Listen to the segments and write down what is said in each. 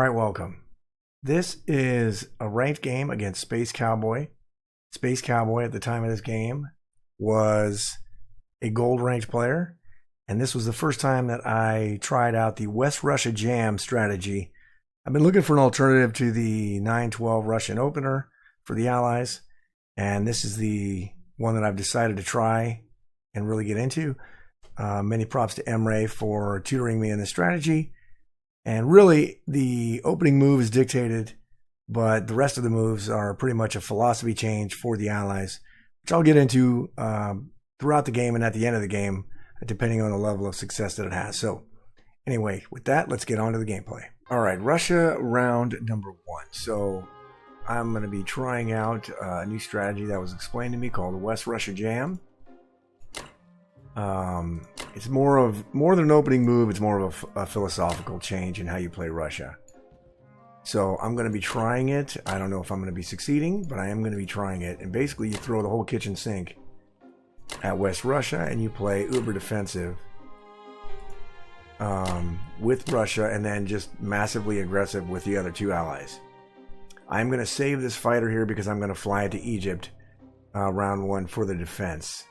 Alright, welcome. This is a ranked game against Space Cowboy. Space Cowboy at the time of this game was a gold ranked player, and this was the first time that I tried out the West Russia Jam strategy. I've been looking for an alternative to the 9-12 Russian opener for the Allies, and this is the one that I've decided to try and really get into. Many props to Emre for tutoring me in this strategy. And really, the opening move is dictated, but the rest of the moves are pretty much a philosophy change for the Allies, which I'll get into throughout the game and at the end of the game, depending on the level of success that it has. So anyway, with that, let's get on to the gameplay. All right, Russia round number 1. So I'm going to be trying out a new strategy that was explained to me called the West Russia Jam. It's more than an opening move. It's more of a philosophical change in how you play Russia. So I'm going to be trying it. I don't know if I'm going to be succeeding, but I am going to be trying it. And basically, you throw the whole kitchen sink at West Russia, and you play uber defensive with Russia, and then just massively aggressive with the other two allies. I'm going to save this fighter here because I'm going to fly it to Egypt round 1 for the defense.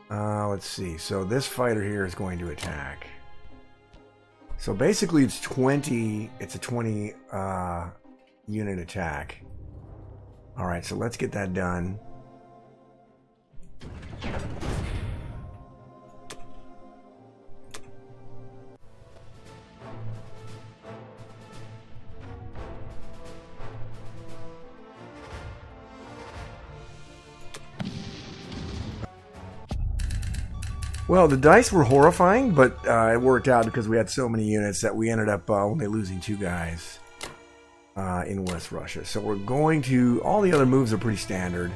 Let's see. So this fighter here is going to attack. So basically it's a 20 unit attack. Alright, so let's get that done. Well, the dice were horrifying, but it worked out because we had so many units that we ended up only losing 2 guys in West Russia. So we're going to... all the other moves are pretty standard.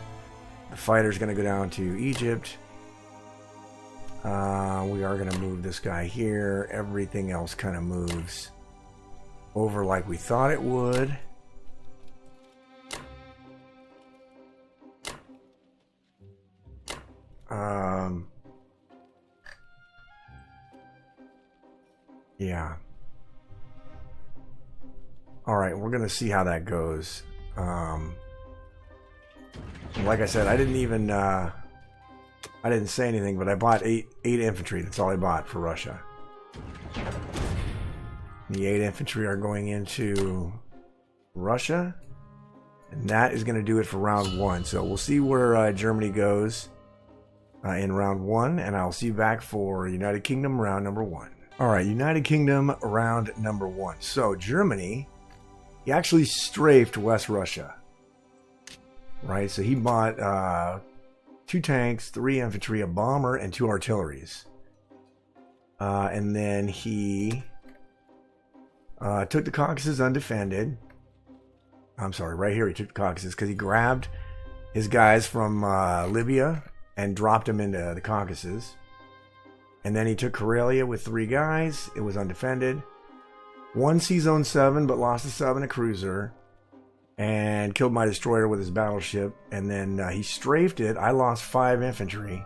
The fighter's going to go down to Egypt. We are going to move this guy here. Everything else kind of moves over like we thought it would. Yeah. Alright, we're going to see how that goes. Like I said, I didn't even... I didn't say anything, but I bought 8 infantry. That's all I bought for Russia. The 8 infantry are going into Russia. And that is going to do it for round 1. So we'll see where Germany goes in round 1. And I'll see you back for United Kingdom round number 1. Alright, United Kingdom round number 1. So, Germany, he actually strafed West Russia. Right, so he bought 2 tanks, 3 infantry, a bomber, and 2 artilleries. And then he took the Caucasus undefended. I'm sorry, right here he took the Caucasus because he grabbed his guys from Libya and dropped them into the Caucasus. And then he took Karelia with 3 guys. It was undefended. Won Sea-Zone 7, but lost a sub and a cruiser. And killed my destroyer with his battleship. And then he strafed it. I lost 5 infantry.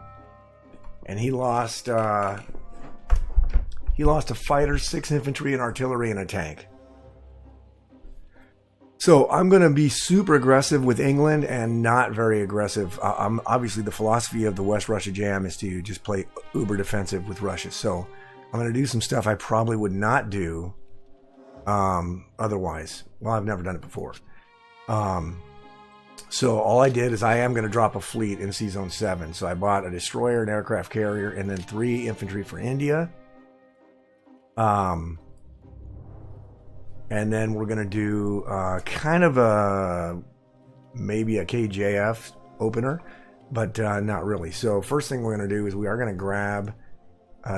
And he lost a fighter, 6 infantry, and artillery, and a tank. So I'm going to be super aggressive with England and not very aggressive. Obviously, the philosophy of the West Russia Jam is to just play uber defensive with Russia. So I'm going to do some stuff I probably would not do otherwise. Well, I've never done it before. So all I did is I am going to drop a fleet in Sea-Zone 7. So I bought a destroyer, an aircraft carrier, and then 3 infantry for India. And then we're going to do kind of maybe a KJF opener, but not really. So first thing we're going to do is we are going to grab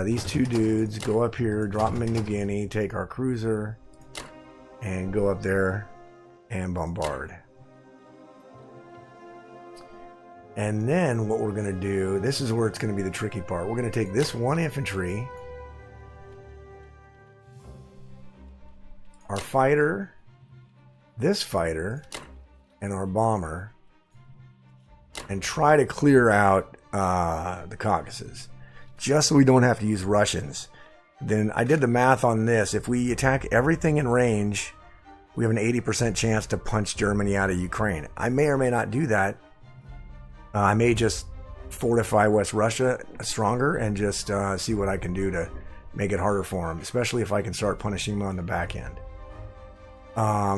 these 2 dudes, go up here, drop them in New Guinea, take our cruiser, and go up there and bombard. And then what we're going to do, this is where it's going to be the tricky part. We're going to take this 1 infantry, our fighter, this fighter, and our bomber, and try to clear out the Caucasus, just so we don't have to use Russians. then I did the math on this. If we attack everything in range, we have an 80% chance to punch Germany out of Ukraine. I may or may not do that. I may just fortify West Russia stronger and just see what I can do to make it harder for them, especially if I can start punishing them on the back end.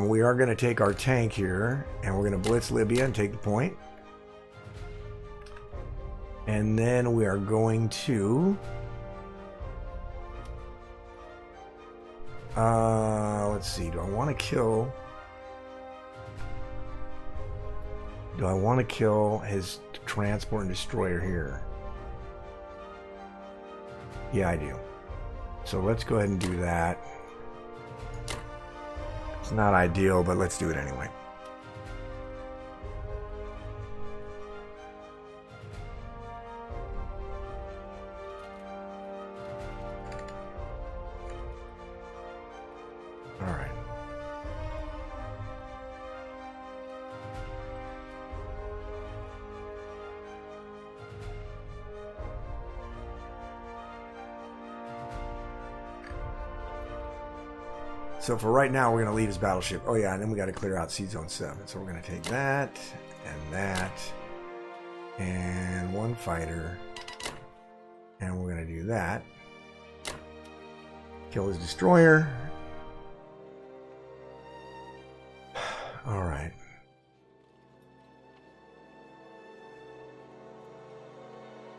We are going to take our tank here, and we're going to blitz Libya and take the point. And then we are going to... let's see. Do I want to kill... Do I want to kill his transport and destroyer here? Yeah, I do. So let's go ahead and do that. It's not ideal, but let's do it anyway. All right. So for right now, we're going to leave his battleship. Oh yeah, and then we got to clear out Sea Zone 7. So we're going to take that, and one fighter. And we're going to do that. Kill his destroyer. Alright.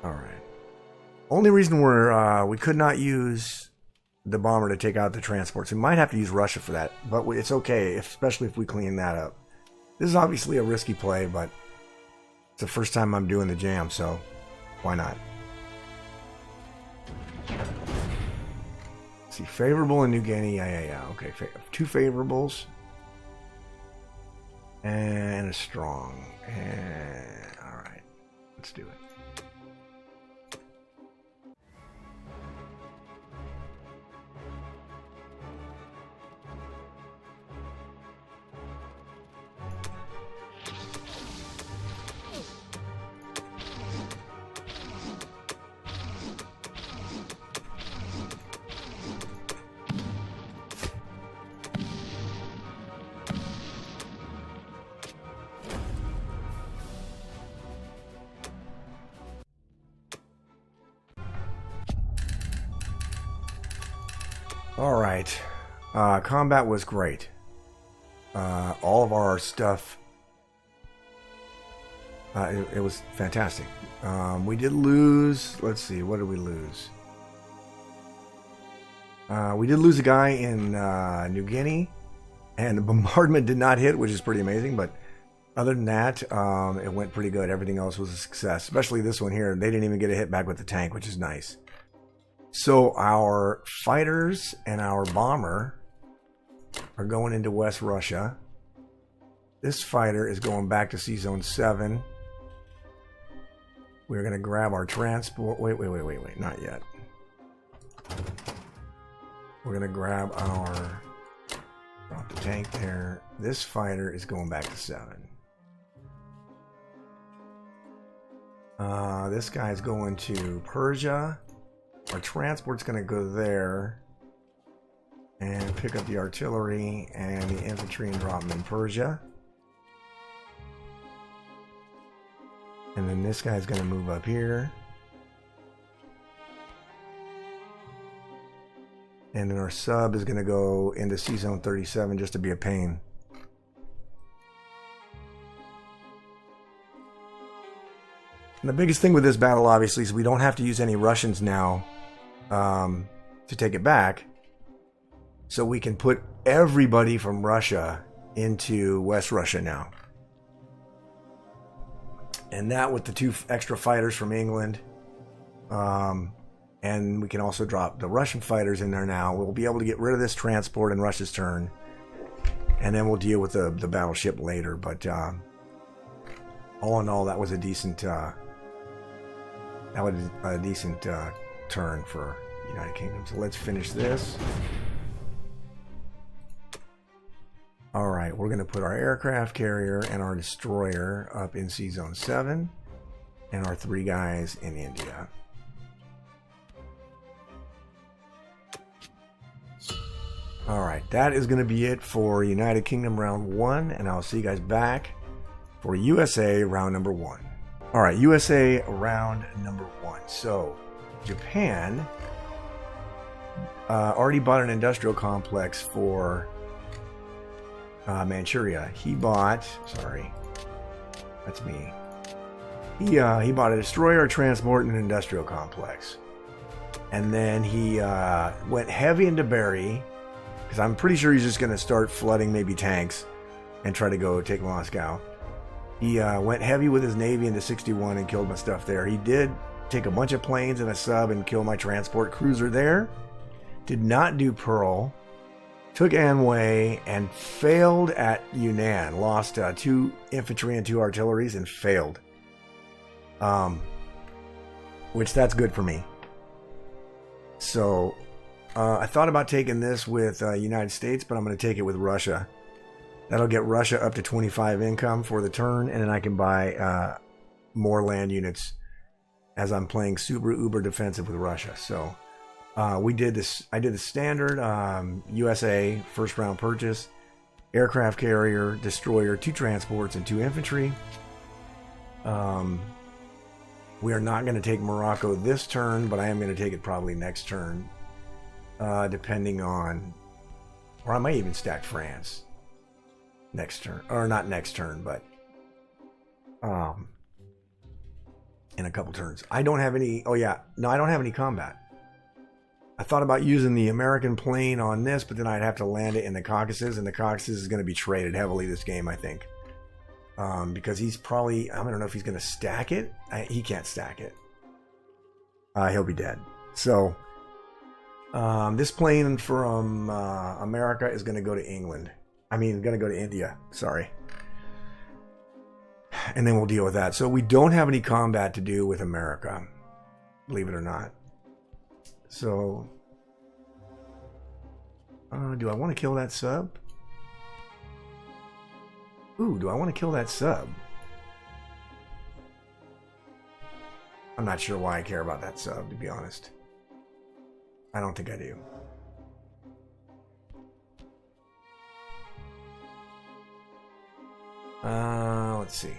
Alright. Only reason we could not use the bomber to take out the transports. We might have to use Russia for that, but it's okay, especially if we clean that up. This is obviously a risky play, but it's the first time I'm doing the jam, so why not? Let's see, favorable in New Guinea. Yeah. Okay, two favorables. And a strong. And alright, let's do it. Alright, combat was great. All of our stuff, it was fantastic. We did lose, let's see, what did we lose? We did lose a guy in New Guinea, and the bombardment did not hit, which is pretty amazing, but other than that, it went pretty good. Everything else was a success, especially this one here. They didn't even get a hit back with the tank, which is nice. So our fighters and our bomber are going into West Russia. This fighter is going back to Sea Zone 7. We're going to grab our transport. Wait, not yet. We're going to grab our... Drop the tank there. This fighter is going back to 7. This guy's going to Persia. Our transport's going to go there and pick up the artillery and the infantry and drop them in Persia. And then this guy's going to move up here. And then our sub is going to go into Sea Zone 37 just to be a pain. And the biggest thing with this battle, obviously, is we don't have to use any Russians now to take it back. So we can put everybody from Russia into West Russia now. And that with the 2 extra fighters from England. And we can also drop the Russian fighters in there now. We'll be able to get rid of this transport in Russia's turn. And then we'll deal with the battleship later. But all in all, that was a decent... turn for United Kingdom. So let's finish this. Alright, we're going to put our aircraft carrier and our destroyer up in Sea Zone 7. And our 3 guys in India. Alright, that is going to be it for United Kingdom round 1, and I'll see you guys back for USA round number 1. Alright, USA round number 1. So, Japan already bought an industrial complex for Manchuria. He bought, sorry, that's me. He bought a destroyer, a transport, and an industrial complex. And then he went heavy into Berry, because I'm pretty sure he's just going to start flooding maybe tanks and try to go take Moscow. He went heavy with his navy into 61 and killed my stuff there. He did take a bunch of planes and a sub and kill my transport cruiser there. Did not do Pearl. Took Anhui and failed at Yunnan. Lost 2 infantry and 2 artilleries and failed. Which that's good for me. So I thought about taking this with United States, but I'm going to take it with Russia. That'll get Russia up to 25 income for the turn, and then I can buy more land units as I'm playing super uber defensive with Russia. So we did this. I did the standard USA first round purchase, aircraft carrier, destroyer, 2 transports, and 2 infantry. We are not going to take Morocco this turn, but I am going to take it probably next turn, depending on, or I might even stack France next turn, or not next turn, but in a couple turns. I don't have any. Oh yeah, no, I don't have any combat. I thought about using the American plane on this, but then I'd have to land it in the Caucasus, and the Caucasus is going to be traded heavily this game, I think. Because he's probably, I don't know if he's going to stack it. He can't stack it. He'll be dead. So, this plane from America is going to go to England. I mean, going to go to India. Sorry. And then we'll deal with that. So we don't have any combat to do with America. Believe it or not. So, do I want to kill that sub? Ooh, do I want to kill that sub? I'm not sure why I care about that sub, to be honest. I don't think I do. Let's see.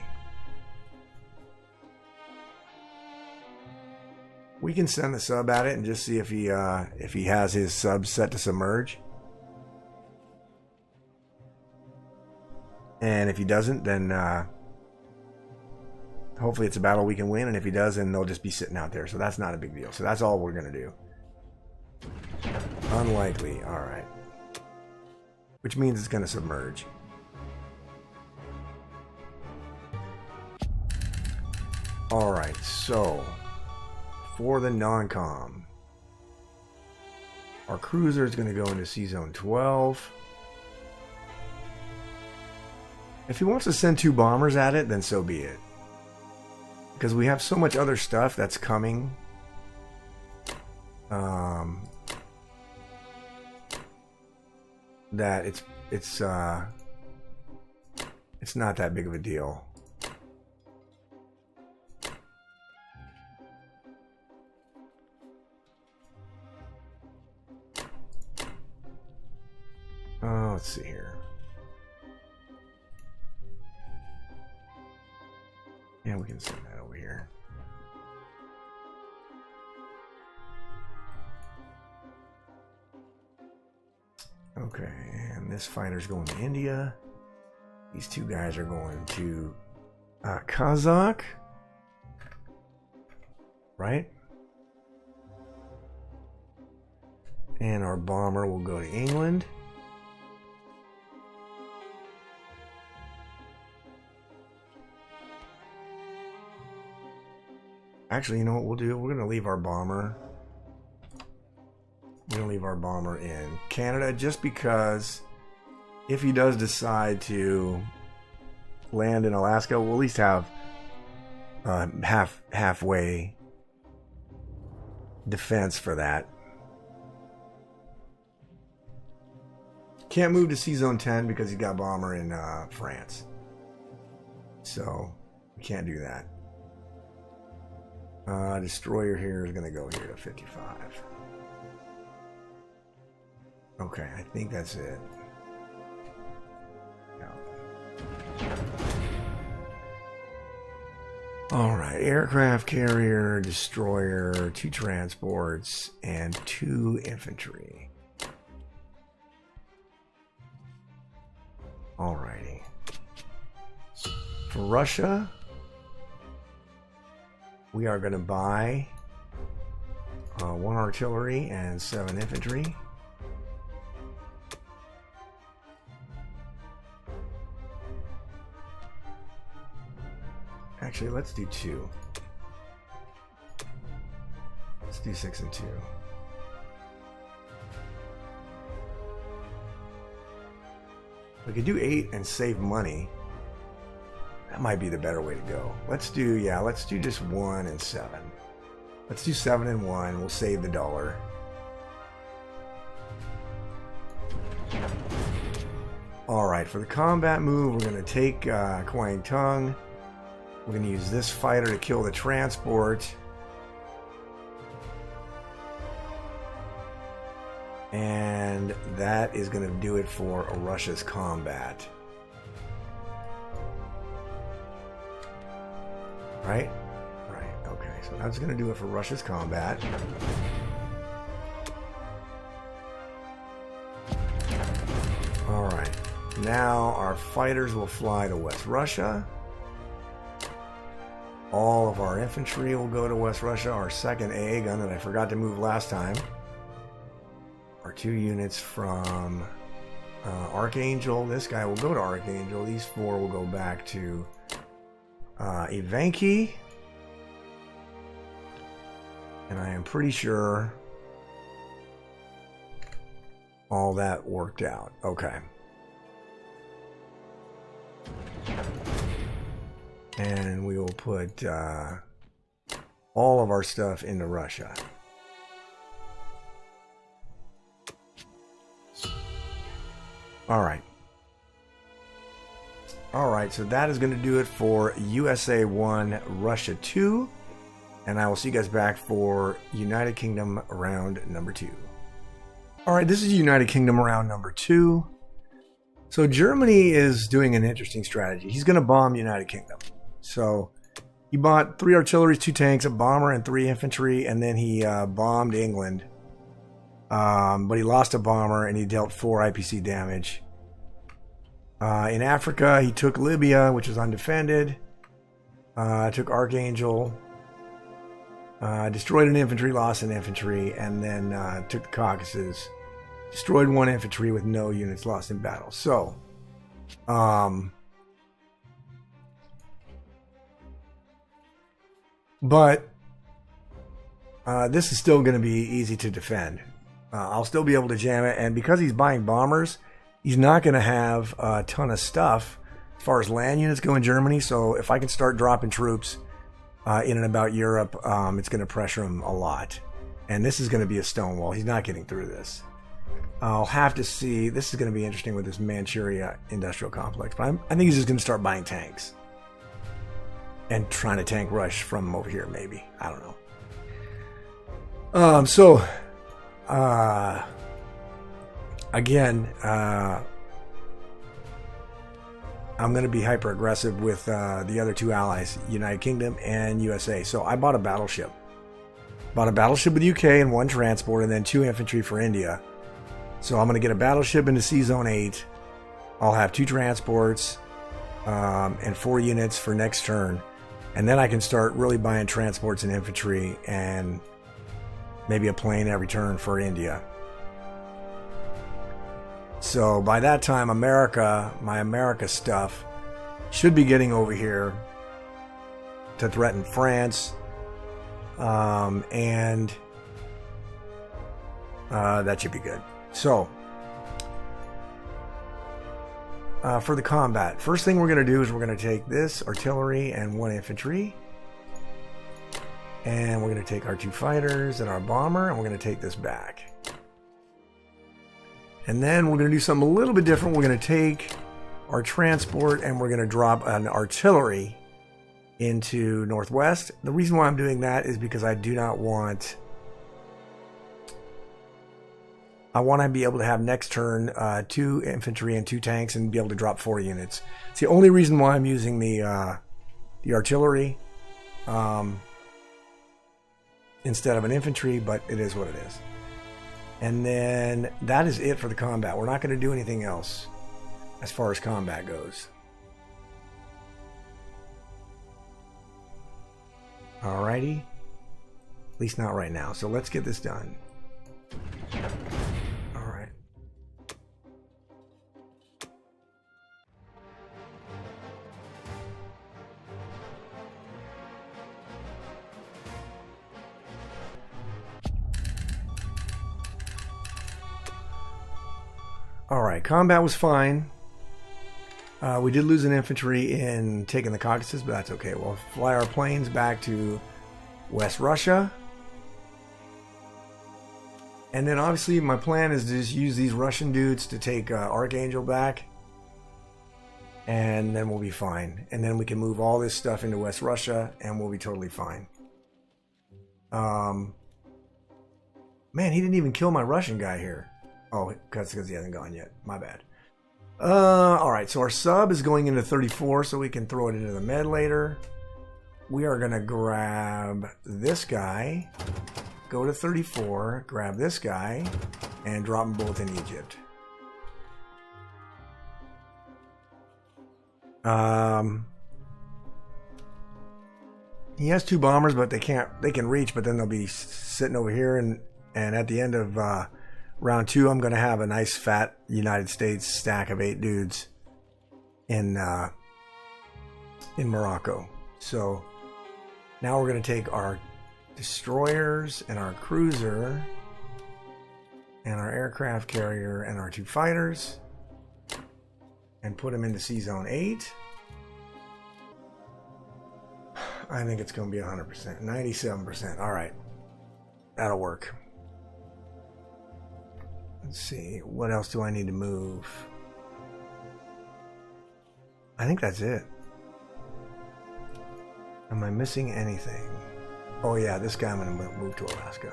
We can send the sub at it and just see if he has his sub set to submerge. And if he doesn't, then hopefully it's a battle we can win. And if he does, then they'll just be sitting out there. So that's not a big deal. So that's all we're going to do. Unlikely. All right. Which means it's going to submerge. All right. So for the non-com, our cruiser is going to go into C-Zone 12. If he wants to send 2 bombers at it, then so be it. Because we have so much other stuff that's coming. That it's not that big of a deal. Let's see here. Yeah, we can send that over here. Okay, and this fighter's going to India. These 2 guys are going to Kazakh. Right? And our bomber will go to England. Actually, you know what we'll do? We're going to leave our bomber. We're going to leave our bomber in Canada just because if he does decide to land in Alaska, we'll at least have halfway defense for that. Can't move to C-Zone 10 because he's got bomber in France. So, we can't do that. Destroyer here is going to go here to 55. Okay, I think that's it. Alright, aircraft carrier, destroyer, 2 transports, and 2 infantry. Alrighty. For Russia, we are going to buy 1 artillery and 7 infantry. Actually, let's do 2. Let's do 6 and 2. We could do 8 and save money. That might be the better way to go. Let's do just 1 and 7. Let's do 7 and 1. We'll save the dollar. Alright, for the combat move, we're going to take Kwang Tung. We're going to use this fighter to kill the transport. And that is going to do it for Russia's combat. Right? Right, okay. So that's going to do it for Russia's combat. Alright. Now our fighters will fly to West Russia. All of our infantry will go to West Russia. Our second AA gun that I forgot to move last time. Our 2 units from Archangel. This guy will go to Archangel. These 4 will go back to Ivanki. And I am pretty sure all that worked out. Okay. And we will put all of our stuff into Russia. Alright. Alright, so that is going to do it for USA 1, Russia 2. And I will see you guys back for United Kingdom round number 2. Alright, this is United Kingdom round number 2. So Germany is doing an interesting strategy. He's going to bomb United Kingdom. So he bought 3 artillery, 2 tanks, a bomber, and 3 infantry, and then he bombed England. But he lost a bomber, and he dealt 4 IPC damage. In Africa, he took Libya, which was undefended. Took Archangel. Destroyed an infantry, lost an infantry, and then took the Caucasus. Destroyed 1 infantry with no units lost in battle. So, but this is still going to be easy to defend. I'll still be able to jam it, and because he's buying bombers, he's not going to have a ton of stuff as far as land units go in Germany. So if I can start dropping troops in and about Europe, it's going to pressure him a lot. And this is going to be a stone wall. He's not getting through this. I'll have to see. This is going to be interesting with this Manchuria industrial complex. But I think he's just going to start buying tanks. And trying to tank rush from over here, maybe. I don't know. Again, I'm going to be hyper aggressive with the other 2 allies, United Kingdom and USA. So I bought a battleship. Bought a battleship with UK and 1 transport, and then 2 infantry for India. So I'm going to get a battleship into Sea Zone 8. I'll have 2 transports and 4 units for next turn. And then I can start really buying transports and infantry and maybe a plane every turn for India. So by that time, my America stuff should be getting over here to threaten France. And that should be good. So, for the combat, first thing we're going to do is we're going to take this artillery and 1 infantry. And we're going to take our 2 fighters and our bomber, and we're going to take this back. And then we're going to do something a little bit different. We're going to take our transport and we're going to drop an artillery into Northwest. The reason why I'm doing that is because I do not want I want to be able to have next turn 2 infantry and 2 tanks and be able to drop 4 units. It's the only reason why I'm using the artillery instead of an infantry, but it is what it is. And then that is it for the combat. We're not going to do anything else as far as combat goes. Alrighty. At least not right now. So let's get this done. Alright. Alright, combat was fine. We did lose an infantry in taking the Caucasus, but that's okay. We'll fly our planes back to West Russia. And then obviously my plan is to just use these Russian dudes to take Archangel back. And then we'll be fine. And then we can move all this stuff into West Russia and we'll be totally fine. Man, he didn't even kill my Russian guy here. Oh, that's because he hasn't gone yet. My bad. Alright, so our sub is going into 34, so we can throw it into the med later. We are going to grab this guy, go to 34, grab this guy, and drop them both in Egypt. He has 2 bombers, but they can reach, but then they'll be sitting over here, and at the end of round 2, I'm going to have a nice fat United States stack of 8 dudes in Morocco. So now we're going to take our destroyers and our cruiser and our aircraft carrier and our 2 fighters and put them into Sea Zone 8. I think it's going to be 100%, 97%. All right, that'll work. Let's see, what else do I need to move? I think that's it. Am I missing anything? Oh yeah, this guy I'm going to move to Alaska.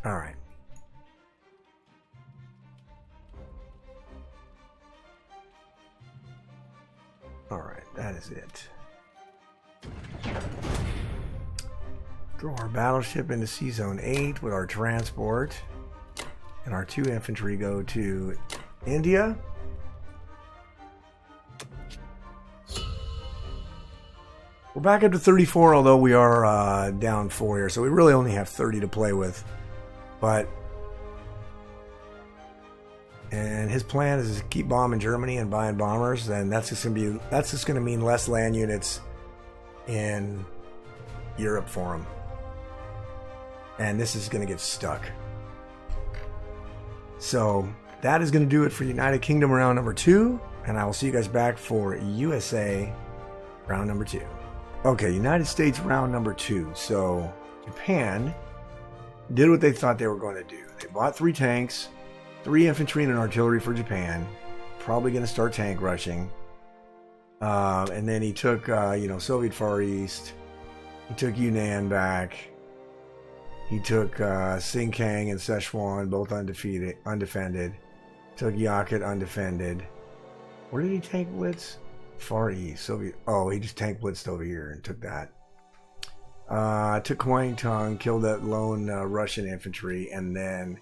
All right. All right, that is it. Throw our battleship into Sea Zone 8 with our transport. And our 2 infantry go to India. We're back up to 34, although we are down 4 here. So we really only have 30 to play with. And his plan is to keep bombing Germany and buying bombers. And that's just going to mean less land units in Europe for him. And this is going to get stuck. So that is going to do it for United Kingdom round number 2. And I will see you guys back for USA round number 2. Okay, United States round number 2. So Japan did what they thought they were going to do. They bought 3 tanks, 3 infantry and an artillery for Japan. Probably going to start tank rushing. And then he took, Soviet Far East. He took Yunnan back. He took Sinkiang and Sichuan, both undefended. Took Yakut, undefended. Where did he tank blitz? Far East. Soviet. Oh, he just tank blitzed over here and took that. Took Kwangtung, killed that lone Russian infantry, and then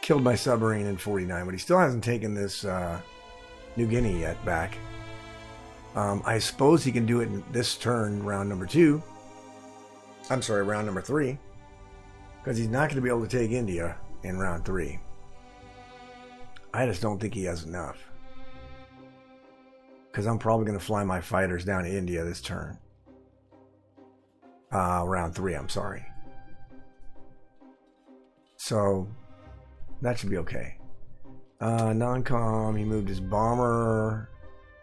killed my submarine in 49. But he still hasn't taken this New Guinea yet back. I suppose he can do it in this turn, round number 2. I'm sorry, round number 3. Because he's not going to be able to take India in round 3. I just don't think he has enough. Because I'm probably going to fly my fighters down to India this turn. Round 3, I'm sorry. So, that should be okay. Non-com, he moved his bomber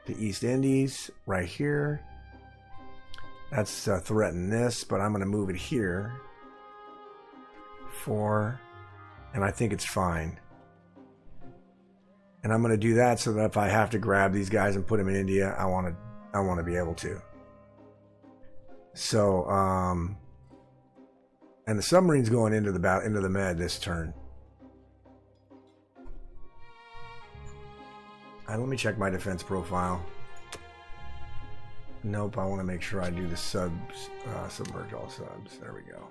to East Indies, right here. That's threatening this, but I'm going to move it here. 4, and I think it's fine. And I'm going to do that so that if I have to grab these guys and put them in India, I want to be able to. So, and the submarine's going into the med this turn. Let me check my defense profile. Nope, I want to make sure I do the subs, submerge all subs. There we go.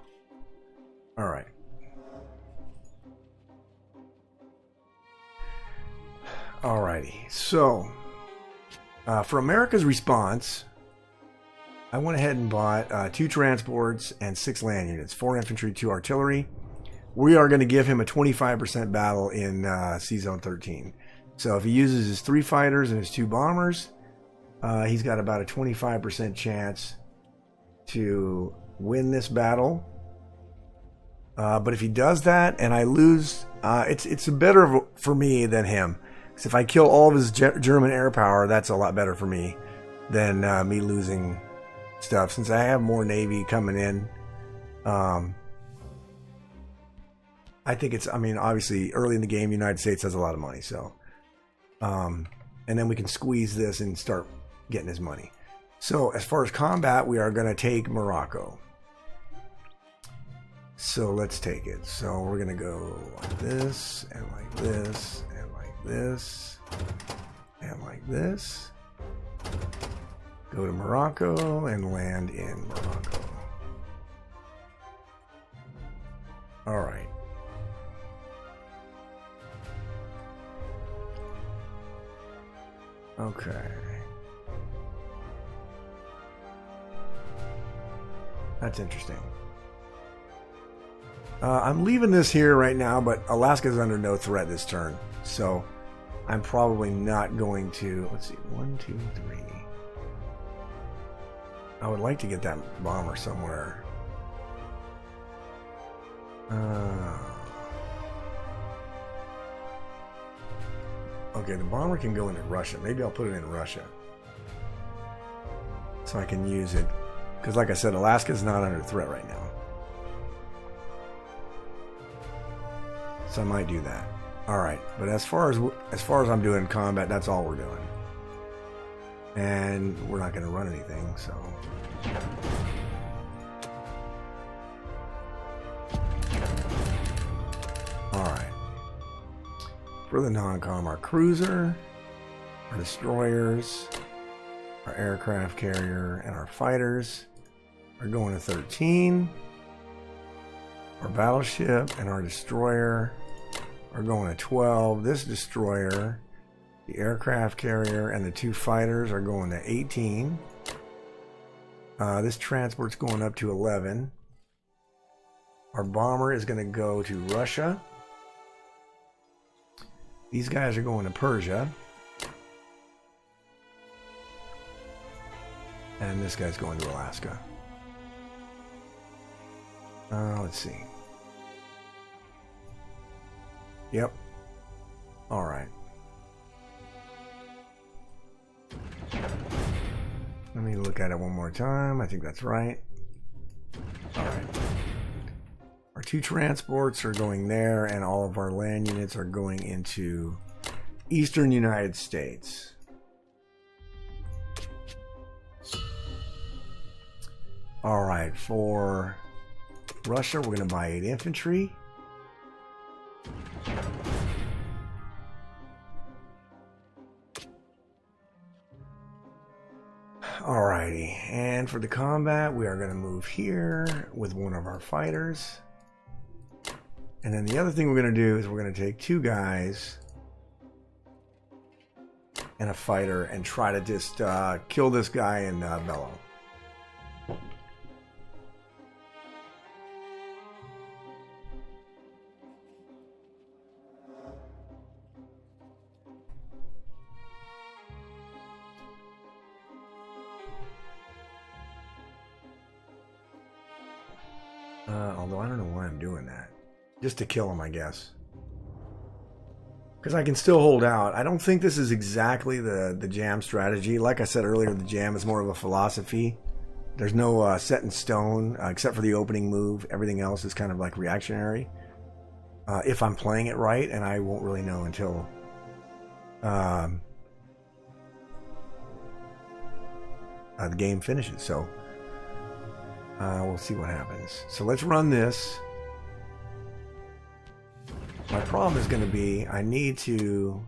All right. Alrighty. So, for America's response, I went ahead and bought 2 transports and 6 land units, 4 infantry, 2 artillery. We are going to give him a 25% battle in C-Zone 13. So if he uses his 3 fighters and his 2 bombers, he's got about a 25% chance to win this battle. But if he does that and I lose, it's better for me than him. Because if I kill all of his German air power, that's a lot better for me than me losing stuff. Since I have more Navy coming in, I think it's, I mean, obviously early in the game, United States has a lot of money. So, and then we can squeeze this and start getting his money. So as far as combat, we are going to take Morocco. So let's take it. So we're going to go like this, and like this, and like this, and like this. Go to Morocco and land in Morocco. All right. Okay. That's interesting. I'm leaving this here right now, but Alaska's under no threat this turn. So I'm probably not going to... Let's see. 1, 2, 3. I would like to get that bomber somewhere. Okay, the bomber can go into Russia. Maybe I'll put it in Russia. So I can use it. Because like I said, Alaska's not under threat right now. So I might do that. Alright, but as far as I'm doing combat, that's all we're doing. And we're not going to run anything, so... Alright. For the non-com, our cruiser, our destroyers, our aircraft carrier, and our fighters are going to 13. Our battleship and our destroyer are going to 12. This destroyer, the aircraft carrier, and the 2 fighters are going to 18. This transport's going up to 11. Our bomber is going to go to Russia. These guys are going to Persia. And this guy's going to Alaska. Let's see. Yep. All right. Let me look at it one more time. I think that's right. All right. Our 2 transports are going there, and all of our land units are going into eastern United States. All right. For Russia, we're going to buy 8 infantry. Alrighty, and for the combat, we are going to move here with one of our fighters. And then the other thing we're going to do is we're going to take 2 guys and a fighter and try to just kill this guy in Bellow. Although I don't know why I'm doing that. Just to kill him, I guess. Because I can still hold out. I don't think this is exactly the jam strategy. Like I said earlier, the jam is more of a philosophy. There's no set in stone, except for the opening move. Everything else is kind of like reactionary. If I'm playing it right, and I won't really know until... the game finishes, so... We'll see what happens. So let's run this. My problem is going to be I need to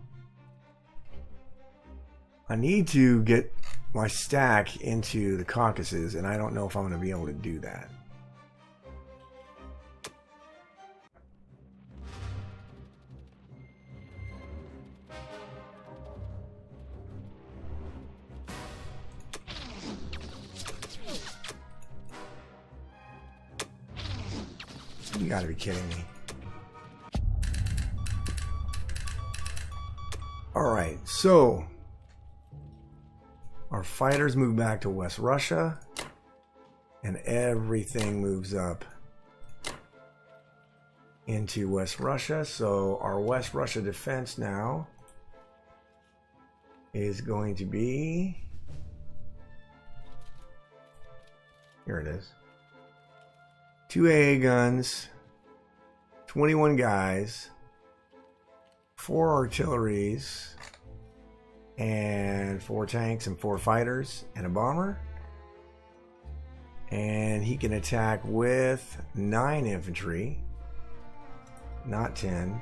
get my stack into the Caucasus, and I don't know if I'm going to be able to do that. You gotta be kidding me. Alright, so our fighters move back to West Russia, and everything moves up into West Russia. So our West Russia defense now is going to be, here it is, 2 AA guns, 21 guys, 4 artilleries, and 4 tanks and 4 fighters and a bomber. And he can attack with 9 infantry, not 10.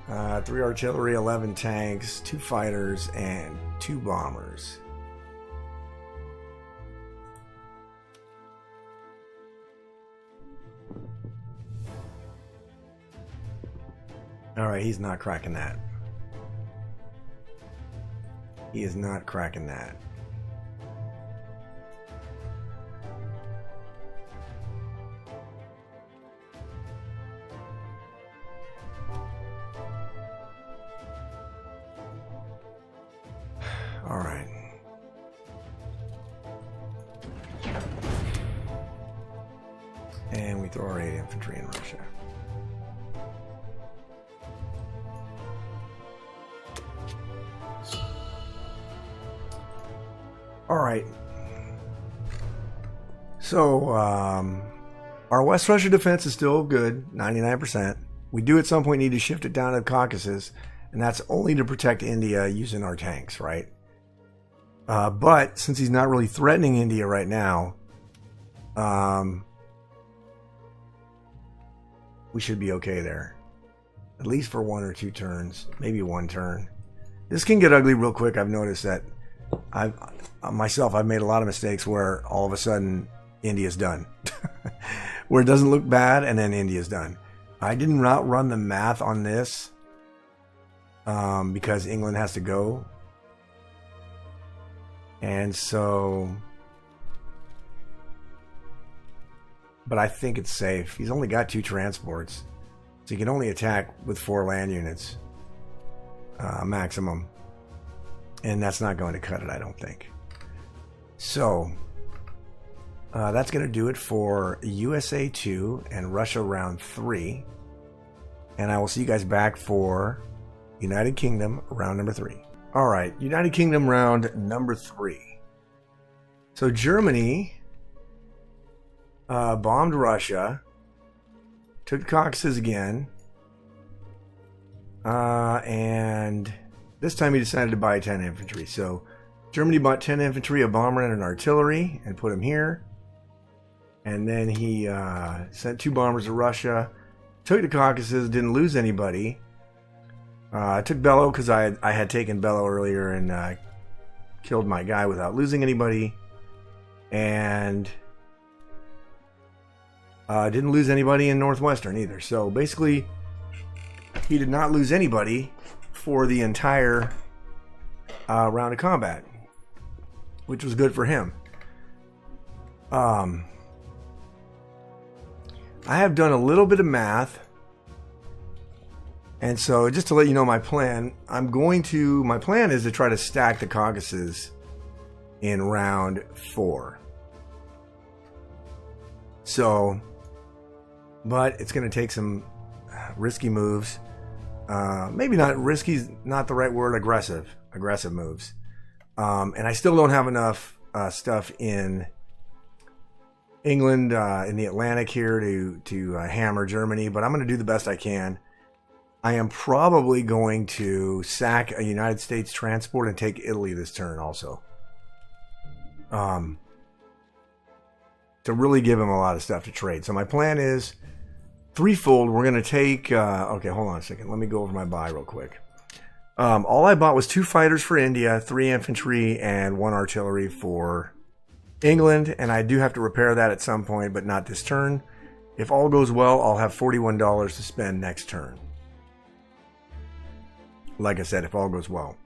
3 artillery, 11 tanks, 2 fighters, and 2 bombers. Alright, he's not cracking that. He is not cracking that. Alright. And we throw our 8 infantry in Russia. Alright. So, our West Russia defense is still good, 99%. We do at some point need to shift it down to the Caucasus, and that's only to protect India using our tanks, right? But since he's not really threatening India right now, we should be okay there. At least for 1 or 2 turns, maybe 1 turn. This can get ugly real quick. I've noticed that I've made a lot of mistakes where all of a sudden India's done. Where it doesn't look bad and then India's done. I did not run the math on this because England has to go. And so, but I think it's safe. He's only got 2 transports, so he can only attack with 4 land units maximum. And that's not going to cut it, I don't think. So, that's going to do it for USA 2 and Russia round 3. And I will see you guys back for United Kingdom round number 3. Alright, United Kingdom round number 3. So Germany bombed Russia, took the Caucasus again, and this time he decided to buy 10 infantry. So Germany bought 10 infantry, a bomber, and an artillery, and put them here. And then he sent 2 bombers to Russia, took the Caucasus, didn't lose anybody. I took Bellow because I had taken Bellow earlier and killed my guy without losing anybody. And didn't lose anybody in Northwestern either. So basically, he did not lose anybody for the entire round of combat, which was good for him. I have done a little bit of math, and so just to let you know my plan, my plan is to try to stack the Caucasus in round 4. So, but it's going to take some risky moves. Maybe not risky is not the right word. Aggressive moves. And I still don't have enough stuff in England, in the Atlantic here to hammer Germany, but I'm going to do the best I can. I am probably going to sack a United States transport and take Italy this turn also. to really give him a lot of stuff to trade. So my plan is threefold. We're going to take... okay, hold on a second. Let me go over my buy real quick. All I bought was 2 fighters for India, 3 infantry, and 1 artillery for England. And I do have to repair that at some point, but not this turn. If all goes well, I'll have $41 to spend next turn. Like I said, if all goes well.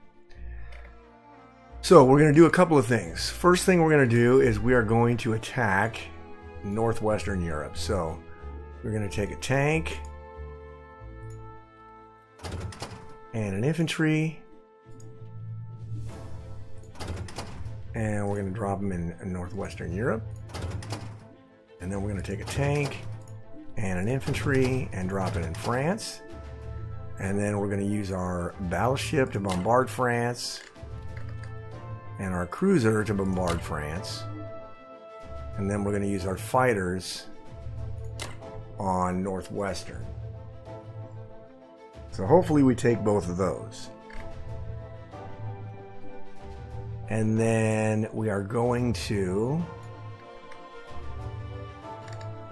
So we're going to do a couple of things. First thing we're going to do is we are going to attack northwestern Europe. So we're going to take a tank and an infantry, and we're going to drop them in northwestern Europe. And then we're going to take a tank and an infantry and drop it in France. And then we're going to use our battleship to bombard France and our cruiser to bombard France. And then we're going to use our fighters on northwestern. So hopefully we take both of those. And then we are going to...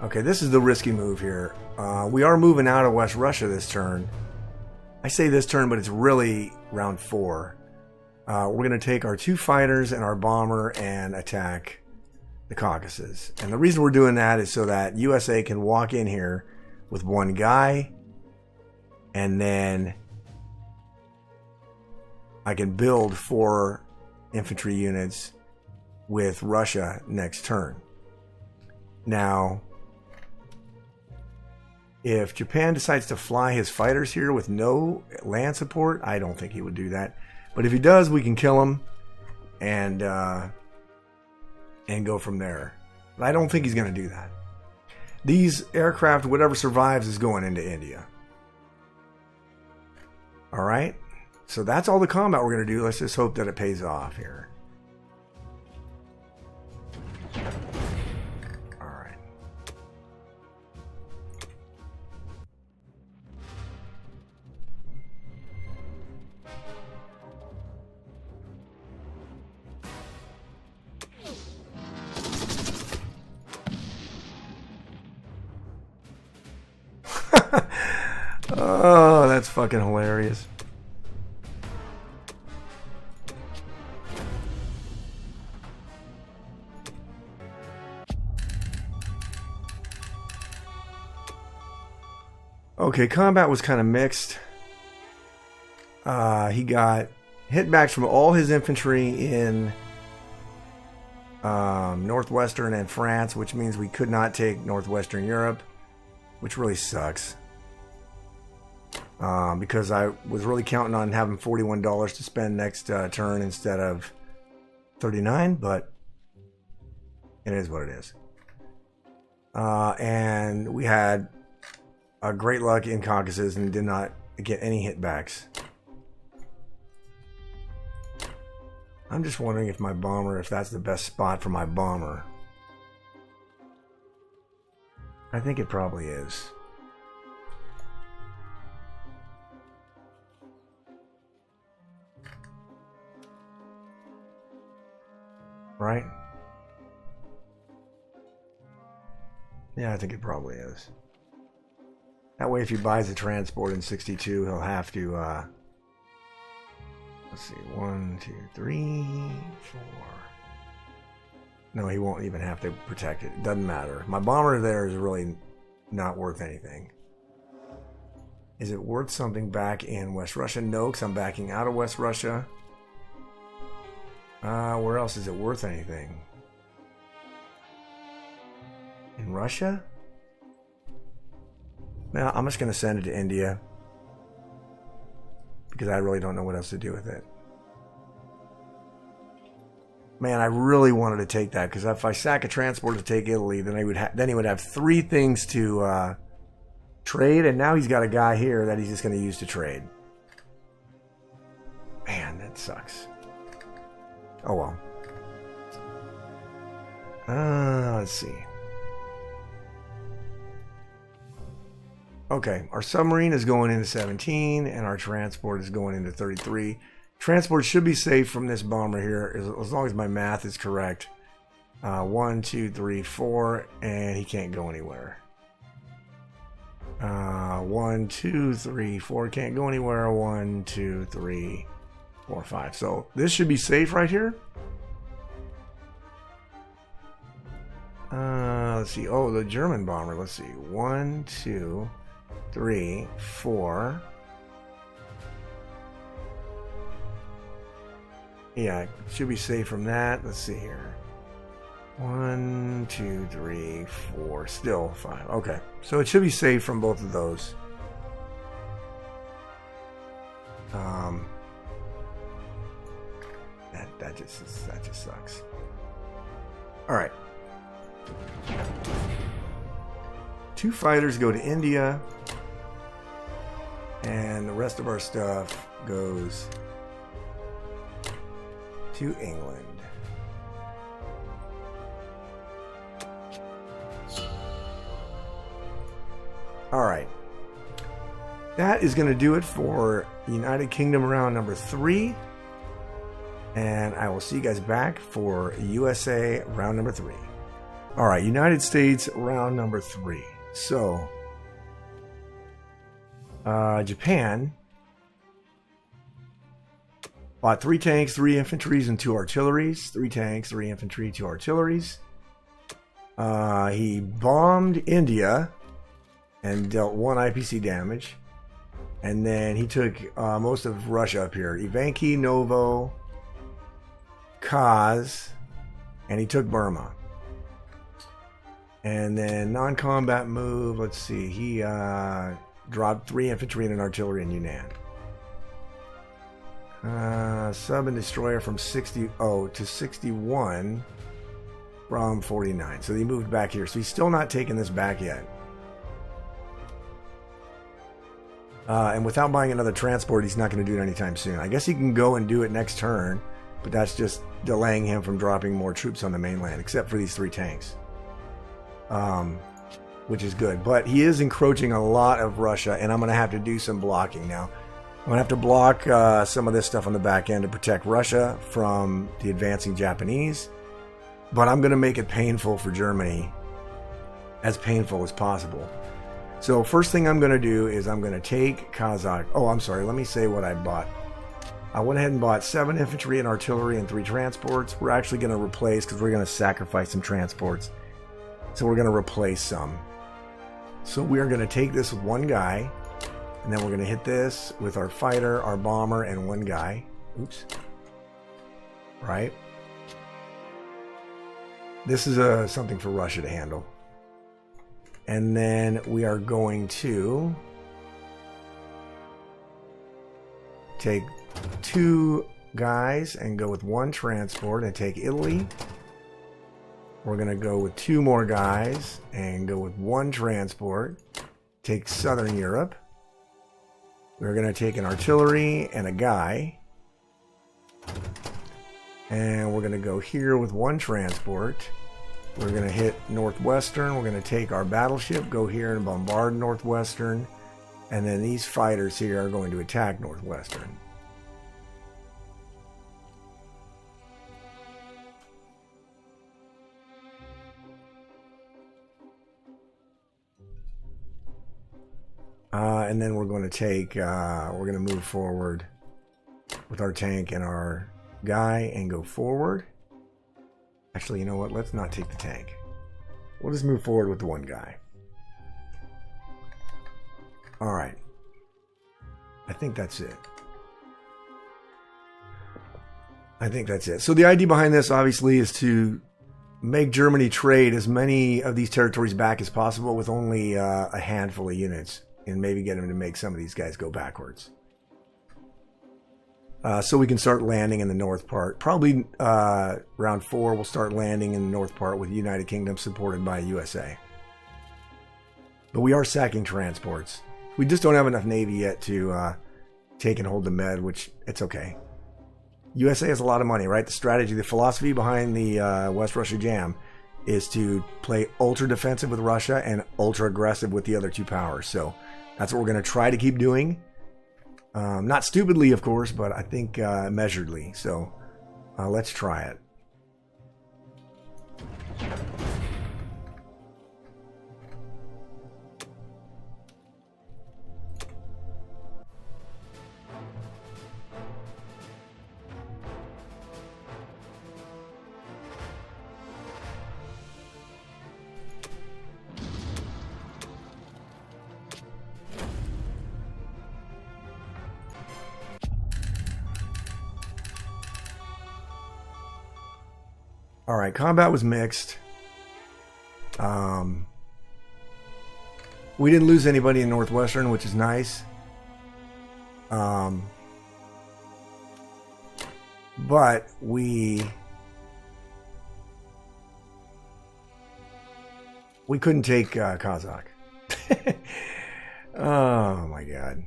Okay, this is the risky move here. We are moving out of West Russia this turn. I say this turn, but it's really round 4. We're going to take our 2 fighters and our bomber and attack the Caucasus. And the reason we're doing that is so that USA can walk in here with 1 guy, and then I can build 4 infantry units with Russia next turn. Now, if Japan decides to fly his fighters here with no land support, I don't think he would do that. But if he does, we can kill him and go from there. But I don't think he's going to do that. These aircraft, whatever survives, is going into India. All right? So that's all the combat we're going to do. Let's just hope that it pays off here. All right. Oh, that's fucking hilarious. Okay, combat was kind of mixed. He got hitbacks from all his infantry in northwestern and France, which means we could not take northwestern Europe, which really sucks. Because I was really counting on having $41 to spend next turn instead of 39, but it is what it is. And we had great luck in Caucasus and did not get any hitbacks. I'm just wondering if my bomber, if that's the best spot for my bomber. I think it probably is. Right? Yeah, I think it probably is. That way, if he buys a transport in 62, he'll have to, let's see, 1, 2, 3, 4. No, he won't even have to protect it. It doesn't matter. My bomber there is really not worth anything. Is it worth something back in West Russia? No, because I'm backing out of West Russia. Where else is it worth anything? In Russia? Now, I'm just going to send it to India because I really don't know what else to do with it. Man, I really wanted to take that because if I sack a transport to take Italy, then he would have 3 things to trade, and now he's got a guy here that he's just going to use to trade. Man, that sucks. Oh well. Let's see. Okay, our submarine is going into 17, and our transport is going into 33. Transport should be safe from this bomber here, as long as my math is correct. 1, 2, 3, 4, and he can't go anywhere. 1, 2, 3, 4, can't go anywhere. 1, 2, 3, 4, 5. So this should be safe right here. Let's see. Oh, the German bomber. Let's see. 1, 2, 3, 4. Yeah, should be safe from that. Let's see here. 1, 2, 3, 4. Still 5. Okay, so it should be safe from both of those. That just sucks. All right. 2 fighters go to India, and the rest of our stuff goes to England. All right. That is going to do it for United Kingdom round number 3. And I will see you guys back for USA round number 3. All right, United States round number 3. So, Japan bought 3 tanks, 3 infantries, and 2 artilleries. 3 tanks, 3 infantry, 2 artilleries. He bombed India and dealt 1 IPC damage. And then he took most of Russia up here. Ivanki, Novo, Kaz, and he took Burma. And then non-combat move, let's see, he dropped 3 infantry and an artillery in Yunnan. Sub and destroyer from 60 to 61 from 49. So he moved back here. So he's still not taking this back yet. And without buying another transport, he's not going to do it anytime soon. I guess he can go and do it next turn, but that's just delaying him from dropping more troops on the mainland, except for these 3 tanks. Which is good. But he is encroaching a lot of Russia, and I'm going to have to do some blocking now. I'm going to have to block some of this stuff on the back end to protect Russia from the advancing Japanese. But I'm going to make it painful for Germany, as painful as possible. So first thing I'm going to do is I'm going to take Kazakh. Oh, I'm sorry. Let me say what I bought. I went ahead and bought 7 infantry and artillery and 3 transports. We're actually going to replace, because we're going to sacrifice some transports. So we're going to replace some. So we are going to take this with 1 guy. And then we're going to hit this with our fighter, our bomber, and 1 guy. Oops. Right? This is something for Russia to handle. And then we are going to take 2 guys and go with 1 transport and take Italy. We're going to go with 2 more guys and go with 1 transport. Take Southern Europe. We're going to take an artillery and a guy. And we're going to go here with 1 transport. We're going to hit Northwestern. We're going to take our battleship, go here and bombard Northwestern. And then these fighters here are going to attack Northwestern. And then we're going to take, we're going to move forward with our tank and our guy and go forward. Actually, you know what? Let's not take the tank. We'll just move forward with the 1 guy. All right. I think that's it. So the idea behind this, obviously, is to make Germany trade as many of these territories back as possible with only a handful of units. And maybe get him to make some of these guys go backwards. So we can start landing in the north part. Probably round 4 we'll start landing in the north part with United Kingdom supported by USA. But we are sacking transports. We just don't have enough navy yet to take and hold the Med, which it's okay. USA has a lot of money, right? The strategy, the philosophy behind the West Russia Jam is to play ultra defensive with Russia and ultra aggressive with the other 2 powers. So that's what we're going to try to keep doing. Not stupidly, of course, but I think measuredly. So let's try it. All right, combat was mixed. We didn't lose anybody in Northwestern, which is nice. But we couldn't take Kazakh. Oh my god.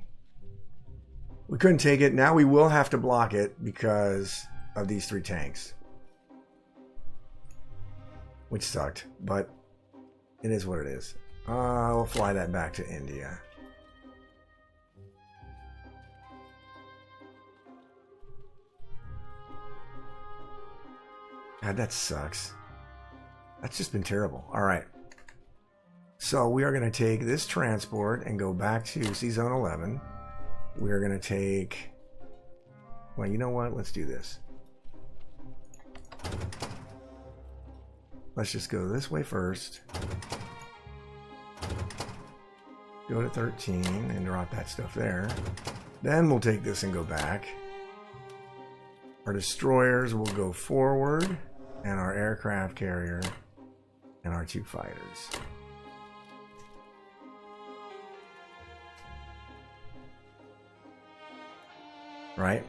We couldn't take it. Now we will have to block it because of these 3 tanks. Which sucked, but it is what it is. We'll fly that back to India. God, that sucks. That's just been terrible. All right. So we are going to take this transport and go back to C-Zone 11. We are going to take... Well, you know what? Let's do this. Let's just go this way first. Go to 13 and drop that stuff there. Then we'll take this and go back. Our destroyers will go forward, and our aircraft carrier and our 2 fighters. Right?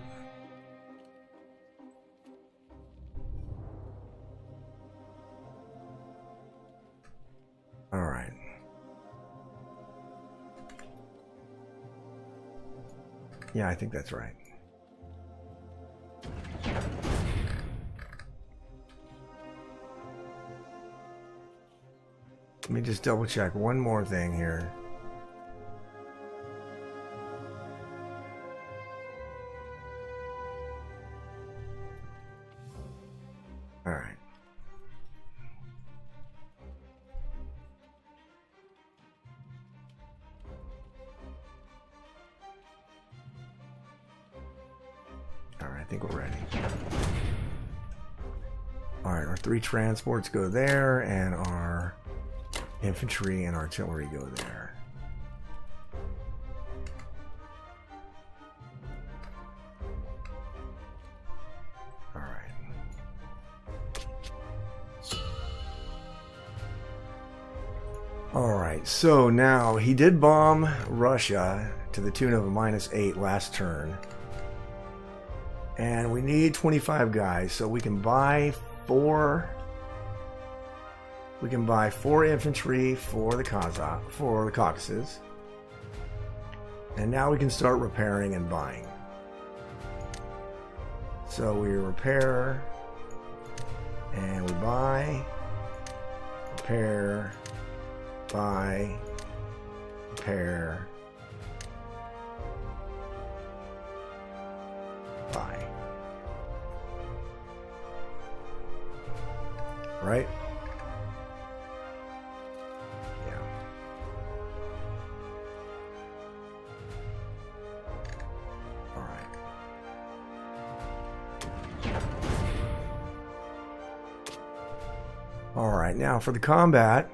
All right. Yeah, I think that's right. Let me just double check one more thing here. All right. All right, I think we're ready. All right, our 3 transports go there, and our infantry and artillery go there. All right. All right, so now he did bomb Russia to the tune of a -8 last turn. And we need 25 guys, so we can buy 4. We can buy 4 infantry for the Caucasus. And now we can start repairing and buying. So we repair and we buy, repair, buy, repair, buy. Right? Yeah. All right. All right, now for the combat,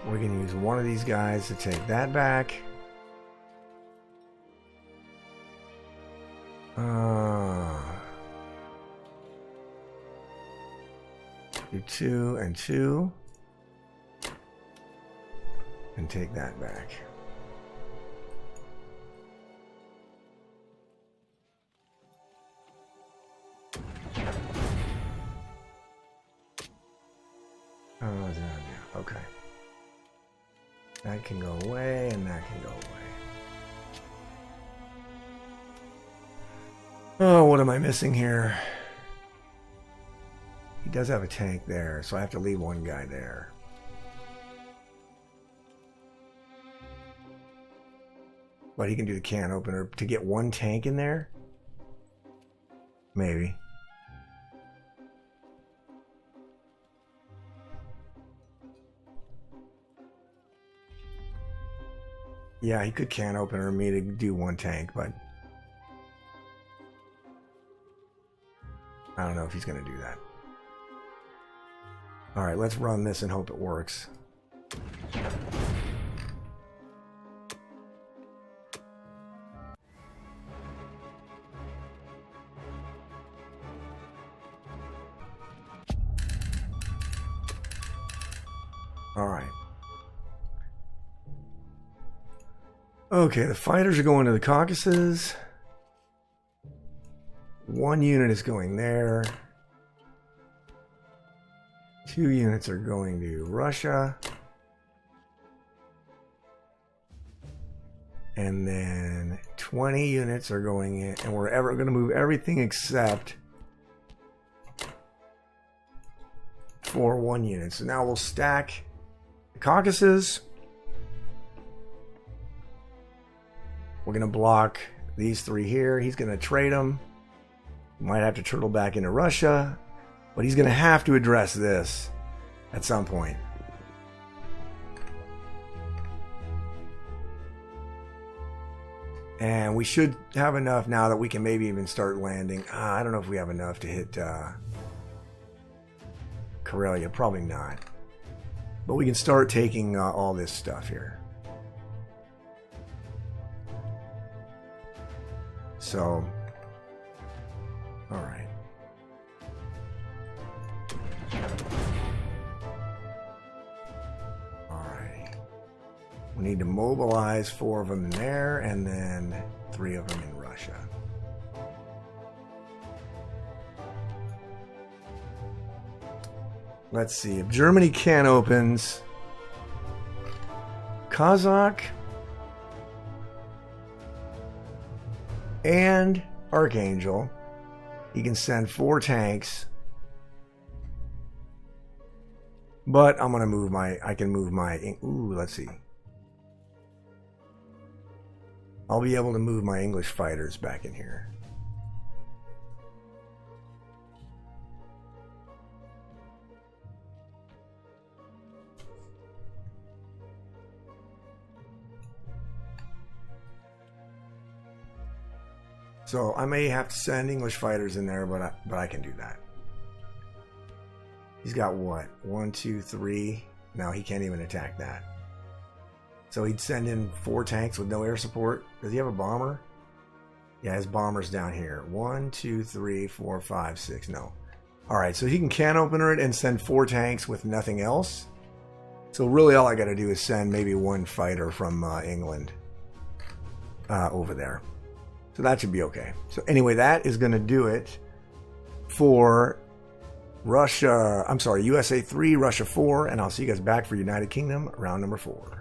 we're going to use one of these guys to take that back. Do 2 and 2 and take that back. Oh, yeah, okay. That can go away and that can go away. Oh, what am I missing here? He does have a tank there, so I have to leave one guy there. But he can do the can opener to get one tank in there? Maybe. Yeah, he could can opener me to do one tank, but I don't know if he's going to do that. All right, let's run this and hope it works. All right. Okay, the fighters are going to the Caucasus. One unit is going there. 2 units are going to Russia. And then 20 units are going in. And we're going to move everything except for 1 unit. So now we'll stack the Caucasus. We're going to block these 3 here. He's going to trade them. Might have to turtle back into Russia. But he's going to have to address this at some point. And we should have enough now that we can maybe even start landing. I don't know if we have enough to hit Karelia. Probably not. But we can start taking all this stuff here. So, all right. All right. We need to mobilize 4 of them there and then 3 of them in Russia. Let's see. If Germany can opens, Kazakh and Archangel, he can send 4 tanks. But I'm gonna move my. I can move my. Ooh, let's see. I'll be able to move my English fighters back in here. So I may have to send English fighters in there, but I can do that. He's got what? 1, 2, 3. No, he can't even attack that. So he'd send in 4 tanks with no air support. Does he have a bomber? Yeah, his bomber's down here. 1, 2, 3, 4, 5, 6. No. All right, so he can opener it and send 4 tanks with nothing else. So really all I got to do is send maybe 1 fighter from England over there. So that should be okay. So anyway, that is going to do it for Russia. I'm sorry, USA 3, Russia 4. And I'll see you guys back for United Kingdom, round number 4.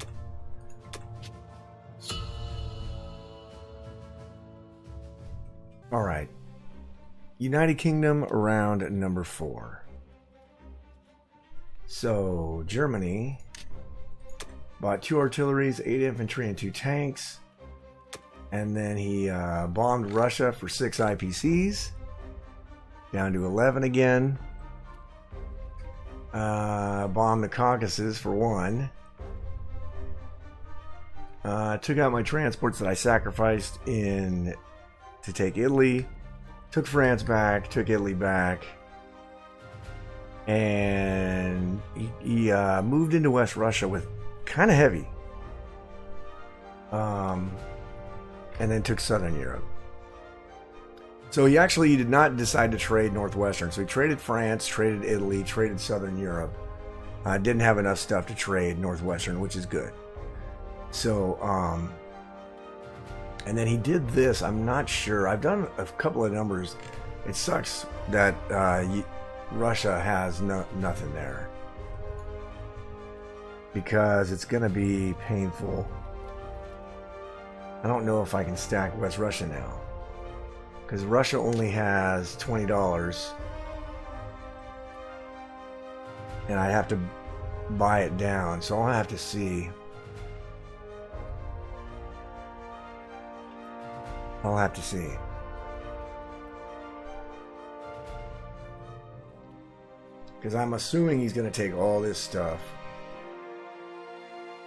All right. United Kingdom, round number 4. So Germany bought 2 artilleries, 8 infantry, and 2 tanks. And then he bombed Russia for 6 IPCs. Down to 11 again. Bombed the Caucasus for 1. Took out my transports that I sacrificed to take Italy. Took France back. Took Italy back. And he moved into West Russia with kind of heavy. And then took Southern Europe. So he did not decide to trade Northwestern. So he traded France, traded Italy, traded Southern Europe. Didn't have enough stuff to trade Northwestern, which is good. So, and then he did this. I'm not sure. I've done a couple of numbers. It sucks that Russia has nothing there. Because it's going to be painful. I don't know if I can stack West Russia now. Because Russia only has $20. And I have to buy it down. So I'll have to see. I'll have to see. Because I'm assuming he's going to take all this stuff.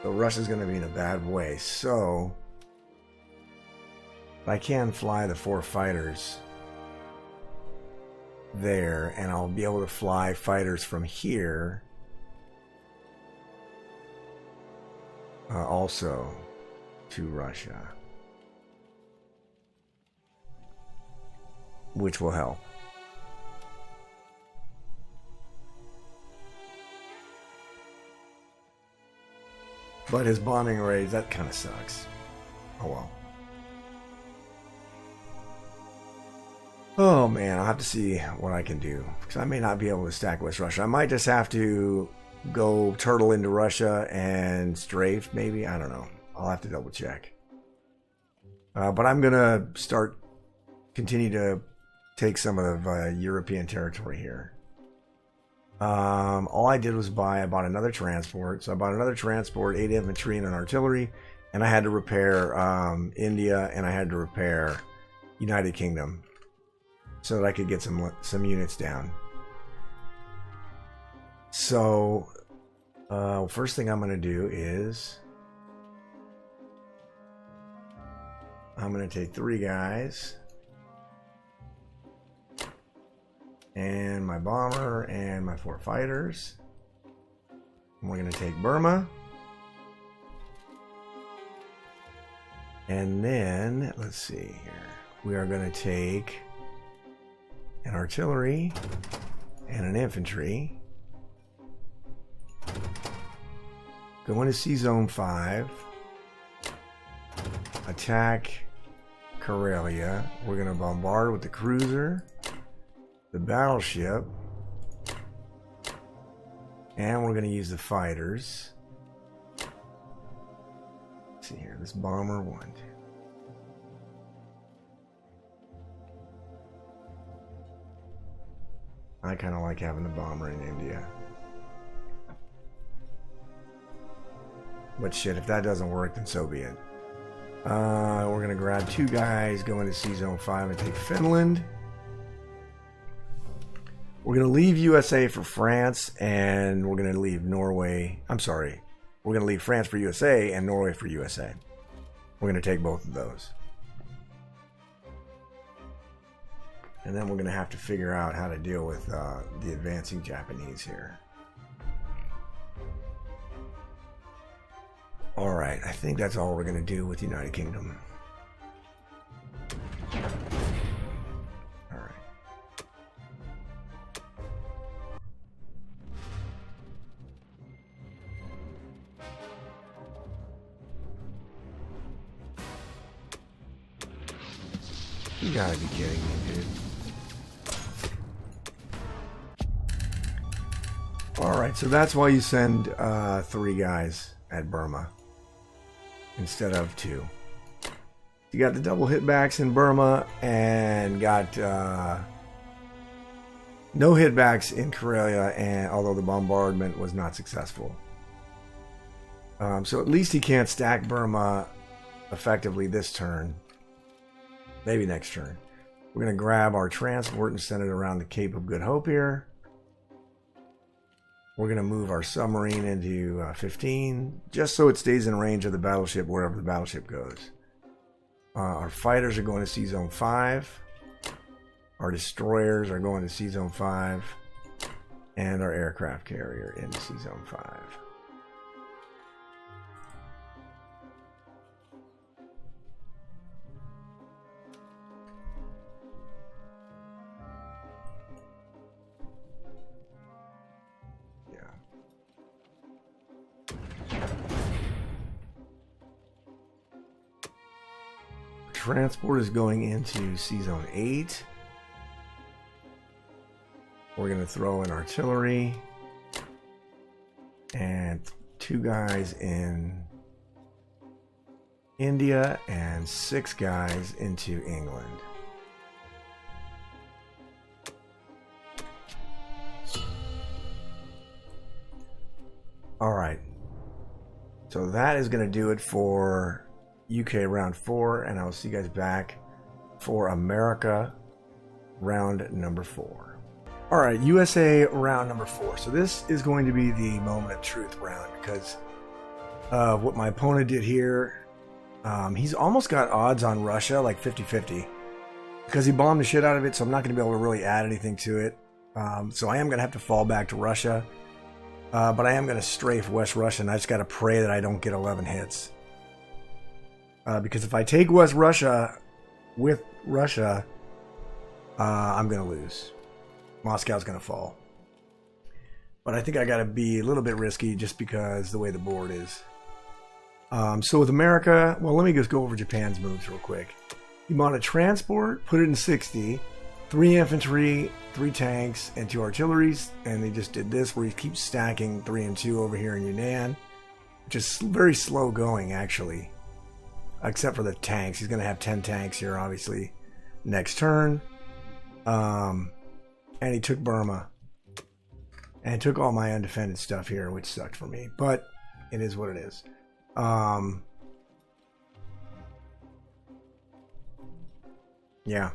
So Russia's going to be in a bad way. So I can fly the 4 fighters there, and I'll be able to fly fighters from here also to Russia, which will help. But his bombing raids, that kind of sucks. Oh well. Oh man, I'll have to see what I can do, because I may not be able to stack West Russia. I might just have to go turtle into Russia and strafe, maybe. I don't know. I'll have to double check. But I'm gonna continue to take some of the European territory here. All I did was I bought another transport. So I bought another transport, 8 infantry and an artillery, and I had to repair India, and I had to repair United Kingdom so that I could get some units down. So first thing I'm going to do is I'm going to take 3 guys and my bomber and my 4 fighters. And we're going to take Burma. And then, let's see here. We are going to take an artillery and an infantry. Go into Sea Zone 5. Attack Karelia. We're going to bombard with the cruiser, the battleship, and we're going to use the fighters. Let's see here, this bomber 1, 2. I kind of like having the bomber in India. But shit, if that doesn't work, then so be it. We're going to grab 2 guys, go into Sea Zone 5 and take Finland. We're going to leave USA for France, and we're going to leave Norway. I'm sorry. We're going to leave France for USA and Norway for USA. We're going to take both of those. And then we're going to have to figure out how to deal with the advancing Japanese here. Alright, I think that's all we're going to do with the United Kingdom. You gotta be kidding me, dude. Alright, so that's why you send 3 guys at Burma instead of 2. You got the double hitbacks in Burma and got no hitbacks in Karelia, and although the bombardment was not successful. So at least he can't stack Burma effectively this turn. Maybe next turn. We're going to grab our transport and send it around the Cape of Good Hope here. We're going to move our submarine into 15, just so it stays in range of the battleship wherever the battleship goes. Our fighters are going to Sea Zone 5. Our destroyers are going to Sea Zone 5. And our aircraft carrier into Sea Zone 5. Transport is going into Sea Zone 8. We're going to throw in artillery and 2 guys in India and 6 guys into England. All right. So that is going to do it for UK round 4, and I'll see you guys back for America round number 4. Alright, USA round number 4. So this is going to be the moment of truth round, because what my opponent did here. He's almost got odds on Russia, like 50-50. Because he bombed the shit out of it, so I'm not going to be able to really add anything to it. So I am going to have to fall back to Russia. But I am going to strafe West Russia, and I just got to pray that I don't get 11 hits. Because if I take West Russia with Russia, I'm going to lose. Moscow's going to fall. But I think I got to be a little bit risky just because the way the board is. So with America, well, let me just go over Japan's moves real quick. He bought a transport, put it in 60, 3 infantry, 3 tanks, and 2 artilleries, and they just did this where he keeps stacking 3 and 2 over here in Yunnan, which is very slow going, actually. Except for the tanks. He's going to have 10 tanks here, obviously, next turn. And he took Burma. And took all my undefended stuff here, which sucked for me. But it is what it is. Yeah,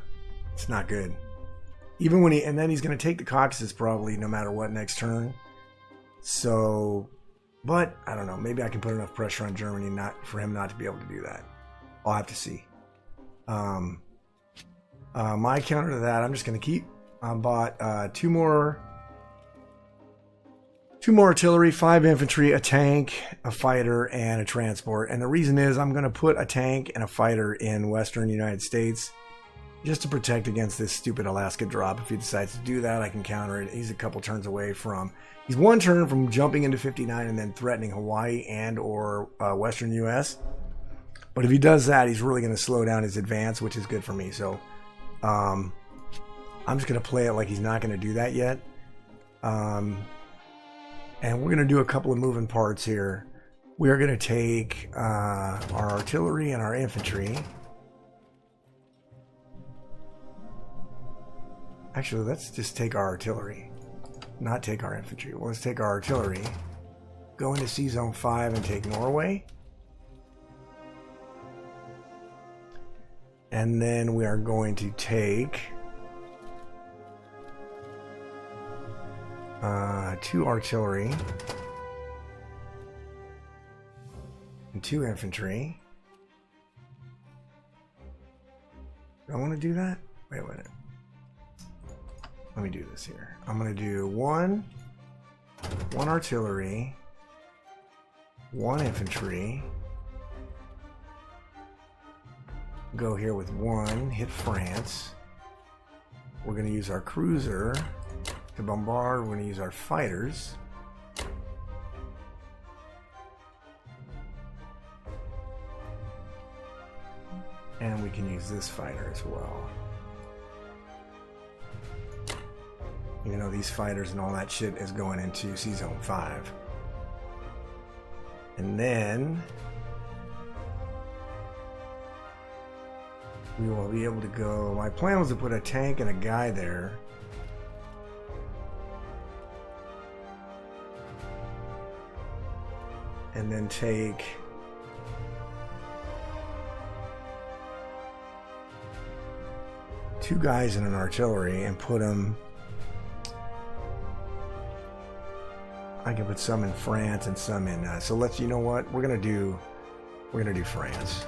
it's not good. Even when and then he's going to take the Caucasus probably no matter what next turn. So, but I don't know. Maybe I can put enough pressure on Germany for him not to be able to do that. I'll have to see. My counter to that, I'm just going to keep. I bought 2 more artillery, 5 infantry, a tank, a fighter, and a transport. And the reason is I'm going to put a tank and a fighter in western United States just to protect against this stupid Alaska drop. If he decides to do that, I can counter it. He's a couple turns away from... He's 1 turn from jumping into 59 and then threatening Hawaii and or western U.S. But if he does that, he's really going to slow down his advance, which is good for me. So I'm just going to play it like he's not going to do that yet. And we're going to do a couple of moving parts here. We are going to take our artillery and our infantry. Actually, let's just take our artillery. Not take our infantry. Well, let's take our artillery. Go into Sea Zone 5 and take Norway. And then we are going to take 2 artillery and 2 infantry. Do I want to do that? Wait a minute. Let me do this here. I'm going to do 1 artillery, 1 infantry. Go here with 1, hit France. We're going to use our cruiser to bombard. We're going to use our fighters. And we can use this fighter as well. Even though these fighters and all that shit is going into Sea Zone 5. And then we will be able to go... My plan was to put a tank and a guy there. And then take... two guys in an artillery and put them... I can put some in France and some in... so let's... You know what? We're gonna do France.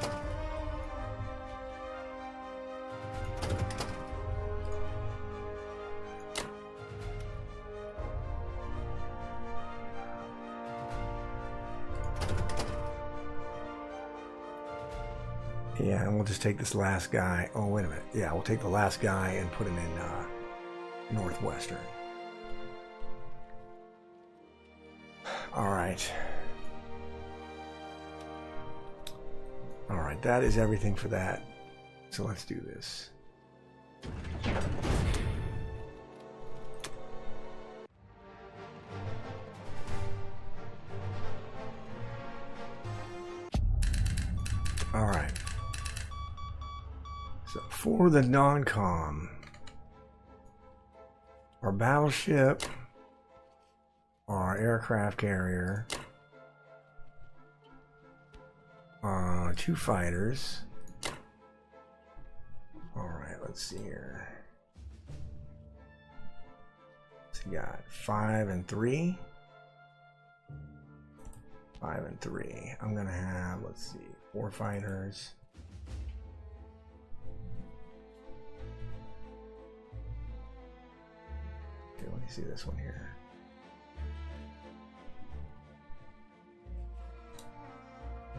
Yeah, and we'll just take this last guy. Oh, wait a minute. Yeah, we'll take the last guy and put him in Northwestern. Alright. Alright, that is everything for that. So let's do this. Alright. So for the non-com, our battleship, our aircraft carrier, 2 fighters. Alright, let's see here. So you got 5 and 3. 5 and 3. I'm gonna have, let's see, 4 fighters. Okay, let me see this one here.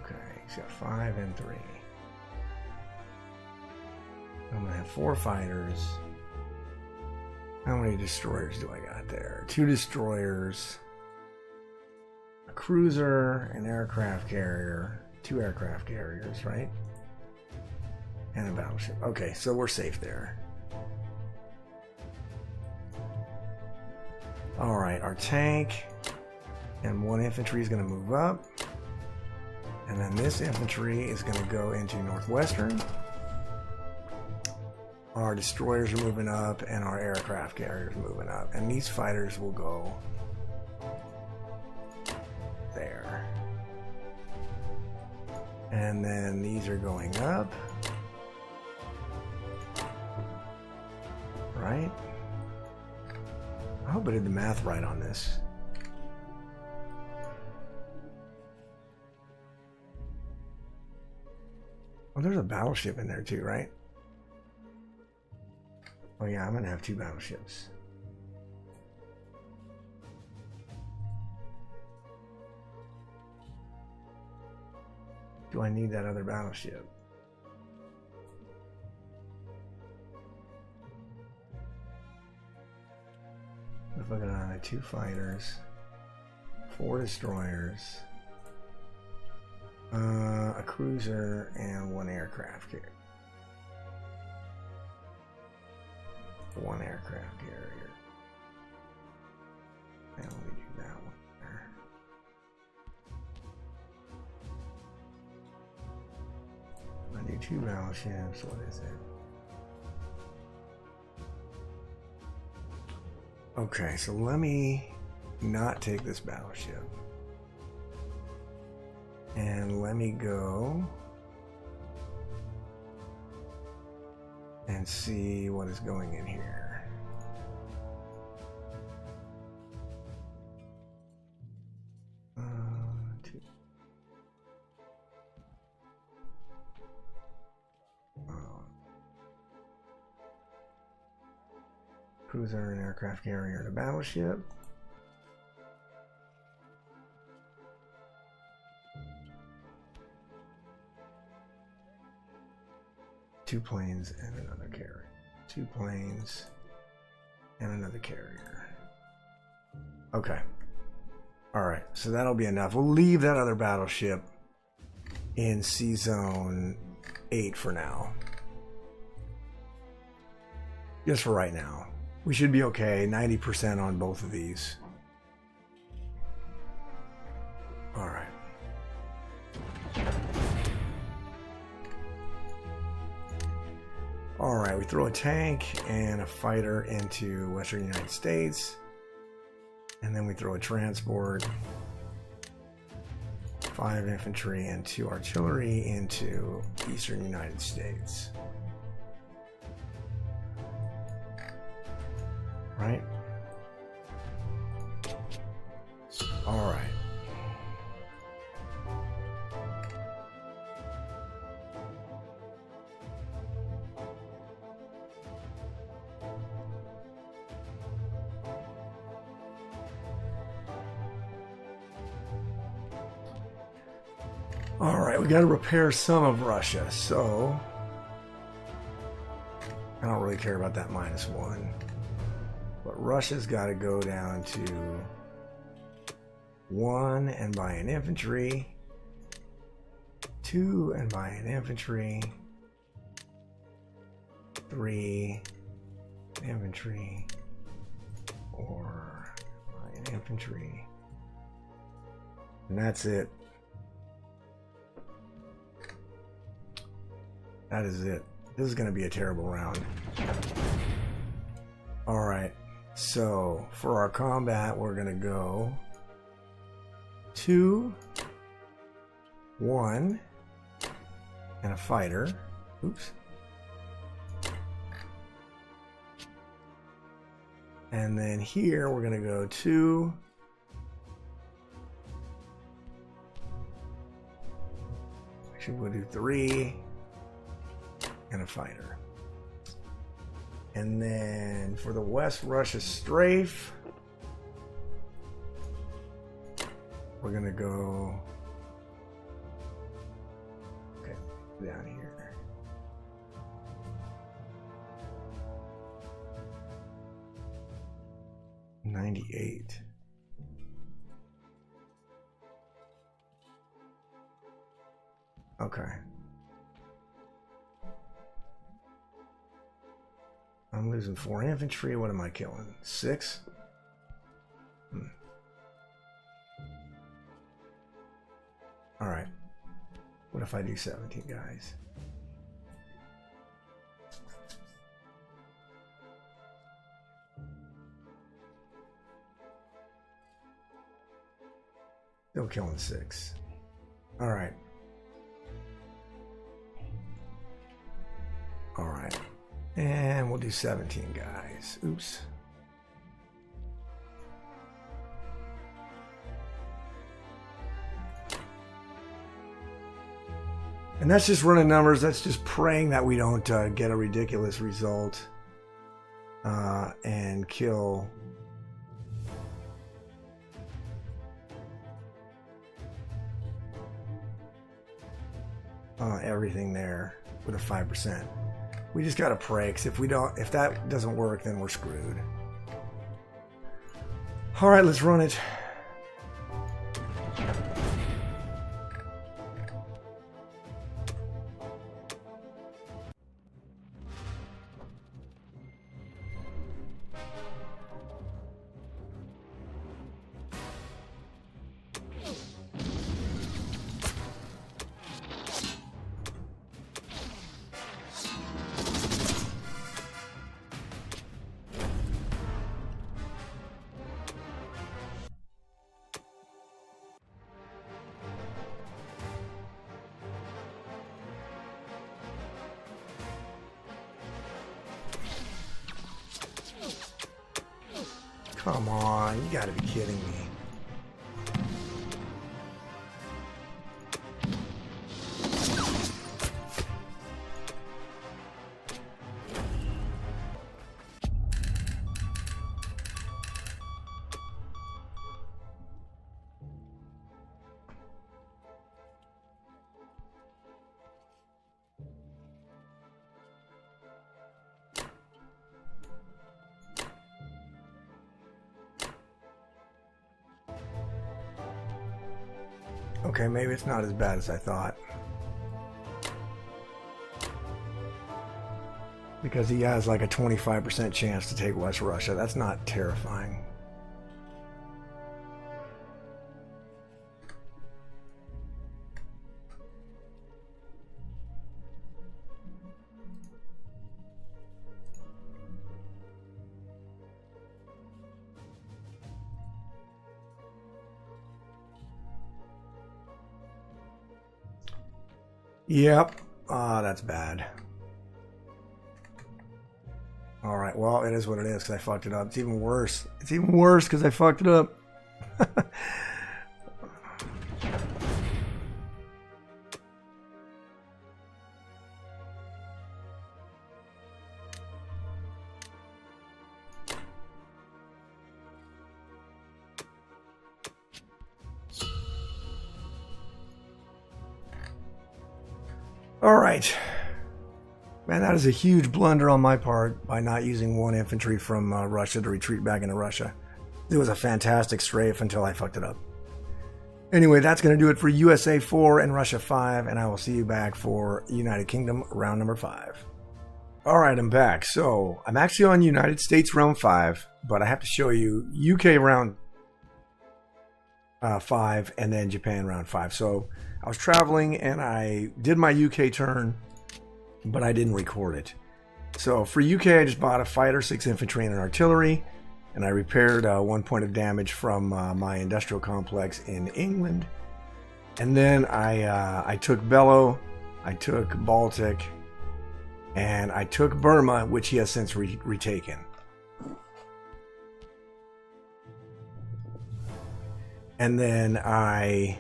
Okay, he's got 5 and 3. I'm gonna have 4 fighters. How many destroyers do I got there? 2 destroyers, a cruiser, an aircraft carrier, 2 aircraft carriers, right? And a battleship. Okay, so we're safe there. Alright, our tank and 1 infantry is going to move up. And then this infantry is going to go into northwestern. Our destroyers are moving up and our aircraft carriers are moving up. And these fighters will go there. And then these are going up. Right? I hope I did the math right on this. Oh, there's a battleship in there too, right? Oh yeah, I'm gonna have 2 battleships. Do I need that other battleship? If I got 2 fighters, 4 destroyers, a cruiser, and 1 aircraft carrier. 1 aircraft carrier. And let me do that one there. I do 2 battleships. What is it? Okay, so let me not take this battleship. And let me go and see what is going in here. Cruiser and aircraft carrier and a battleship. Two planes and another carrier. 2 planes and another carrier. Okay. Alright, so that'll be enough. We'll leave that other battleship in C Zone 8 for now. Just for right now. We should be okay. 90% on both of these. Alright. Alright, we throw a tank and a fighter into Western United States. And then we throw a transport, 5 infantry, and 2 artillery into Eastern United States. Right? Alright. Alright, we gotta repair some of Russia, so I don't really care about that -1. But Russia's got to go down to 1 and buy an infantry, 2 and buy an infantry, 3 infantry, 4 buy an infantry, and that's it. That is it. This is going to be a terrible round. Alright. So, for our combat, we're going to go 2, 1, and a fighter. Oops. And then here, we're going to go 2, Actually, we'll do 3 and a fighter. And then for the West Russia strafe, we're going to go down here. $98. Okay. I'm losing 4 infantry. What am I killing? 6? All right. What if I do 17 guys? Still killing 6. All right. All right. And we'll do 17 guys. Oops. And that's just running numbers. That's just praying that we don't get a ridiculous result and kill everything there with a 5%. We just gotta pray, because if that doesn't work, then we're screwed. All right, let's run it. Come on, you gotta be kidding me. Okay, maybe it's not as bad as I thought. Because he has like a 25% chance to take West Russia. That's not terrifying. Yep. That's bad. Alright, well, it is what it is because I fucked it up. It's even worse. It's even worse because I fucked it up. All right. Man, that is a huge blunder on my part by not using 1 infantry from Russia to retreat back into Russia. It was a fantastic strafe until I fucked it up. Anyway, that's going to do it for USA 4 and Russia 5, and I will see you back for United Kingdom round number 5. All right, I'm back. So I'm actually on United States round 5, but I have to show you UK round 5 and then Japan round 5. So I was traveling and I did my UK turn, but I didn't record it. So for UK, I just bought a fighter, 6 infantry, and an artillery, and I repaired 1 point of damage from my industrial complex in England. And then I took Bellow, I took Baltic, and I took Burma, which he has since retaken. And then I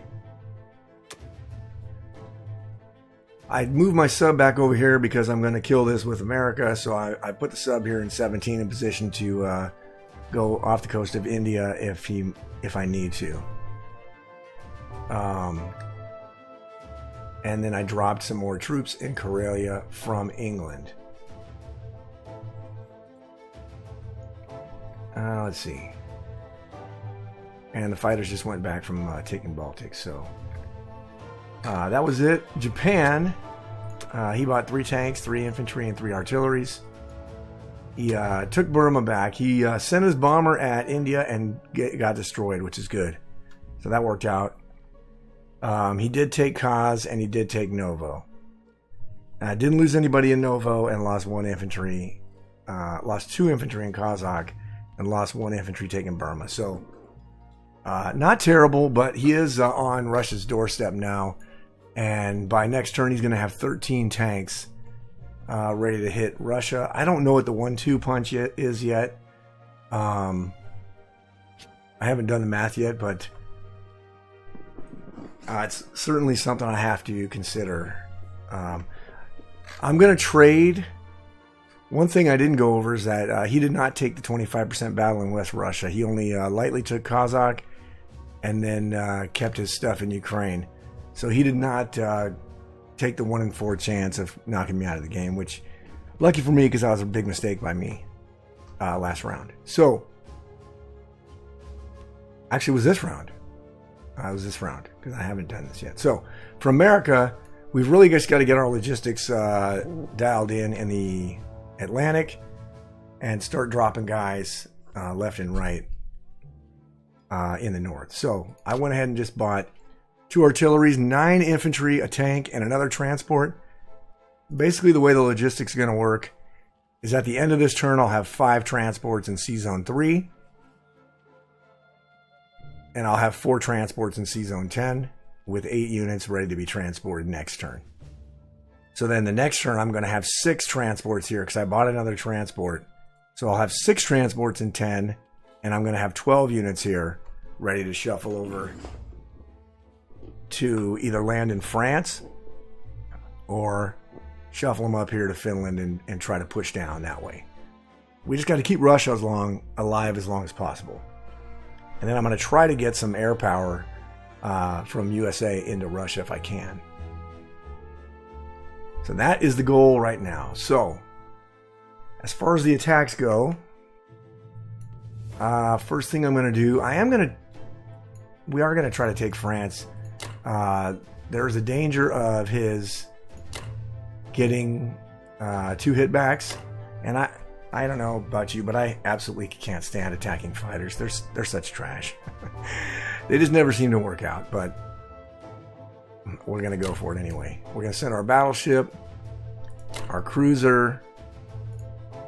I moved my sub back over here because I'm going to kill this with America. So I put the sub here in 17 in position to go off the coast of India if I need to. And then I dropped some more troops in Karelia from England. Let's see. And the fighters just went back from taking Baltic, so that was it. Japan, he bought 3 tanks, 3 infantry, and 3 artilleries. He took Burma back. He sent his bomber at India and got destroyed, which is good. So that worked out. He did take Kaz and he did take Novo. Didn't lose anybody in Novo and lost 1 infantry. Lost 2 infantry in Kazakh and lost 1 infantry taking Burma. So not terrible, but he is on Russia's doorstep now. And by next turn, he's going to have 13 tanks ready to hit Russia. I don't know what the 1-2 punch is yet. I haven't done the math yet, but it's certainly something I have to consider. I'm going to trade. One thing I didn't go over is that he did not take the 25% battle in West Russia. He only lightly took Kazakh and then kept his stuff in Ukraine. So he did not take the 1 in 4 chance of knocking me out of the game, which, lucky for me, because that was a big mistake by me last round. So, actually, it was this round. It was this round, because I haven't done this yet. So, for America, we've really just got to get our logistics dialed in the Atlantic and start dropping guys left and right in the north. So, I went ahead and just bought 2 artilleries, 9 infantry, a tank, and another transport. Basically, the way the logistics are going to work is at the end of this turn, I'll have 5 transports in C-Zone 3. And I'll have 4 transports in C-Zone 10 with 8 units ready to be transported next turn. So then the next turn, I'm going to have 6 transports here because I bought another transport. So I'll have 6 transports in 10, and I'm going to have 12 units here ready to shuffle over to either land in France or shuffle them up here to Finland and try to push down that way. We just got to keep Russia alive as long as possible. And then I'm going to try to get some air power from USA into Russia if I can. So that is the goal right now. So as far as the attacks go, first thing I'm going to do, we are going to try to take France. There's a danger of his getting 2 hitbacks, and I don't know about you, but I absolutely can't stand attacking fighters. They're such trash. They just never seem to work out, but we're going to go for it anyway. We're going to send our battleship, our cruiser,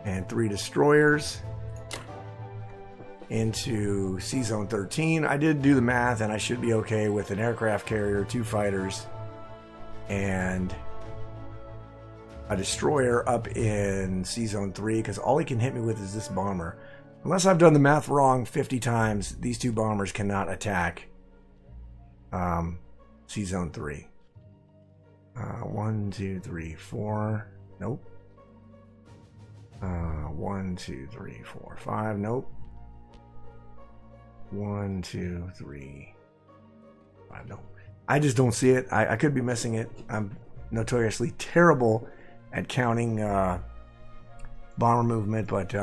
and 3 destroyers into C-Zone 13. I did do the math, and I should be okay with an aircraft carrier, 2 fighters, and a destroyer up in C-Zone 3, because all he can hit me with is this bomber. Unless I've done the math wrong 50 times, these 2 bombers cannot attack C-Zone 3. 1, 2, 3, 4. Nope. 1, 2, 3, 4, 5. Nope. 1, 2, 3, 5. No, I just don't see it. I could be missing it. I'm notoriously terrible at counting bomber movement, but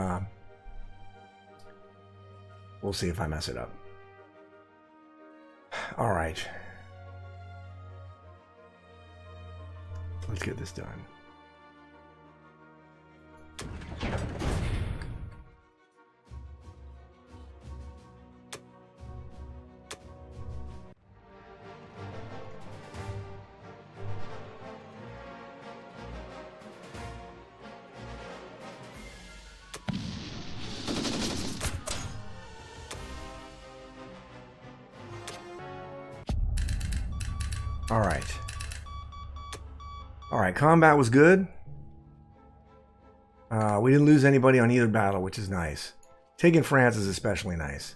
we'll see if I mess it up. All right, let's get this done. All right, combat was good. We didn't lose anybody on either battle, which is nice. Taking France is especially nice.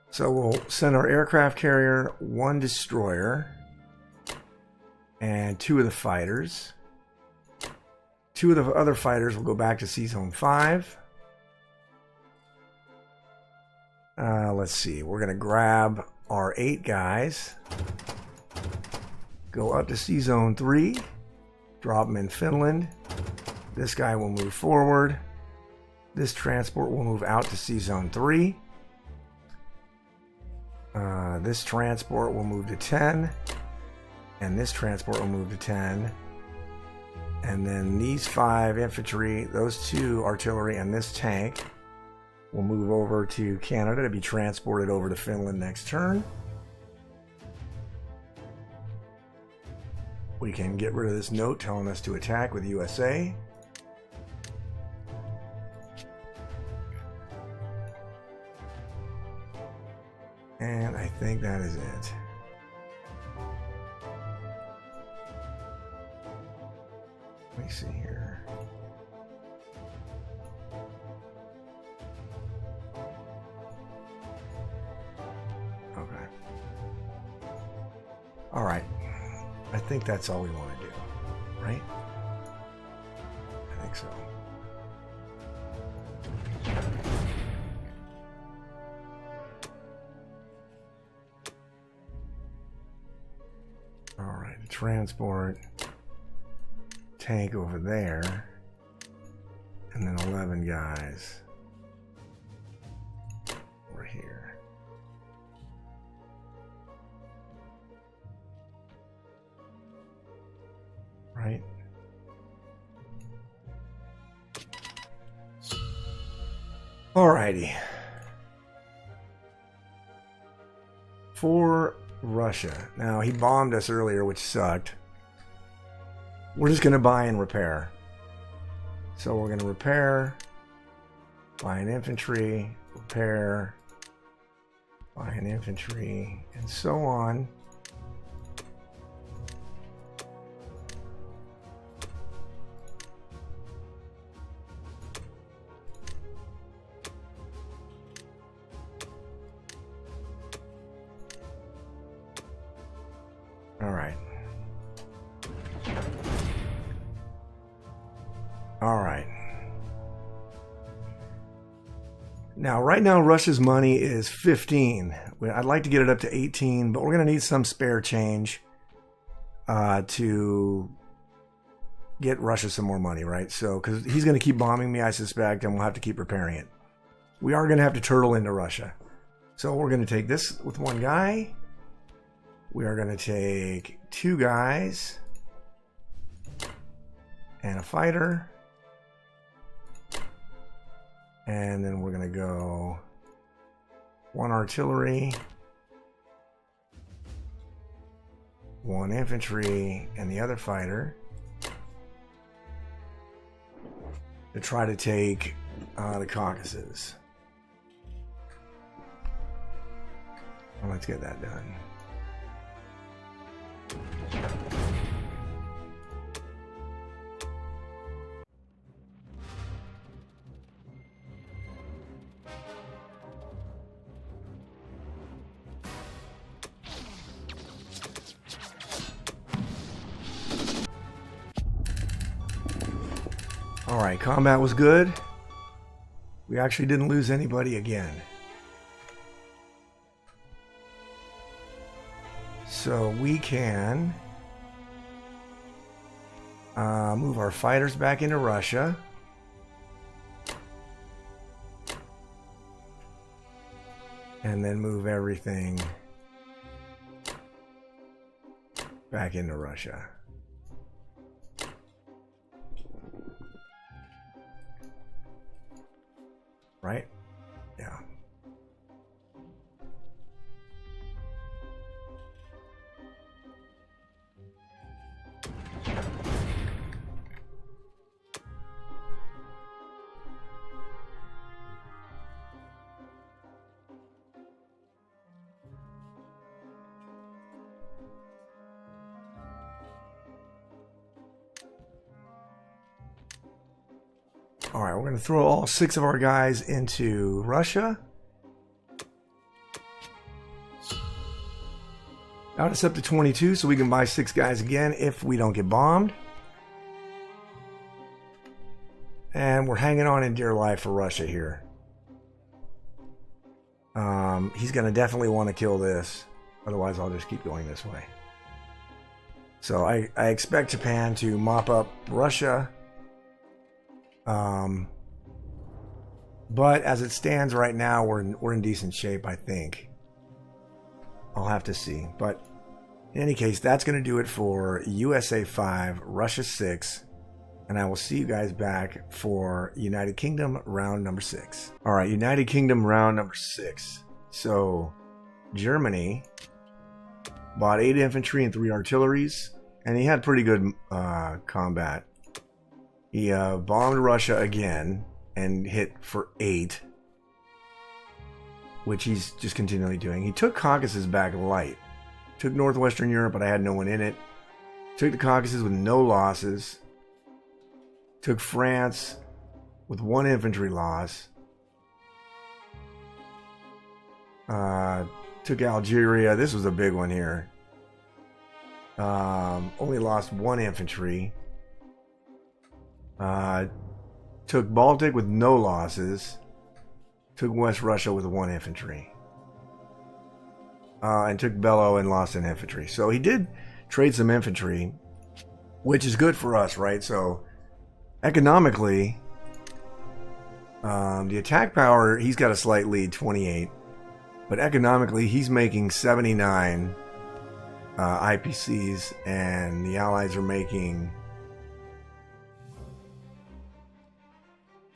So we'll send our aircraft carrier, 1 destroyer, and 2 of the fighters. 2 of the other fighters will go back to C-Zone 5. Let's see. We're going to grab our 8 guys. Go up to C-Zone 3. Drop them in Finland. This guy will move forward. This transport will move out to C-Zone 3. This transport will move to 10. And this transport will move to 10. And then these 5 infantry, those 2 artillery, and this tank will move over to Canada to be transported over to Finland next turn. We can get rid of this note telling us to attack with USA. And I think that is it. Let me see here. Okay. All right. I think that's all we want to do, right? I think so. All right, transport tank over there, and then 11 guys over here. Right? Alrighty. For Russia. Now, he bombed us earlier, which sucked. We're just going to buy and repair. So we're going to repair, buy an infantry, repair, buy an infantry, and so on. All right. All right. Now, right now, Russia's money is 15. I'd like to get it up to 18, but we're going to need some spare change to get Russia some more money, right? So, because he's going to keep bombing me, I suspect, and we'll have to keep repairing it. We are going to have to turtle into Russia. So we're going to take this with 1 guy. We are going to take 2 guys and a fighter. And then we're going to go 1 artillery, 1 infantry, and the other fighter to try to take the Caucasus. Well, let's get that done. Alright, combat was good. We actually didn't lose anybody again. So we can move our fighters back into Russia. And then move everything back into Russia. Right? Yeah. All right, we're going to throw all 6 of our guys into Russia. Out us up to 22 so we can buy 6 guys again if we don't get bombed. And we're hanging on in dear life for Russia here. He's going to definitely want to kill this. Otherwise, I'll just keep going this way. So I expect Japan to mop up Russia. But as it stands right now, we're in decent shape, I think. I'll have to see. But in any case, that's going to do it for USA 5, Russia 6. And I will see you guys back for United Kingdom round number 6. All right, United Kingdom round number 6. So Germany bought 8 infantry and 3 artilleries. And he had pretty good combat. He bombed Russia again and hit for 8. Which he's just continually doing. He took Caucasus back light. Took Northwestern Europe, but I had no one in it. Took the Caucasus with no losses. Took France with 1 infantry loss. Took Algeria. This was a big one here. Only lost 1 infantry. Took Baltic with no losses. Took West Russia with 1 infantry. And took Bello and lost an infantry. So he did trade some infantry, which is good for us, right? So economically, the attack power, he's got a slight lead, 28. But economically, he's making 79 IPCs, and the Allies are making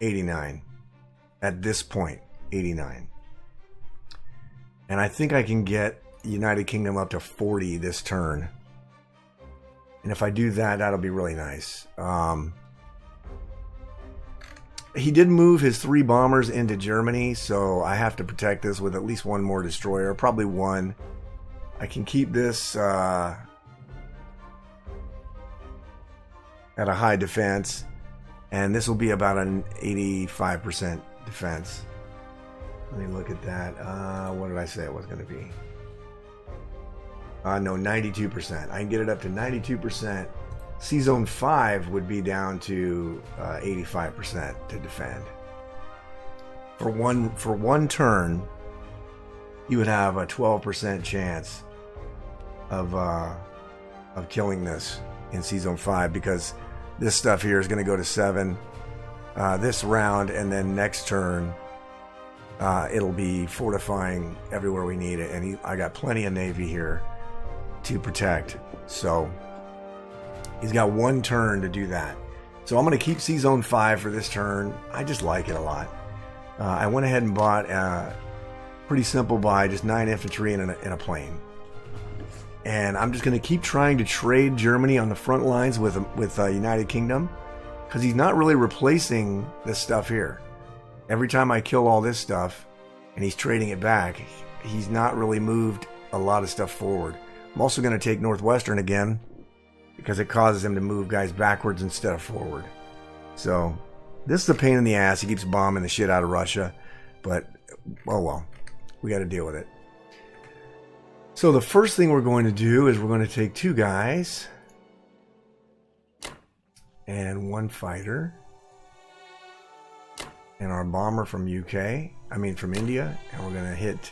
89. At this point, 89. And I think I can get United Kingdom up to 40 this turn. And if I do that, that'll be really nice. He did move his 3 bombers into Germany, so I have to protect this with at least 1 more destroyer. Probably 1. I can keep this at a high defense. And this will be about an 85% defense. Let me look at that. What did I say it was going to be? No, 92%. I can get it up to 92%. C-Zone 5 would be down to 85% to defend. For one turn, you would have a 12% chance of killing this in C-Zone 5, because this stuff here is going to go to 7 this round, and then next turn it'll be fortifying everywhere we need it. And I got plenty of Navy here to protect. So he's got 1 turn to do that. So I'm going to keep C-Zone 5 for this turn. I just like it a lot. I went ahead and bought a pretty simple buy, just 9 infantry and a plane. And I'm just going to keep trying to trade Germany on the front lines with United Kingdom, because he's not really replacing this stuff here. Every time I kill all this stuff and he's trading it back, he's not really moved a lot of stuff forward. I'm also going to take Northwestern again, because it causes him to move guys backwards instead of forward. So this is a pain in the ass. He keeps bombing the shit out of Russia, but oh well, we got to deal with it. So the first thing we're going to do is we're going to take 2 guys and 1 fighter and our bomber from India, and we're going to hit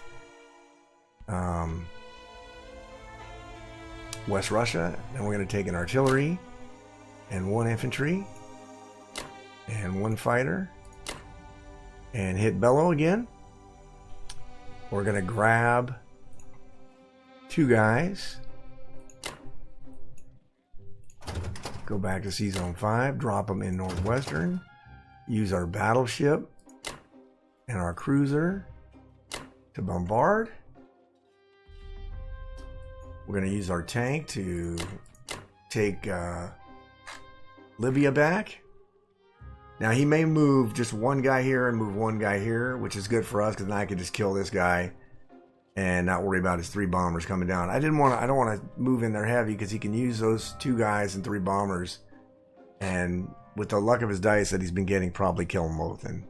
West Russia. Then we're going to take an artillery and 1 infantry and 1 fighter and hit Bello again. We're going to grab 2 guys, go back to C-Zone 5, drop them in Northwestern, use our battleship and our cruiser to bombard. We're going to use our tank to take Libya back. Now he may move just 1 guy here and move 1 guy here, which is good for us, because then I can just kill this guy and not worry about his 3 bombers coming down. I don't want to move in there heavy, because he can use those 2 guys and 3 bombers, and with the luck of his dice that he's been getting, probably kill them both. And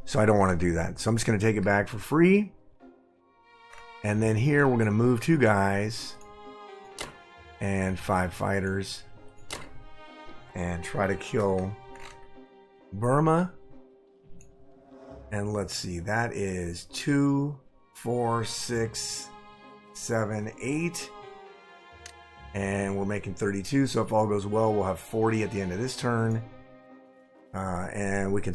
so I don't want to do that. So I'm just going to take it back for free. And then here we're going to move 2 guys and 5 fighters and try to kill Burma. And let's see, that is 2, 4, 6, 7, 8. And we're making 32, so if all goes well, we'll have 40 at the end of this turn. And we can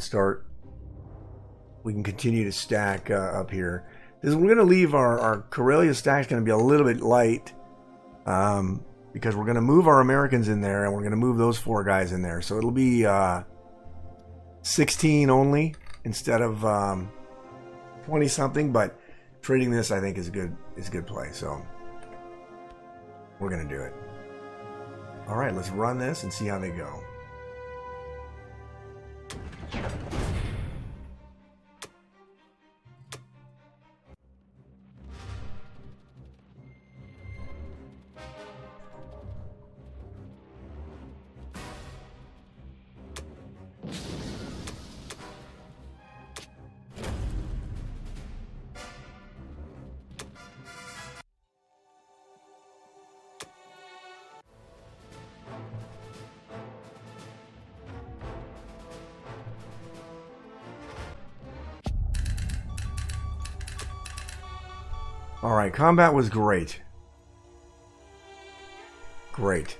continue to stack up here. We're going to leave our Karelia stack's going to be a little bit light. Because we're going to move our Americans in there, and we're going to move those 4 guys in there. So it'll be 16 only instead of 20 something. But trading this, I think, is good play. So we're going to do it. All right, let's run this and see how they go. Alright, combat was great. Great.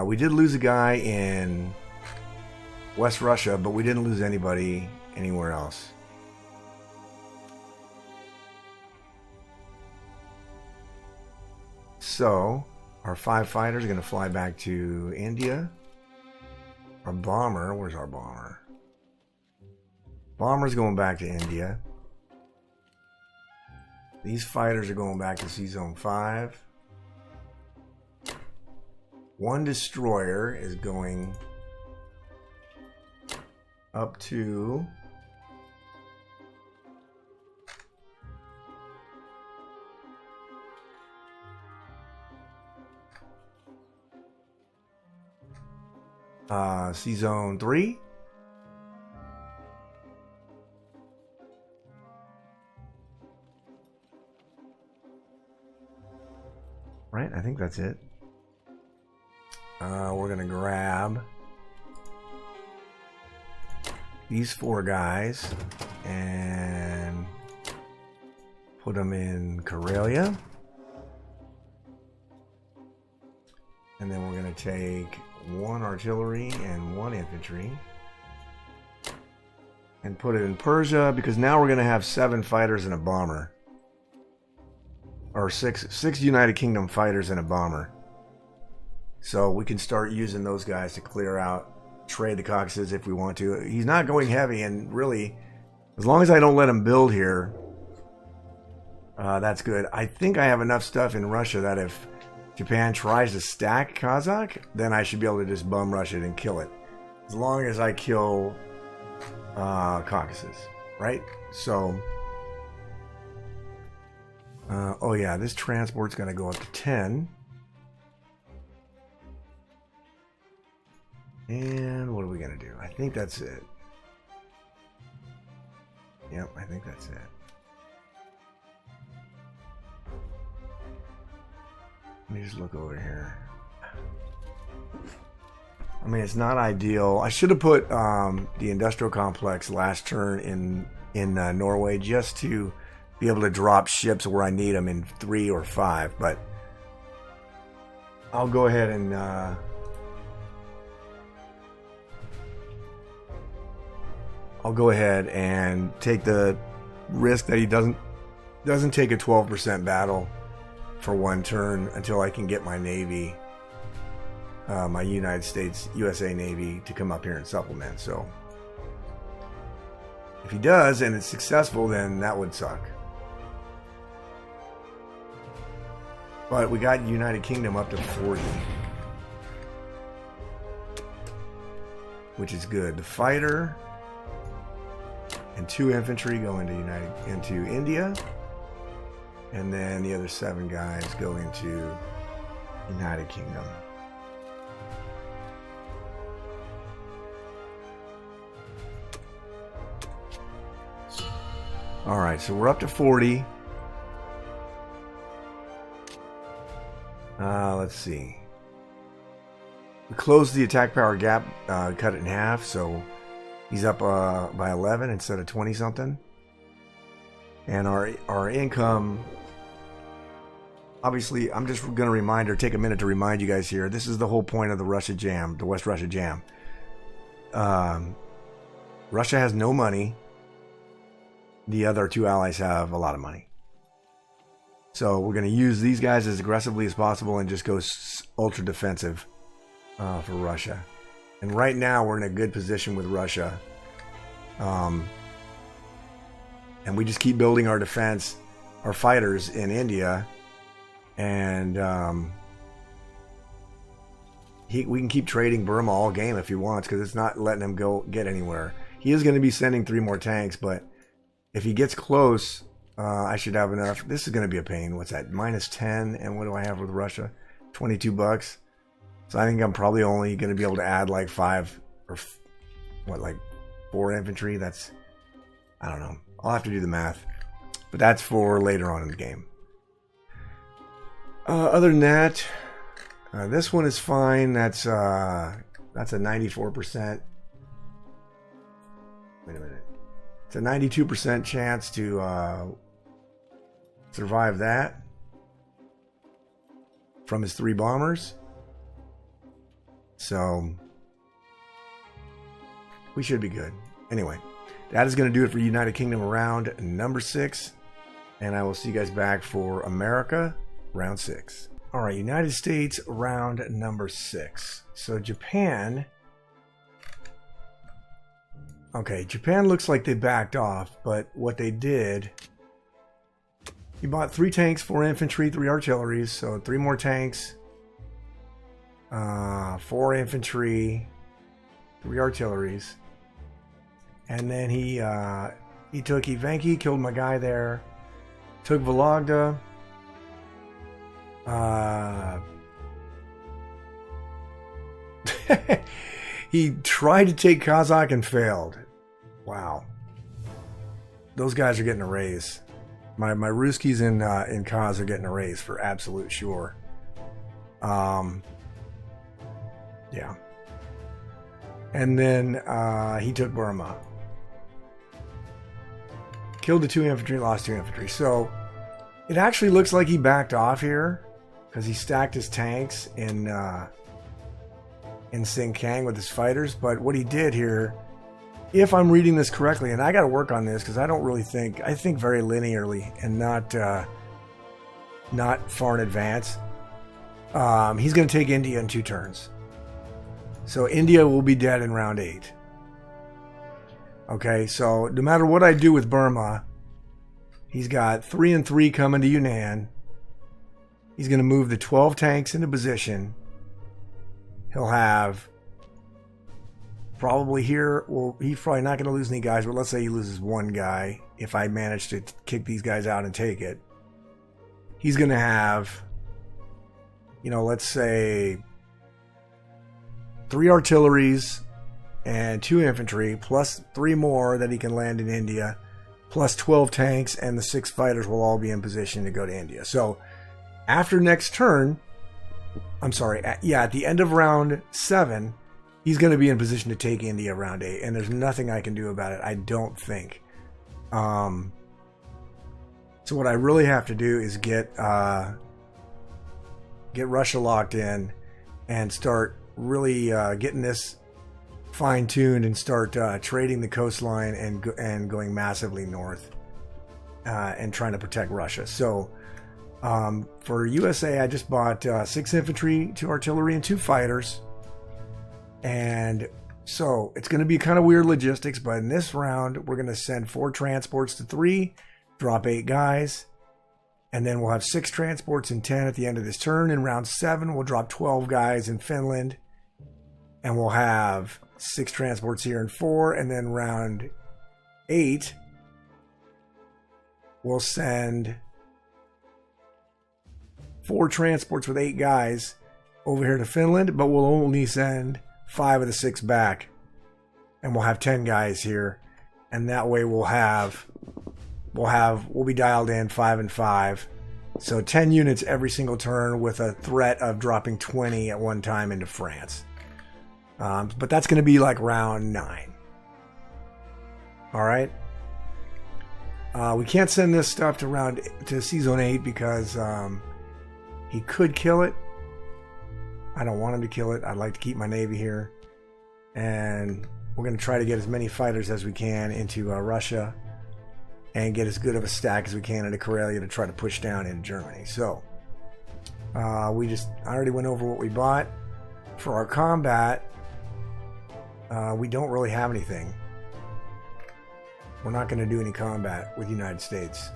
We did lose a guy in West Russia, but we didn't lose anybody anywhere else. So, our 5 fighters are going to fly back to India. Our bomber, where's our bomber? Bomber's going back to India. These fighters are going back to Sea Zone 5. 1 destroyer is going up to Sea Zone 3. Right, I think that's it. We're gonna grab these 4 guys and put them in Karelia. And then we're gonna take 1 artillery and 1 infantry and put it in Persia, because now we're gonna have 7 fighters and a bomber. Or six United Kingdom fighters and a bomber. So we can start using those guys to clear out, trade the Caucasus if we want to. He's not going heavy, and really, as long as I don't let him build here, that's good. I think I have enough stuff in Russia that if Japan tries to stack Kazakh, then I should be able to just bum rush it and kill it. As long as I kill Caucasus, right? So... oh yeah, this transport's going to go up to 10. And what are we going to do? I think that's it. Yep, I think that's it. Let me just look over here. I mean, it's not ideal. I should have put the industrial complex last turn in Norway just to be able to drop ships where I need them in 3 or 5, but I'll go ahead and take the risk that he doesn't take a 12% battle for 1 turn until I can get my Navy, my USA Navy, to come up here and supplement. So if he does and it's successful, then that would suck. But we got United Kingdom up to 40, which is good. The fighter and 2 infantry go into India, and then the other 7 guys go into United Kingdom. All right, so we're up to 40. Let's see. closed the attack power gap, cut it in half, so he's up by 11 instead of 20 something. And our income, obviously, I'm just going to take a minute to remind you guys here. This is the whole point of the Russia Jam, the West Russia Jam. Russia has no money. The other two allies have a lot of money. So we're going to use these guys as aggressively as possible and just go ultra defensive for Russia. And right now we're in a good position with Russia. And we just keep building our defense, our fighters in India. And we can keep trading Burma all game if he wants, because it's not letting him go get anywhere. He is going to be sending 3 more tanks, but if he gets close, I should have enough. This is going to be a pain. What's that? -10. And what do I have with Russia? $22. So I think I'm probably only going to be able to add like 5 or like 4 infantry. That's, I don't know. I'll have to do the math. But that's for later on in the game. Other than that, this one is fine. That's a 94%. Wait a minute. It's a 92% chance to survive that from his 3 bombers. So we should be good. Anyway, that is going to do it for United Kingdom round number 6. And I will see you guys back for America round 6. All right, United States round number 6. So Japan. Okay, Japan looks like they backed off, but what they did, he bought 3 tanks, 4 infantry, 3 artilleries, so 3 more tanks, 4 infantry, 3 artilleries, and then he took Evenki, killed my guy there, took Vologda, he tried to take Kazakh and failed. Wow. Those guys are getting a raise. My Ruskies in Kaz are getting a raise for absolute sure. Yeah. And then he took Burma. Killed the 2 infantry, lost 2 infantry. So it actually looks like he backed off here because he stacked his tanks in Sinkang with his fighters. But what he did here, if I'm reading this correctly, and I got to work on this because I don't really think, I think very linearly and not far in advance. He's going to take India in 2 turns. So India will be dead in round 8. Okay, so no matter what I do with Burma, he's got 3 and 3 coming to Yunnan. He's going to move the 12 tanks into position. He'll have probably here, well, he's probably not going to lose any guys, but let's say he loses 1 guy. If I manage to kick these guys out and take it, he's going to have, you know, let's say 3 artilleries and 2 infantry, plus 3 more that he can land in India, plus 12 tanks, and the 6 fighters will all be in position to go to India. So after next turn, I'm sorry, at the end of round 7, he's going to be in position to take India round 8, and there's nothing I can do about it, I don't think. So what I really have to do is get Russia locked in and start really getting this fine-tuned and start trading the coastline and going massively north and trying to protect Russia. So for USA, I just bought 6 infantry, 2 artillery, and 2 fighters. And so it's going to be kind of weird logistics, but in this round, we're going to send 4 transports to 3, drop 8 guys, and then we'll have 6 transports and 10 at the end of this turn. In round 7, we'll drop 12 guys in Finland, and we'll have 6 transports here in 4, and then round 8, we'll send 4 transports with 8 guys over here to Finland, but we'll only send 5 of the 6 back, and we'll have 10 guys here, and that way we'll be dialed in 5 and 5, so 10 units every single turn with a threat of dropping 20 at one time into France. But that's going to be like round 9. All right. We can't send this stuff to Season 8 because he could kill it. I don't want him to kill it. I'd like to keep my Navy here. And we're going to try to get as many fighters as we can into Russia and get as good of a stack as we can into Karelia to try to push down into Germany. So, I already went over what we bought. For our combat, we don't really have anything. We're not going to do any combat with the United States.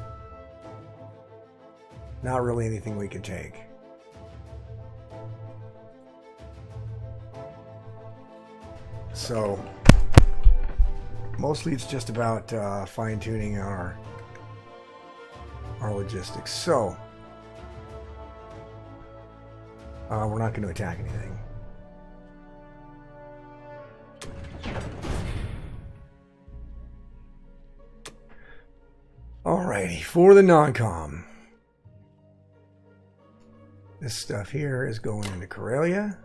Not really anything we can take. So, mostly it's just about fine-tuning our logistics. So, we're not going to attack anything. Alrighty, for the non-com. This stuff here is going into Karelia.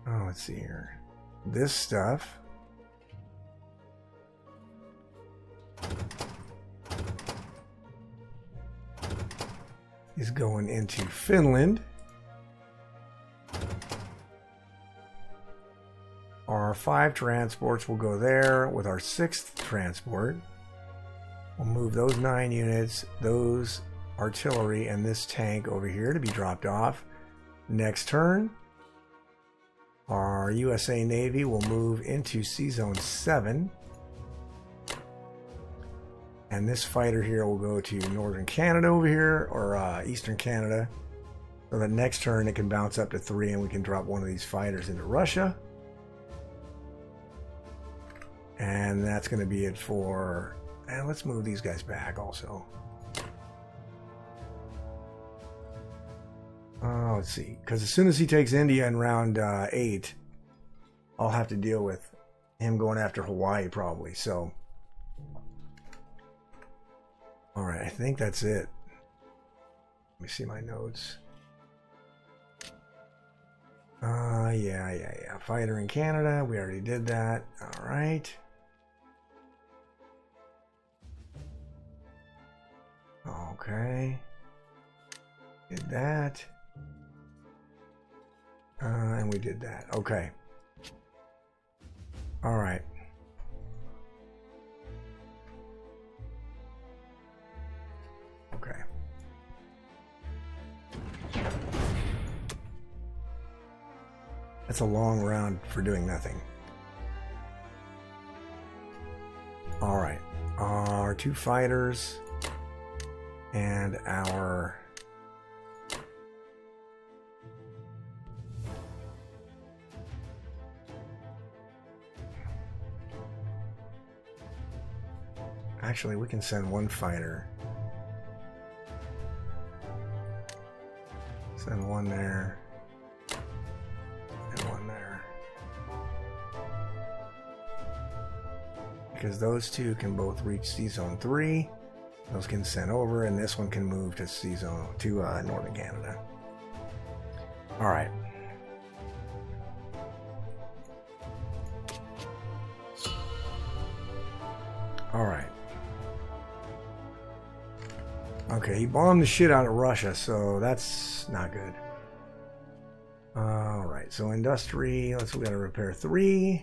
Oh, let's see here. This stuff is going into Finland. Our 5 transports will go there with our 6th transport. We'll move those 9 units, those artillery, and this tank over here to be dropped off. Next turn, our USA Navy will move into Sea Zone 7. And this fighter here will go to Northern Canada over here, or Eastern Canada. So that next turn it can bounce up to 3 and we can drop one of these fighters into Russia. And that's going to be it for... And let's move these guys back also. Let's see. Because as soon as he takes India in round 8, I'll have to deal with him going after Hawaii probably. So, alright, I think that's it. Let me see my notes. Yeah. Fighter in Canada. We already did that. Alright. Okay. Did that. And we did that. Okay. Alright. Okay. That's a long round for doing nothing. Alright. Our 2 fighters and our actually we can send 1 fighter. Send 1 there and 1 there. Because those 2 can both reach Sea Zone 3. Those can send over, and this one can move to Sea Zone to Northern Canada. All right. All right. Okay, he bombed the shit out of Russia, so that's not good. All right, so industry. We got to repair 3.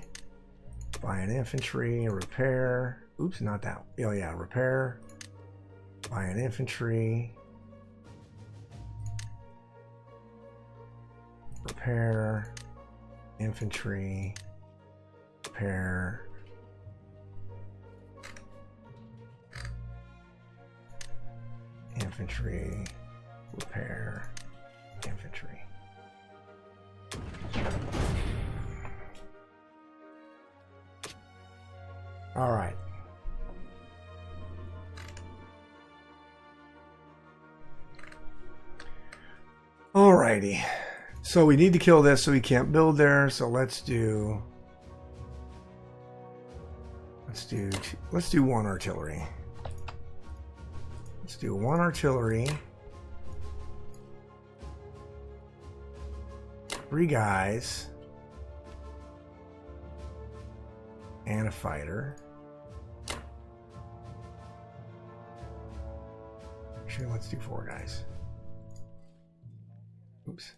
Buy an infantry, repair. Oops, not that. Oh yeah, repair. Buy an infantry. Repair. Infantry. Repair. Infantry. Repair. Infantry. All right. Alrighty, so we need to kill this so we can't build there. So let's do 1 artillery. Let's do 1 artillery. 3 guys and a fighter. Actually, let's do 4 guys. Oops.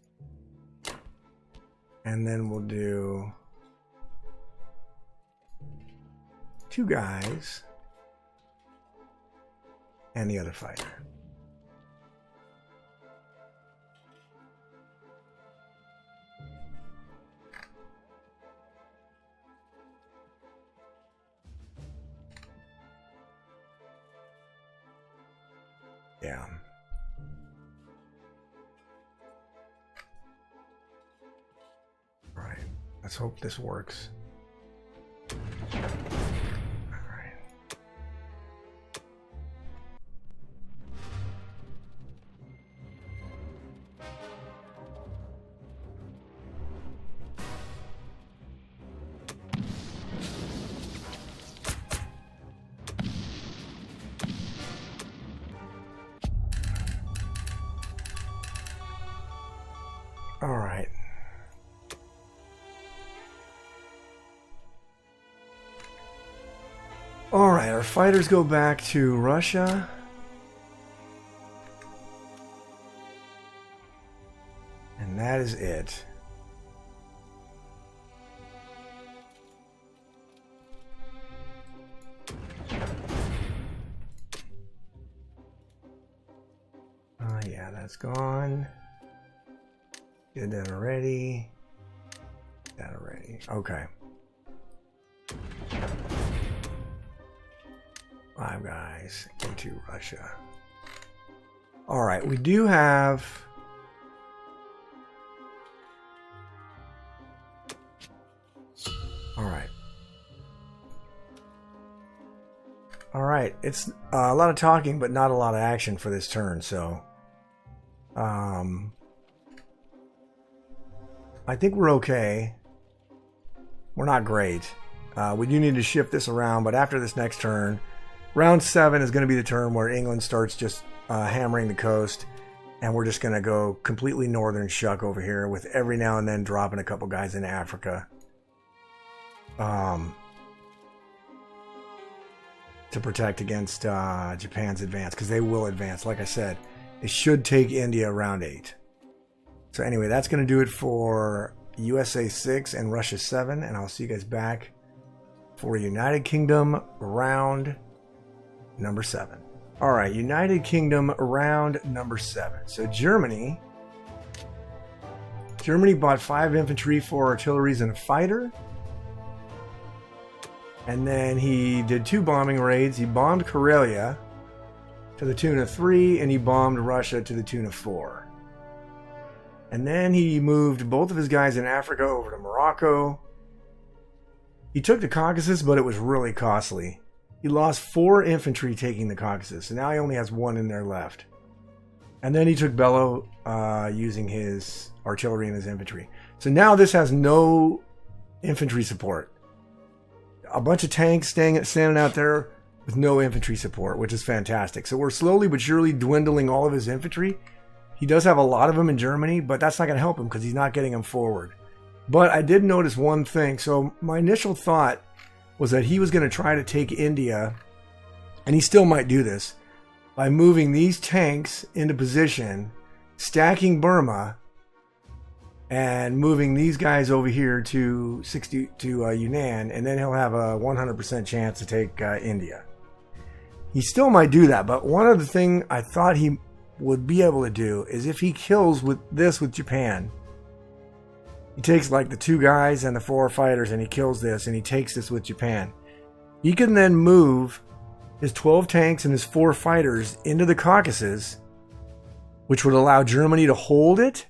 And then we'll do 2 guys and the other fighter. Yeah. All right. Let's hope this works. All right. All right. All right, our fighters go back to Russia. And that is it. Yeah, that's gone. Did that already. That already. Okay. 5 guys into Russia. All right, we do have all right. All right, it's a lot of talking, but not a lot of action for this turn. So, I think we're okay. We're not great. We do need to shift this around, but after this next turn, round 7 is going to be the turn where England starts just hammering the coast, and we're just going to go completely northern shuck over here with every now and then dropping a couple guys into Africa. To protect against Japan's advance, because they will advance. Like I said, they should take India round 8. So anyway, that's going to do it for USA 6 and Russia 7, and I'll see you guys back for United Kingdom round number 7. All right, United Kingdom round number 7. So Germany bought 5 infantry, 4 artilleries, and a fighter. And then he did 2 bombing raids. He bombed Karelia to the tune of 3, and he bombed Russia to the tune of 4. And then he moved both of his guys in Africa over to Morocco. He took the Caucasus, but it was really costly. He lost 4 infantry taking the Caucasus, and now he only has 1 in there left. And then he took Bello using his artillery and his infantry. So now this has no infantry support. A bunch of tanks standing out there with no infantry support, which is fantastic. So we're slowly but surely dwindling all of his infantry. He does have a lot of them in Germany, but that's not going to help him because he's not getting them forward. But I did notice one thing. So my initial thought was that he was going to try to take India, and he still might do this, by moving these tanks into position, stacking Burma, and moving these guys over here to Yunnan, and then he'll have a 100% chance to take India. He still might do that, but one other thing I thought he would be able to do is if he kills with Japan, he takes like the 2 guys and the 4 fighters and he kills this and he takes this with Japan, he can then move his 12 tanks and his 4 fighters into the Caucasus, which would allow Germany to hold it,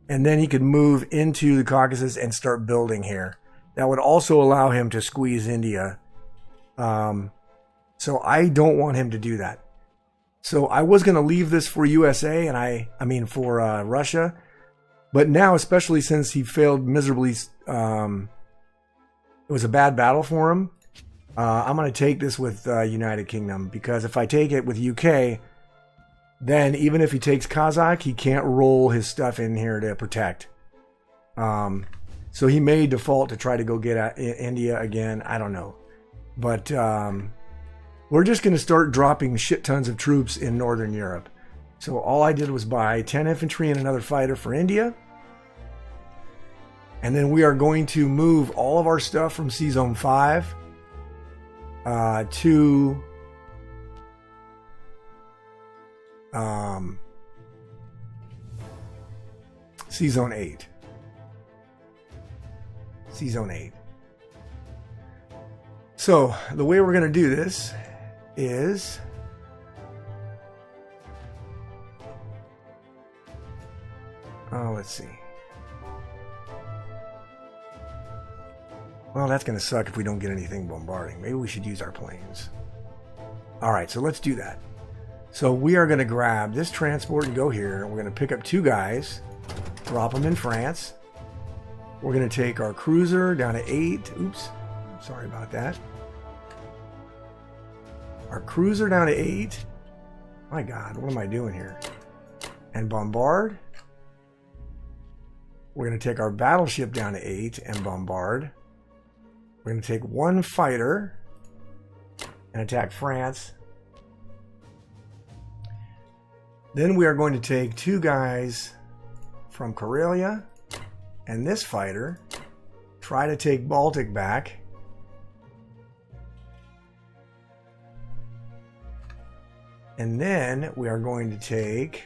and then he could move into the Caucasus and start building here. That would also allow him to squeeze India. So I don't want him to do that. So I was going to leave this for USA, and for Russia. But now, especially since he failed miserably, it was a bad battle for him. I'm going to take this with United Kingdom, because if I take it with UK, then even if he takes Kazakh, he can't roll his stuff in here to protect. So he may default to try to go get at India again. I don't know. But we're just going to start dropping shit tons of troops in Northern Europe. So all I did was buy 10 infantry and another fighter for India. And then we are going to move all of our stuff from C-Zone 5 to C-Zone 8. C-Zone 8. So the way we're going to do this is let's see. Well, that's going to suck if we don't get anything bombarding. Maybe we should use our planes. All right, so let's do that. So we are going to grab this transport and go here. We're going to pick up 2 guys, drop them in France. We're going to take our cruiser down to 8. Oops, sorry about that. Our cruiser down to 8. My God, what am I doing here? And bombard. We're going to take our battleship down to 8 and bombard. We're going to take 1 fighter and attack France. Then we are going to take 2 guys from Karelia and this fighter, try to take Baltic back. And then we are going to take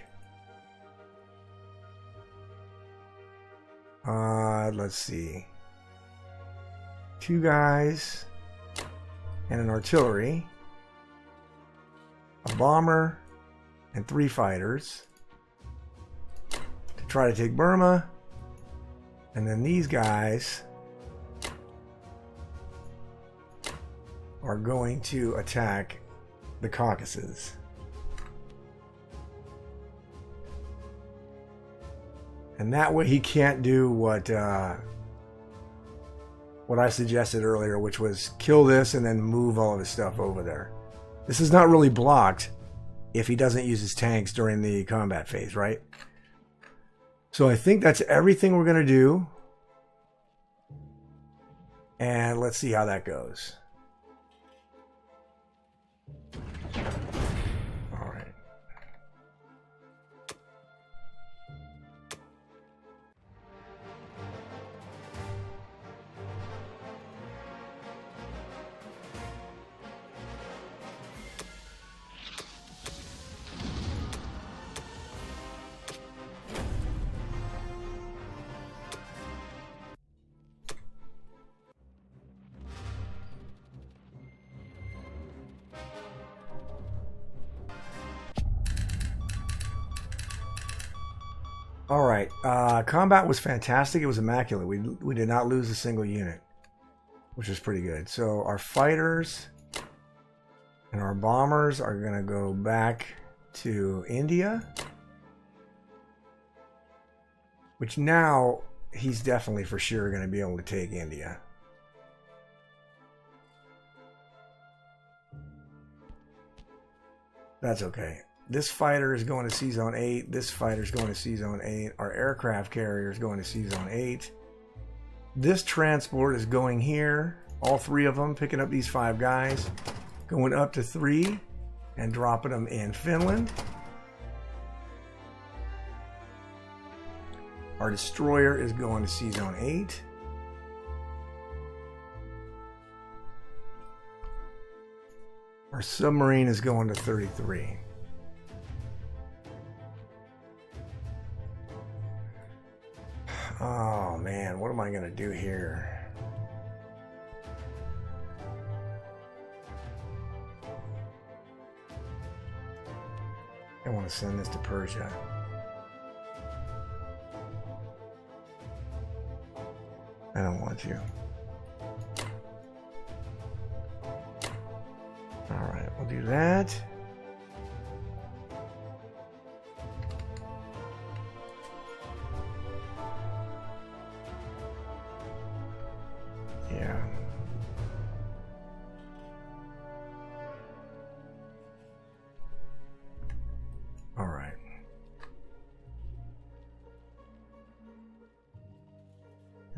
let's see, 2 guys and an artillery, a bomber, and 3 fighters to try to take Burma. And then these guys are going to attack the Caucasus. And that way he can't do what I suggested earlier, which was kill this and then move all of his stuff over there. This is not really blocked if he doesn't use his tanks during the combat phase, right? So I think that's everything we're going to do. And let's see how that goes. All right. All right, combat was fantastic. It was immaculate. We did not lose a single unit, which is pretty good. So our fighters and our bombers are going to go back to India, which now he's definitely for sure going to be able to take India. That's okay. This fighter is going to C-Zone 8. This fighter is going to C-Zone 8. Our aircraft carrier is going to C-Zone 8. This transport is going here. All 3 of them, picking up these 5 guys. Going up to 3 and dropping them in Finland. Our destroyer is going to C-Zone 8. Our submarine is going to 33. Oh man, what am I going to do here? I want to send this to Persia. I don't want to. Alright, we'll do that. Yeah. All right.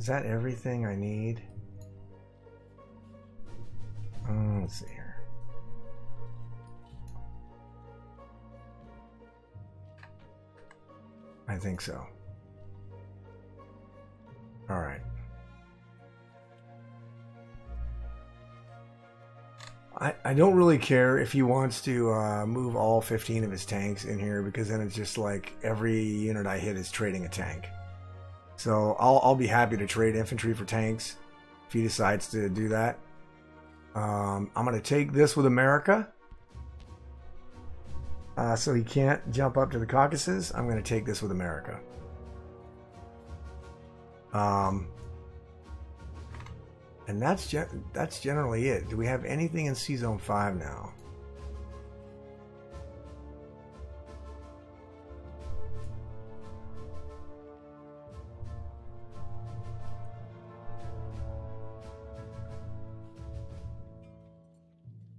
Is that everything I need? Let's see here. I think so. All right. I don't really care if he wants to move all 15 of his tanks in here, because then it's just like every unit I hit is trading a tank. So I'll be happy to trade infantry for tanks if he decides to do that. I'm going to take this with America. So he can't jump up to the Caucasus. I'm going to take this with America. And that's generally it. Do we have anything in C-Zone 5 now?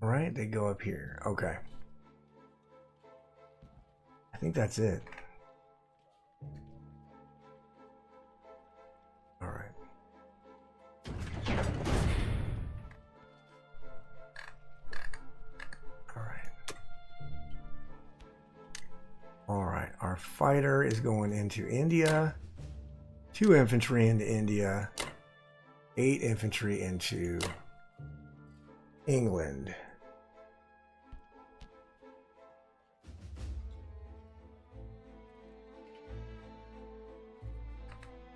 All right, they go up here. Okay. I think that's it. All right. All right, our fighter is going into India, 2 infantry into India, 8 infantry into England.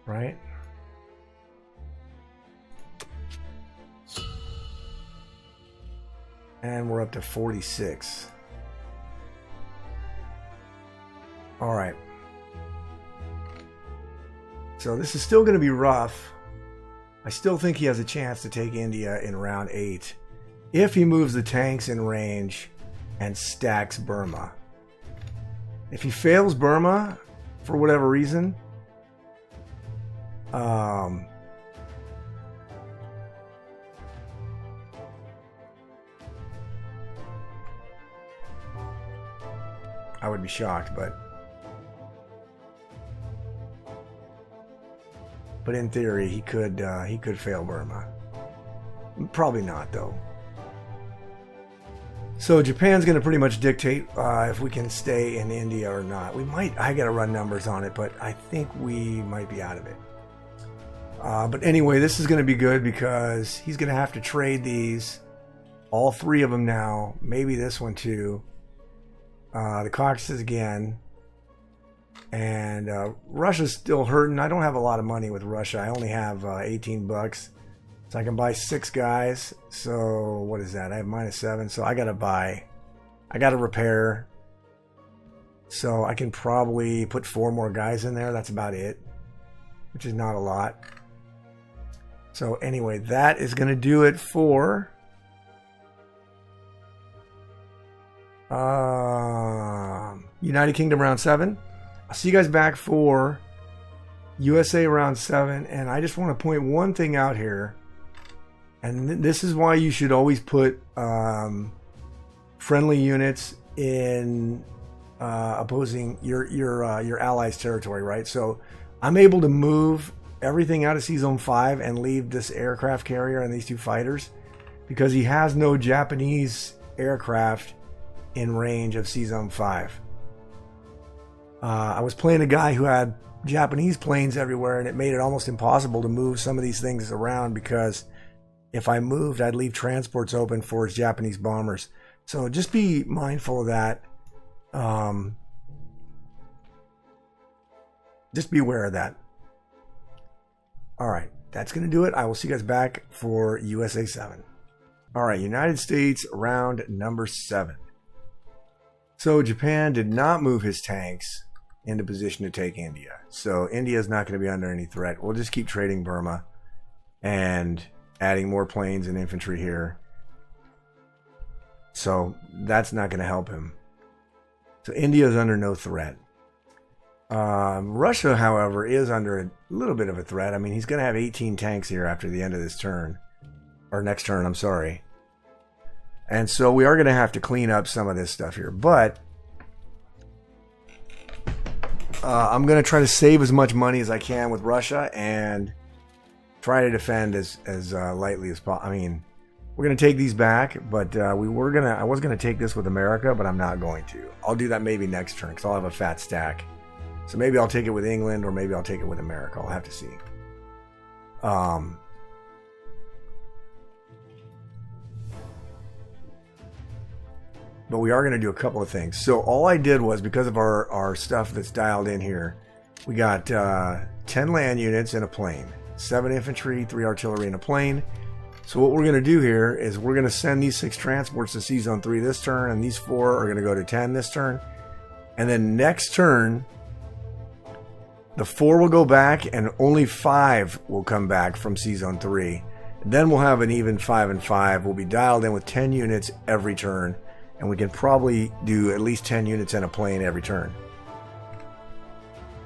Right? And we're up to 46. All right. So this is still going to be rough. I still think he has a chance to take India in round 8 if he moves the tanks in range and stacks Burma. If he fails Burma for whatever reason, I would be shocked, but in theory he could fail Burma. Probably not though. So Japan's going to pretty much dictate if we can stay in India or not. We might. I got to run numbers on it, but I think we might be out of it. But anyway, this is going to be good because he's going to have to trade these, all 3 of them now. Maybe this one too. The Caucasus again. And Russia's still hurting. I don't have a lot of money with Russia. I only have 18 bucks. So I can buy 6 guys. So what is that? I have -7. So I got to repair. So I can probably put 4 more guys in there. That's about it, which is not a lot. So anyway, that is going to do it for United Kingdom round 7. I'll see you guys back for USA round 7. And I just want to point one thing out here. And this is why you should always put friendly units in opposing your allies' territory, right? So I'm able to move everything out of C-Zone 5 and leave this aircraft carrier and these 2 fighters because he has no Japanese aircraft in range of C-Zone 5. I was playing a guy who had Japanese planes everywhere, and it made it almost impossible to move some of these things around because if I moved, I'd leave transports open for his Japanese bombers. So just be mindful of that. Just be aware of that. All right, that's going to do it. I will see you guys back for USA 7. All right, United States round number 7. So Japan did not move his tanks into position to take India. So India is not going to be under any threat. We'll just keep trading Burma and adding more planes and infantry here. So that's not going to help him. So India is under no threat. Russia, however, is under a little bit of a threat. I mean, he's going to have 18 tanks here after the end of this turn. Or next turn, I'm sorry. And so we are going to have to clean up some of this stuff here. But I'm going to try to save as much money as I can with Russia and try to defend as lightly as possible. I mean, we're gonna take these back, but I was gonna take this with America, but I'm not going to. I'll do that maybe next turn because I'll have a fat stack. So maybe I'll take it with England, or maybe I'll take it with America. I'll have to see. But we are going to do a couple of things. So all I did was, because of our stuff that's dialed in here, we got 10 land units in a plane, 7 infantry, 3 artillery in a plane. So what we're going to do here is we're going to send these 6 transports to Sea Zone 3 this turn, and these 4 are going to go to 10 this turn. And then next turn, the 4 will go back, and only 5 will come back from Sea Zone 3. Then we'll have an even 5 and 5. We'll be dialed in with 10 units every turn. And we can probably do at least 10 units in a plane every turn.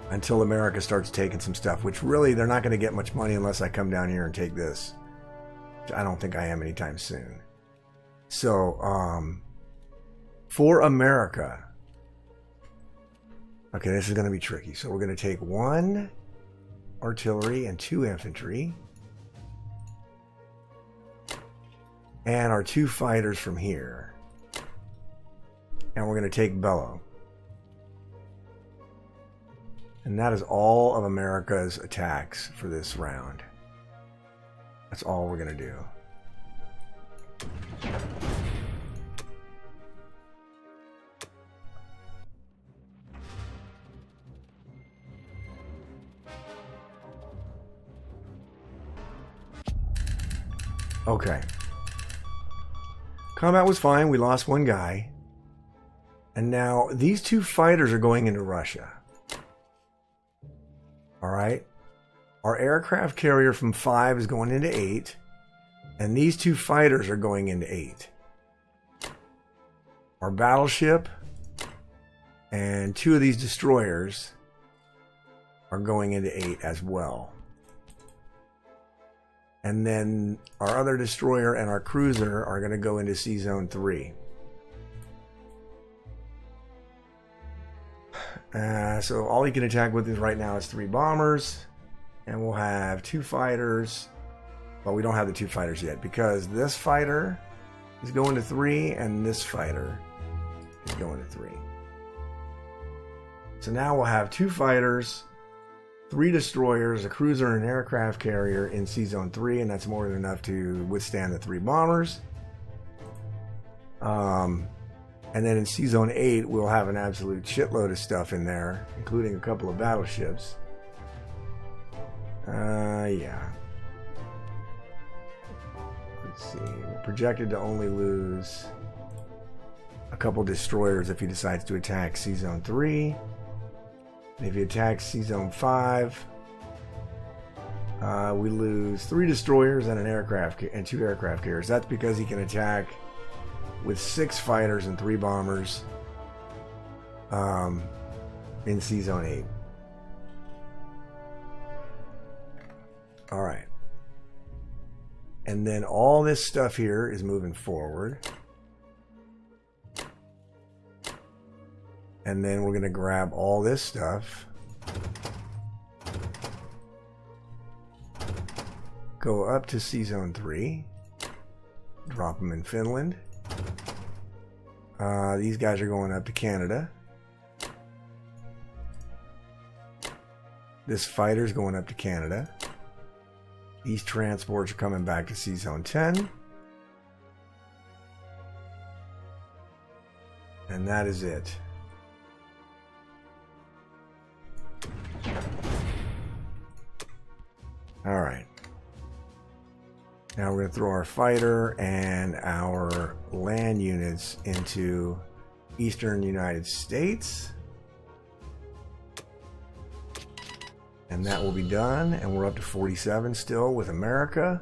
Until America starts taking some stuff, which really they're not going to get much money unless I come down here and take this. I don't think I am anytime soon. So, for America. Okay, this is going to be tricky. So we're going to take 1 artillery and 2 infantry. And our 2 fighters from here. And we're going to take Bello. And that is all of America's attacks for this round. That's all we're going to do. Okay. Combat was fine. We lost 1 guy. And now these 2 fighters are going into Russia. All right. Our aircraft carrier from 5 is going into 8. And these 2 fighters are going into 8. Our battleship and 2 of these destroyers are going into 8 as well. And then our other destroyer and our cruiser are going to go into Sea Zone 3. So all he can attack with right now is 3 bombers, and we'll have 2 fighters. Well, we don't have the 2 fighters yet because this fighter is going to 3 and this fighter is going to 3. So now we'll have 2 fighters, 3 destroyers, a cruiser, and an aircraft carrier in Sea Zone 3, and that's more than enough to withstand the 3 bombers. And then in Sea Zone 8, we'll have an absolute shitload of stuff in there, including a couple of battleships. Yeah. Let's see. We're projected to only lose a couple destroyers if he decides to attack Sea Zone 3. And if he attacks Sea Zone 5, we lose 3 destroyers and an aircraft and 2 aircraft carriers. That's because he can attack with 6 fighters and 3 bombers in Sea Zone 8. All right. And then all this stuff here is moving forward. And then we're going to grab all this stuff. Go up to Sea Zone 3. Drop them in Finland. These guys are going up to Canada. This fighter's going up to Canada. These transports are coming back to Sea Zone 10. And that is it. Alright. Now we're going to throw our fighter and our land units into eastern United States. And that will be done. And we're up to 47 still with America.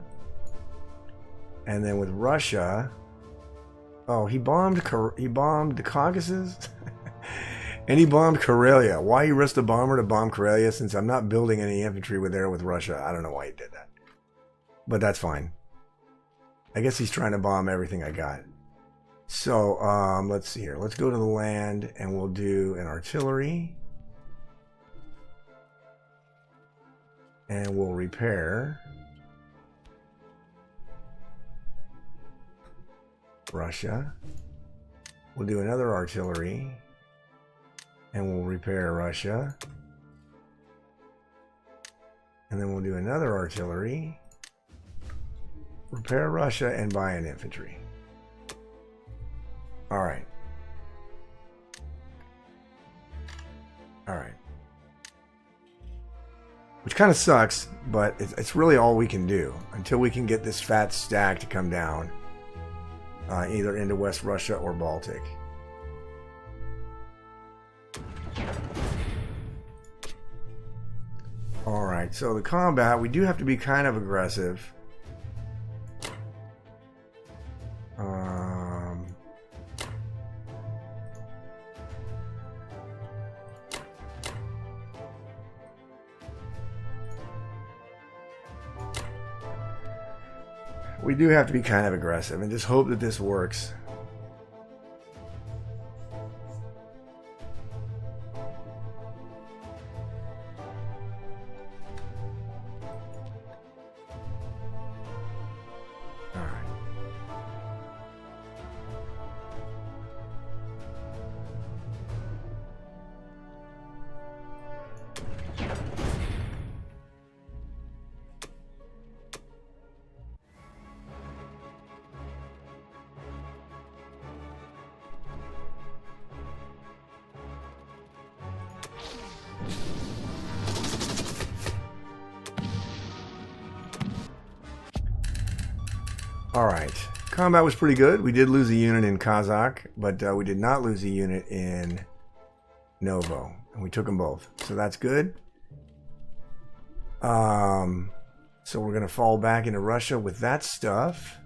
And then with Russia... Oh, he bombed the Caucasus? And he bombed Karelia. Why you risk a bomber to bomb Karelia since I'm not building any infantry with Russia? I don't know why he did that. But that's fine. I guess he's trying to bomb everything I got. So, let's see here. Let's go to the land and we'll do an artillery. And we'll repair Russia. We'll do another artillery. And we'll repair Russia. And then we'll do another artillery. Repair Russia and buy an infantry. Alright. Alright. Which kind of sucks, but it's really all we can do until we can get this fat stack to come down either into West Russia or Baltic. Alright, so the combat, we do have to be kind of aggressive. We do have to be kind of aggressive and just hope that this works. Alright, combat was pretty good. We did lose a unit in Kazakh, but we did not lose a unit in Novo. And we took them both. So that's good. So we're going to fall back into Russia with that stuff.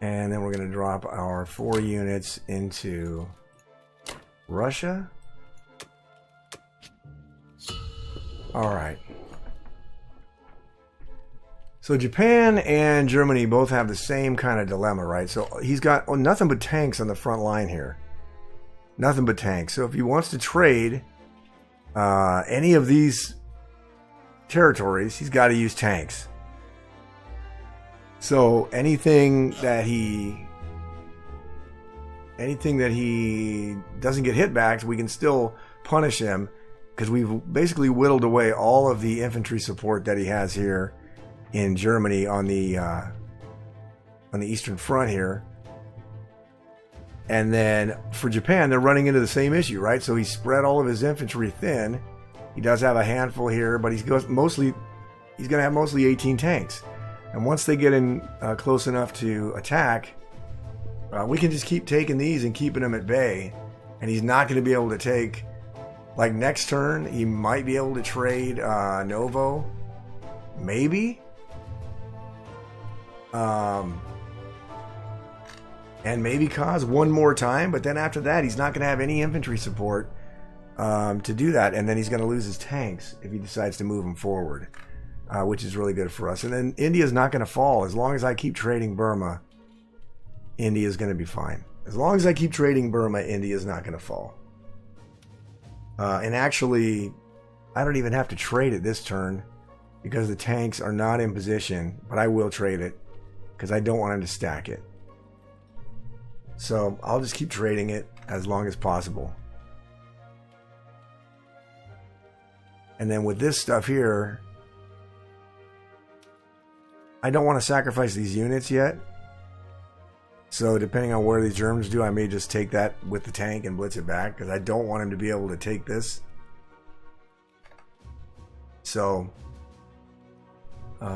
And then we're going to drop our 4 units into Russia. Alright. So Japan and Germany both have the same kind of dilemma, right? So he's got nothing but tanks on the front line here. Nothing but tanks. So if he wants to trade any of these territories, he's got to use tanks. So anything that he doesn't get hit back, we can still punish him because we've basically whittled away all of the infantry support that he has here in Germany on the Eastern Front here. And then for Japan, they're running into the same issue, right? So he spread all of his infantry thin. He does have a handful here, but he's going to have mostly 18 tanks. And once they get in close enough to attack, we can just keep taking these and keeping them at bay. And he's not going to be able to take, like next turn, he might be able to trade Novo. Maybe. And maybe Kaz one more time, but then after that, he's not going to have any infantry support to do that. And then he's going to lose his tanks if he decides to move them forward. Which is really good for us. And then India's not going to fall. As long as I keep trading Burma, India's going to be fine. As long as I keep trading Burma, India's not going to fall. And actually, I don't even have to trade it this turn because the tanks are not in position, but I will trade it because I don't want him to stack it. So I'll just keep trading it as long as possible. And then with this stuff here, I don't want to sacrifice these units yet. So depending on where the Germans do, I may just take that with the tank and blitz it back because I don't want him to be able to take this. So, but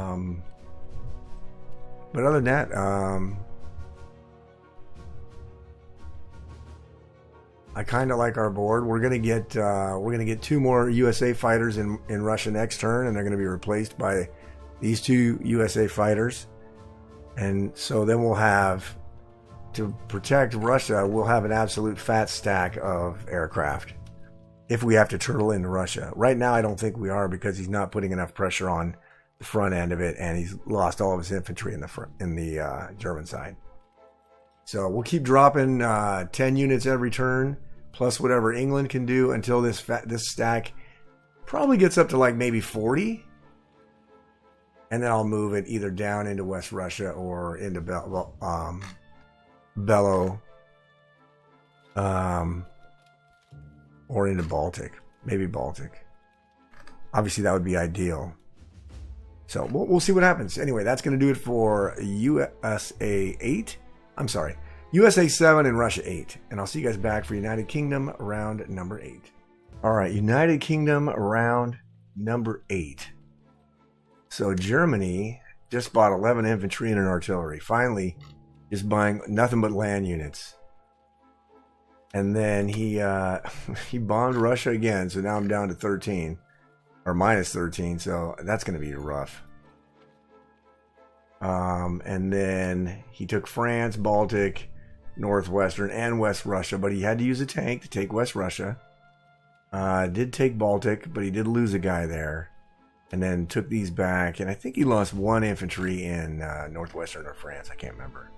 other than that, I kind of like our board. We're gonna get 2 more USA fighters in Russia next turn, and they're gonna be replaced by these 2 USA fighters. And so then we'll have, to protect Russia, we'll have an absolute fat stack of aircraft if we have to turtle into Russia. Right now I don't think we are because he's not putting enough pressure on the front end of it, and he's lost all of his infantry in the German side. So we'll keep dropping 10 units every turn, plus whatever England can do until this stack probably gets up to like maybe 40. and then I'll move it either down into West Russia or into Bello, or into Baltic, maybe Baltic. Obviously, that would be ideal. So we'll see what happens. Anyway, that's going to do it for USA 8. I'm sorry, USA 7 and Russia 8. And I'll see you guys back for United Kingdom round number 8. All right, United Kingdom round number 8. So Germany just bought 11 infantry and an artillery. Finally, just buying nothing but land units. And then he bombed Russia again. So now I'm down to 13. Or minus 13, so that's going to be rough. And then he took France, Baltic, Northwestern, and West Russia, but he had to use a tank to take West Russia. Did take Baltic, but he did lose a guy there. And then took these back, and I think he lost one infantry in Northwestern or France. I can't remember.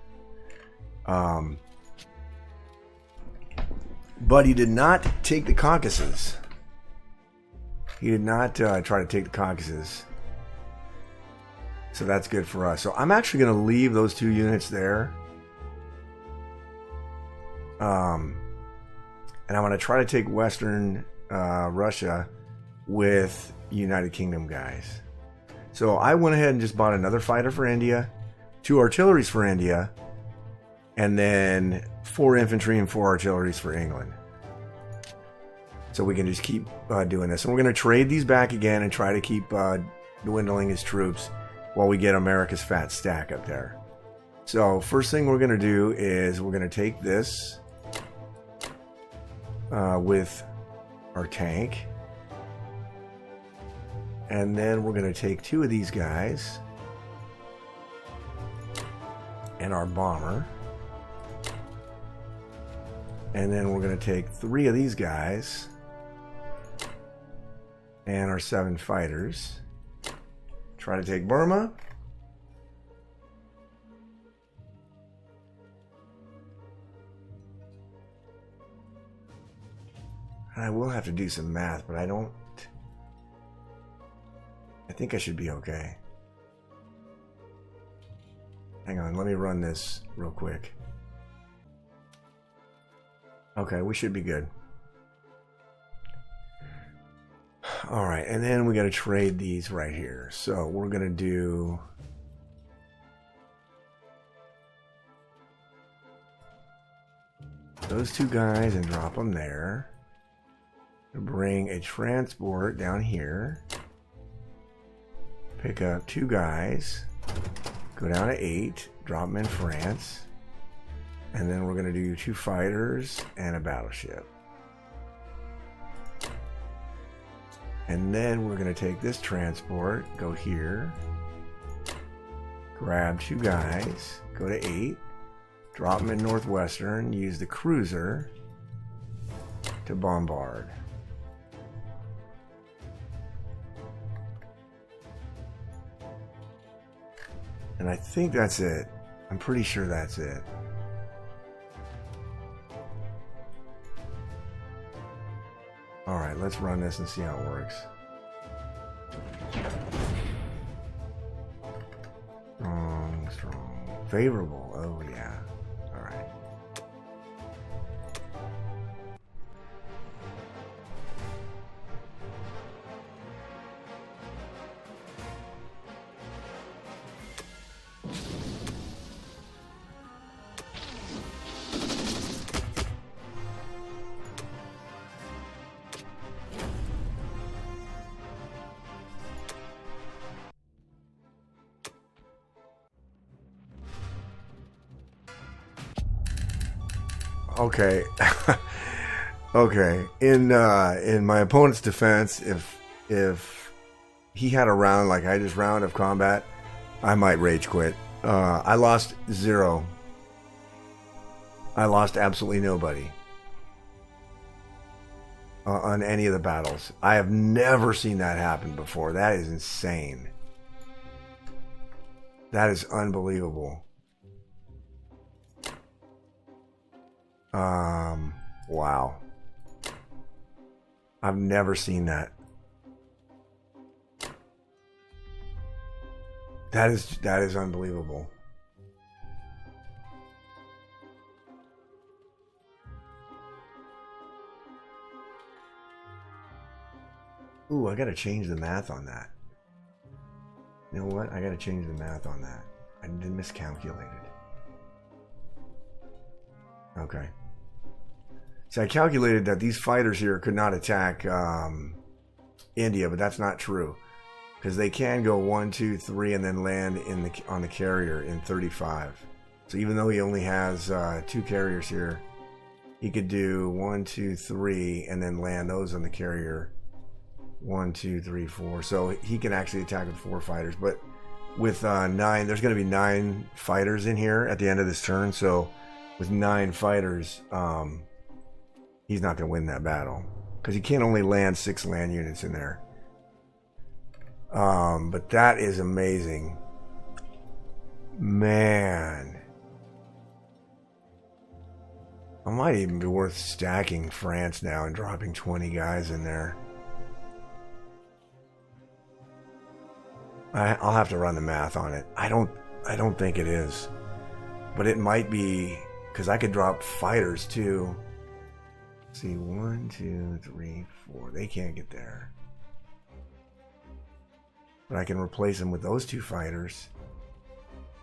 But he did not take the Caucasus. He did not try to take the Caucasus. So that's good for us. So I'm actually going to leave those 2 units there. And I'm going to try to take Western Russia with United Kingdom guys. So I went ahead and just bought another fighter for India, 2 artilleries for India, and then 4 infantry and 4 artilleries for England. So we can just keep doing this. And we're going to trade these back again and try to keep dwindling his troops while we get America's fat stack up there. So first thing we're going to do is we're going to take this with our tank. And then we're going to take 2 of these guys and our bomber. And then we're going to take 3 of these guys and our 7 fighters. Try to take Burma. And I will have to do some math, but I think I should be okay. Hang on, let me run this real quick. Okay, we should be good. All right, and then we got to trade these right here. So we're going to do those 2 guys and drop them there. Bring a transport down here. Pick up 2 guys. Go down to 8. Drop them in France. And then we're going to do 2 fighters and a battleship. And then we're going to take this transport, go here, grab 2 guys, go to 8, drop them in Northwestern, use the cruiser to bombard. And I think that's it. I'm pretty sure that's it. Alright, let's run this and see how it works. Strong. Favorable. Oh, yeah. Alright. Okay. Okay. In my opponent's defense, if he had a round like I just round of combat, I might rage quit. I lost 0. I lost absolutely nobody on any of the battles. I have never seen that happen before. That is insane. That is unbelievable. Wow. I've never seen that. That is unbelievable. Ooh, I gotta change the math on that. You know what? I gotta change the math on that. I miscalculated. Okay. So I calculated that these fighters here could not attack India, but that's not true. Because they can go 1, 2, 3, and then land on the carrier in 35. So even though he only has 2 carriers here, he could do 1, 2, 3, and then land those on the carrier. 1, 2, 3, 4. So he can actually attack with 4 fighters. But with 9, there's going to be 9 fighters in here at the end of this turn. So with 9 fighters, he's not going to win that battle because he can't only land 6 land units in there. But that is amazing, man. I might even be worth stacking France now and dropping 20 guys in there. I'll have to run the math on it. I don't think it is, but it might be because I could drop fighters too. Let's see, 1, 2, 3, 4. They can't get there, but I can replace them with those 2 fighters,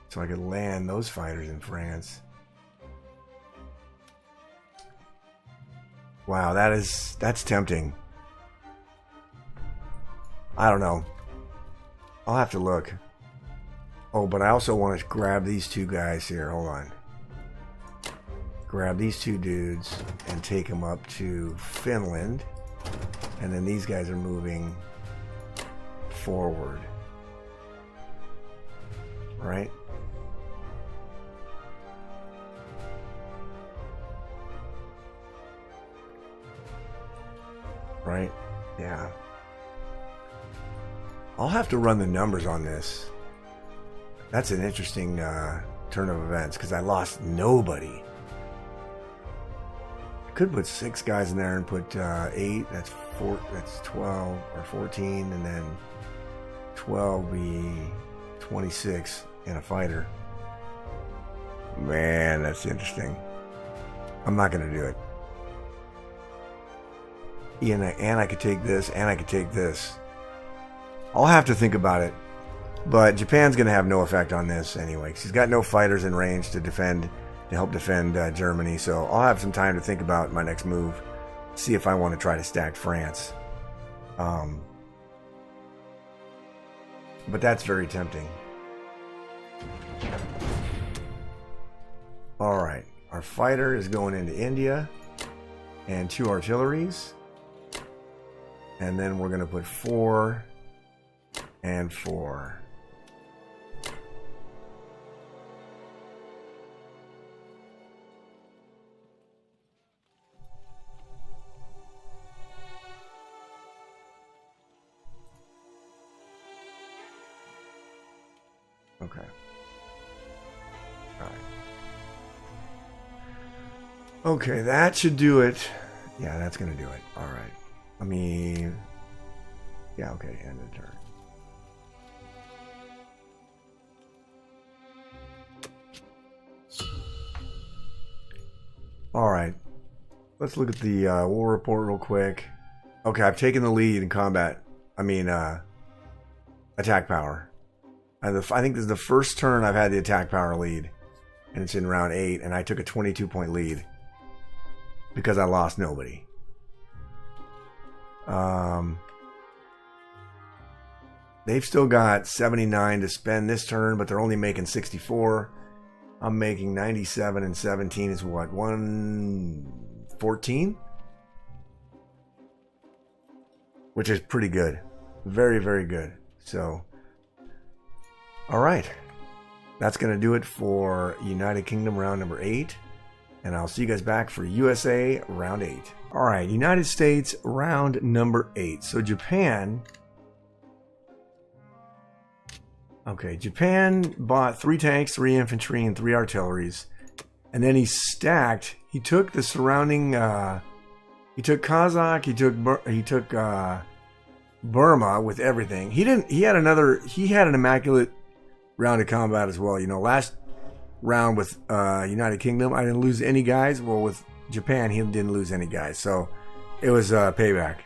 so I could land those fighters in France. Wow, that's tempting. I don't know. I'll have to look. Oh, but I also want to grab these 2 guys here. Hold on. Grab these 2 dudes and take them up to Finland. And then these guys are moving forward. Right? Right? Yeah. I'll have to run the numbers on this. That's an interesting turn of events because I lost nobody. I could put 6 guys in there and put 8. That's 4. That's 12 or 14, and then 12 be 26 in a fighter. Man, that's interesting. I'm not going to do it. And I could take this, and I could take this. I'll have to think about it, but Japan's going to have no effect on this anyway, because he's got no fighters in range to help defend Germany, so I'll have some time to think about my next move, see if I want to try to stack France. But that's very tempting. Alright, our fighter is going into India, and 2 artilleries, and then we're going to put 4... and 4. Okay. All right. Okay, that should do it. Yeah, that's going to do it. All right. Let me... Yeah, okay, end of turn. Alright, let's look at the war report real quick. Okay, I've taken the lead in combat. Attack power. I think this is the first turn I've had the attack power lead. And it's in round 8, and I took a 22-point lead. Because I lost nobody. They've still got 79 to spend this turn, but they're only making 64. I'm making 97, and 17 is what? 114? Which is pretty good. Very, very good. So, alright. That's going to do it for United Kingdom round number 8. And I'll see you guys back for USA round 8. Alright, United States round number 8. So Japan... Okay, Japan bought 3 tanks, 3 infantry, and 3 artilleries. And then he stacked, he took the surrounding, he took Kazakh, he took Burma with everything. He had an immaculate round of combat as well. You know, last round with United Kingdom, I didn't lose any guys. Well, with Japan, he didn't lose any guys. So it was payback.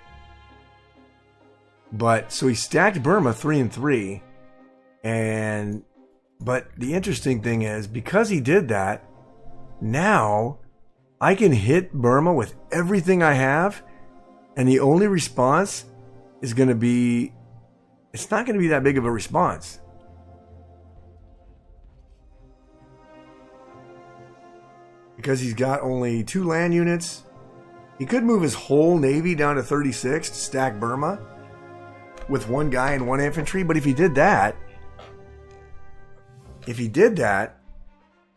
But so he stacked Burma 3 and 3, but the interesting thing is, because he did that, now I can hit Burma with everything I have, and the only response is going to be, it's not going to be that big of a response. Because he's got only 2 land units. He could move his whole navy down to 36 to stack Burma with 1 guy and 1 infantry. But if he did that,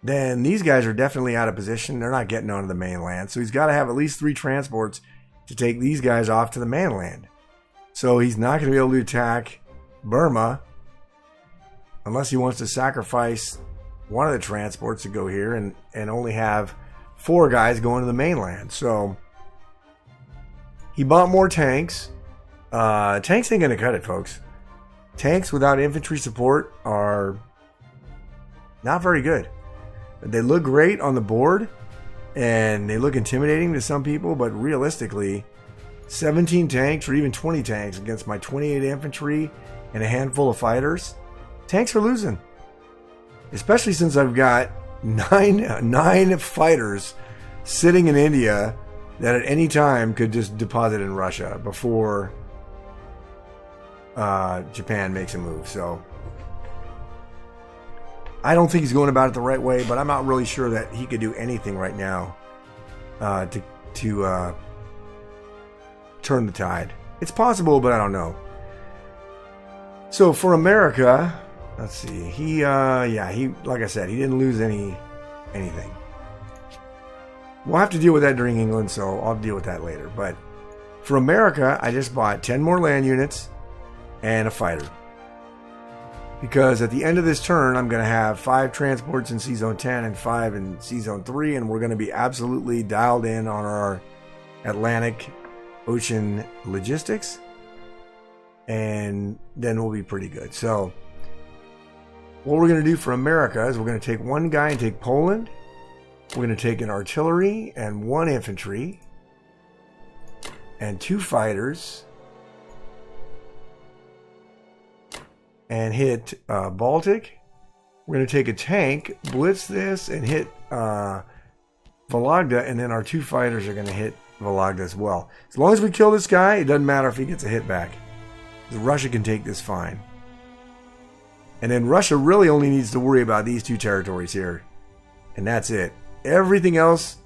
then these guys are definitely out of position. They're not getting onto the mainland. So he's got to have at least 3 transports to take these guys off to the mainland. So he's not going to be able to attack Burma unless he wants to sacrifice one of the transports to go here and only have 4 guys going to the mainland. So he bought more tanks. Tanks ain't going to cut it, folks. Tanks without infantry support are not very good. They look great on the board and they look intimidating to some people, but realistically, 17 tanks or even 20 tanks against my 28 infantry and a handful of fighters, tanks are losing. Especially since I've got nine fighters sitting in India that at any time could just deposit in Russia before Japan makes a move. So I don't think he's going about it the right way, but I'm not really sure that he could do anything right now to turn the tide. It's possible, but I don't know. So for America, let's see. He like I said, he didn't lose anything. We'll have to deal with that during England, so I'll deal with that later. But for America, I just bought 10 more land units and a fighter. Because at the end of this turn, I'm going to have 5 transports in C-Zone 10 and 5 in C-Zone 3, and we're going to be absolutely dialed in on our Atlantic Ocean logistics, and then we'll be pretty good. So what we're going to do for America is we're going to take 1 guy and take Poland. We're going to take an artillery and 1 infantry and 2 fighters and hit Baltic. We're going to take a tank, blitz this, and hit Vologda, and then our 2 fighters are going to hit Vologda as well. As long as we kill this guy, it doesn't matter if he gets a hit back. Russia can take this fine. And then Russia really only needs to worry about these 2 territories here. And that's it. Everything else,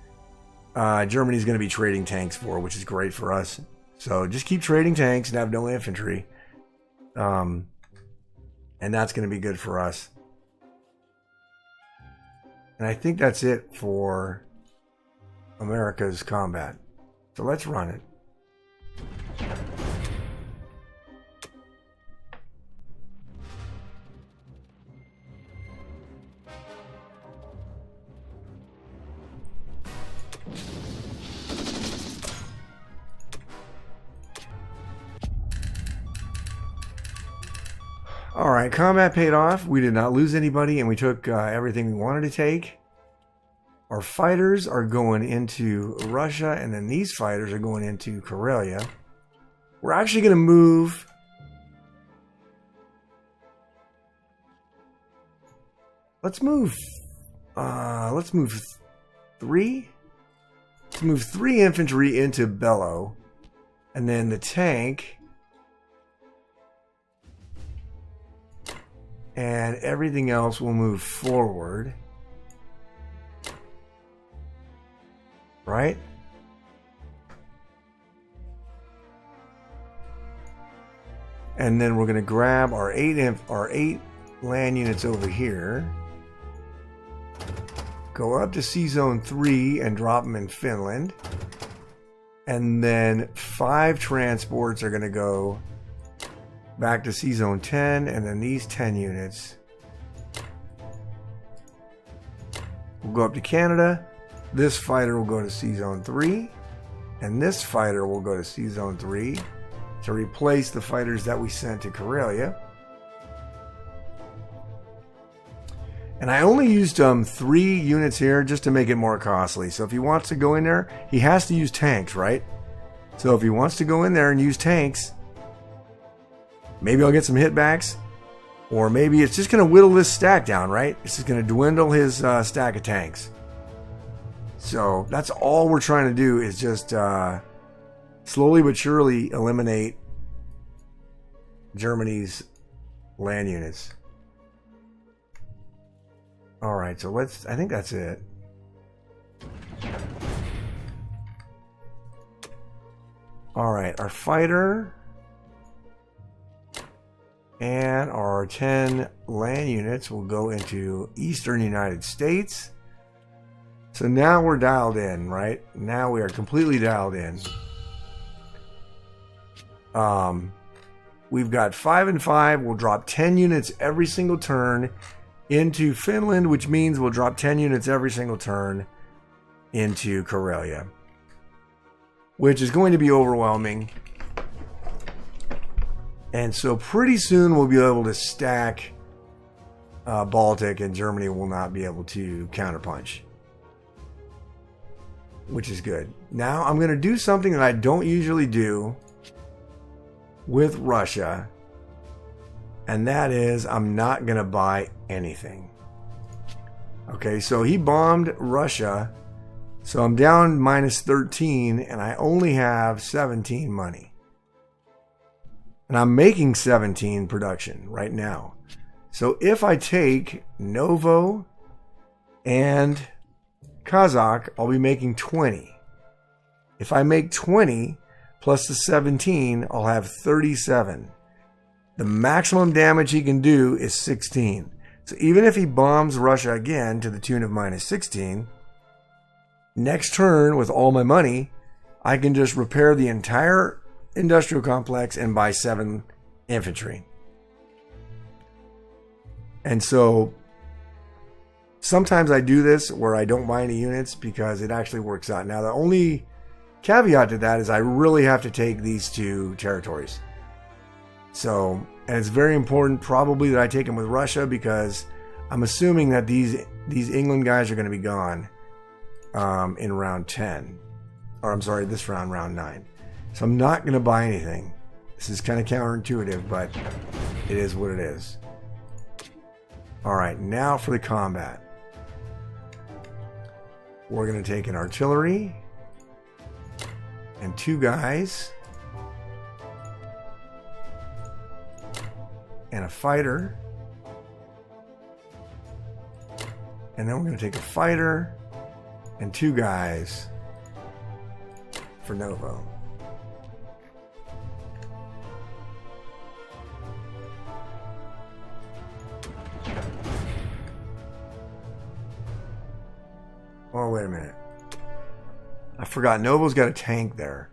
Germany's going to be trading tanks for, which is great for us. So just keep trading tanks and have no infantry. And that's going to be good for us. And I think that's it for America's combat. So let's run it. All right, combat paid off. We did not lose anybody, and we took everything we wanted to take. Our fighters are going into Russia, and then these fighters are going into Karelia. We're actually going to move. Let's move 3. Let's move 3 infantry into Bellow, and then the tank. And everything else will move forward. Right? And then we're going to grab our 8 land units over here. Go up to C-Zone 3 and drop them in Finland. And then 5 transports are going to go back to C-Zone 10, and then these 10 units will go up to Canada. This fighter will go to C-Zone 3, and this fighter will go to C-Zone 3 to replace the fighters that we sent to Karelia. And I only used 3 units here just to make it more costly. So if he wants to go in there, he has to use tanks, right? So if he wants to go in there and use tanks, maybe I'll get some hitbacks. Or maybe it's just going to whittle this stack down, right? It's just going to dwindle his stack of tanks. So that's all we're trying to do, is just slowly but surely eliminate Germany's land units. Alright, so I think that's it. Alright, our fighter and our 10 land units will go into Eastern United States. So now we're dialed in, right? Now we are completely dialed in. We've got 5 and 5. We'll drop 10 units every single turn into Finland, which means we'll drop 10 units every single turn into Karelia, which is going to be overwhelming. And so pretty soon we'll be able to stack Baltic, and Germany will not be able to counterpunch, which is good. Now I'm going to do something that I don't usually do with Russia, and that is I'm not going to buy anything. Okay, so he bombed Russia, so I'm down minus 13, and I only have 17 money. And I'm making 17 production right now. So if I take Novo and Kazakh, I'll be making 20. If I make 20 plus the 17, I'll have 37. The maximum damage he can do is 16. So even if he bombs Russia again to the tune of minus 16, next turn with all my money, I can just repair the entire industrial complex and buy 7 infantry. And so sometimes I do this where I don't buy any units because it actually works out. Now the only caveat to that is I really have to take these 2 territories. So, and it's very important probably that I take them with Russia, because I'm assuming that these England guys are going to be gone in round 10. Or I'm sorry, this round 9. So I'm not going to buy anything. This is kind of counterintuitive, but it is what it is. Alright, now for the combat. We're going to take an artillery and 2 guys and a fighter, and then we're going to take a fighter and 2 guys for Novo. Oh, wait a minute. I forgot. Novo's got a tank there.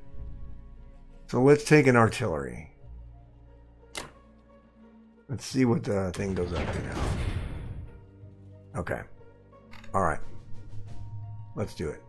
So let's take an artillery. Let's see what the thing goes up to now. Okay. Alright. Let's do it.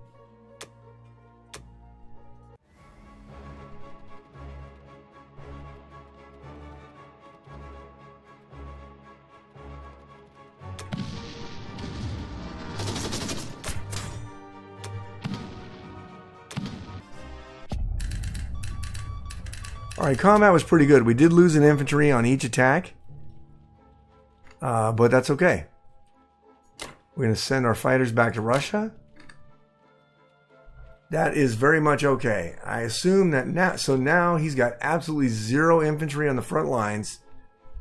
Alright, combat was pretty good. We did lose an infantry on each attack. But that's okay. We're going to send our fighters back to Russia. That is very much okay. I assume that now... So now he's got absolutely 0 infantry on the front lines.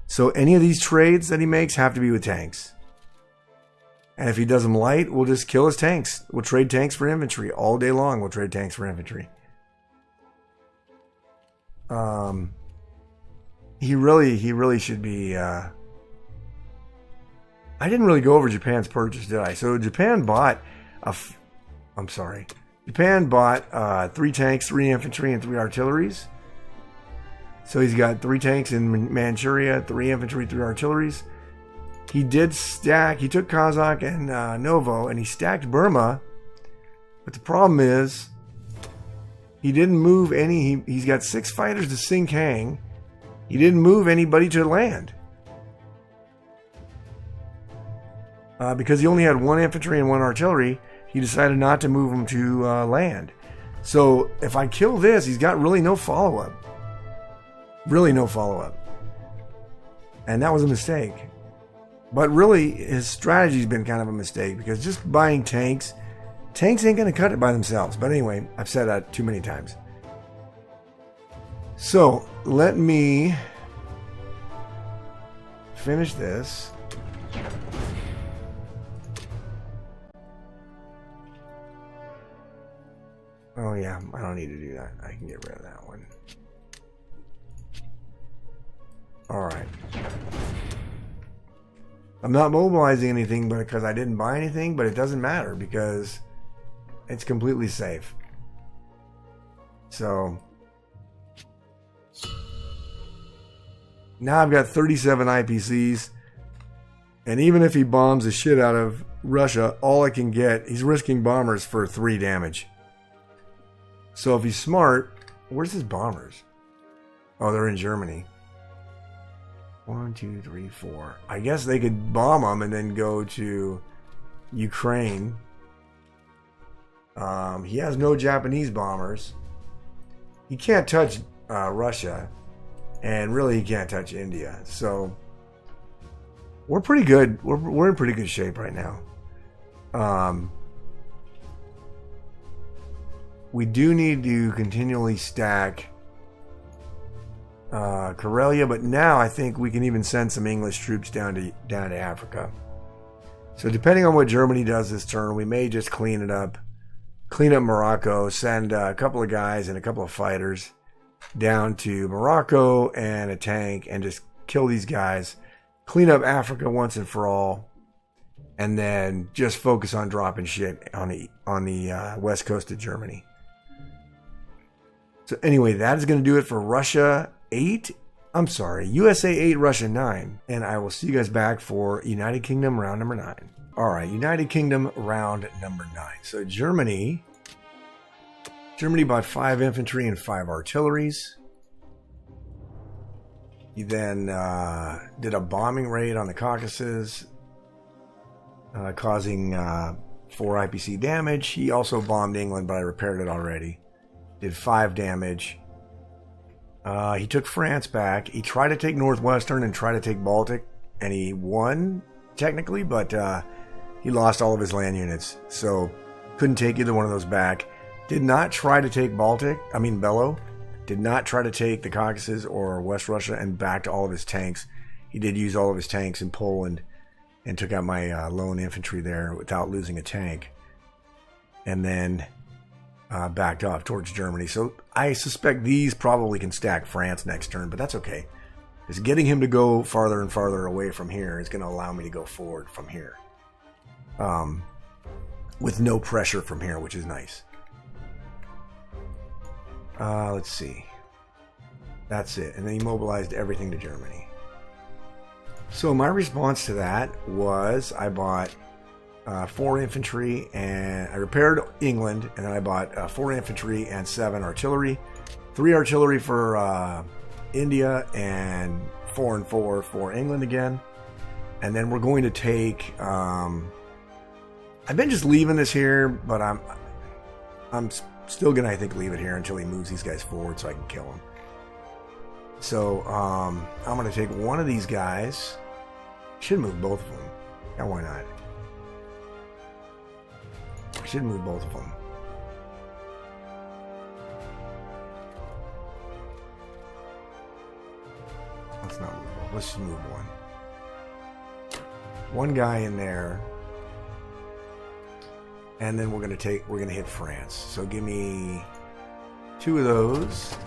So any of these trades that he makes have to be with tanks. And if he does them light, we'll just kill his tanks. We'll trade tanks for infantry. All day long we'll trade tanks for infantry. He really should be... I didn't really go over Japan's purchase, did I? So Japan bought Japan bought 3 tanks, 3 infantry, and 3 artilleries. So he's got 3 tanks in Manchuria, 3 infantry, 3 artilleries. He did stack. He took Kazakh and Novo, and he stacked Burma. But the problem is, he didn't move any. He's got 6 fighters to sink Hang. He didn't move anybody to land. because he only had 1 infantry and 1 artillery, he decided not to move them to land. So if I kill this, he's got really no follow-up. Really no follow-up. And that was a mistake. But really, his strategy's been kind of a mistake, because just buying tanks ain't going to cut it by themselves. But anyway, I've said that too many times. So let me finish this. Oh yeah, I don't need to do that. I can get rid of that one. Alright. I'm not mobilizing anything because I didn't buy anything, but it doesn't matter because it's completely safe. So now I've got 37 IPCs, and even if he bombs the shit out of Russia, all I can get, he's risking bombers for 3 damage. So if he's smart, where's his bombers? Oh, they're in Germany. 1, 2, 3, 4. I guess they could bomb them and then go to Ukraine. He has no Japanese bombers. He can't touch Russia, and really he can't touch India. So we're pretty good. We're in pretty good shape right now. We do need to continually stack Karelia, but now I think we can even send some English troops down to Africa. So depending on what Germany does this turn, we may just clean up Morocco, send a couple of guys and a couple of fighters down to Morocco and a tank, and just kill these guys, clean up Africa once and for all, and then just focus on dropping shit on the west coast of Germany. So anyway, that is going to do it for Russia 8. I'm sorry, USA 8, Russia 9. And I will see you guys back for United Kingdom round number 9. All right, United Kingdom round number 9. So Germany bought 5 infantry and 5 artilleries. He then did a bombing raid on the Caucasus, causing 4 IPC damage. He also bombed England, but I repaired it already. Did 5 damage. He took France back. He tried to take Northwestern and try to take Baltic, and he won, technically, but he lost all of his land units, so couldn't take either one of those back. Did not try to take Bello. Did not try to take the Caucasus or West Russia and backed all of his tanks. He did use all of his tanks in Poland and took out my lone infantry there without losing a tank. And then backed off towards Germany. So I suspect these probably can stack France next turn, but that's okay. Because getting him to go farther and farther away from here is going to allow me to go forward from here. With no pressure from here, which is nice. Let's see. That's it. And then he mobilized everything to Germany. So my response to that was I bought 4 infantry, and I repaired England, and then I bought 4 infantry and 7 artillery. 3 artillery for India, and 4 and 4 for England again. And then we're going to take... I've been just leaving this here, but I'm still going to, I think, leave it here until he moves these guys forward so I can kill them. So I'm going to take one of these guys. Should move both of them. Yeah, why not? I should move both of them. Let's not move both. Let's just move one. One guy in there. And then we're going to hit France. So give me 2 of those.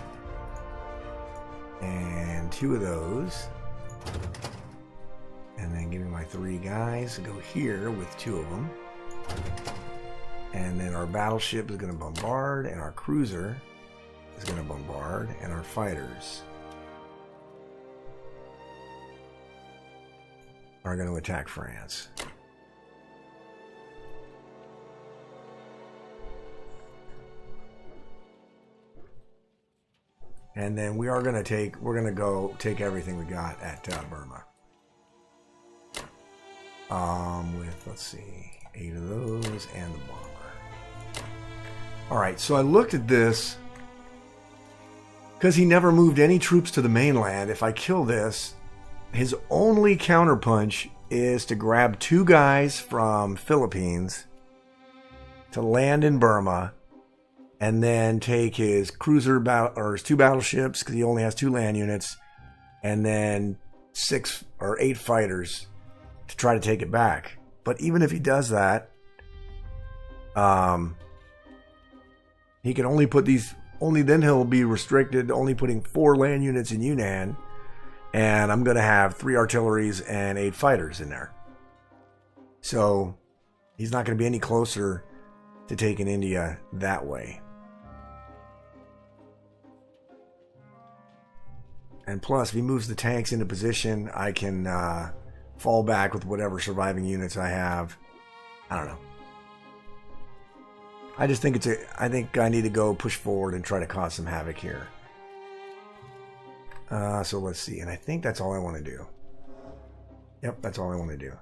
And 2 of those. And then give me my 3 guys to go here with 2 of them. And then our battleship is going to bombard, and our cruiser is going to bombard, and our fighters are going to attack France. And then we're going to go take everything we got at Burma. With, let's see, 8 of those and the bomber. Alright, so I looked at this. Because he never moved any troops to the mainland, if I kill this, his only counterpunch is to grab 2 guys from Philippines to land in Burma, and then take his cruiser or his 2 battleships, because he only has 2 land units, and then 6 or 8 fighters to try to take it back. But even if he does that, he can only put these. Only then he'll be restricted to only putting 4 land units in Yunnan, and I'm going to have 3 artilleries and 8 fighters in there. So he's not going to be any closer to taking India that way. And plus, if he moves the tanks into position, I can fall back with whatever surviving units I have. I don't know. I just think I think I need to go push forward and try to cause some havoc here. So let's see. And I think that's all I want to do. Yep, that's all I want to do.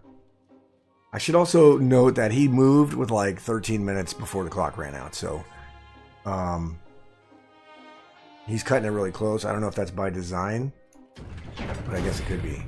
I should also note that he moved with like 13 minutes before the clock ran out. So he's cutting it really close. I don't know if that's by design, but I guess it could be.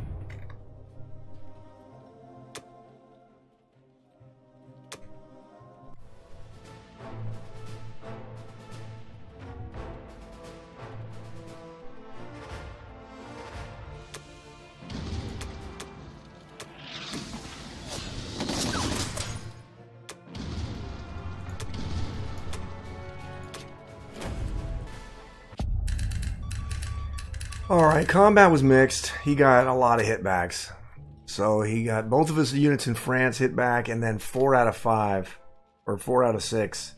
Alright, combat was mixed. He got a lot of hitbacks. So he got both of his units in France hit back, and then 4 out of 5, or 4 out of 6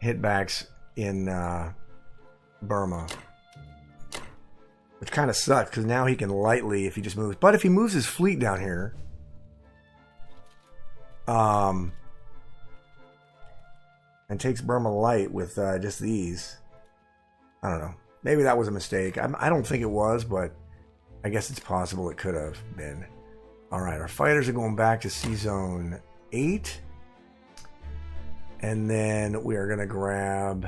hitbacks in Burma. Which kind of sucks, because now he can lightly, if he just moves. But if he moves his fleet down here, and takes Burma light with just these, I don't know. Maybe that was a mistake. I don't think it was, but I guess it's possible it could have been. Alright, our fighters are going back to Sea Zone 8. And then we are going to grab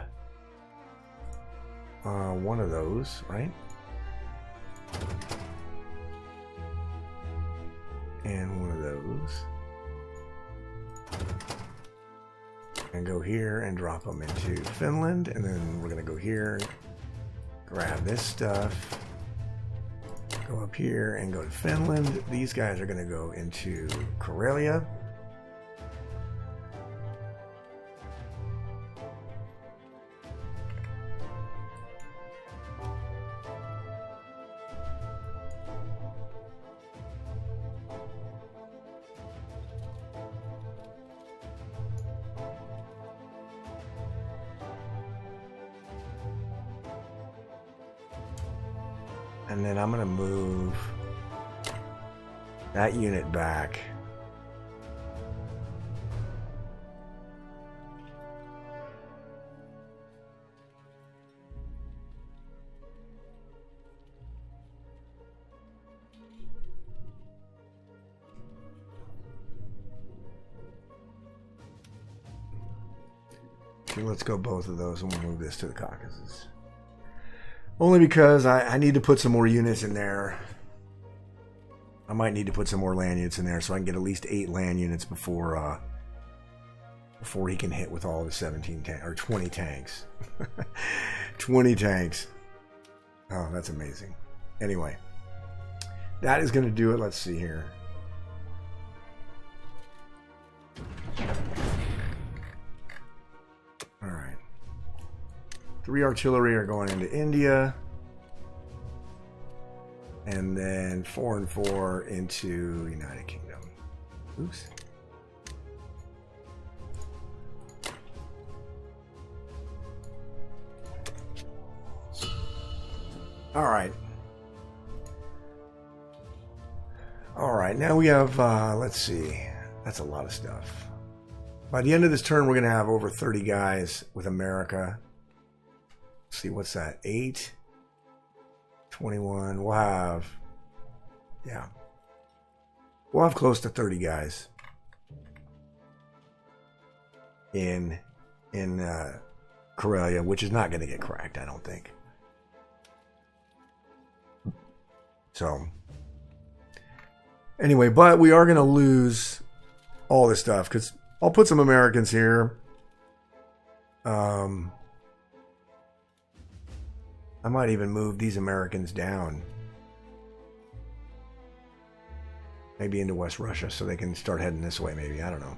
one of those, right? And one of those. And go here and drop them into Finland. And then we're going to go here, grab this stuff, go up here and go to Finland. These guys are going to go into Karelia. And then I'm going to move that unit back. Okay, let's go both of those and we'll move this to the Caucasus. Only because I need to put some more units in there. I might need to put some more land units in there so I can get at least 8 land units before he can hit with all the 17 or 20 tanks. 20 tanks. Oh, that's amazing. Anyway, that is going to do it. Let's see here. All right. 3 artillery are going into India. And then 4 and 4 into United Kingdom. Oops. All right. All right. Now we have, let's see. That's a lot of stuff. By the end of this turn, we're going to have over 30 guys with America. Let's see, what's that? 8, 21. We'll have, yeah. We'll have close to 30 guys in Karelia, which is not going to get cracked, I don't think. So, anyway, but we are going to lose all this stuff because I'll put some Americans here. I might even move these Americans down. Maybe into West Russia so they can start heading this way, maybe. I don't know.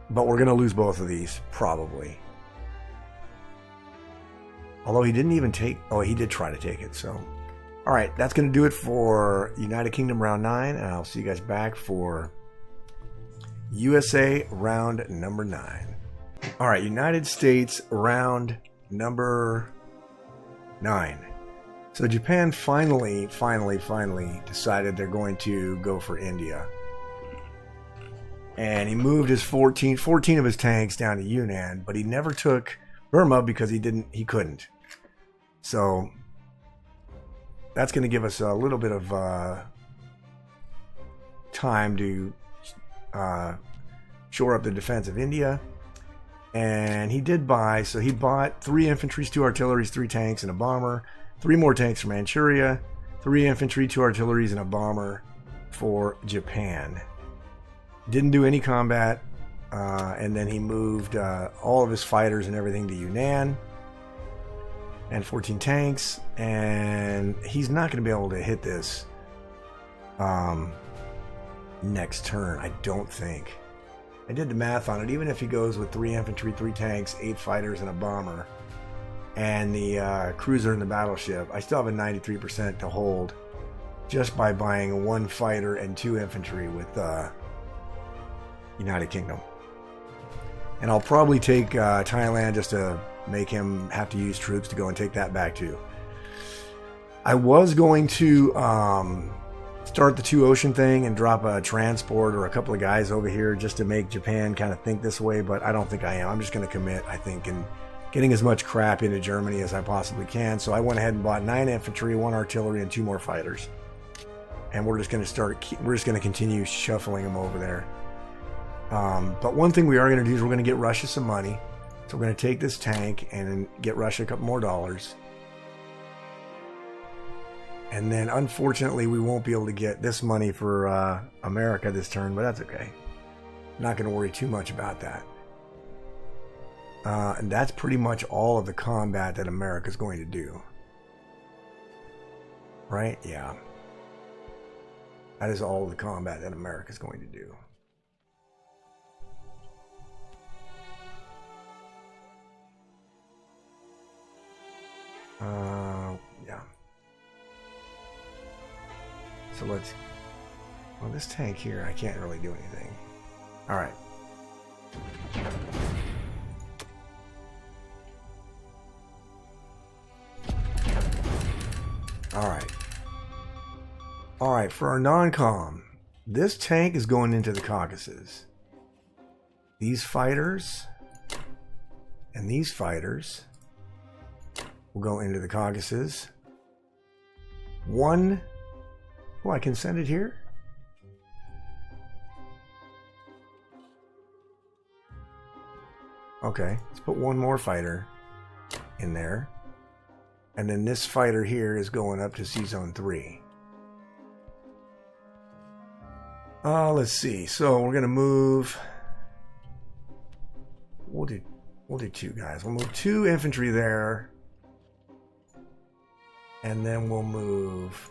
But we're going to lose both of these, probably. Although he didn't even take... Oh, he did try to take it, so... Alright, that's going to do it for United Kingdom round 9, and I'll see you guys back for USA round number 9. Alright, United States round number 9. So Japan finally decided they're going to go for India. And he moved his 14 of his tanks down to Yunnan, but he never took Burma because he couldn't. So that's going to give us a little bit of time to shore up the defense of India. And he did buy, so he bought 3 infantry, 2 artilleries, 3 tanks, and a bomber. 3 more tanks for Manchuria, 3 infantry, 2 artilleries, and a bomber for Japan. Didn't do any combat, and then he moved all of his fighters and everything to Yunnan, and 14 tanks, and he's not going to be able to hit this next turn, I don't think. I did the math on it. Even if he goes with 3 infantry, 3 tanks, 8 fighters, and a bomber, and the cruiser and the battleship, I still have a 93% to hold just by buying 1 fighter and 2 infantry with United Kingdom. And I'll probably take Thailand just to make him have to use troops to go and take that back too. I was going to start the 2 ocean thing and drop a transport or a couple of guys over here just to make Japan kind of think this way, but I don't think I am. I'm just going to commit, I think, and getting as much crap into Germany as I possibly can. So I went ahead and bought 9 infantry, 1 artillery, and 2 more fighters. And we're just going to continue shuffling them over there. But one thing we are going to do is we're going to get Russia some money. So we're going to take this tank and get Russia a couple more dollars. And then unfortunately we won't be able to get this money for America this turn, but that's okay. Not going to worry too much about that. And that's pretty much all of the combat that America's going to do. Right? Yeah. That is all of the combat that America's going to do. Yeah. So let's... Well, this tank here, I can't really do anything. Alright. Alright, for our non-com, this tank is going into the Caucasus. These fighters and these fighters will go into the Caucasus. 1... Oh, I can send it here? Okay, let's put 1 more fighter in there. And then this fighter here is going up to C-Zone 3. Let's see. So we're going to move... We'll do 2 guys. We'll move 2 infantry there. And then we'll move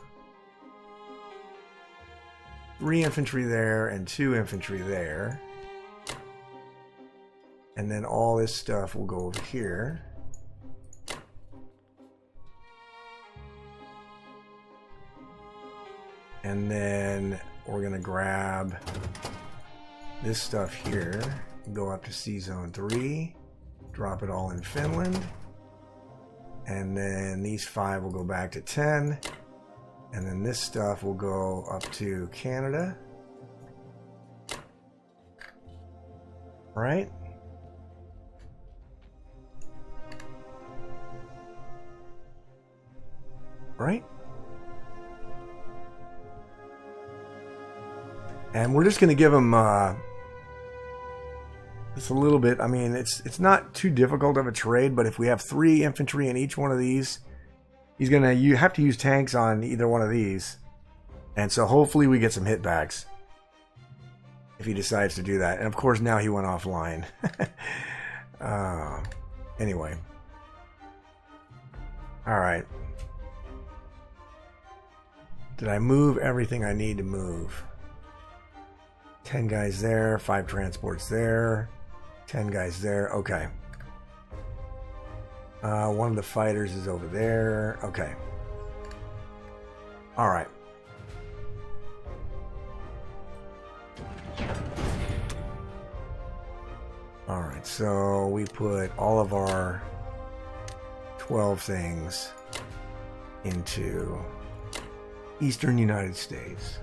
3 infantry there and 2 infantry there. And then all this stuff will go over here. And then we're going to grab this stuff here, go up to C-Zone 3, drop it all in Finland. And then these 5 will go back to 10. And then this stuff will go up to Canada. Right? Right? And we're just going to give him just a little bit. I mean, it's not too difficult of a trade, but if we have 3 infantry in each one of these, you have to use tanks on either one of these. And so hopefully we get some hitbacks if he decides to do that. And of course now he went offline. Anyway. Alright. Did I move everything I need to move? 10 guys there, 5 transports there, 10 guys there. Okay. One of the fighters is over there. Okay. Alright. Alright, so we put all of our 12 things into Eastern United States.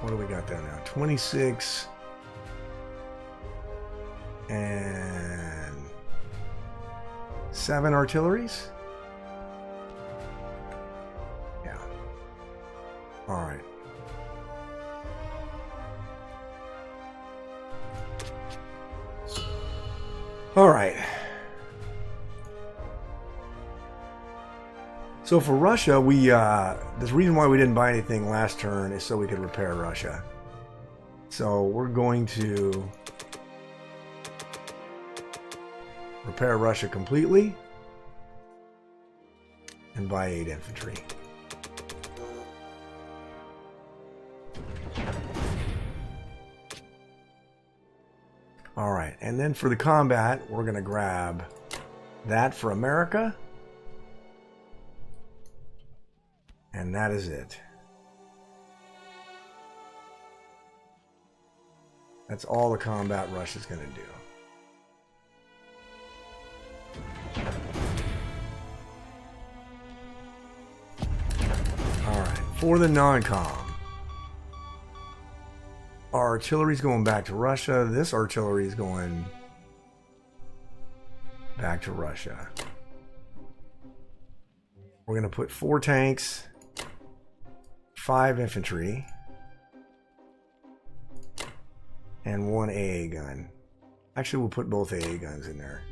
What do we got there now? 26 and 7 artilleries? Yeah. All right. All right. So for Russia, the reason why we didn't buy anything last turn is so we could repair Russia. So we're going to repair Russia completely and buy 8 infantry. All right, and then for the combat, we're going to grab that for America. And that is it. That's all the combat Russia's going to do. Alright, for the non-com. Our artillery's going back to Russia. This artillery is going back to Russia. We're going to put 4 tanks, 5 infantry, and 1 AA gun. Actually, we'll put both AA guns in there.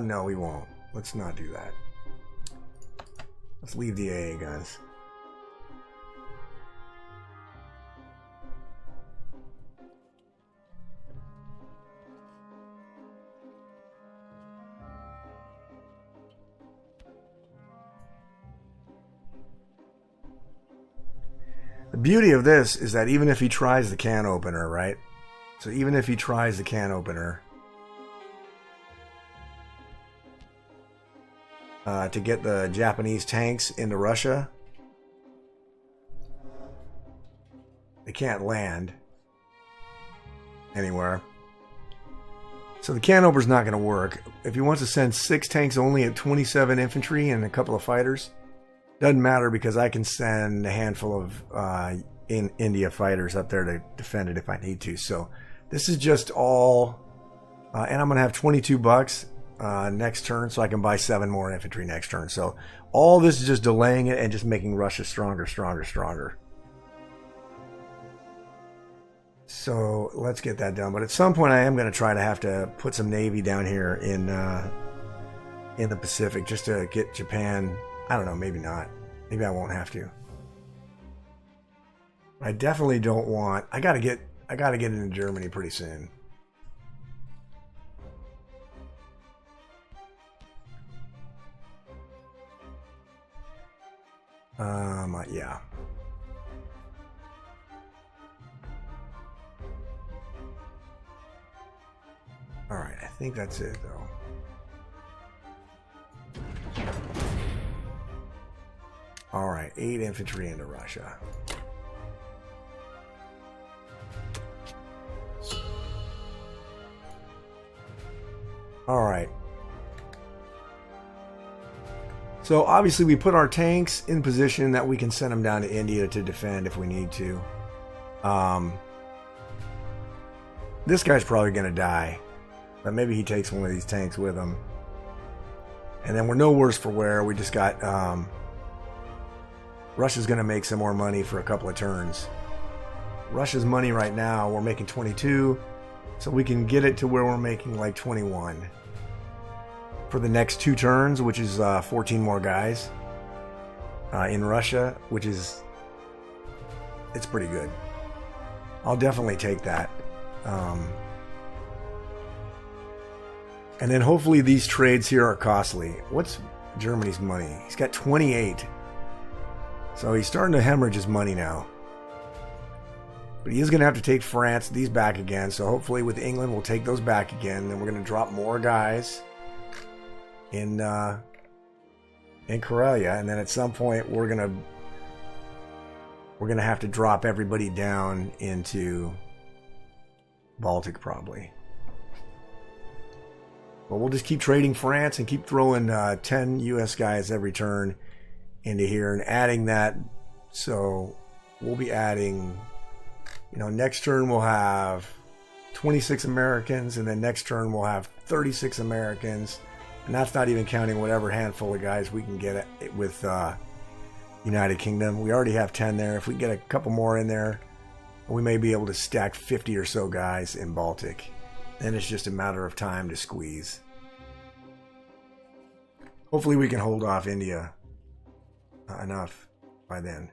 No, we won't. Let's not do that. Let's leave the AA guns. The beauty of this is that even if he tries the can opener, right? So even if he tries the can opener to get the Japanese tanks into Russia, they can't land anywhere. So the can opener's not going to work. If he wants to send 6 tanks only at 27 infantry and a couple of fighters, doesn't matter because I can send a handful of India fighters up there to defend it if I need to. So this is just all, and I'm going to have 22 bucks next turn, so I can buy 7 more infantry next turn. So all this is just delaying it and just making Russia stronger, stronger, stronger. So let's get that done. But at some point, I am going to try to have to put some navy down here in the Pacific just to get Japan. I don't know, maybe not. Maybe I won't have to. I definitely don't want. I gotta get into Germany pretty soon. Yeah. All right, I think that's it though. Alright, 8 infantry into Russia. Alright. So obviously we put our tanks in position that we can send them down to India to defend if we need to. This guy's probably going to die. But maybe he takes one of these tanks with him. And then we're no worse for wear. We just got... Russia's going to make some more money for a couple of turns. Russia's money right now, we're making 22. So we can get it to where we're making like 21. For the next 2 turns, which is 14 more guys. In Russia, which is... It's pretty good. I'll definitely take that. And then hopefully these trades here are costly. What's Germany's money? He's got 28. So he's starting to hemorrhage his money now. But he is going to have to take France, these back again. So hopefully with England, we'll take those back again. Then we're going to drop more guys in Karelia. And then at some point, we're going to have to drop everybody down into Baltic probably. But we'll just keep trading France and keep throwing 10 US guys every turn into here and adding that. So we'll be adding, next turn we'll have 26 Americans, and then next turn we'll have 36 Americans. And that's not even counting whatever handful of guys we can get with United Kingdom. We already have 10 there. If we get a couple more in there, we may be able to stack 50 or so guys in Baltic. Then it's just a matter of time to squeeze. Hopefully we can hold off India enough by then.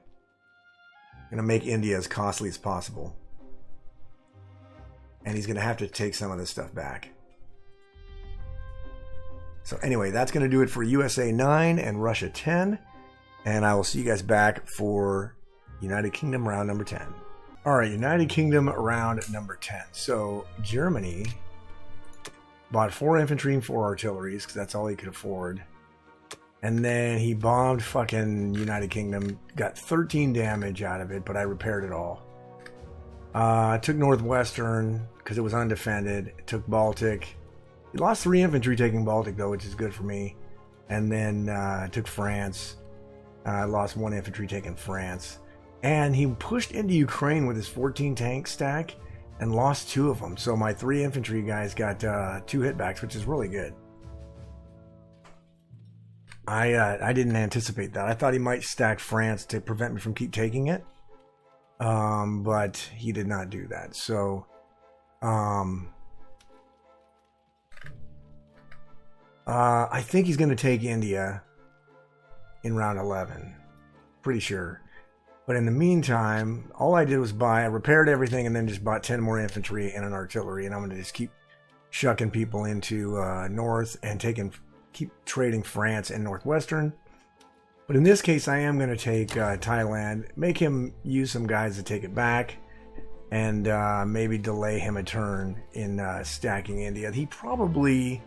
I'm going to make India as costly as possible. And he's going to have to take some of this stuff back. So anyway, that's going to do it for USA 9 and Russia 10. And I will see you guys back for United Kingdom round number 10. Alright, United Kingdom round number 10. So, Germany bought 4 infantry and 4 artilleries, because that's all he could afford. And then he bombed fucking United Kingdom, got 13 damage out of it, but I repaired it all. Took Northwestern, because it was undefended. Took Baltic. He lost 3 infantry taking Baltic, though, which is good for me. And then took France. Lost 1 infantry taking France. And he pushed into Ukraine with his 14 tank stack and lost 2 of them. So my 3 infantry guys got 2 hitbacks, which is really good. I didn't anticipate that. I thought he might stack France to prevent me from keep taking it. But he did not do that. So I think he's going to take India in round 11. Pretty sure. But in the meantime, all I did was I repaired everything and then just bought 10 more infantry and an artillery. And I'm going to just keep shucking people into north and keep trading France and Northwestern. But in this case, I am going to take Thailand, make him use some guys to take it back, and maybe delay him a turn in stacking India. He probably,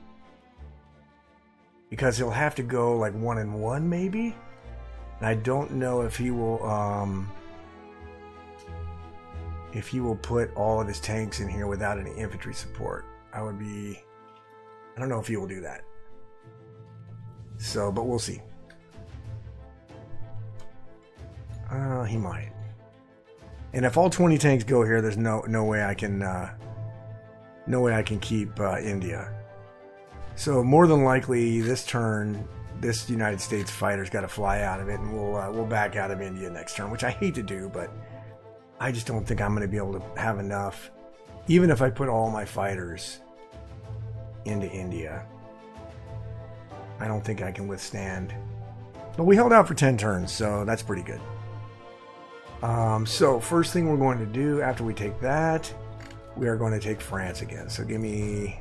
because he'll have to go like 1 and 1 maybe. And I don't know if he will put all of his tanks in here without any infantry support. I don't know if he will do that. So, but we'll see. He might. And if all 20 tanks go here, there's no way I can keep India. So more than likely this turn, this United States fighter's got to fly out of it, and we'll back out of India next turn, which I hate to do, but I just don't think I'm going to be able to have enough, even if I put all my fighters into India. I don't think I can withstand. But we held out for 10 turns, so that's pretty good. So first thing we're going to do after we take that, we are going to take France again. So give me...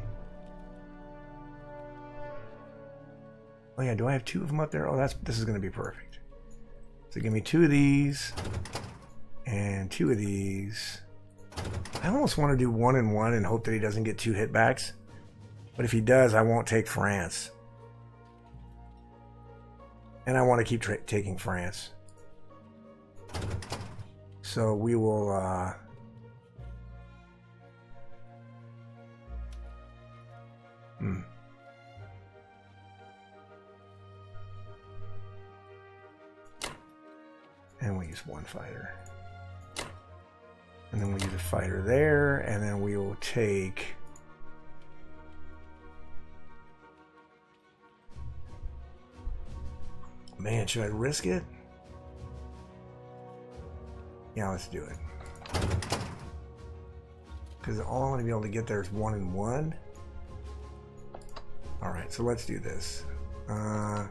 Oh yeah, do I have 2 of them up there? Oh, this is going to be perfect. So give me 2 of these and 2 of these. I almost want to do 1 and 1 and hope that he doesn't get 2 hitbacks. But if he does, I won't take France. And I want to keep taking France. So we will... And we use 1 fighter. And then we use a fighter there, and then we will take Man, should I risk it? Yeah, let's do it. Because all I'm going to be able to get there is 1 and 1. Alright, so let's do this. Alright,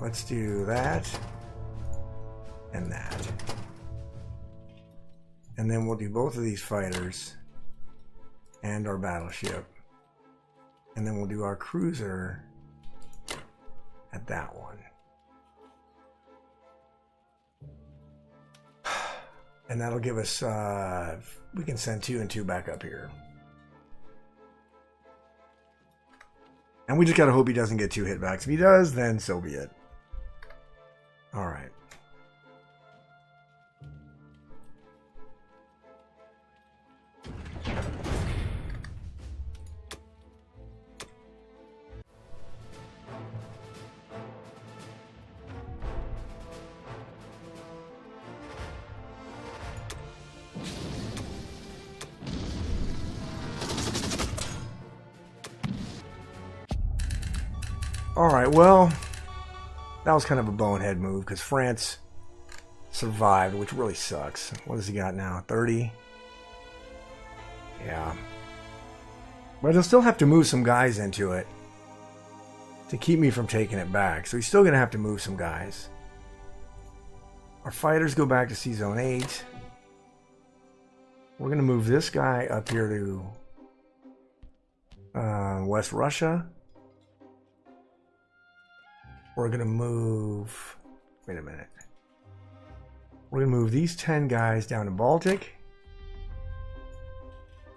let's do that. And that. And then we'll do both of these fighters. And our battleship. And then we'll do our cruiser at that one. And that'll give us, we can send 2 and 2 back up here. And we just gotta hope he doesn't get 2 hitbacks. If he does, then so be it. Alright. Alright, well, that was kind of a bonehead move because France survived, which really sucks. What has he got now? 30? Yeah. But he'll still have to move some guys into it to keep me from taking it back. So he's still going to have to move some guys. Our fighters go back to Sea Zone 8. We're going to move this guy up here to West Russia. We're going to move... Wait a minute. We're going to move these 10 guys down to Baltic.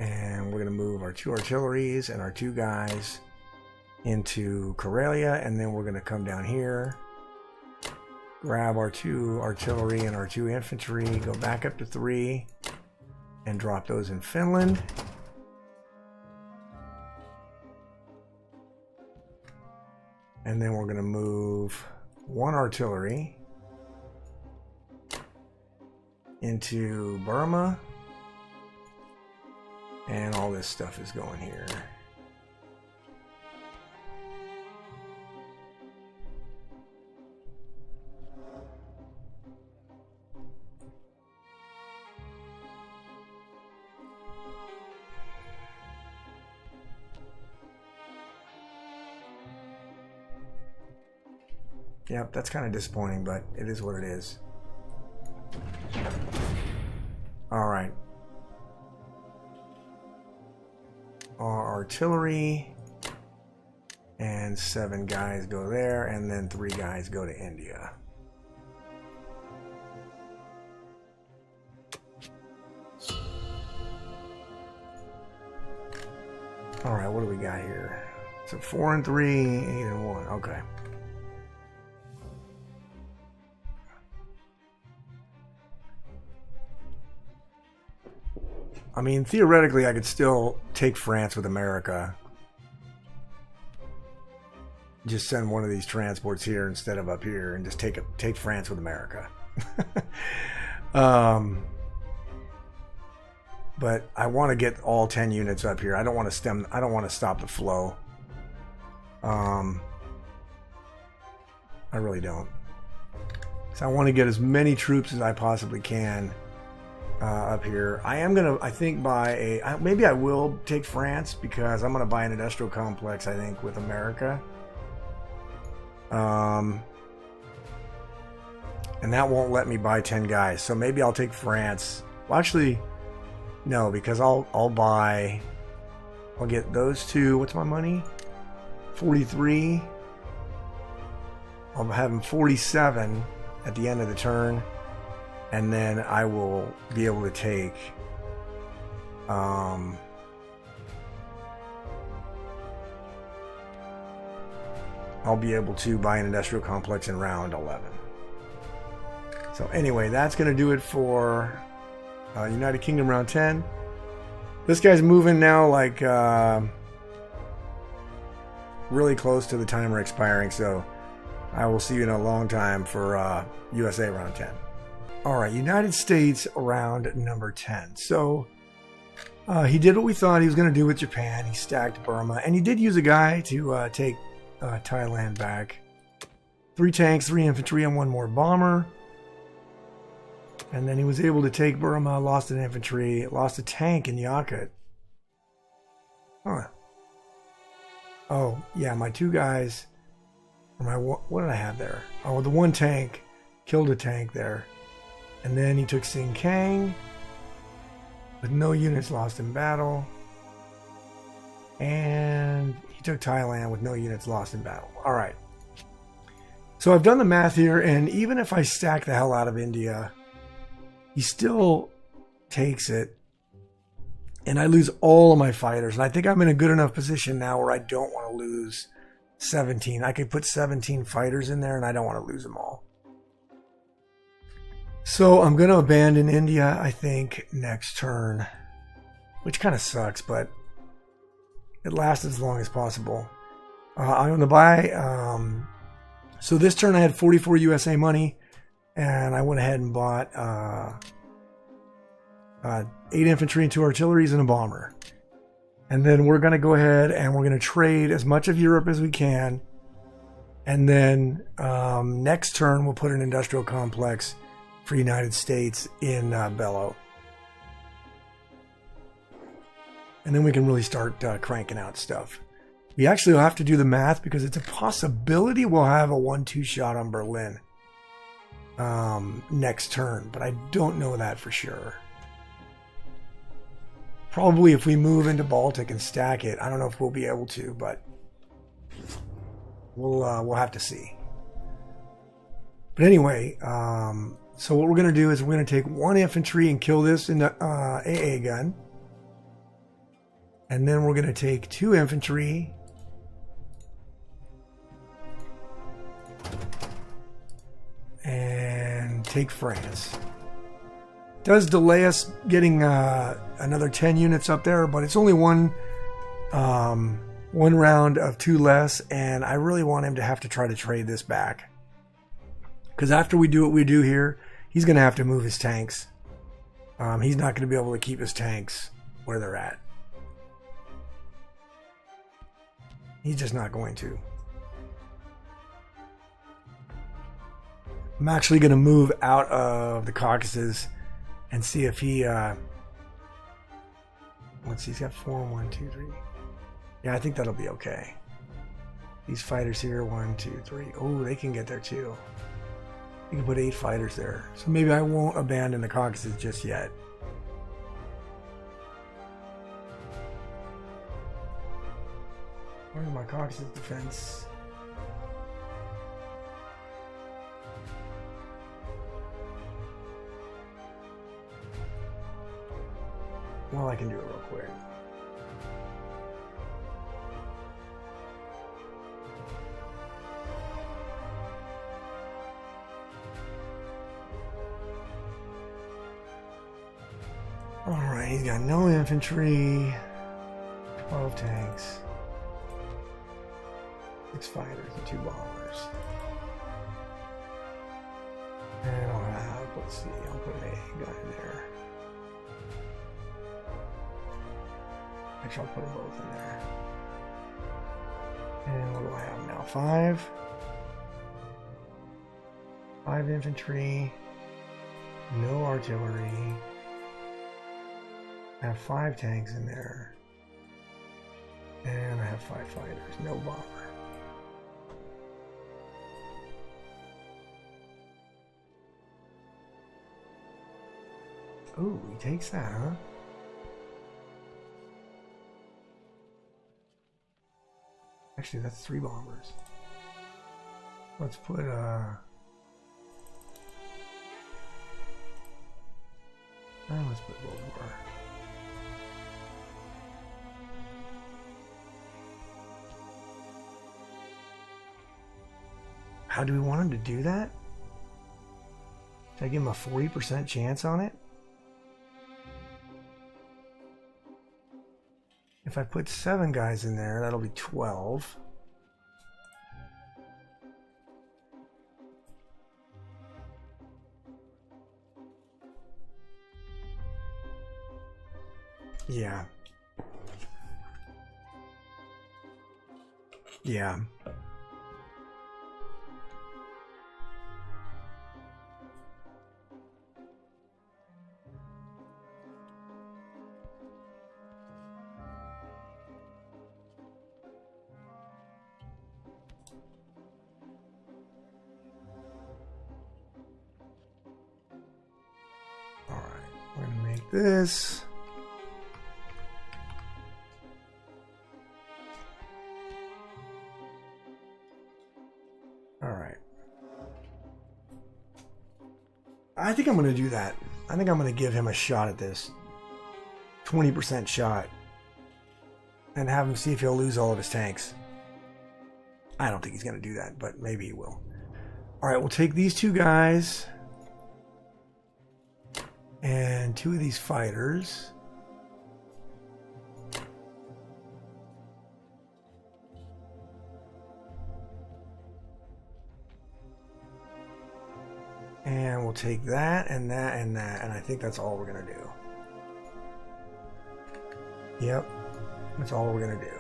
And we're going to move our 2 artilleries and our 2 guys into Karelia. And then we're going to come down here. Grab our 2 artillery and our 2 infantry. Go back up to 3. And drop those in Finland. And then we're going to move 1 artillery into Burma. And all this stuff is going here. Yep, that's kind of disappointing, but it is what it is. Alright. Our artillery and 7 guys go there, and then 3 guys go to India. Alright, what do we got here? So 4 and 3, 8 and 1. Okay. I mean, theoretically, I could still take France with America. Just send one of these transports here instead of up here, and just take France with America. But I want to get all 10 units up here. I don't want to stop the flow. I really don't. So I want to get as many troops as I possibly can. Up here. I am gonna, I think, buy maybe I will take France because I'm gonna buy an industrial complex, I think, with America. And that won't let me buy 10 guys, so maybe I'll take France. Well, actually, no, because I'll get those 2. What's my money? 43. I'll have them 47 at the end of the turn. And then I will be able to take I'll be able to buy an industrial complex in round 11. So anyway, that's going to do it for United Kingdom round 10. This guy's moving now like really close to the timer expiring, so I will see you in a long time for USA round 10. All right, United States round number 10. So He did what we thought he was going to do with Japan. He stacked Burma, and he did use a guy to take Thailand back. 3 tanks, 3 infantry, and 1 more bomber. And then he was able to take Burma, lost an infantry, lost a tank in Yakut. Huh. Oh, yeah, my 2 guys, or what did I have there? Oh, the 1 tank, killed a tank there. And then he took Sing Kang, with no units lost in battle. And he took Thailand with no units lost in battle. All right. So I've done the math here, and even if I stack the hell out of India, he still takes it, and I lose all of my fighters. And I think I'm in a good enough position now where I don't want to lose 17. I could put 17 fighters in there, and I don't want to lose them all. So I'm going to abandon India, I think, next turn, which kind of sucks, but it lasts as long as possible. I'm going to buy... So this turn I had 44 USA money, and I went ahead and bought 8 infantry and 2 artilleries and a bomber. And then we're going to go ahead and we're going to trade as much of Europe as we can. And then next turn we'll put an industrial complex for United States in Bello. And then we can really start cranking out stuff. We actually will have to do the math because it's a possibility we'll have a 1-2 shot on Berlin next turn, but I don't know that for sure. Probably if we move into Baltic and stack it, I don't know if we'll be able to, but we'll have to see. But anyway, so what we're going to do is we're going to take 1 infantry and kill this in the AA gun. And then we're going to take 2 infantry and take France. It does delay us getting another 10 units up there, but it's only one round of 2 less, and I really want him to have to try to trade this back. Because after we do what we do here, he's going to have to move his tanks. He's not going to be able to keep his tanks where they're at. He's just not going to. I'm actually going to move out of the Caucasus and see if he... let's see, he's got 4, 1, 2, 3. Yeah, I think that'll be okay. These fighters here, 1, 2, 3. Oh, they can get there too. You can put 8 fighters there. So maybe I won't abandon the Caucasus just yet. Where's my Caucasus defense? Well, I can do it real quick. Alright, he's got no infantry, 12 tanks, 6 fighters, and 2 bombers. And I'll have, let's see, I'll put an AA gun in there. Actually, I'll put them both in there. And what do I have now? 5 infantry, no artillery. I have 5 tanks in there. And I have 5 fighters, no bomber. Ooh, he takes that, huh? Actually, that's 3 bombers. Let's put let's put both more. How do we want him to do that? Should I give him a 40% chance on it? If I put 7 guys in there, that'll be 12. Yeah. Yeah. All right. We're going to make this. All right. I think I'm going to do that. I think I'm going to give him a shot at this. 20% shot. And have him see if he'll lose all of his tanks. I don't think he's going to do that, but maybe he will. All right, we'll take these two guys. And two of these fighters. And we'll take that and that and that. And I think that's all we're going to do. Yep. That's all we're going to do.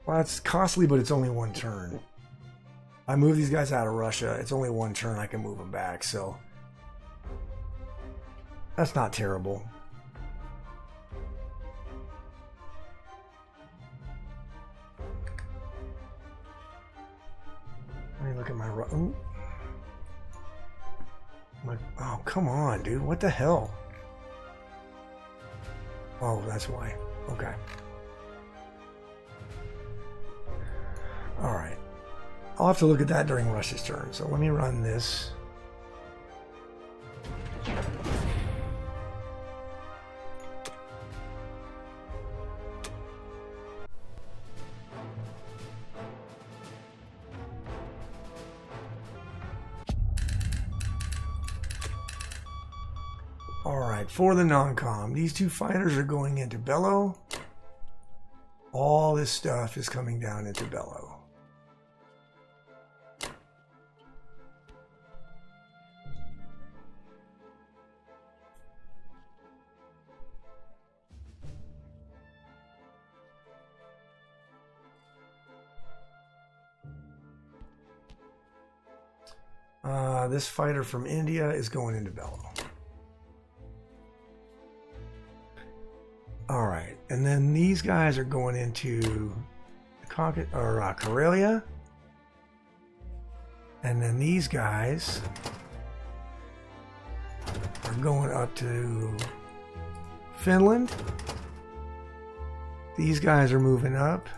Well, it's costly, but it's only one turn. I move these guys out of Russia. It's only one turn. I can move them back, so that's not terrible. Let me look at my... Ooh. Oh, come on, dude. What the hell? Oh, that's why. Okay. All right. I'll have to look at that during Russia's turn. So let me run this. All right, for the non-com, these two fighters are going into Bello. All this stuff is coming down into Bello. This fighter from India is going into Bello. All right, and then these guys are going into Karelia, and then these guys are going up to Finland. These guys are moving up,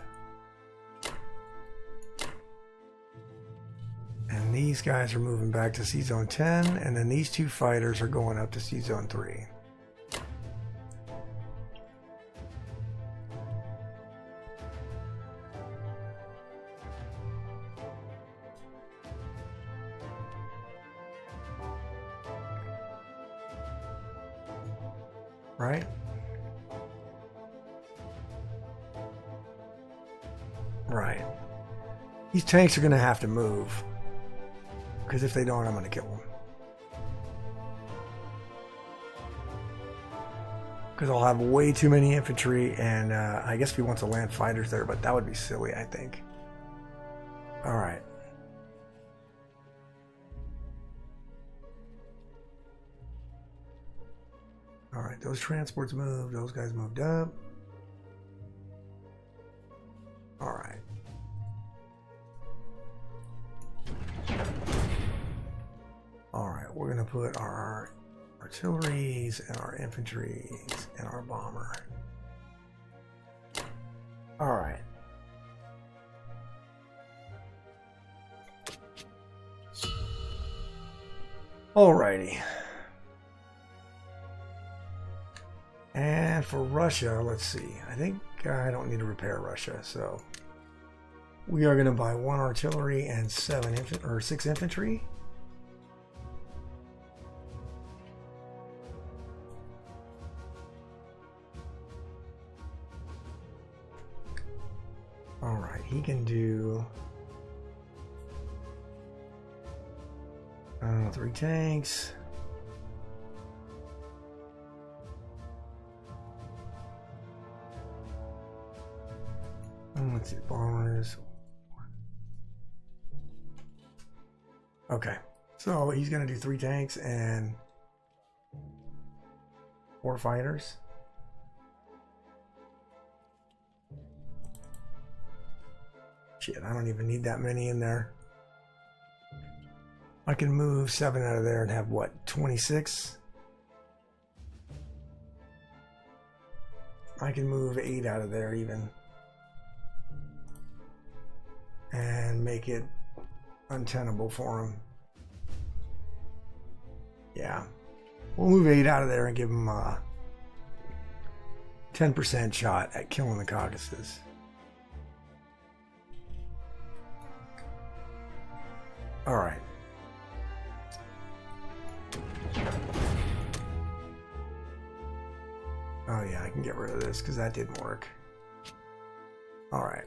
and these guys are moving back to C-Zone 10, and then these two fighters are going up to C-Zone 3. Right? Right. These tanks are going to have to move. Because if they don't, I'm going to kill them. Because I'll have way too many infantry, and I guess we want to land fighters there, but that would be silly, I think. Alright. Alright, those transports moved. Those guys moved up. Alright. Alright, we're going to put our artilleries and our infantries and our bomber. Alright. Alrighty. And for Russia, let's see. I think I don't need to repair Russia, so we are going to buy 1 artillery and 6 infantry. Alright, he can do 3 tanks. Let's see, bombers. Okay, so he's gonna do 3 tanks and 4 fighters. Shit, I don't even need that many in there. I can move 7 out of there and have what, 26? I can move 8 out of there even. And make it untenable for him. Yeah. We'll move 8 out of there and give him a 10% shot at killing the Caucasus. Alright. Oh yeah, I can get rid of this because that didn't work. Alright.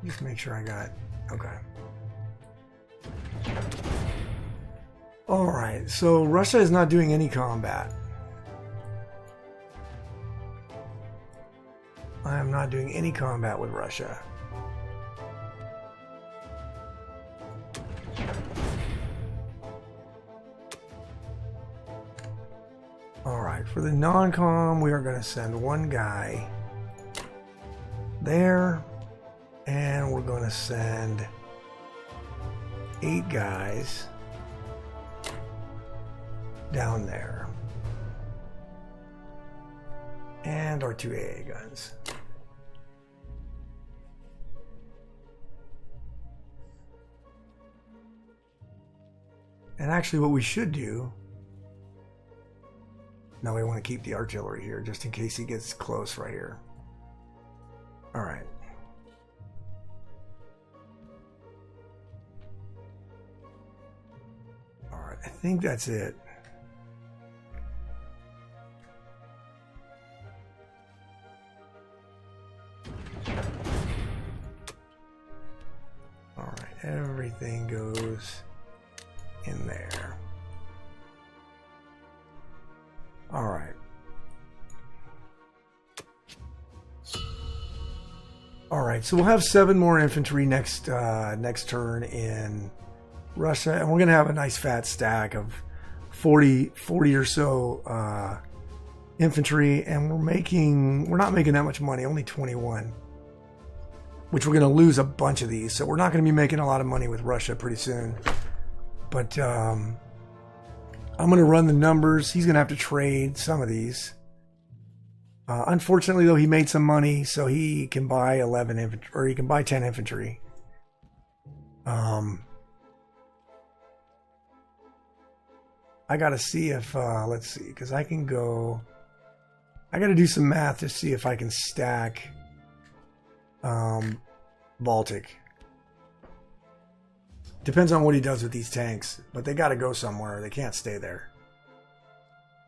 Just make sure I got... Okay. Alright, so Russia is not doing any combat. I am not doing any combat with Russia. Alright, for the non-com, we are going to send 1 guy there. And we're going to send 8 guys down there. And our 2 AA guns. And actually what we should do... No, we want to keep the artillery here just in case he gets close right here. Alright. I think that's it. All right, everything goes in there. All right. All right, so we'll have 7 more infantry next turn in Russia, and we're going to have a nice fat stack of 40 or so infantry, and we're not making that much money, only 21, which we're going to lose a bunch of these, so we're not going to be making a lot of money with Russia pretty soon. But I'm going to run the numbers. He's going to have to trade some of these. Unfortunately, though, he made some money, so he can buy 11 infantry, or he can buy 10 infantry. I got to see if, let's see, because I can go, I got to do some math to see if I can stack Baltic. Depends on what he does with these tanks, but they got to go somewhere. They can't stay there.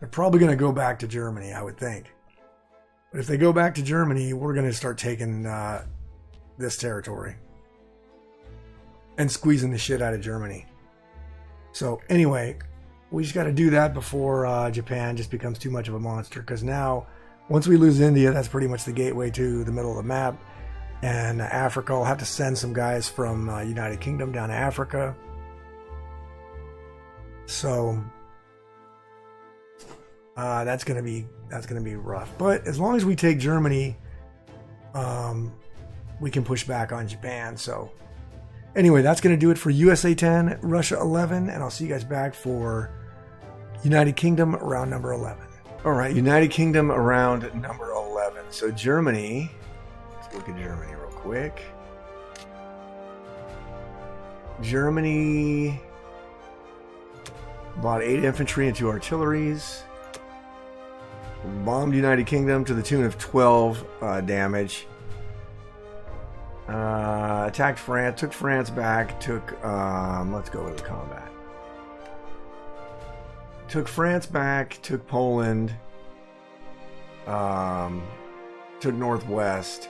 They're probably going to go back to Germany, I would think. But if they go back to Germany, we're going to start taking this territory and squeezing the shit out of Germany. So anyway, we just got to do that before Japan just becomes too much of a monster. Because now, once we lose India, that's pretty much the gateway to the middle of the map. And Africa, I'll have to send some guys from United Kingdom down to Africa. So that's gonna be rough. But as long as we take Germany, we can push back on Japan. So anyway, that's gonna do it for USA 10, Russia 11, and I'll see you guys back for United Kingdom round number 11. All right, United Kingdom around number 11. So Germany. Let's look at Germany real quick. Germany bought 8 infantry and 2 artilleries. Bombed United Kingdom to the tune of 12 damage. Attacked France, took France back, let's go with the combat. Took France back, took Poland. took Northwest,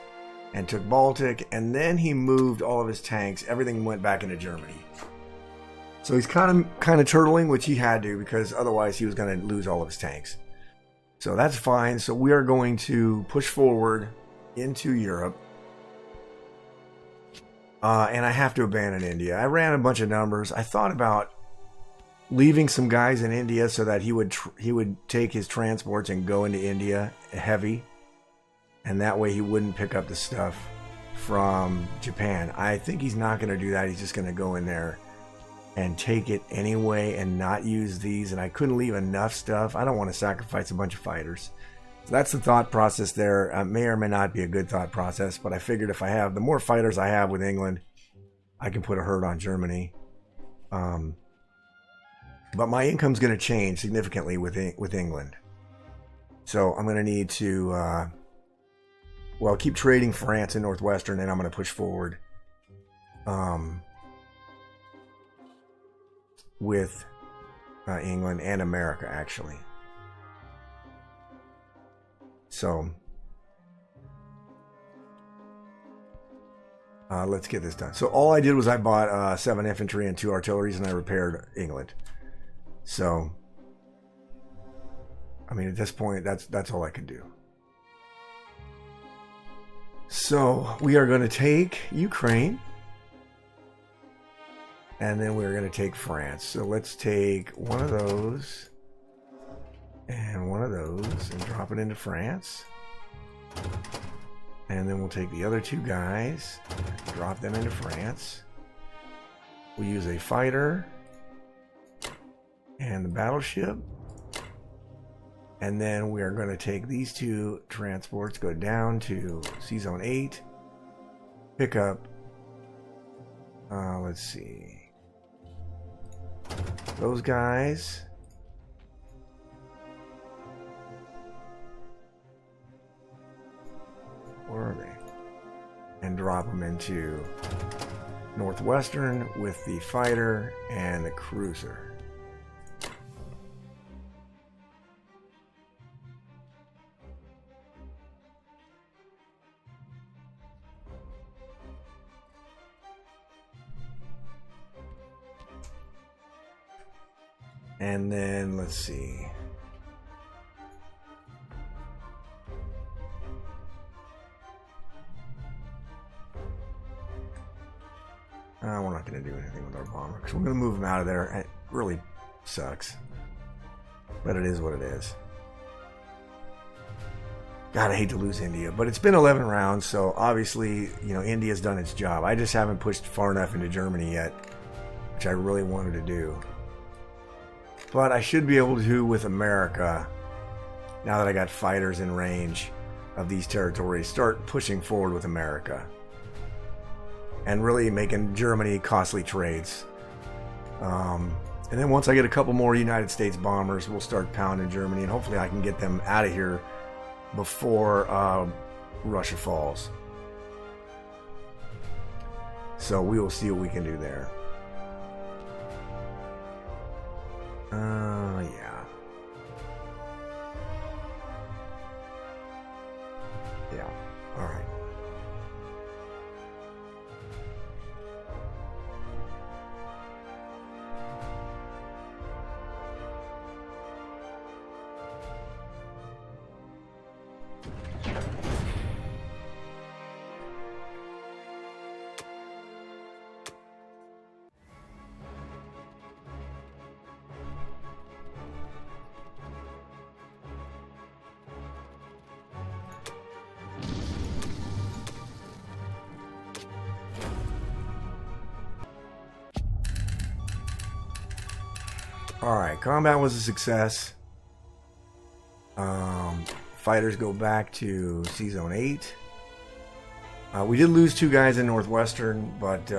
and took Baltic, and then he moved all of his tanks. Everything went back into Germany. So he's kind of turtling, which he had to, because otherwise he was going to lose all of his tanks. So that's fine. So we are going to push forward into Europe. And I have to abandon India. I ran a bunch of numbers. I thought about leaving some guys in India so that he would take his transports and go into India heavy. And that way he wouldn't pick up the stuff from Japan. I think he's not going to do that. He's just going to go in there and take it anyway and not use these. And I couldn't leave enough stuff. I don't want to sacrifice a bunch of fighters. So that's the thought process there. May or may not be a good thought process, but I figured if I have the more fighters I have with England, I can put a hurt on Germany. But my income's going to change significantly with England. So I'm going to need to keep trading France and Northwestern, and I'm going to push forward with England and America, actually. So let's get this done. So all I did was I bought 7 infantry and 2 artilleries, and I repaired England. So, I mean, at this point, that's all I could do. So we are going to take Ukraine, and then we're going to take France. So let's take one of those and one of those and drop it into France. And then we'll take the other 2 guys, drop them into France. We'll use a fighter and the battleship. And then we are going to take these 2 transports, go down to C-Zone 8, pick up, let's see, those guys. Where are they? And drop them into Northwestern with the fighter and the cruiser. And then, let's see. We're not going to do anything with our bomber because we're going to move him out of there. It really sucks. But it is what it is. God, I hate to lose India. But it's been 11 rounds, so obviously, India's done its job. I just haven't pushed far enough into Germany yet, which I really wanted to do. But I should be able to with America, now that I got fighters in range of these territories, start pushing forward with America. And really making Germany costly trades. And then once I get a couple more United States bombers, we'll start pounding Germany. And hopefully I can get them out of here before Russia falls. So we will see what we can do there. Yeah. Yeah. All right. Alright, combat was a success. Fighters go back to C-Zone 8. We did lose 2 guys in Northwestern, but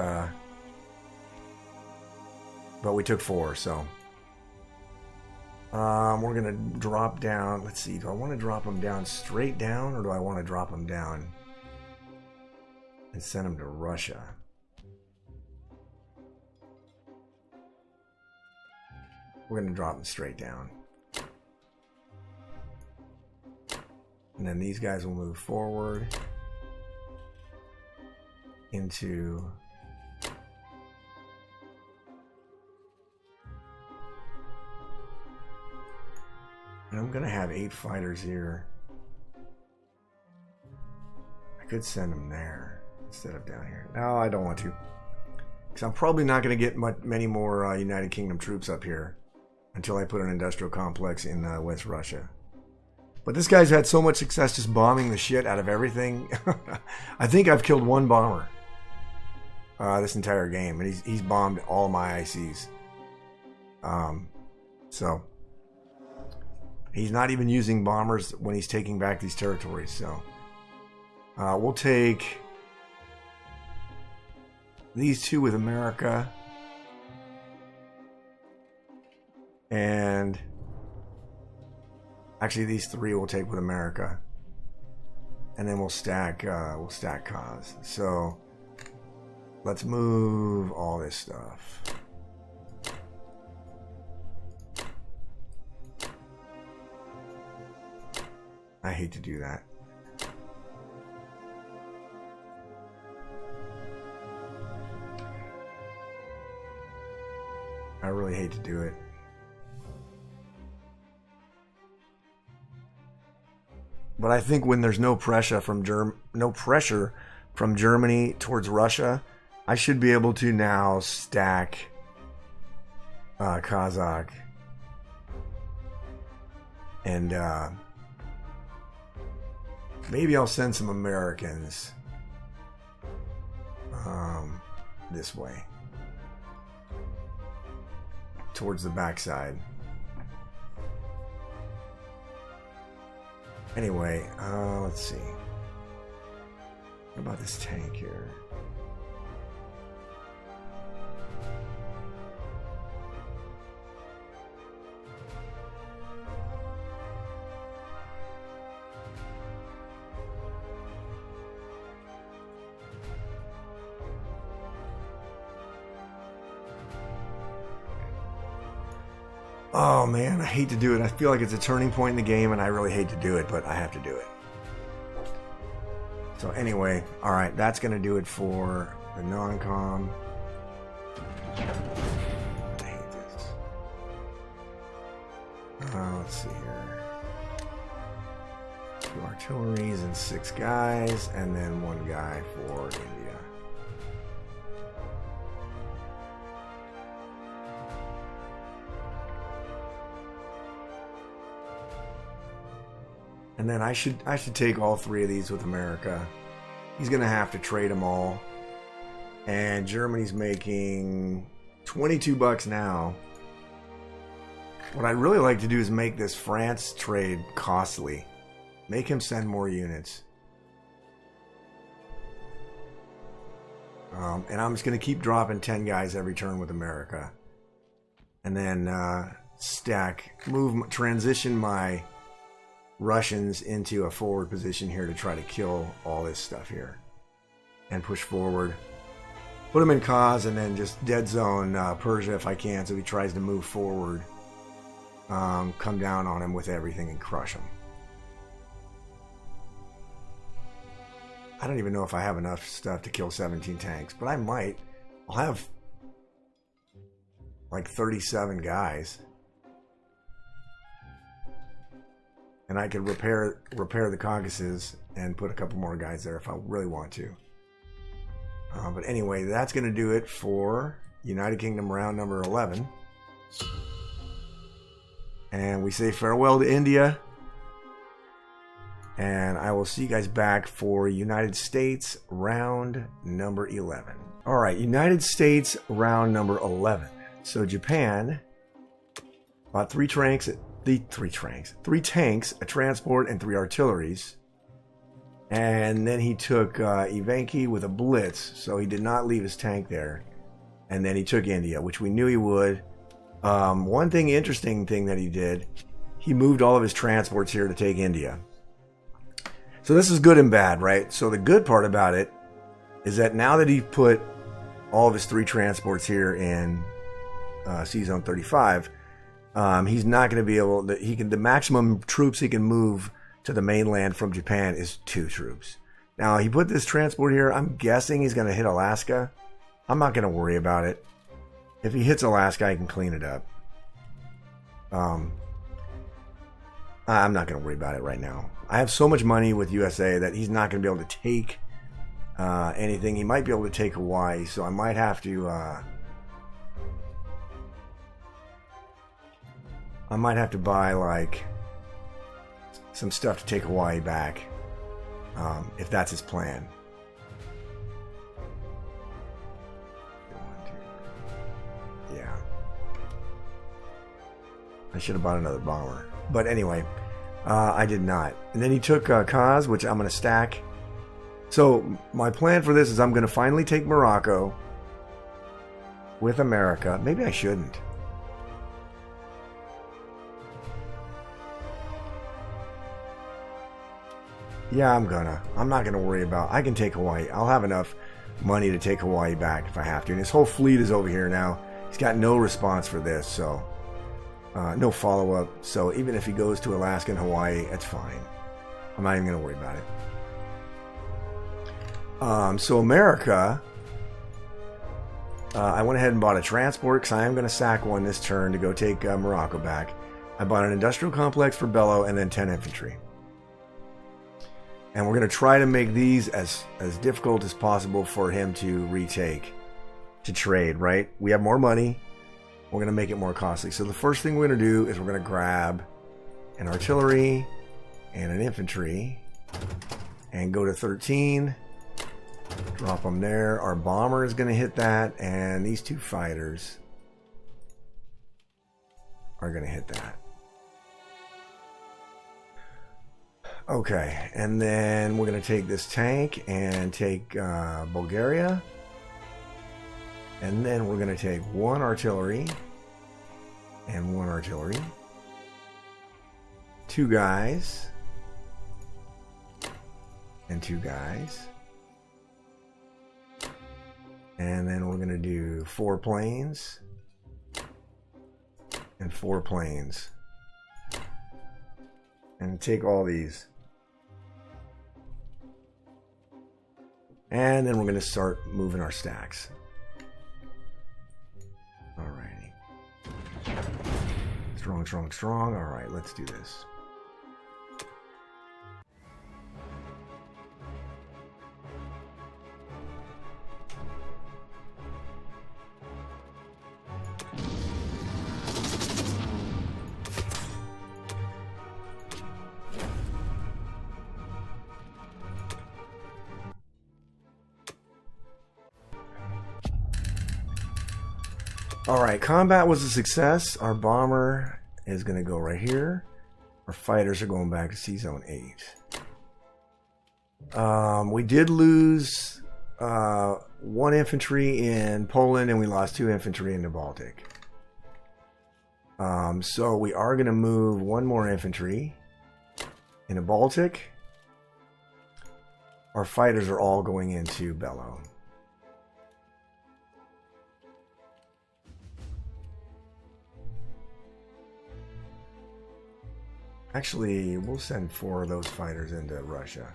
we took 4, so. We're going to drop down. Let's see, do I want to drop them down straight down, or do I want to drop them down and send them to Russia? We're going to drop them straight down. And then these guys will move forward into... And I'm going to have 8 fighters here. I could send them there instead of down here. No, I don't want to. Because I'm probably not going to get many more United Kingdom troops up here until I put an industrial complex in West Russia. But this guy's had so much success just bombing the shit out of everything. I think I've killed 1 bomber this entire game. And he's bombed all my ICs. So he's not even using bombers when he's taking back these territories. So we'll take these 2 with America. And actually these 3 we'll take with America. And then we'll stack cause. So let's move all this stuff. I hate to do that. I really hate to do it. But I think when there's no pressure from Germany towards Russia, I should be able to now stack Kazakh and maybe I'll send some Americans this way towards the backside. Anyway, let's see. What about this tank here? Oh man, I hate to do it. I feel like it's a turning point in the game and I really hate to do it, but I have to do it. So anyway, alright, that's going to do it for the non-com. I hate this. Let's see here. 2 artilleries and 6 guys, and then 1 guy for India. And then I should take all 3 of these with America. He's going to have to trade them all. And Germany's making $22 now. What I'd really like to do is make this France trade costly. Make him send more units. And I'm just going to keep dropping 10 guys every turn with America. And then transition my Russians into a forward position here to try to kill all this stuff here and push forward, put him in cause, and then just dead zone Persia if I can, so he tries to move forward, come down on him with everything and crush him. I don't even know if I have enough stuff to kill 17 tanks, but I might. I'll have like 37 guys. And I could repair the Caucasus and put a couple more guys there if I really want to. But anyway, that's going to do it for United Kingdom round number 11. And we say farewell to India. And I will see you guys back for United States round number 11. Alright, United States round number 11. So Japan bought 3 tanks, a transport, and 3 artilleries. And then he took Ivanki with a blitz, so he did not leave his tank there. And then he took India, which we knew he would. One interesting thing that he did, he moved all of his transports here to take India. So this is good and bad, right? So the good part about it is that now that he put all of his 3 transports here in C-Zone 35, he's not going to be able to, the maximum troops he can move to the mainland from Japan is 2 troops. Now, he put this transport here. I'm guessing he's going to hit Alaska. I'm not going to worry about it. If he hits Alaska, I can clean it up. I'm not going to worry about it right now. I have so much money with USA that he's not going to be able to take anything. He might be able to take Hawaii, so I might have to... I might have to buy, like, some stuff to take Hawaii back, if that's his plan. Yeah. I should have bought another bomber. But anyway, I did not. And then he took Kaz, which I'm going to stack. So my plan for this is I'm going to finally take Morocco with America. Maybe I shouldn't. Yeah, I'm not gonna worry about... I can take Hawaii. I'll have enough money to take Hawaii back if I have to. And his whole fleet is over here now. He's got no response for this, so... no follow-up. So even if he goes to Alaska and Hawaii, that's fine. I'm not even gonna worry about it. So America... I went ahead and bought a transport, because I am gonna sack one this turn to go take Morocco back. I bought an industrial complex for Bello, and then 10 infantry. And we're going to try to make these as difficult as possible for him to retake, to trade, right? We have more money. We're going to make it more costly. So the first thing we're going to do is we're going to grab an artillery and an infantry and go to 13. Drop them there. Our bomber is going to hit that. And these 2 fighters are going to hit that. Okay, and then we're going to take this tank and take Bulgaria. And then we're going to take 1 artillery and 1 artillery. 2 guys. And 2 guys. And then we're going to do 4 planes. And 4 planes. And take all these. And then we're going to start moving our stacks. Alrighty. Strong, strong, strong. Alright, let's do this. Alright, combat was a success. Our bomber is going to go right here. Our fighters are going back to C-Zone 8. We did lose 1 infantry in Poland, and we lost 2 infantry in the Baltic. So we are going to move 1 more infantry in the Baltic. Our fighters are all going into Bello. Actually, we'll send 4 of those fighters into Russia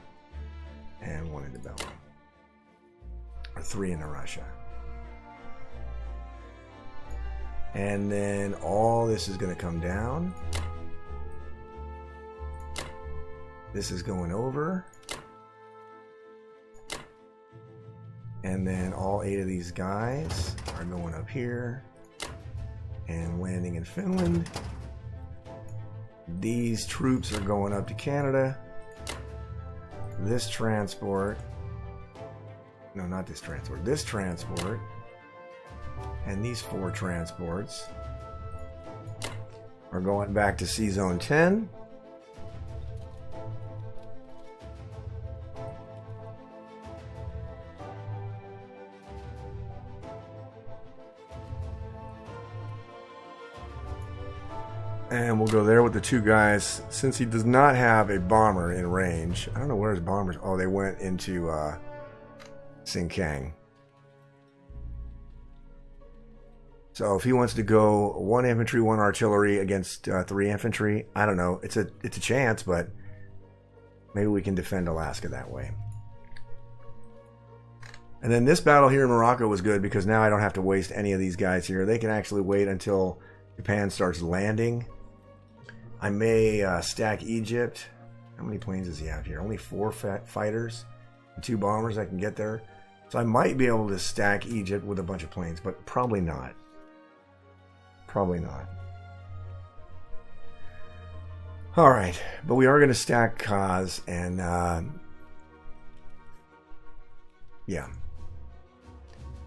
and 1 into Bello. Or 3 into Russia. And then all this is going to come down. This is going over. And then all 8 of these guys are going up here and landing in Finland. These troops are going up to Canada. This transport, no, not this transport, this transport, and these 4 transports are going back to C-Zone 10. And we'll go there with the 2 guys. Since he does not have a bomber in range, I don't know where his bombers... Oh, they went into Sinkang. So if he wants to go 1 infantry, 1 artillery against 3 infantry, I don't know. It's a chance, but Maybe we can defend Alaska that way. And then this battle here in Morocco was good because now I don't have to waste any of these guys here. They can actually wait until Japan starts landing. I may stack Egypt. How many planes does he have here? Only 4 fighters and 2 bombers I can get there. So I might be able to stack Egypt with a bunch of planes, but probably not. Probably not. All right, but we are going to stack Kaz and yeah.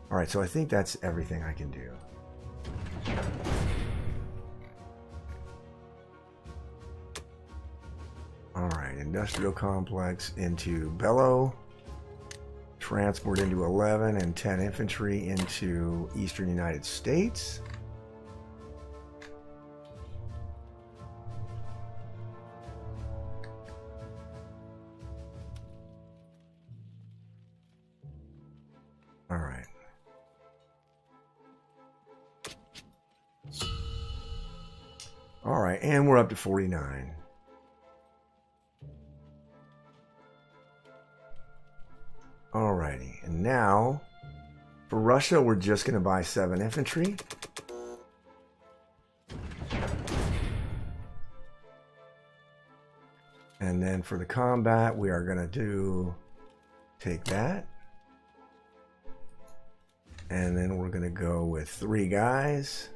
All right, so I think that's everything I can do. All right, industrial complex into Bellow, transport into 11 and 10 infantry into eastern United States. All right. All right, and we're up to 49. Alrighty, and now for Russia, we're just going to buy 7 infantry. And then for the combat, we are going to take that. And then we're going to go with 3 guys.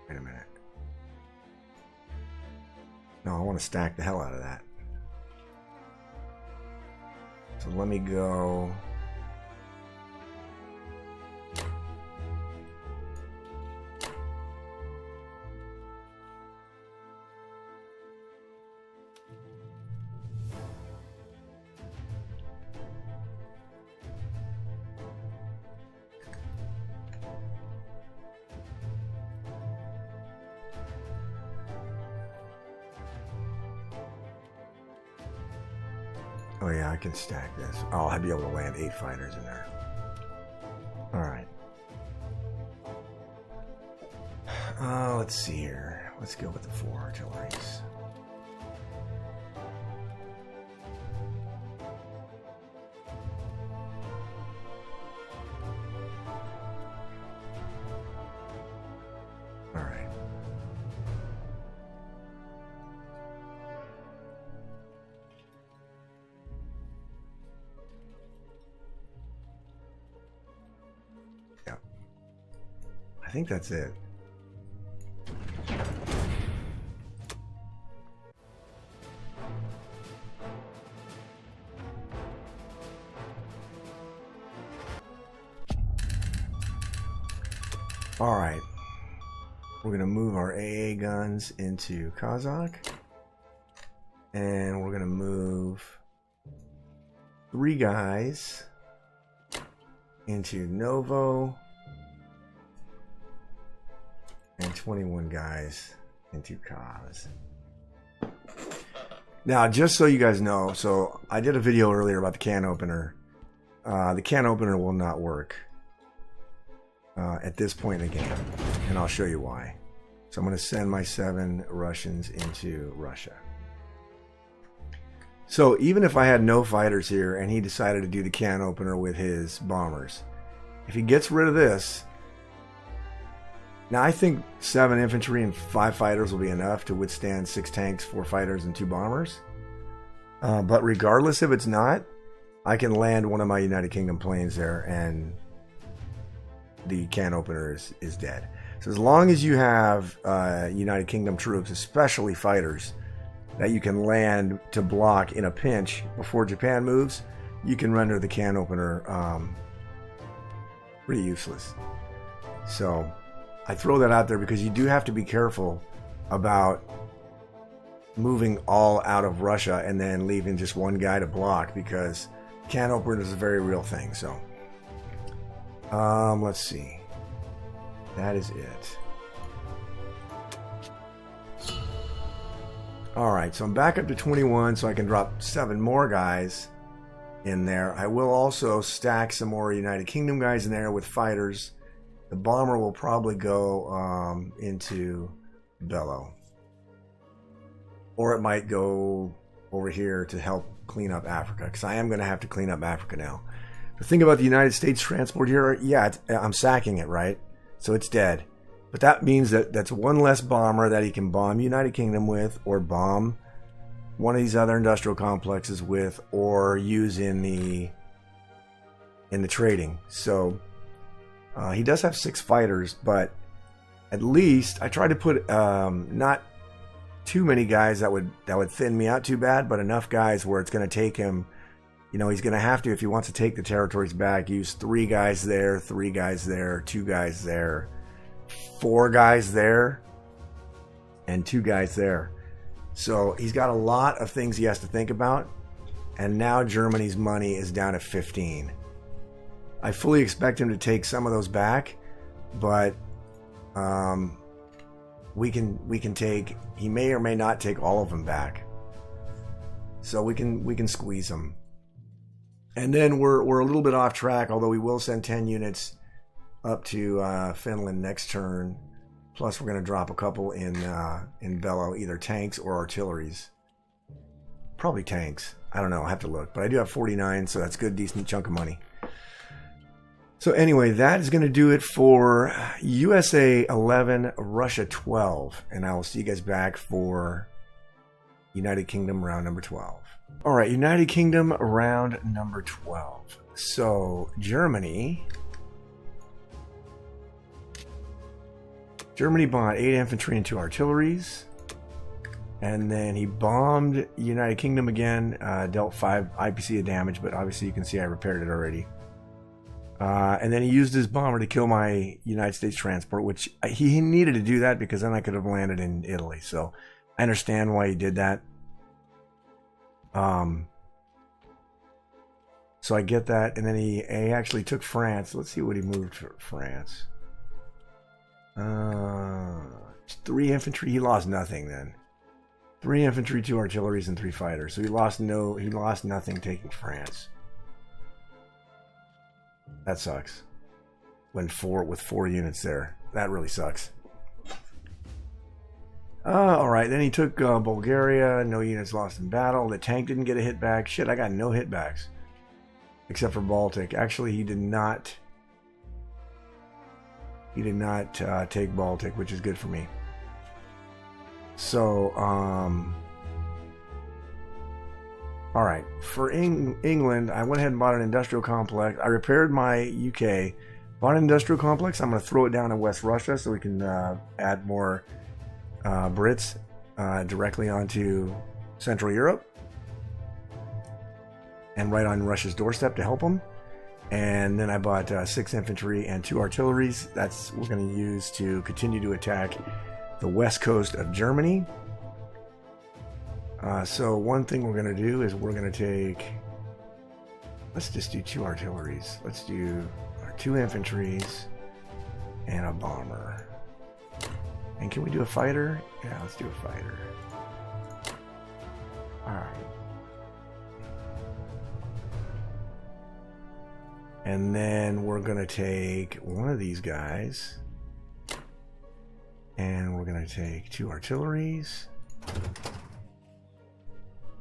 Wait a minute. No, I want to stack the hell out of that. So let me go. Oh yeah, I can stack this. Oh, I'd be able to land 8 fighters in there. Alright. Let's see here. Let's go with the 4 artilleries. Alright. I think that's it. All right. We're going to move our AA guns into Kazakh. And we're going to move 3 guys into Novo. And 21 guys into Kaz. Now, just so you guys know, so I did a video earlier about the can opener. The can opener will not work at this point in the game, and I'll show you why. So I'm going to send my 7 Russians into Russia. So even if I had no fighters here and he decided to do the can opener with his bombers, if he gets rid of this, now, I think 7 infantry and 5 fighters will be enough to withstand 6 tanks, 4 fighters, and 2 bombers. But regardless if it's not, I can land one of my United Kingdom planes there and the can opener is dead. So as long as you have United Kingdom troops, especially fighters, that you can land to block in a pinch before Japan moves, you can render the can opener pretty useless. So I throw that out there because you do have to be careful about moving all out of Russia and then leaving just one guy to block, because can opener is a very real thing. So let's see. That is it. All right, so I'm back up to 21, so I can drop 7 more guys in there. I will also stack some more United Kingdom guys in there with fighters. The bomber will probably go into Bellow. or it might go over here to help clean up Africa, because I am going to have to clean up Africa now. The thing about the United States transport here, yeah, I'm sacking it, right? So it's dead. But that means that that's one less bomber that he can bomb United Kingdom with, or bomb one of these other industrial complexes with, or use in the trading. So he does have 6 fighters, but at least I tried to put not too many guys that would thin me out too bad, but enough guys where it's going to take him, you know, he's going to have to, if he wants to take the territories back, use 3 guys there, 3 guys there, 2 guys there, 4 guys there, and 2 guys there. So he's got a lot of things he has to think about, and now Germany's money is down to 15. I fully expect him to take some of those back, but we can take, he may or may not take all of them back. So we can squeeze them. And then we're a little bit off track, although we will send 10 units up to Finland next turn. Plus we're going to drop a couple in Bello, either tanks or artilleries. Probably tanks. I don't know, I have to look. But I do have 49, so that's a good, decent chunk of money. So anyway, that is going to do it for USA 11, Russia 12. And I will see you guys back for United Kingdom round number 12. All right, United Kingdom round number 12. So Germany bombed 8 infantry and 2 artilleries. And then he bombed United Kingdom again, dealt 5 IPC of damage, but obviously you can see I repaired it already. And then he used his bomber to kill my United States transport, which he needed to do that because then I could have landed in Italy. So I understand why he did that. So I get that. And then he actually took France. Let's see what he moved for France. 3 infantry. He lost nothing then. 3 infantry, 2 artilleries, and 3 fighters. So he lost nothing taking France. That sucks. With 4 units there. That really sucks. Alright, then he took Bulgaria. No units lost in battle. The tank didn't get a hit back. Shit, I got no hit backs. Except for Baltic. Actually, he did not take Baltic, which is good for me. So, alright, for England, I went ahead and bought an industrial complex. I repaired my UK, bought an industrial complex. I'm going to throw it down in West Russia so we can add more Brits directly onto Central Europe and right on Russia's doorstep to help them. And then I bought 6 infantry and 2 artilleries. That's we're going to use to continue to attack the west coast of Germany. So one thing we're going to do is we're going to take, let's just do 2 artilleries. Let's do our 2 infantries and a bomber. And can we do a fighter? Yeah, let's do a fighter. Alright. And then we're going to take one of these guys. And we're going to take 2 artilleries.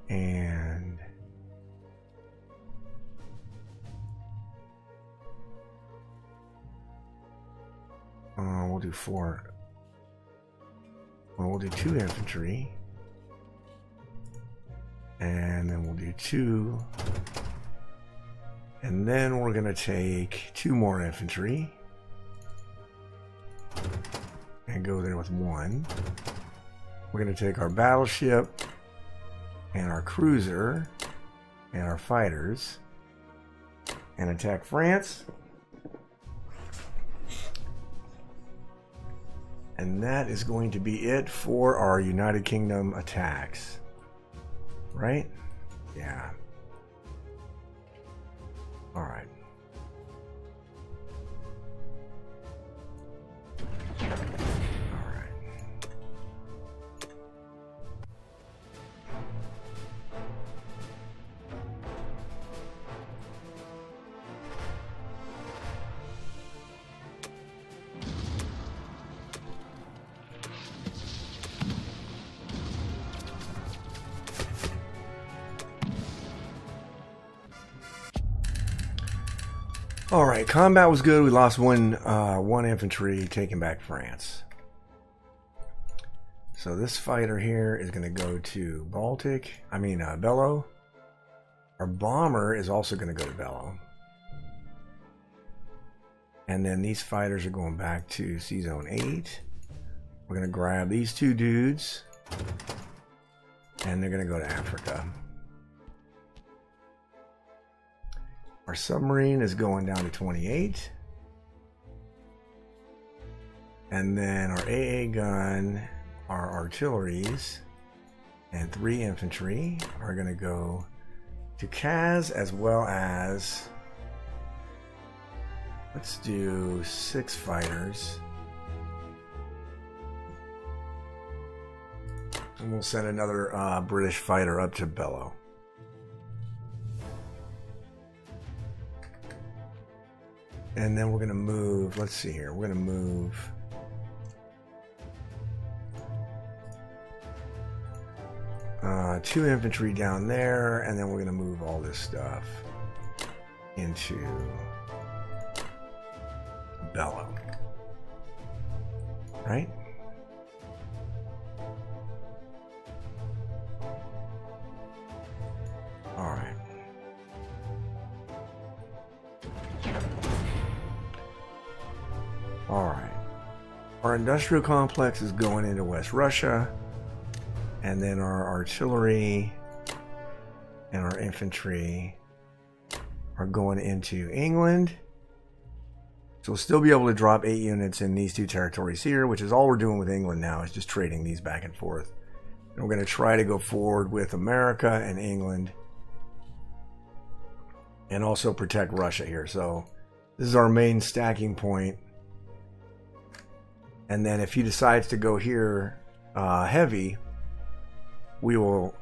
And we'll do 4. Well, we'll do 2 infantry. And then we'll do 2. And then we're going to take 2 more infantry. And go there with 1. We're going to take our battleship and our cruiser and our fighters and attack France. And that is going to be it for our United Kingdom attacks. Right? Yeah. All right. Alright, combat was good. We lost one infantry, taking back France. So this fighter here is going to go to Bello. Our bomber is also going to go to Bello. And then these fighters are going back to C-Zone 8. We're going to grab these two dudes. And they're going to go to Africa. Our submarine is going down to 28. And then our AA gun, our artilleries, and 3 infantry are going to go to Kaz, as well as, let's do 6 fighters. And we'll send another British fighter up to Bello. And then we're going to move, let's see here, we're going to move two infantry down there, and then we're going to move all this stuff into Bello. Right? All right. All right. Our industrial complex is going into West Russia. And then our artillery and our infantry are going into England. So we'll still be able to drop 8 units in these 2 territories here, which is all we're doing with England now, is just trading these back and forth. And we're going to try to go forward with America and England. And also protect Russia here. So this is our main stacking point. And then if he decides to go here heavy, we will,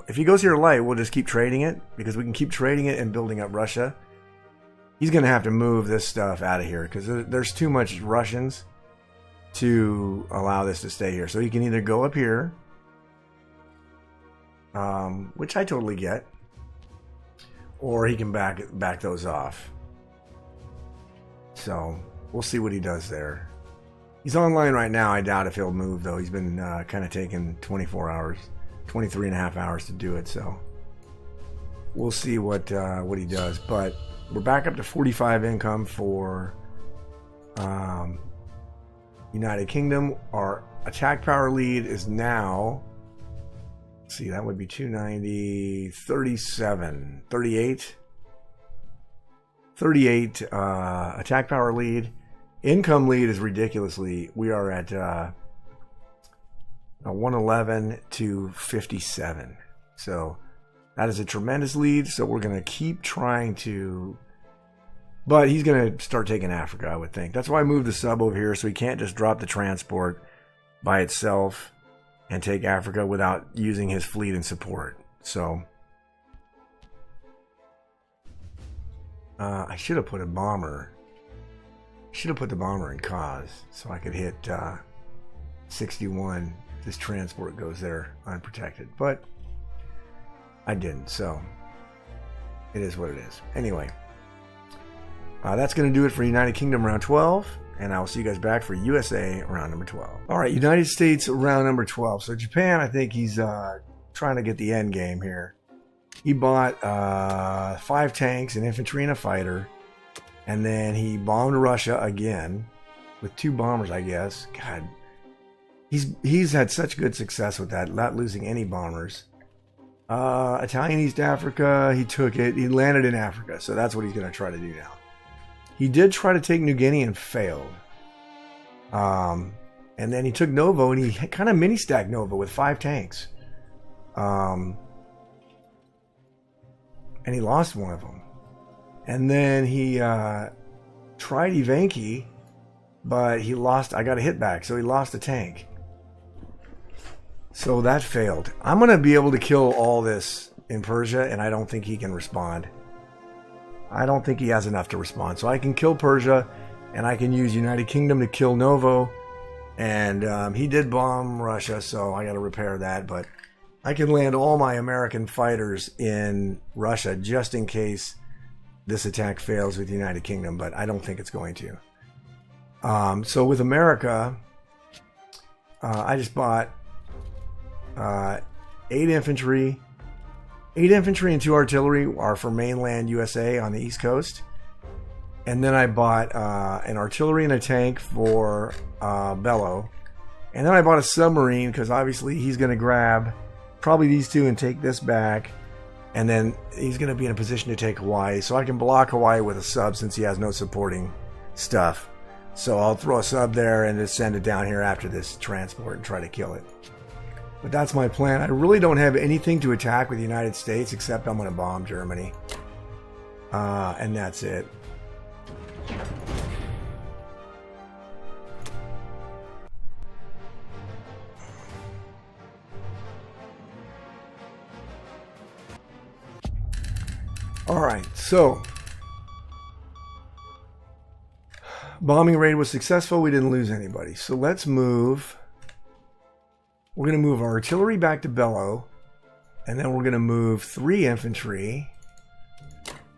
if he goes here light, we'll just keep trading it, because we can keep trading it and building up Russia. He's going to have to move this stuff out of here, because there's too much Russians to allow this to stay here. So he can either go up here, which I totally get, or he can back those off. So we'll see what he does there. He's online right now. I doubt if he'll move, though. He's been kind of taking 24 hours. 23 and a half hours to do it, so we'll see what he does. But we're back up to 45 income for United Kingdom. Our attack power lead is now, let's see, that would be 290, 37, 38 attack power lead. Income lead is ridiculously, we are at 111 to 57. So that is a tremendous lead. So we're going to keep trying to, but he's going to start taking Africa, I would think. That's why I moved the sub over here, so he can't just drop the transport by itself and take Africa without using his fleet and support. So I should have put a bomber. Should have put the bomber in Kaz so I could hit 61. This transport goes there unprotected, but I didn't, so it is what it is. Anyway, that's going to do it for United Kingdom round 12, and I will see you guys back for USA round number 12. All right, United States round number 12. So Japan, I think he's trying to get the end game here. He bought 5 tanks, an infantry, and a fighter, and then he bombed Russia again with 2 bombers, I guess. God. He's had such good success with that, not losing any bombers. Italian East Africa, he took it. He landed in Africa, so that's what he's going to try to do now. He did try to take New Guinea and failed. And then he took Novo, and he kind of mini-stacked Novo with 5 tanks. And he lost one of them. And then he tried Ivanki, but he lost. I got a hit back, so he lost a tank. So that failed. I'm going to be able to kill all this in Persia, and I don't think he can respond. I don't think he has enough to respond. So I can kill Persia, and I can use United Kingdom to kill Novo. And he did bomb Russia, so I got to repair that. But I can land all my American fighters in Russia just in case this attack fails with the United Kingdom, but I don't think it's going to. So with America, I just bought 8 infantry. 8 infantry and 2 artillery are for mainland USA on the East Coast. And then I bought an artillery and a tank for Bello. And then I bought a submarine because obviously he's going to grab probably these 2 and take this back. And then he's going to be in a position to take Hawaii. So I can block Hawaii with a sub since he has no supporting stuff. So I'll throw a sub there and just send it down here after this transport and try to kill it. But that's my plan. I really don't have anything to attack with the United States except I'm going to bomb Germany. And that's it. Alright, so bombing raid was successful. We didn't lose anybody. So let's move. We're going to move our artillery back to Bello. And then we're going to move 3 infantry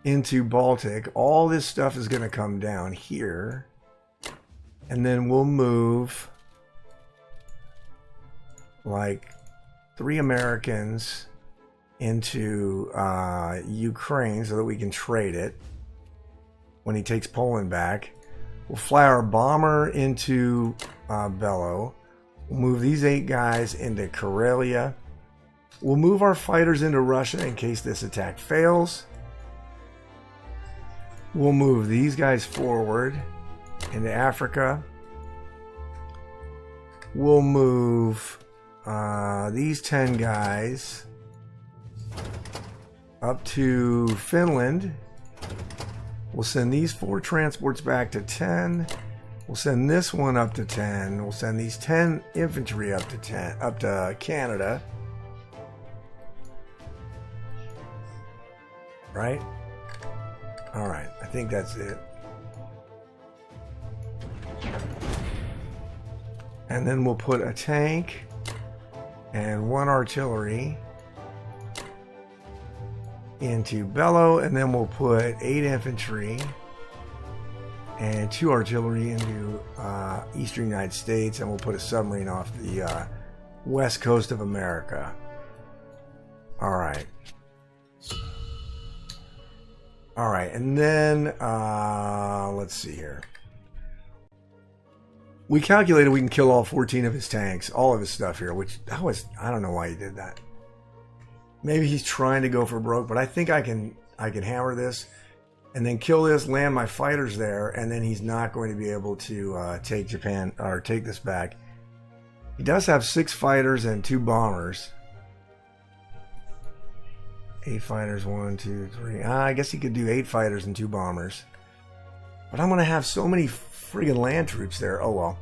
into Baltic. All this stuff is going to come down here. And then we'll move like 3 Americans into Ukraine so that we can trade it when he takes Poland back. We'll fly our bomber into Bello. We'll move these 8 guys into Karelia. We'll move our fighters into Russia in case this attack fails. We'll move these guys forward into Africa. We'll move these 10 guys up to Finland. We'll send these 4 transports back to 10. We'll send this one up to 10. We'll send these 10 infantry up to 10, up to Canada. Right? All right, I think that's it. And then we'll put a tank and 1 artillery into Bello, and then we'll put 8 infantry and 2 artillery into eastern United States, and we'll put a submarine off the west coast of America. All right. All right, and then let's see here. We calculated we can kill all 14 of his tanks, all of his stuff here, which I don't know why he did that. Maybe he's trying to go for broke, but I think I can hammer this and then kill this, land my fighters there, and then he's not going to be able to take Japan or take this back. He does have 6 fighters and 2 bombers. 8 fighters, 1, 2, 3. I guess he could do 8 fighters and 2 bombers. But I'm going to have so many friggin' land troops there. Oh well.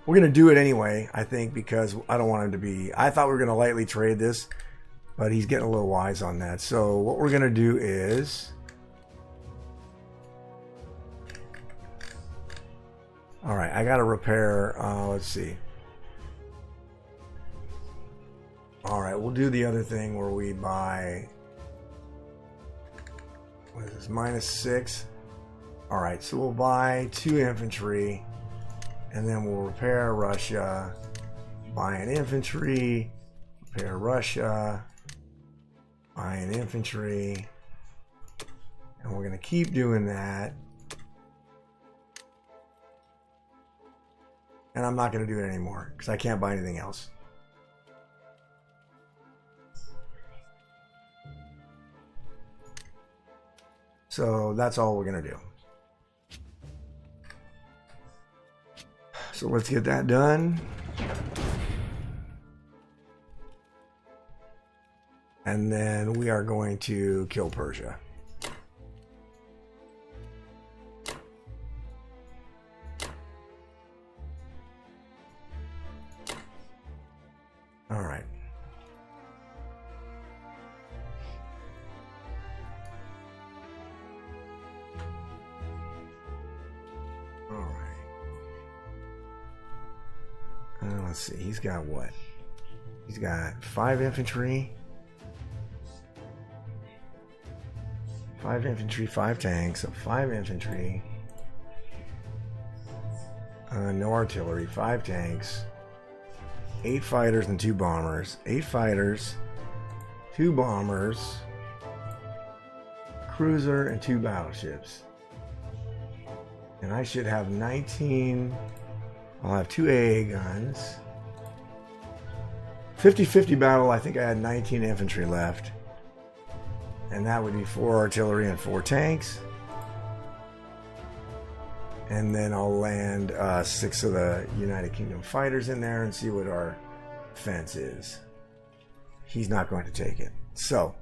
We're going to do it anyway, I think, because I don't want him to be... I thought we were going to lightly trade this, but he's getting a little wise on that. So what we're going to do is... Alright, I got to repair... let's see. Alright, we'll do the other thing where we buy... What is this? -6. Alright, so we'll buy 2 infantry, and then we'll repair Russia, buy an infantry, repair Russia, buy an infantry, and we're going to keep doing that. And I'm not going to do it anymore because I can't buy anything else. So that's all we're going to do. So let's get that done. And then we are going to kill Persia. All right. Let's see, he's got what? He's got 5 infantry, 5 infantry, 5 tanks, so 5 infantry. No artillery, 5 tanks. 8 fighters and 2 bombers. 8 fighters, 2 bombers, cruiser, and 2 battleships. And I should have 19. I'll have 2 AA guns. 50-50 battle, I think I had 19 infantry left. And that would be 4 artillery and 4 tanks. And then I'll land 6 of the United Kingdom fighters in there and see what our defense is. He's not going to take it. So,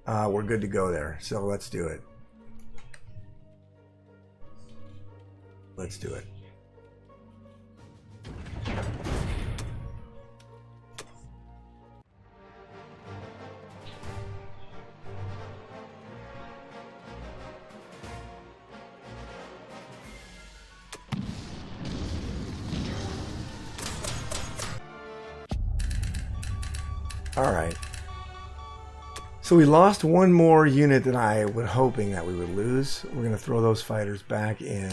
we're good to go there. So let's do it. Let's do it. Alright. So we lost one more unit that I was hoping that we would lose. We're going to throw those fighters back in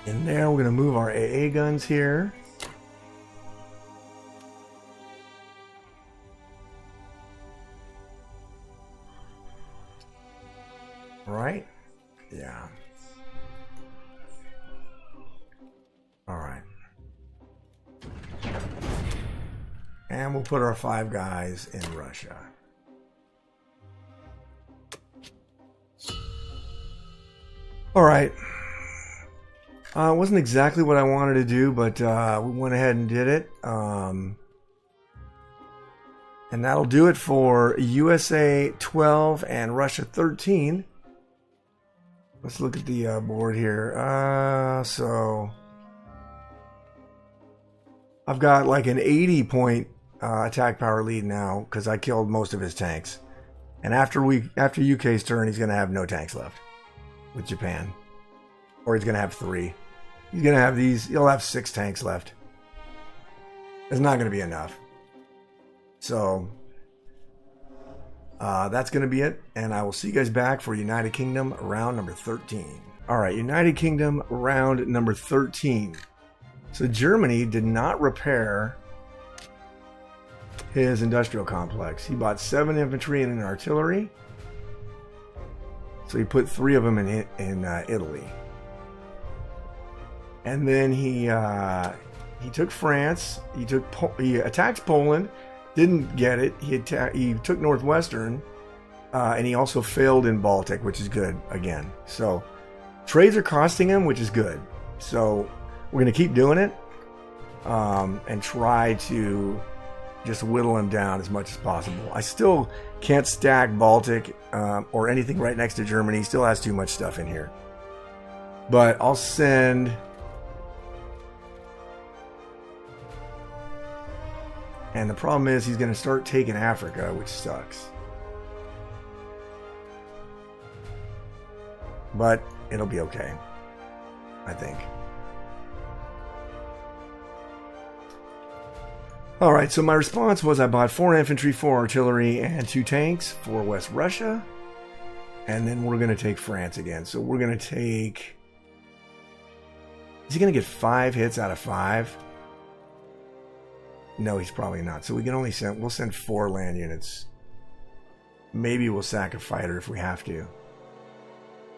there. We're going to move our AA guns here. Right? Yeah. Alright. And we'll put our 5 guys in Russia. Alright. It wasn't exactly what I wanted to do, but we went ahead and did it. And that'll do it for USA 12 and Russia 13. Let's look at the board here. So I've got like an 80-point attack power lead now because I killed most of his tanks. And after UK's turn, he's going to have no tanks left with Japan. Or he's going to have 3. He's going to have he'll have 6 tanks left. It's not going to be enough. So that's going to be it. And I will see you guys back for United Kingdom round number 13. All right, United Kingdom round number 13. So Germany did not repair his industrial complex. He bought 7 infantry and an artillery. So he put 3 of them in Italy. And then he took France. He attacked Poland, didn't get it. He took Northwestern, and he also failed in Baltic, which is good again. So trades are costing him, which is good. So we're going to keep doing it and try to just whittle him down as much as possible. I still can't stack Baltic or anything right next to Germany. He still has too much stuff in here. But I'll send... And the problem is he's going to start taking Africa, which sucks. But it'll be okay, I think. Alright, so my response was I bought 4 infantry, 4 artillery, and 2 tanks for West Russia. And then we're going to take France again. So we're going to take... Is he going to get 5 hits out of 5? No, he's probably not. So we can only we'll send 4 land units. Maybe we'll sack a fighter if we have to.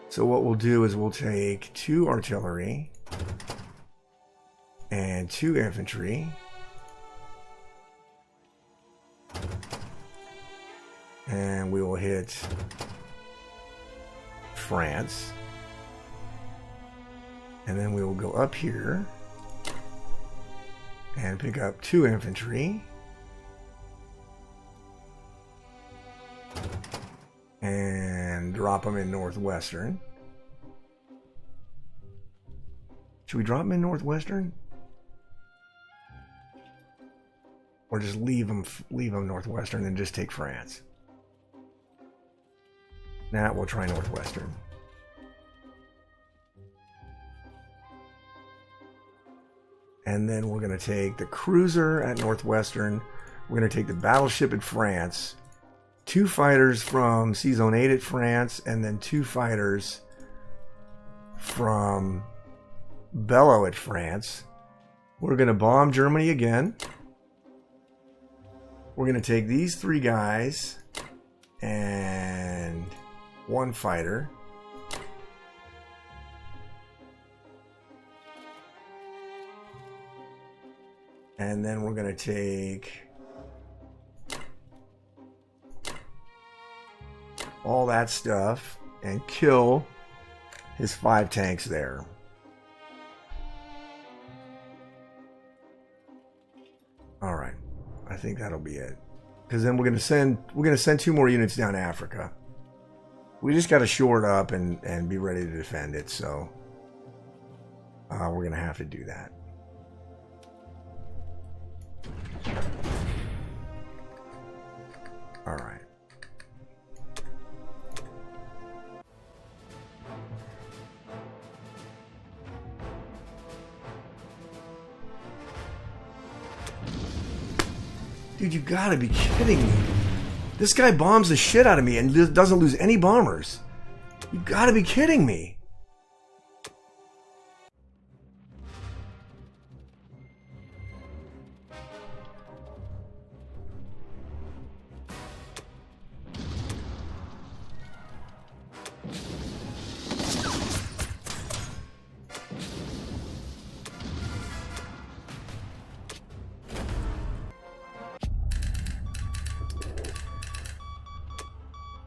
So what we'll do is we'll take 2 artillery and 2 infantry. And we will hit France. And then we will go up here and pick up 2 infantry. And drop them in Northwestern. Should we drop them in Northwestern? Or just leave them Northwestern and just take France? Nah, we'll try Northwestern. And then we're going to take the cruiser at Northwestern. We're going to take the battleship in France 2 fighters from Zone 8 at France, and then 2 fighters from Bello at France. We're going to bomb Germany again. We're going to take these 3 guys and 1 fighter. And then we're going to take all that stuff and kill his 5 tanks there. All right. I think that'll be it. Because then we're going to send 2 more units down to Africa. We just got to shore it up and be ready to defend it, so we're going to have to do that. All right. Dude, you gotta be kidding me. This guy bombs the shit out of me and doesn't lose any bombers. You gotta be kidding me.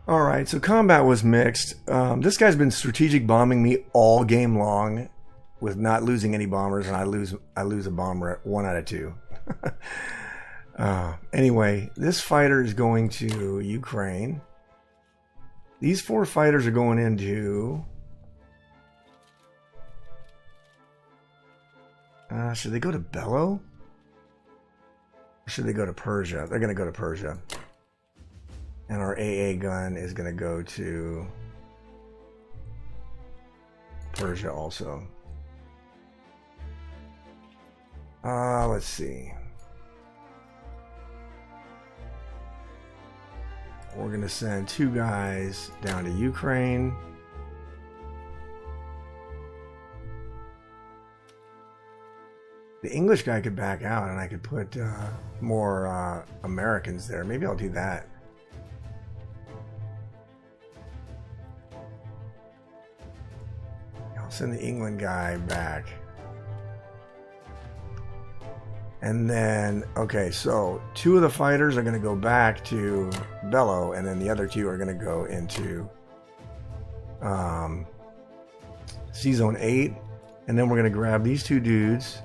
Alright, so combat was mixed. This guy's been strategic bombing me all game long with not losing any bombers, and I lose a bomber at 1 out of 2. Anyway, this fighter is going to Ukraine. These 4 fighters are going into... should they go to Bello? Or should they go to Persia? They're going to go to Persia. And our AA gun is going to go to Persia also. Let's see. We're going to send 2 guys down to Ukraine. The English guy could back out and I could put more Americans there. Maybe I'll do that. Send the England guy back. And then, okay, so 2 of the fighters are going to go back to Bello, and then the other 2 are going to go into Zone 8. And then we're going to grab these 2 dudes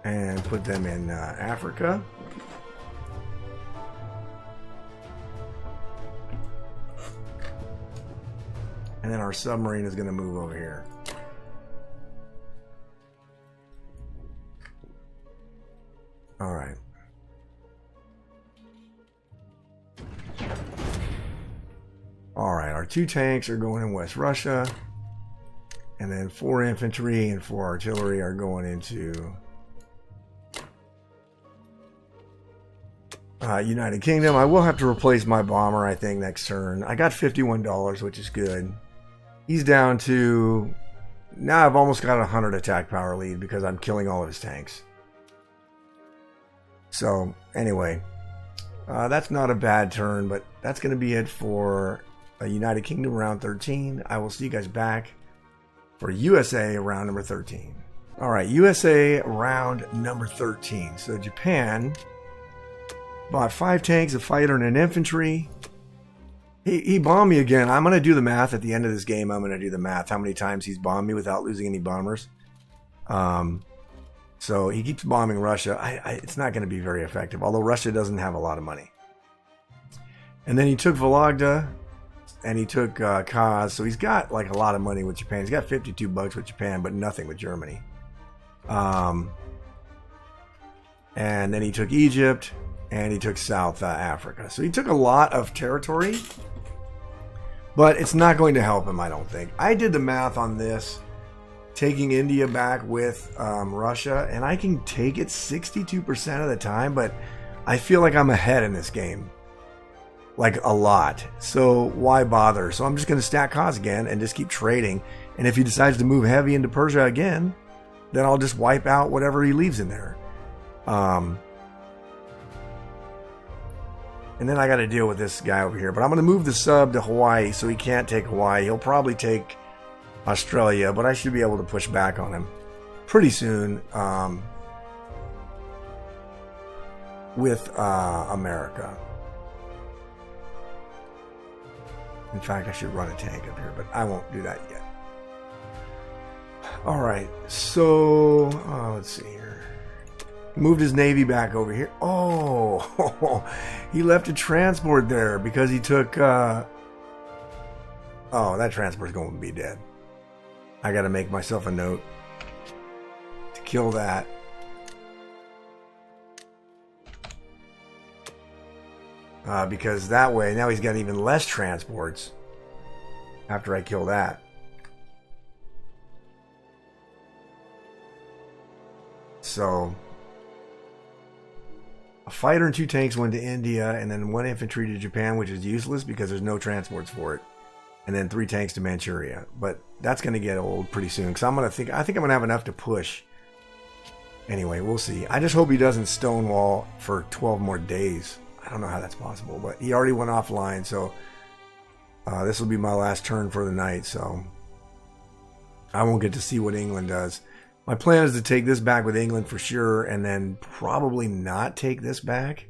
and put them in Africa. And then our submarine is going to move over here. All right. All right, our 2 tanks are going in West Russia. And then 4 infantry and 4 artillery are going into United Kingdom. I will have to replace my bomber, I think, next turn. I got $51, which is good. He's down to... Now I've almost got a 100 attack power lead because I'm killing all of his tanks. So, anyway. That's not a bad turn, but that's going to be it for United Kingdom round 13. I will see you guys back for USA round number 13. Alright, USA round number 13. So, Japan bought 5 tanks, a fighter, and an infantry. He bombed me again. I'm going to do the math at the end of this game. I'm going to do the math how many times he's bombed me without losing any bombers. So he keeps bombing Russia. It's not going to be very effective, although Russia doesn't have a lot of money. And then he took Vologda, and he took Kaz. So he's got like a lot of money with Japan. He's got $52 with Japan, but nothing with Germany. And then he took Egypt, and he took South Africa. So he took a lot of territory. But it's not going to help him, I don't think. I did the math on this. taking India back with Russia, and I can take it 62% of the time, but I feel like I'm ahead in this game. Like a lot. So why bother? So I'm just going to stack Kaz again and just keep trading. And if he decides to move heavy into Persia again, then I'll just wipe out whatever he leaves in there. And then I got to deal with this guy over here. But I'm going to move the sub to Hawaii so he can't take Hawaii. He'll probably take Australia, but I should be able to push back on him pretty soon with America. In fact, I should run a tank up here, but I won't do that yet. All right, so let's see here. Moved his navy back over here. Oh, he left a transport there because he took... oh, that transport's going to be dead. I got to make myself a note to kill that. Because that way, now he's got even less transports after I kill that. So, a fighter and 2 tanks went to India, and then 1 infantry to Japan, which is useless because there's no transports for it. And then 3 tanks to Manchuria. But that's going to get old pretty soon, because I think I'm going to have enough to push. Anyway, we'll see. I just hope he doesn't stonewall for 12 more days. I don't know how that's possible, but he already went offline, so this will be my last turn for the night, so I won't get to see what England does. My plan is to take this back with England for sure, and then probably not take this back.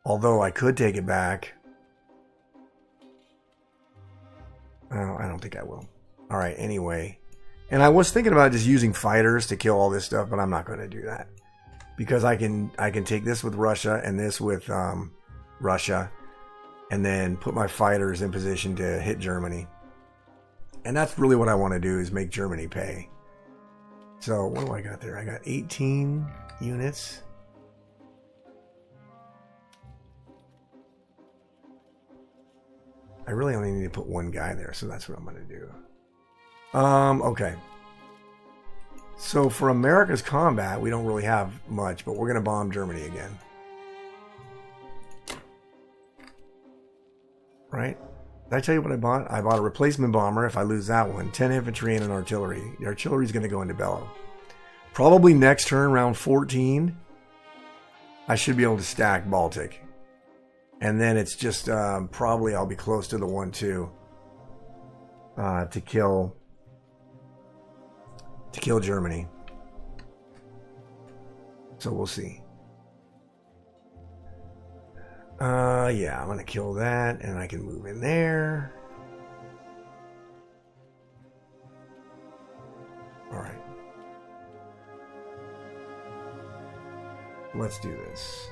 Although I could take it back. Oh, I don't think I will. All right, anyway. And I was thinking about just using fighters to kill all this stuff, but I'm not going to do that. Because I can take this with Russia and this with Russia, and then put my fighters in position to hit Germany. And that's really what I want to do, is make Germany pay. So what do I got there? I got 18 units. I really only need to put 1 guy there, so that's what I'm going to do. Okay. So for America's combat, we don't really have much, but we're going to bomb Germany again. Right? Did I tell you what I bought? I bought a replacement bomber. If I lose that one, 10 infantry and an artillery. The artillery is going to go into Bellow. Probably next turn, round 14, I should be able to stack Baltic. And then it's just probably I'll be close to the 1-2 to kill Germany. So we'll see. Yeah, I'm gonna kill that, and I can move in there. All right. Let's do this.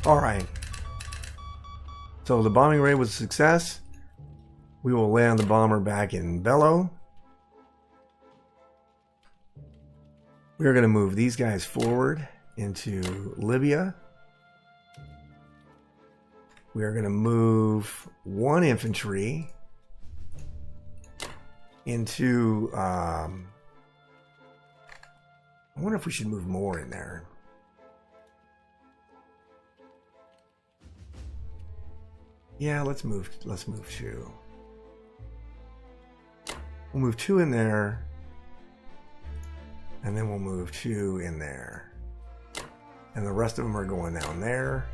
All right. So the bombing raid was a success. We will land the bomber back in Bellow. We are going to move these guys forward into Libya. We are going to move 1 infantry into... I wonder if we should move more in there. Yeah, let's move 2. We'll move 2 in there, and then we'll move 2 in there. And the rest of them are going down there.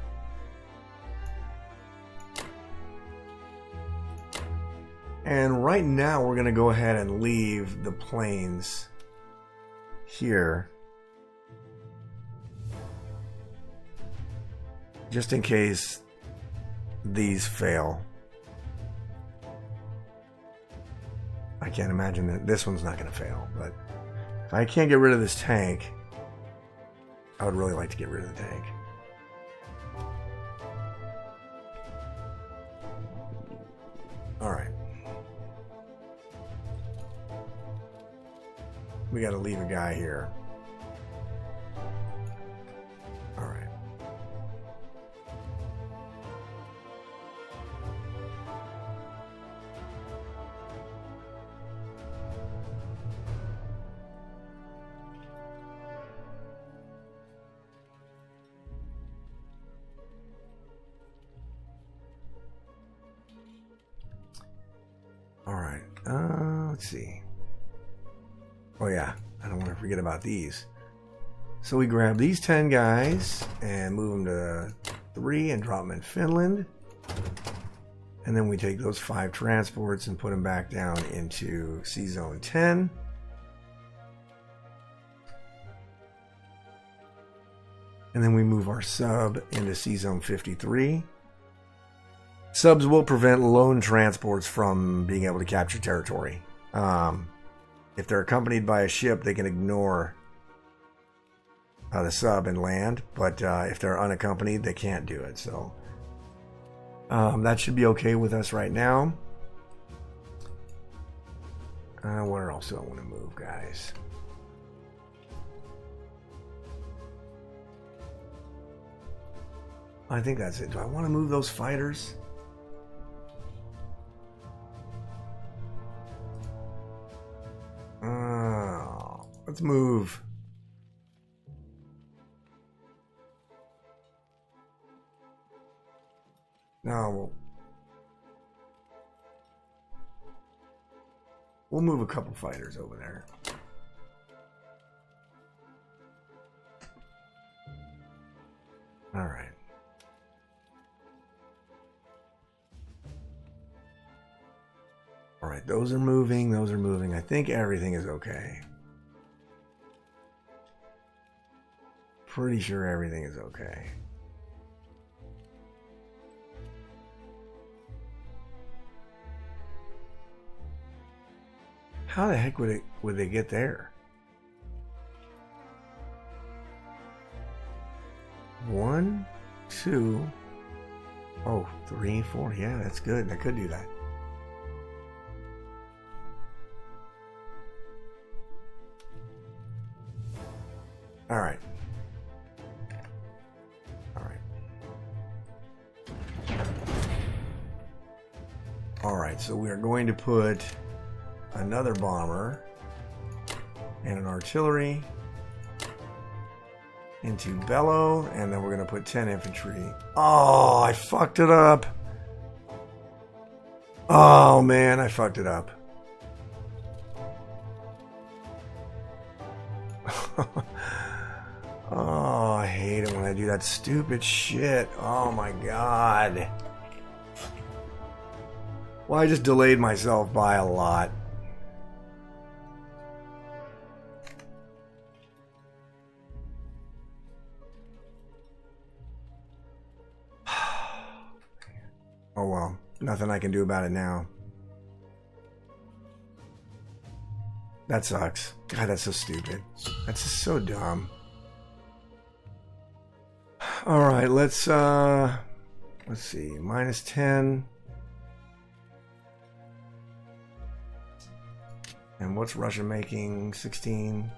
And right now we're going to go ahead and leave the planes here. Just in case these fail. I can't imagine that this one's not going to fail, but if I can't get rid of this tank, I would really like to get rid of the tank. All right. We got to leave a guy here. All right. All right. Let's see. Oh yeah, I don't want to forget about these. So we grab these 10 guys and move them to 3 and drop them in Finland. And then we take those 5 transports and put them back down into Sea Zone 10. And then we move our sub into Sea Zone 53. Subs will prevent lone transports from being able to capture territory. If they're accompanied by a ship, they can ignore the sub and land, but if they're unaccompanied, they can't do it. So that should be okay with us right now. Where else do I want to move, guys? I think that's it. Do I want to move those fighters? Let's move. No, we'll move a couple fighters over there. All right. All right, those are moving. Those are moving. I think everything is okay. Pretty sure everything is okay. How the heck would they get there? 1, 2, 3, 4. Yeah, that's good. I could do that. All right. Alright, so we are going to put another bomber and an artillery into Bellow, and then we're going to put 10 infantry. Oh, I fucked it up. Oh, man, I fucked it up. Oh, I hate it when I do that stupid shit. Oh, my God. Well, I just delayed myself by a lot. Oh well, nothing I can do about it now. That sucks. God, that's so stupid. That's just so dumb. All right, let's see. -10. And what's Russia making? 16.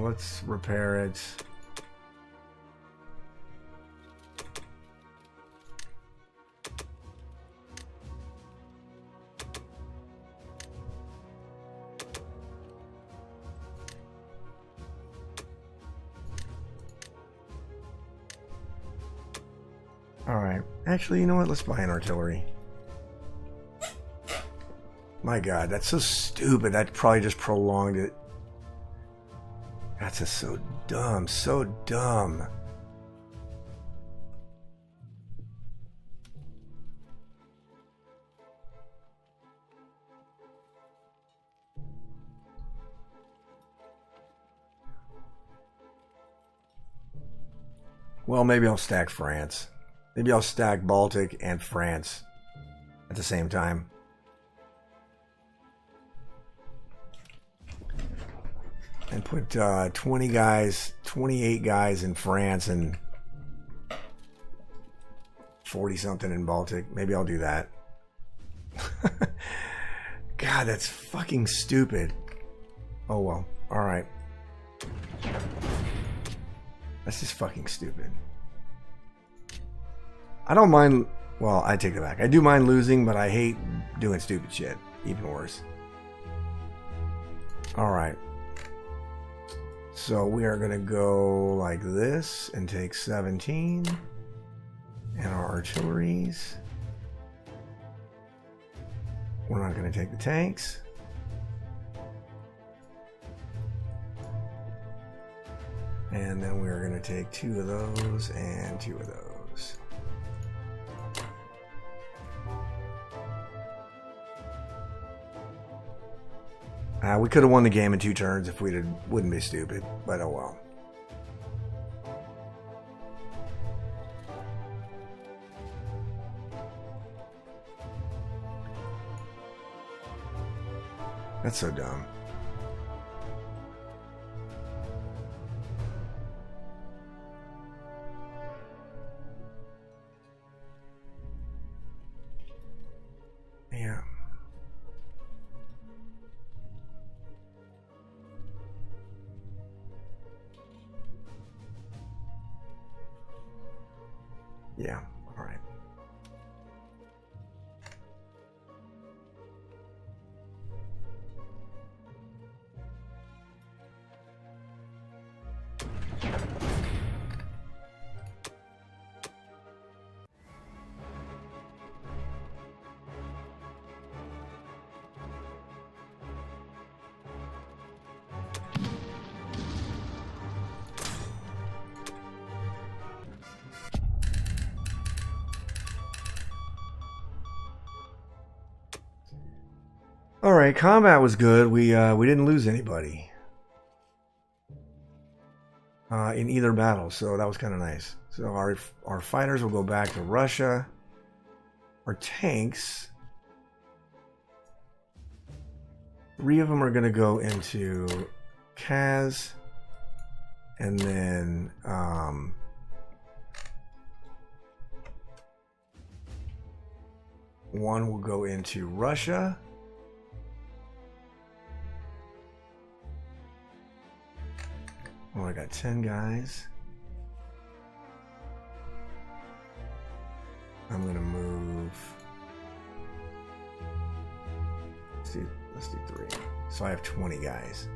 Let's repair it. Alright. Actually, you know what? Let's buy an artillery. My God, that's so stupid. That probably just prolonged it. That's just so dumb. So dumb. Well, maybe I'll stack France. Maybe I'll stack Baltic and France at the same time. And put 20 guys, 28 guys in France and 40 something in Baltic. Maybe I'll do that. God, that's fucking stupid. Oh well. Alright. That's just fucking stupid. I don't mind... Well, I take it back. I do mind losing, but I hate doing stupid shit. Even worse. Alright. So we are going to go like this and take 17. And our artilleries. We're not going to take the tanks. And then we're going to take 2 of those and 2 of those. We could have won the game in 2 turns if we wouldn't be stupid, but oh well. That's so dumb. Yeah. Yeah, all right. All right, combat was good. We didn't lose anybody in either battle, so that was kind of nice. So our fighters will go back to Russia. Our tanks, 3 of them are going to go into Kaz, and then one will go into Russia. Oh, I got 10 guys. I'm gonna move. Let's do 3. So I have 20 guys.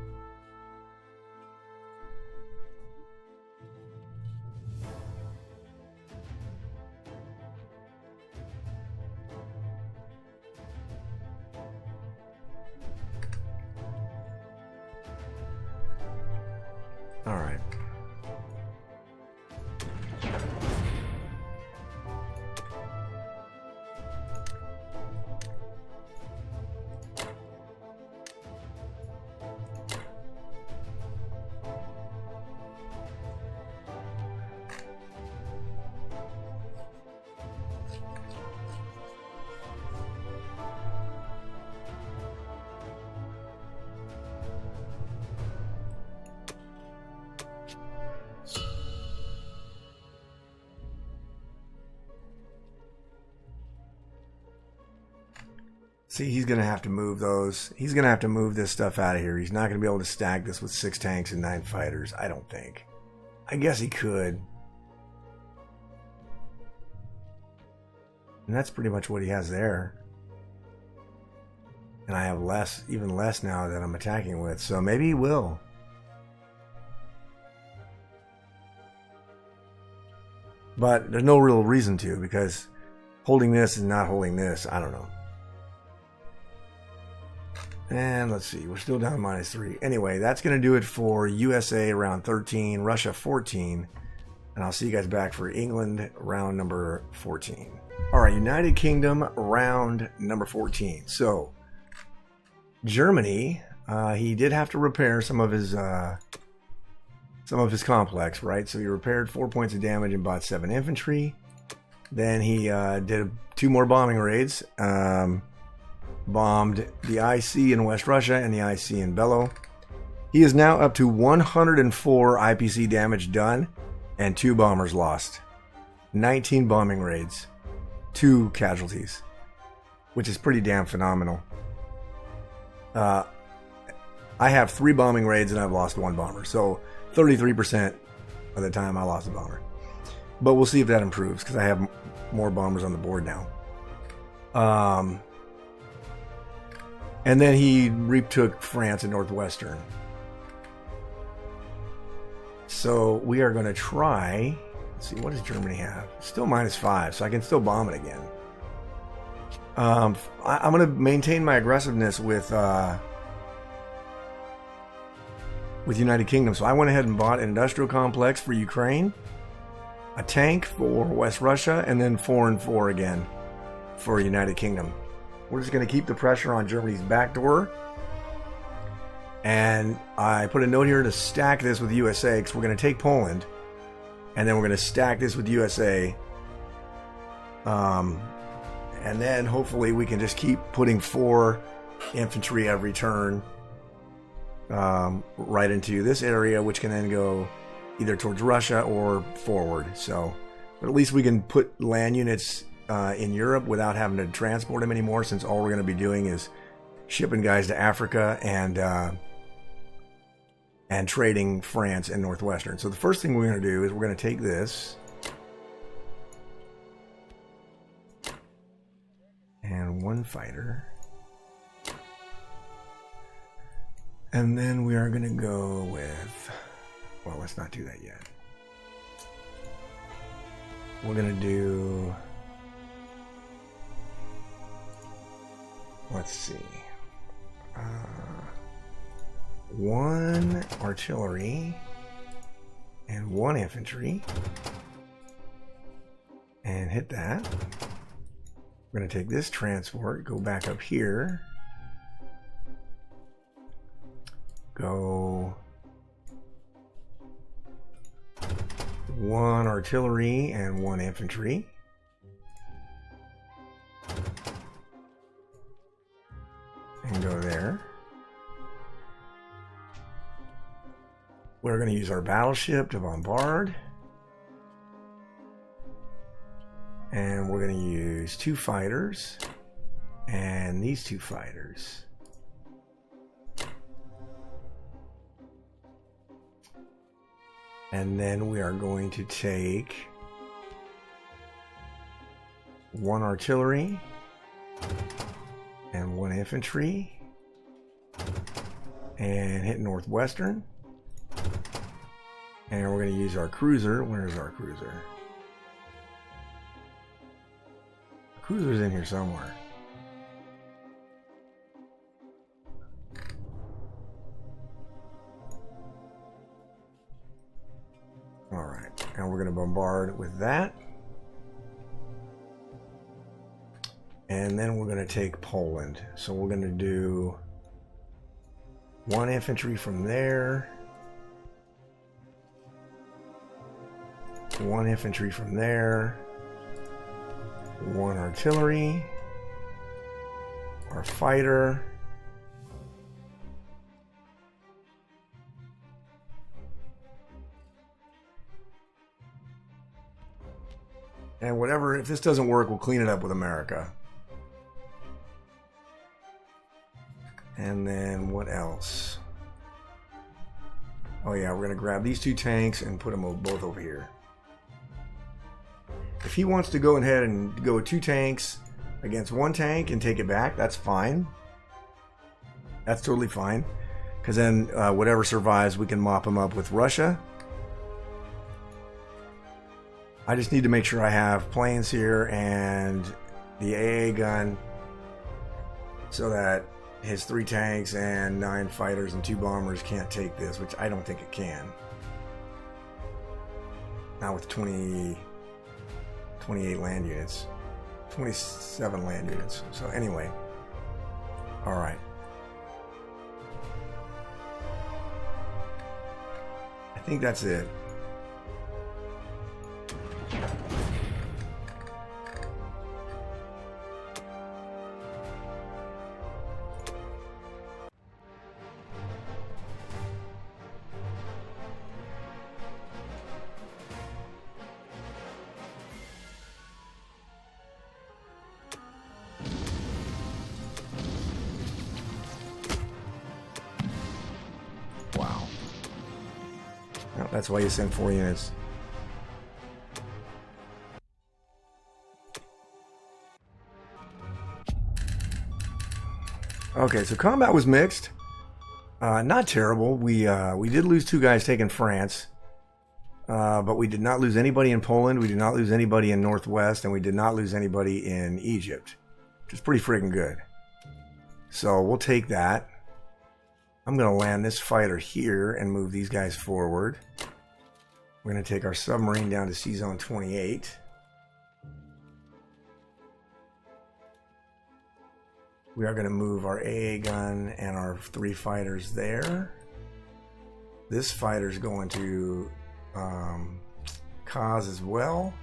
All right. See, he's going to have to move those. He's going to have to move this stuff out of here. He's not going to be able to stack this with 6 tanks and 9 fighters, I don't think. I guess he could. And that's pretty much what he has there. And I have less, even less now that I'm attacking with. So maybe he will. But there's no real reason to, because holding this and not holding this, I don't know. And let's see, we're still down -3. Anyway, that's going to do it for USA round 13, Russia 14. And I'll see you guys back for England round number 14. All right, United Kingdom round number 14. So, Germany, he did have to repair some of his complex, right? So he repaired 4 points of damage and bought 7 infantry. Then he did 2 more bombing raids. Bombed the IC in West Russia and the IC in Bello. He is now up to 104 IPC damage done and 2 bombers lost. 19 bombing raids. 2 casualties, which is pretty damn phenomenal. I have 3 bombing raids and I've lost 1 bomber, so 33% of the time I lost a bomber. But we'll see if that improves because I have more bombers on the board now. And then he retook France and Northwestern. So we are going to try. Let's see, what does Germany have? Still -5, so I can still bomb it again. I'm going to maintain my aggressiveness with United Kingdom. So I went ahead and bought an industrial complex for Ukraine, a tank for West Russia, and then 4 and 4 again for United Kingdom. We're just going to keep the pressure on Germany's back door. And I put a note here to stack this with USA because we're going to take Poland. And then we're going to stack this with USA. And then hopefully we can just keep putting 4 infantry every turn right into this area, which can then go either towards Russia or forward. So, but at least we can put land units in Europe without having to transport them anymore, since all we're going to be doing is shipping guys to Africa and trading France and Northwestern. So the first thing we're going to do is we're going to take this and 1 fighter, and then we are going to go with, well, let's not do that yet. We're going to do, let's see, 1 artillery and 1 infantry, and hit that. We're going to take this transport, go back up here, go 1 artillery and 1 infantry. And go there. We're going to use our battleship to bombard. And we're going to use 2 fighters and these 2 fighters. And then we are going to take 1 artillery and 1 infantry and hit Northwestern. And we're going to use our cruiser. Where's our cruiser? The cruiser's in here somewhere. Alright, and we're going to bombard with that. And then we're going to take Poland. So we're going to do 1 infantry from there. 1 infantry from there. 1 artillery. Our fighter. And whatever, if this doesn't work, we'll clean it up with America. And then what else? Oh yeah, we're going to grab these 2 tanks and put them both over here. If he wants to go ahead and go 2 tanks against 1 tank and take it back, that's fine. That's totally fine. Because then whatever survives, we can mop him up with Russia. I just need to make sure I have planes here and the AA gun so that his 3 tanks and 9 fighters and 2 bombers can't take this, which I don't think it can. Not with 28 land units. 27 land units. So anyway. Alright. I think that's it. That's why you send 4 units. Okay, so combat was mixed. Not terrible. We did lose 2 guys taking France. But we did not lose anybody in Poland. We did not lose anybody in Northwest. And we did not lose anybody in Egypt. Which is pretty freaking good. So we'll take that. I'm going to land this fighter here and move these guys forward. We're going to take our submarine down to Sea Zone 28. We are going to move our AA gun and our 3 fighters there. This fighter's going to Kaz as well.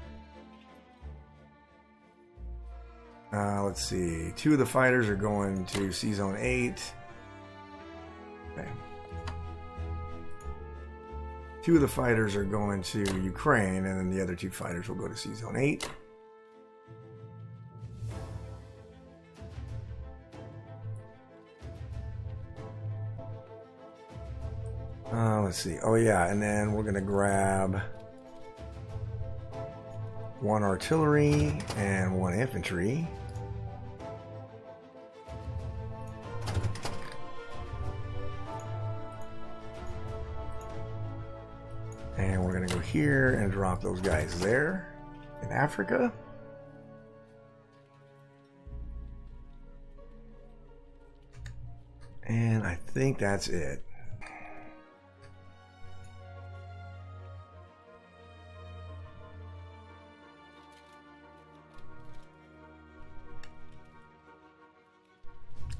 Let's see. 2 of the fighters are going to Sea Zone 8. Okay. 2 of the fighters are going to Ukraine, and then the other 2 fighters will go to Sea Zone 8. Let's see. Oh yeah, and then we're gonna grab 1 artillery and 1 infantry. And we're gonna go here and drop those guys there in Africa. And I think that's it.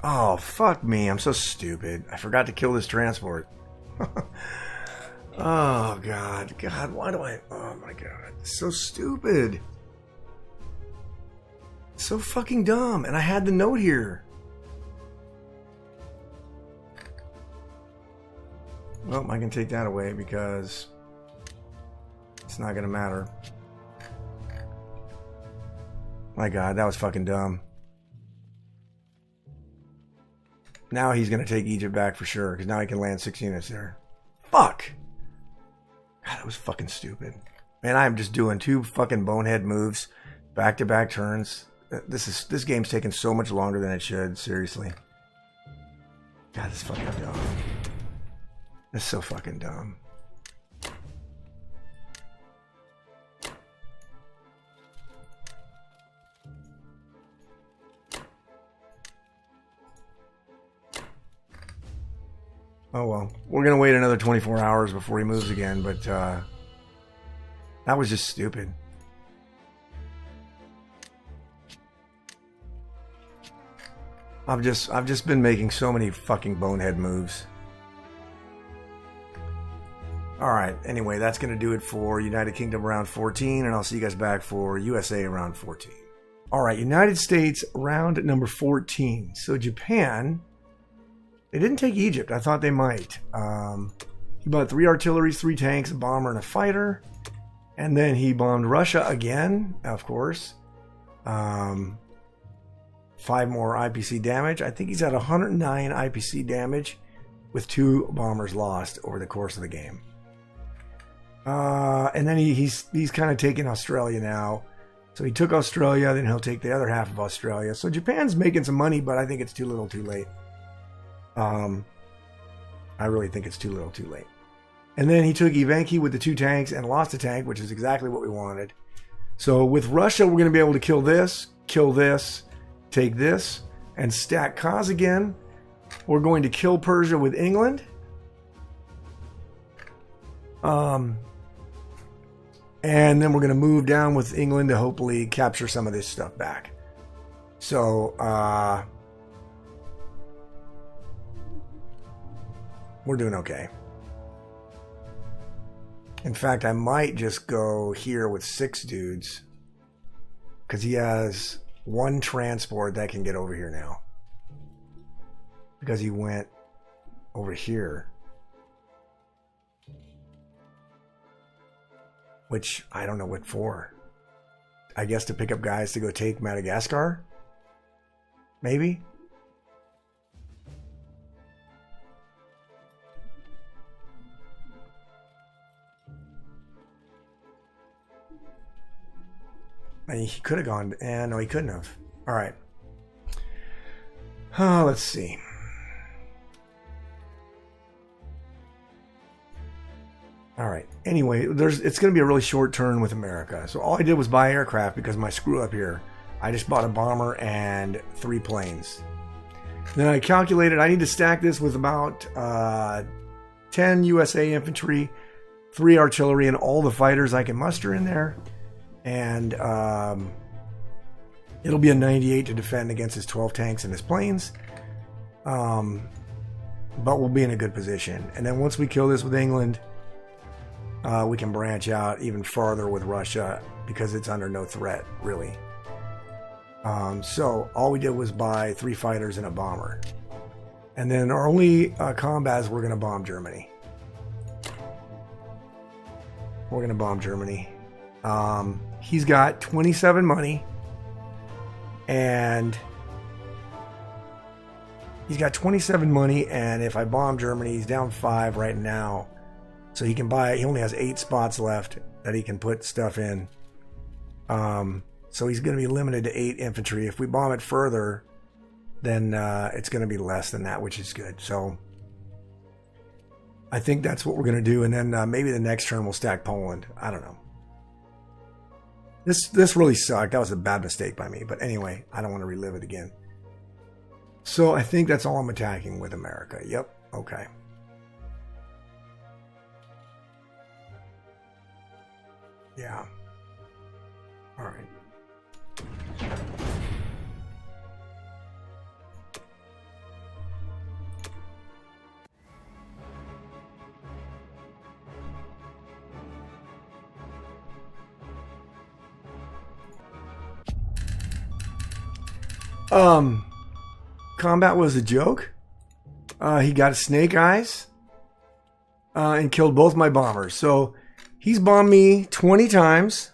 Oh, fuck me. I'm so stupid. I forgot to kill this transport. Oh, God. God, why do I... Oh, my God. It's so stupid. It's so fucking dumb. And I had the note here. Well, I can take that away because it's not going to matter. My God, that was fucking dumb. Now he's going to take Egypt back for sure, because now he can land 6 units there. Fuck! God, that was fucking stupid. Man, I'm just doing 2 fucking bonehead moves, back-to-back turns. This game's taking so much longer than it should, seriously. God, this is fucking dumb. It's so fucking dumb. Oh well, we're gonna wait another 24 hours before he moves again, but that was just stupid. I've just been making so many fucking bonehead moves. Alright, anyway, that's gonna do it for United Kingdom round 14, and I'll see you guys back for USA round 14. Alright, United States round number 14. So Japan, they didn't take Egypt. I thought they might. He bought 3 artilleries, 3 tanks, a bomber, and a fighter. And then he bombed Russia again, of course. 5 more IPC damage. I think he's at 109 IPC damage with 2 bombers lost over the course of the game. And then he's kind of taking Australia now. So he took Australia, then he'll take the other half of Australia. So Japan's making some money, but I think it's too little too late. I really think it's too little too late. And then he took Evenki with the 2 tanks and lost a tank, which is exactly what we wanted. So with Russia, we're going to be able to kill this, take this, and stack Kaz again. We're going to kill Persia with England. And then we're going to move down with England to hopefully capture some of this stuff back. So, we're doing okay. In fact, I might just go here with 6 dudes, because he has 1 transport that can get over here now. Because he went over here. Which, I don't know what for. I guess to pick up guys to go take Madagascar? Maybe? He could have gone, and no, he couldn't have. All right. Let's see. All right. Anyway, it's going to be a really short turn with America. So all I did was buy aircraft because my screw up here. I just bought a bomber and 3 planes. Then I calculated I need to stack this with about 10 USA infantry, 3 artillery, and all the fighters I can muster in there. And it'll be a 98 to defend against his 12 tanks and his planes. But we'll be in a good position. And then once we kill this with England, we can branch out even farther with Russia because it's under no threat, really. So all we did was buy 3 fighters and a bomber. And then our only combat is we're going to bomb Germany. We're going to bomb Germany. He's got 27 money. And he's got 27 money. And if I bomb Germany, he's down 5 right now. So he can buy, he only has 8 spots left that he can put stuff in. So he's going to be limited to 8 infantry. If we bomb it further, then it's going to be less than that, which is good. So I think that's what we're going to do. And then maybe the next turn we'll stack Poland. I don't know. This really sucked. That was a bad mistake by me. But anyway, I don't want to relive it again. So I think that's all I'm attacking with America. Yep. Okay. Yeah. All right. Combat was a joke. He got snake eyes and killed both my bombers. So he's bombed me 20 times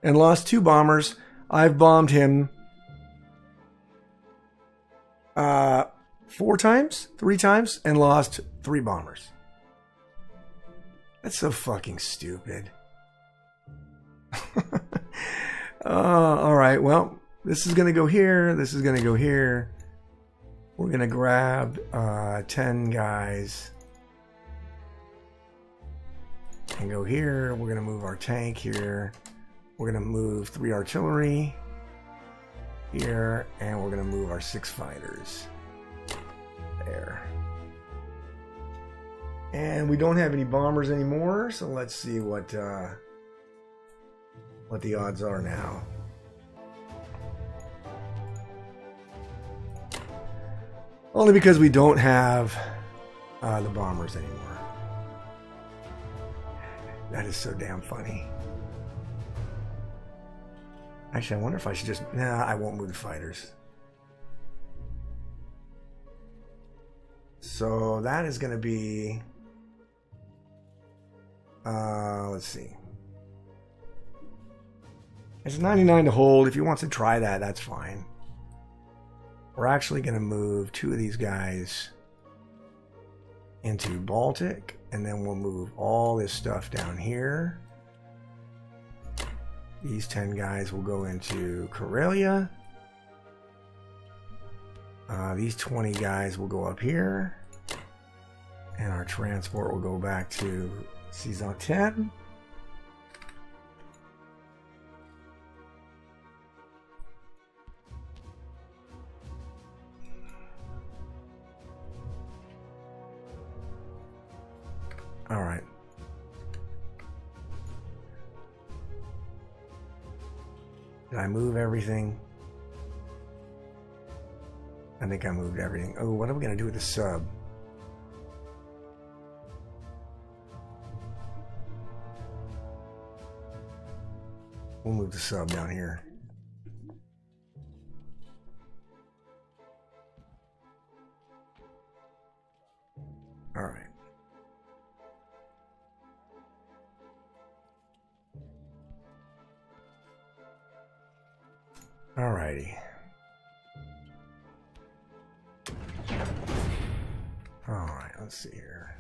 and lost 2 bombers. I've bombed him 4 times, 3 times, and lost 3 bombers. That's so fucking stupid. All right, well, this is going to go here. This is going to go here. We're going to grab 10 guys and go here. We're going to move our tank here. We're going to move 3 artillery here. And we're going to move our 6 fighters there. And we don't have any bombers anymore. So let's see what the odds are now. Only because we don't have the bombers anymore. That is so damn funny. Actually, I wonder if I should just... Nah, I won't move the fighters. So that is going to be... let's see. It's 99 to hold. If he wants to try that, that's fine. We're actually going to move 2 of these guys into Baltic, and then we'll move all this stuff down here. These 10 guys will go into Karelia. These 20 guys will go up here. And our transport will go back to Season 10. All right. Did I move everything? I think I moved everything. Oh, what are we going to do with the sub? We'll move the sub down here. All right. Alrighty. Alright, let's see here.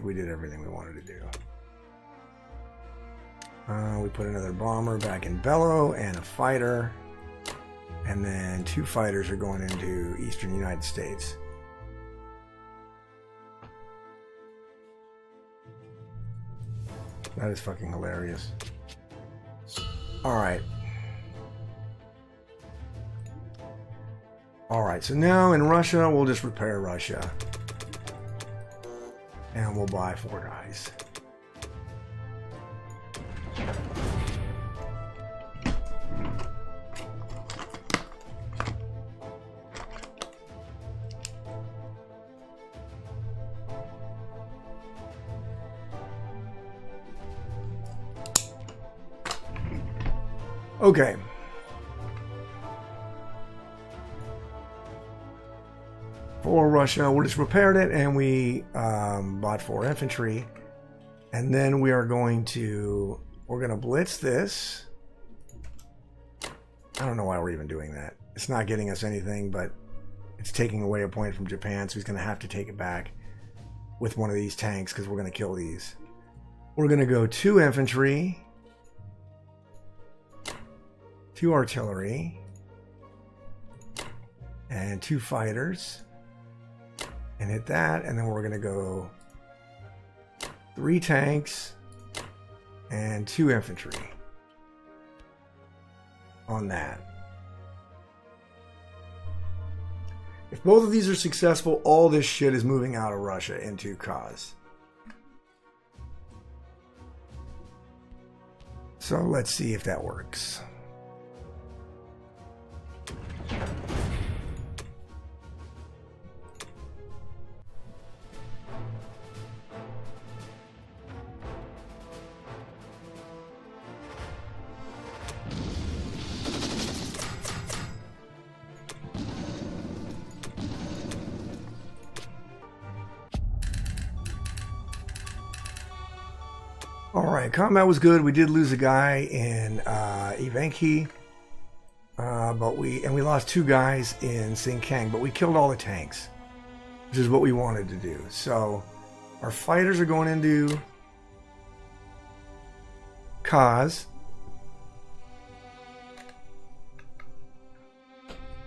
we did everything we wanted to do. We put another bomber back in Bellow and a fighter. And then 2 fighters are going into eastern United States. That is fucking hilarious. Alright. Alright, so now in Russia, we'll just repair Russia. And we'll buy 4 guys. Okay. For Russia, we just repaired it and we bought 4 infantry. And then we're going to blitz this. I don't know why we're even doing that. It's not getting us anything, but it's taking away a point from Japan, so he's going to have to take it back with one of these tanks because we're going to kill these. We're going to go 2 infantry. 2 artillery, and 2 fighters, and hit that, and then we're going to go 3 tanks and 2 infantry on that. If both of these are successful, all this shit is moving out of Russia into Kaz. So let's see if that works. Alright, combat was good. We did lose a guy in Ivanki, but we lost 2 guys in Sinkang, but we killed all the tanks, which is what we wanted to do. So our fighters are going into Kaz.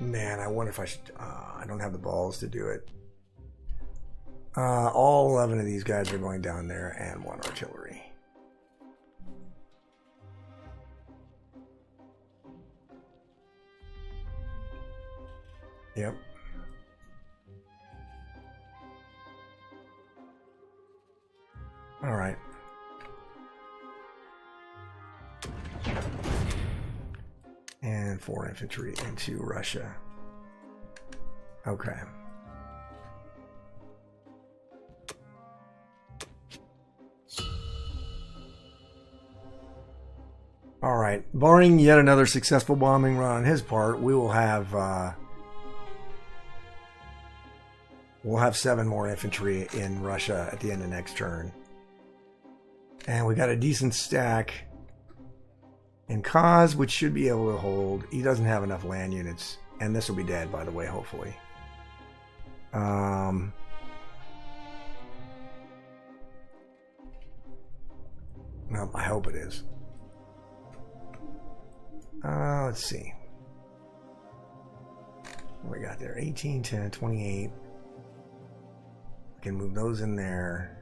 Man, I wonder if I should... I don't have the balls to do it. All 11 of these guys are going down there and 1 artillery. Yep. All right. And 4 infantry into Russia. Okay. All right. Barring yet another successful bombing run on his part, we will have... we'll have 7 more infantry in Russia at the end of next turn. And we got a decent stack in Kaz, which should be able to hold. He doesn't have enough land units. And this will be dead, by the way, hopefully. Well, I hope it is. Let's see. What we got there? 18, 10, 28. We can move those in there.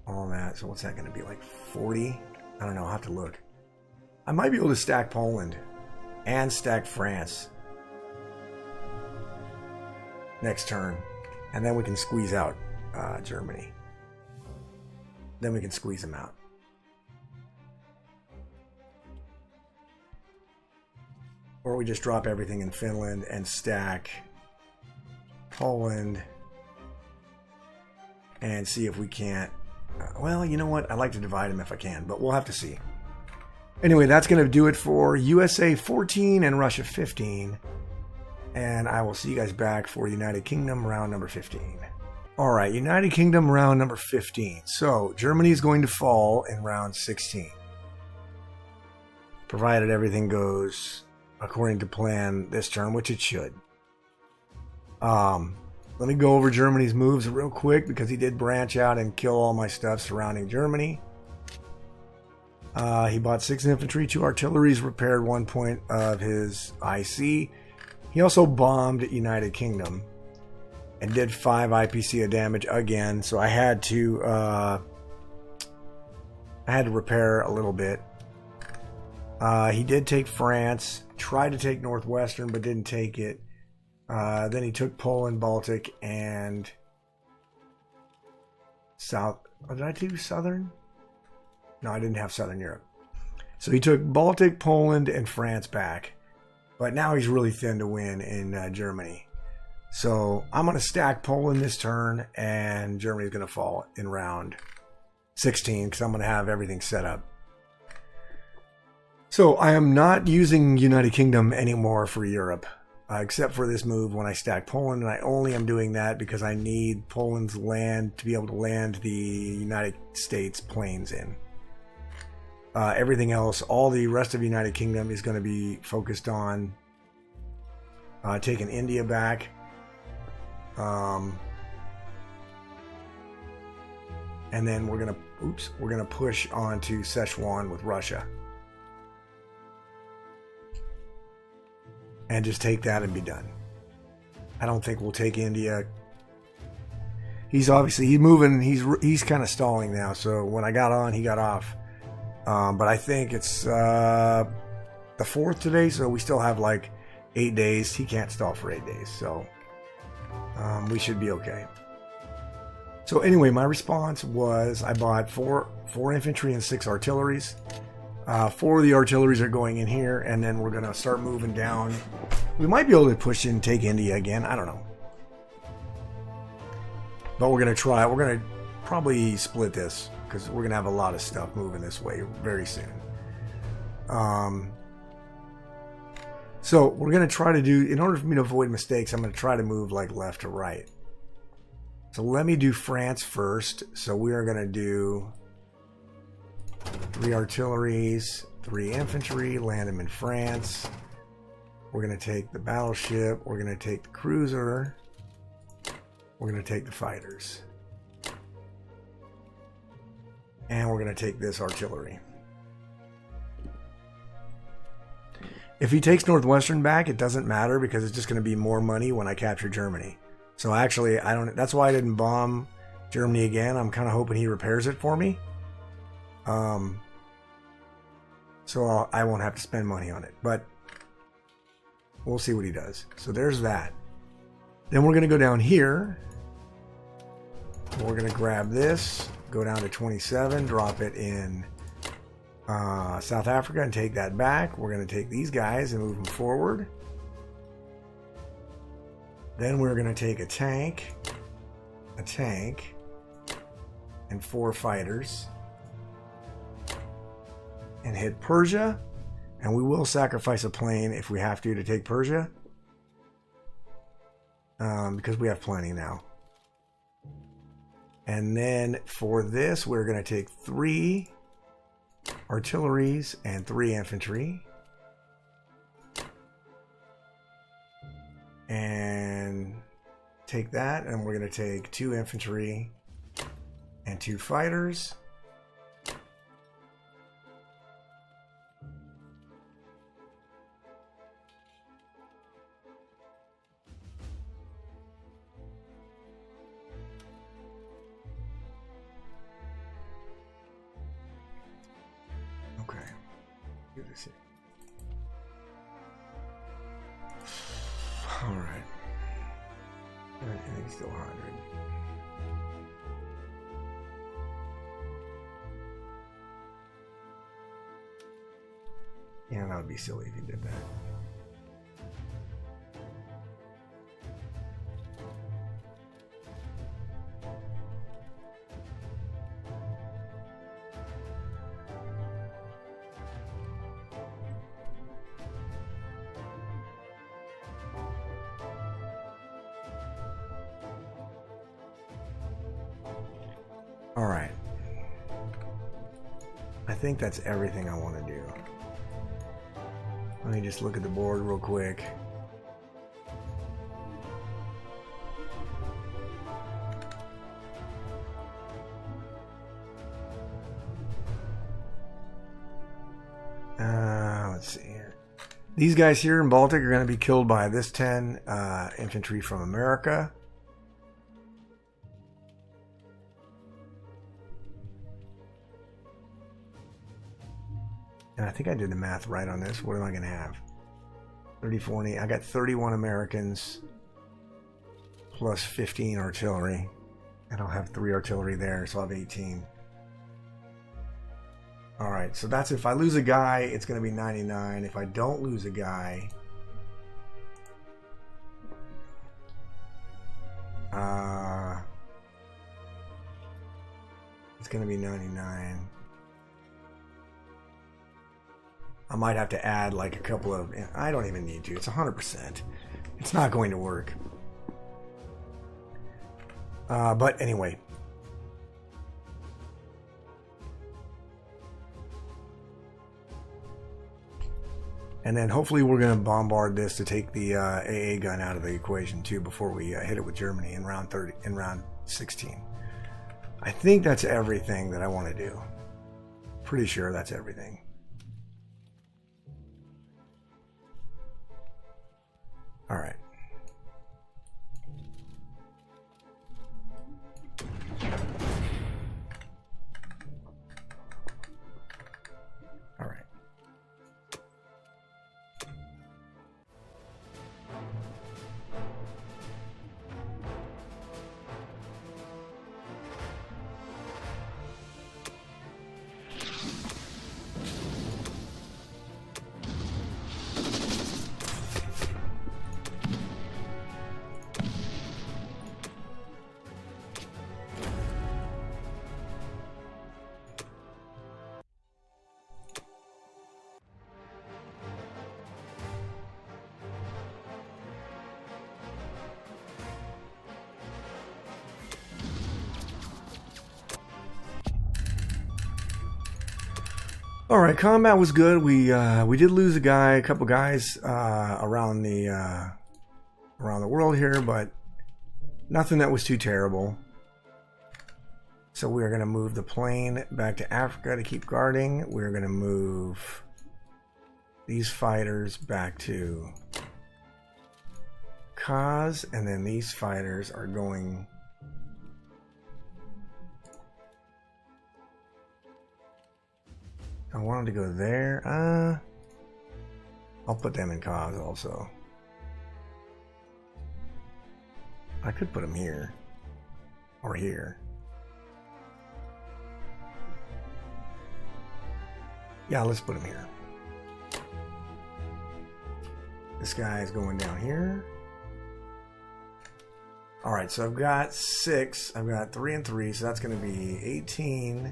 All that. So what's that going to be? Like 40? I don't know. I'll have to look. I might be able to stack Poland and stack France next turn. And then we can squeeze out Germany. Then we can squeeze them out. Or we just drop everything in Finland and stack Poland and see if we can't. Well, you know what? I'd like to divide them if I can, but we'll have to see. Anyway, that's going to do it for USA 14 and Russia 15. And I will see you guys back for United Kingdom round number 15. All right, United Kingdom round number 15. So Germany is going to fall in round 16, provided everything goes according to plan this turn, which it should. Let me go over Germany's moves real quick because he did branch out and kill all my stuff surrounding Germany. He bought 6 infantry, 2 artilleries, repaired 1 point of his IC. He also bombed United Kingdom and did 5 IPC of damage again. So I had to repair a little bit. He did take France, tried to take Northwestern, but didn't take it. Then he took Poland, Baltic, and South. Oh, did I do Southern? No, I didn't have Southern Europe. So he took Baltic, Poland, and France back. But now he's really thin to win in Germany. So I'm going to stack Poland this turn, and Germany's going to fall in round 16 because I'm going to have everything set up. So I am not using United Kingdom anymore for Europe, except for this move when I stack Poland, and I only am doing that because I need Poland's land to be able to land the United States planes in. Everything else, all the rest of the United Kingdom is going to be focused on taking India back. And then we're gonna push on to Szechuan with Russia. And just take that and be done. I don't think we'll take India. He's moving, he's kind of stalling now, so when I got on, he got off. But I think it's the 4th today, so we still have like 8 days. He can't stall for 8 days, so we should be okay. So anyway, my response was I bought 4 infantry and 6 artilleries. 4 of the artilleries are going in here, and then we're going to start moving down. We might be able to push in and take India again. I don't know. But we're going to try. We're going to probably split this because we're going to have a lot of stuff moving this way very soon. So we're going to try to do, in order for me to avoid mistakes, I'm going to try to move like left to right. So let me do France first. So we are going to do 3 artilleries, 3 infantry, land them in France. We're going to take the battleship. We're going to take the cruiser. We're going to take the fighters. And we're going to take this artillery. If he takes Northwestern back, it doesn't matter because it's just going to be more money when I capture Germany. So actually, that's why I didn't bomb Germany again. I'm kind of hoping he repairs it for me. So I won't have to spend money on it. But we'll see what he does. So there's that. Then we're going to go down here. We're going to grab this, go down to 27, drop it in South Africa and take that back. We're going to take these guys and move them forward. Then we're going to take a tank, and 4 fighters and hit Persia. And we will sacrifice a plane if we have to take Persia. Because we have plenty now. And then for this, we're going to take 3 artilleries and 3 infantry. And take that, and we're going to take 2 infantry and 2 fighters. Okay. Do this here. All right. I think still 100. Yeah, that would be silly if you did that. All right. I think that's everything I want to do. Let me just look at the board real quick. Let's see here. These guys here in Baltic are going to be killed by this 10 infantry from America. And I think I did the math right on this. What am I going to have? 30, 40. I got 31 Americans plus 15 artillery. And I'll have 3 artillery there, so I'll have 18. Alright, so that's if I lose a guy, it's going to be 99. If I don't lose a guy, it's going to be 99. I might have to add like a couple of... I don't even need to. It's 100%. It's not going to work. But anyway. And then hopefully we're going to bombard this to take the AA gun out of the equation too before we hit it with Germany in round 16. I think that's everything that I want to do. Pretty sure that's everything. All right. All right. All right, combat was good. We did lose a couple guys around the world here, but nothing that was too terrible. So we are going to move the plane back to Africa to keep guarding. We're going to move these fighters back to Kaz, and then these fighters are going... I want them to go there. I'll put them in Kaz also. I could put them here. Or here. Yeah, let's put them here. This guy is going down here. Alright, so I've got 6. I've got 3 and 3, so that's going to be 18...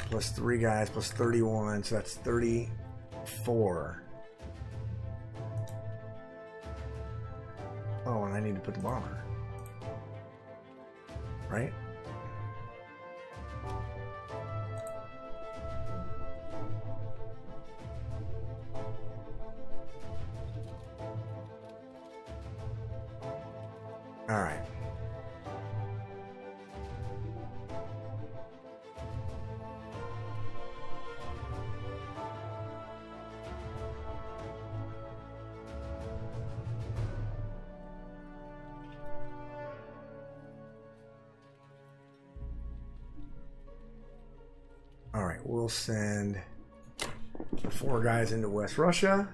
plus 3 guys, plus 31, so that's 34. Oh, and I need to put the bomber. Right? Alright. Alright, we'll send the 4 guys into West Russia.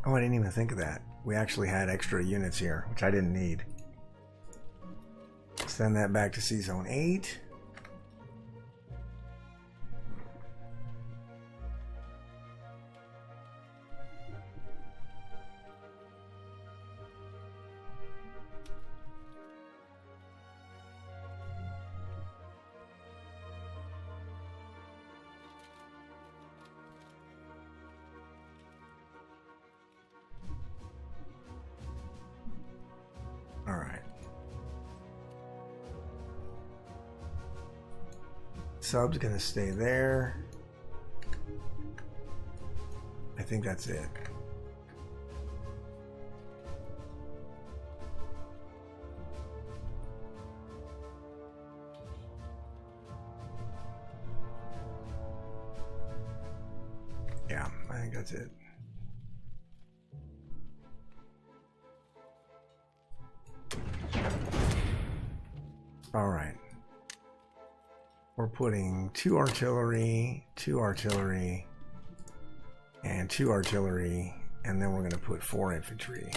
Oh, I didn't even think of that. We actually had extra units here, which I didn't need. Send that back to C-Zone 8. Sub's gonna stay there. I think that's it. Yeah, I think that's it. All right. We're putting 2 artillery, 2 artillery, and 2 artillery, and then we're going to put 4 infantry.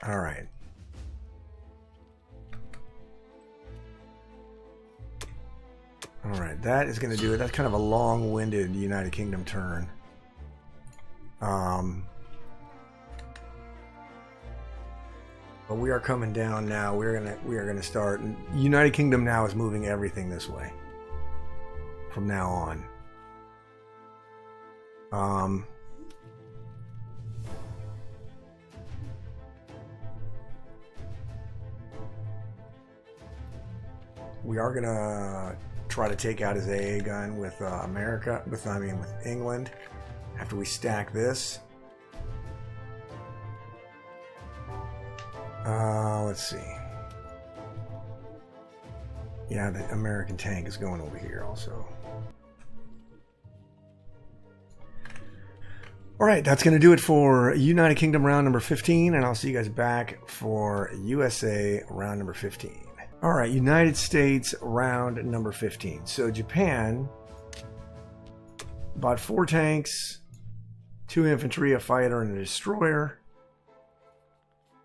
All right. All right, that is going to do it. That's kind of a long-winded United Kingdom turn. But we are coming down now. We are gonna start. United Kingdom now is moving everything this way from now on. We are gonna try to take out his AA gun with with England after we stack this. Let's see. Yeah, the American tank is going over here also. All right, that's going to do it for United Kingdom round number 15, and I'll see you guys back for USA round number 15. All right, United States round number 15. So Japan bought 4 tanks, 2 infantry, a fighter, and a destroyer.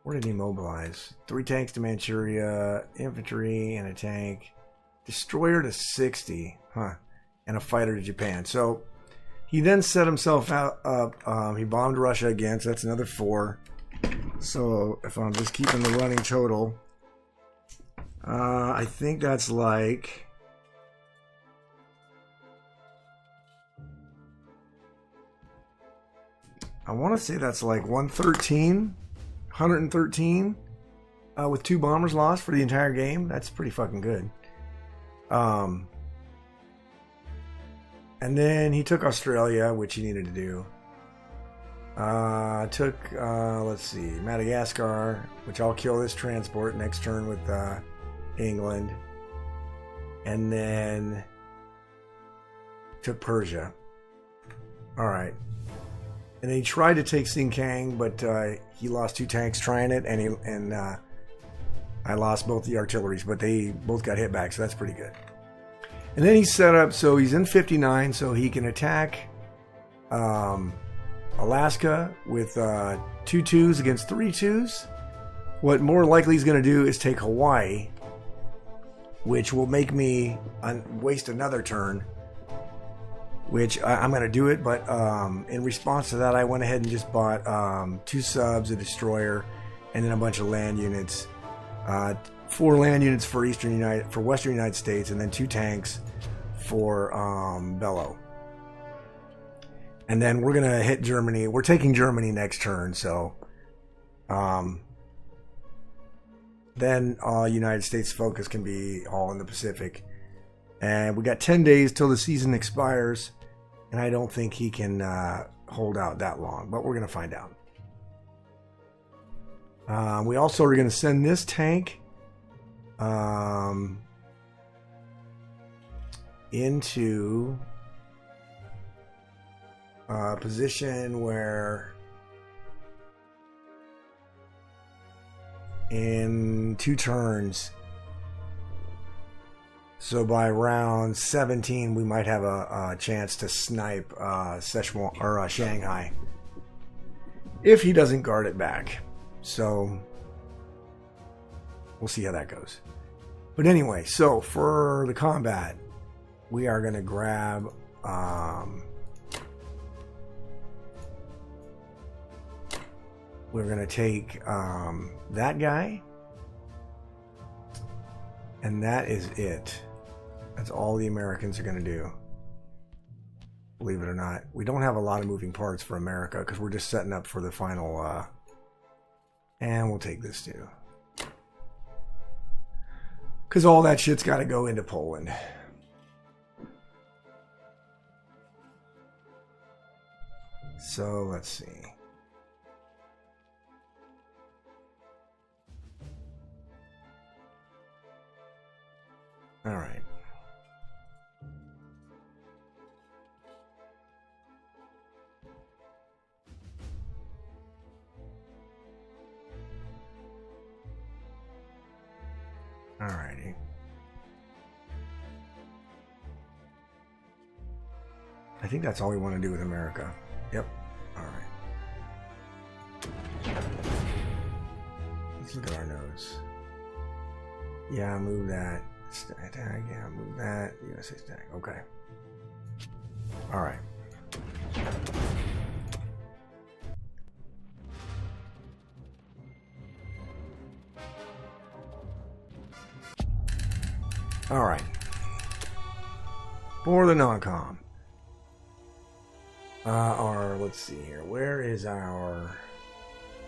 Where did he mobilize? 3 tanks to Manchuria, infantry, and a tank. Destroyer to 60, and a fighter to Japan. So he then set himself up. He bombed Russia again, so that's another 4. So if I'm just keeping the running total, I think that's like... I want to say that's like 113 with 2 bombers lost for the entire game. That's pretty fucking good. And then he took Australia, which he needed to do. Let's see, Madagascar, which I'll kill this transport next turn with England. And then took Persia. All right. And then he tried to take Xingkang, but he lost 2 tanks trying it, and I lost both the artilleries, but they both got hit back, so that's pretty good. And then he set up, so he's in 59, so he can attack Alaska with 2 2s against 3 2s. What more likely he's going to do is take Hawaii, which will make me waste another turn, which I'm going to do it, but in response to that, I went ahead and just bought 2 subs, a destroyer, and then a bunch of land units. 4 land units for Western United States, and then 2 tanks for Bello. And then we're going to hit Germany. We're taking Germany next turn, so then United States focus can be all in the Pacific. And we got 10 days till the season expires, and I don't think he can hold out that long, but we're going to find out. We also are going to send this tank into a position where in 2 turns, so by round 17 we might have a chance to snipe Szechuan or Shanghai if he doesn't guard it back. So we'll see how that goes. But anyway, so for the combat, we are going to grab we're going to take that guy, and that is it. That's all the Americans are going to do. Believe it or not, we don't have a lot of moving parts for America because we're just setting up for the final. And we'll take this too, because all that shit's got to go into Poland. So let's see. All right. All righty. I think that's all we want to do with America. Yep. All right. Let's look at our nose. Yeah, move that. Tag. Yeah, move that. USA tag. Okay. All right. All right. For the non-com. Let's see here. Where is our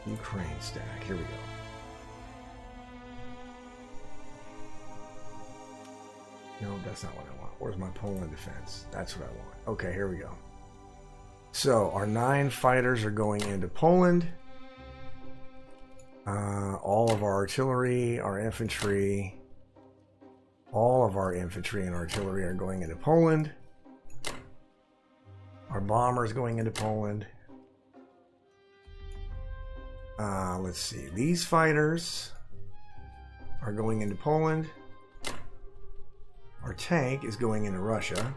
Ukraine stack? Here we go. No, that's not what I want. Where's my Poland defense? That's what I want. Okay, here we go. So, our 9 fighters are going into Poland. All of our artillery, our infantry, all of our infantry and artillery are going into Poland. Our bombers going into Poland. Let's see. These fighters are going into Poland. Our tank is going into Russia.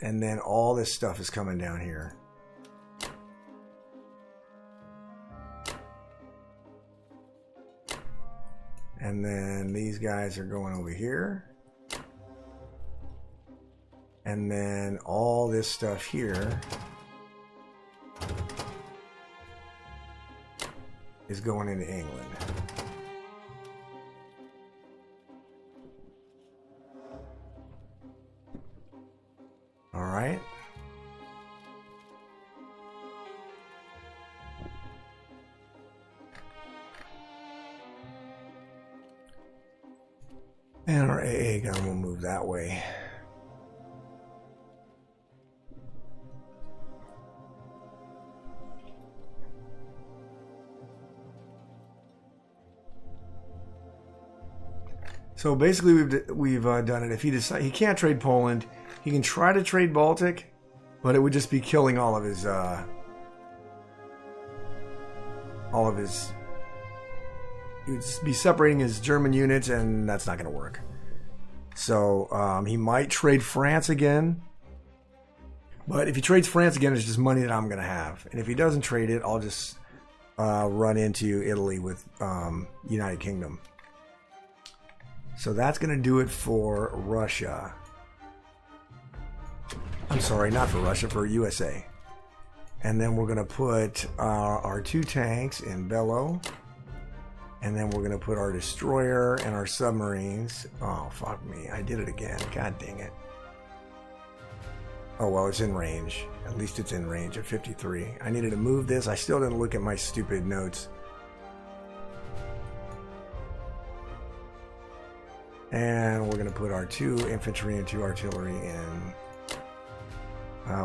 And then all this stuff is coming down here. And then these guys are going over here. And then all this stuff here is going into England. All right. And our AA gun will move that way. So basically, we've done it. If he decides he can't trade Poland, he can try to trade Baltic, but it would just be killing all of his. He would just be separating his German units, and that's not going to work. So he might trade France again, but if he trades France again, it's just money that I'm going to have. And if he doesn't trade it, I'll just run into Italy with United Kingdom. So that's going to do it for Russia. I'm sorry, not for Russia, for USA. And then we're going to put our 2 tanks in Bello. And then we're going to put our destroyer and our submarines. Oh, fuck me. I did it again. God dang it. Oh, well, it's in range. At least it's in range at 53. I needed to move this. I still didn't look at my stupid notes. And we're going to put our 2 infantry and 2 artillery in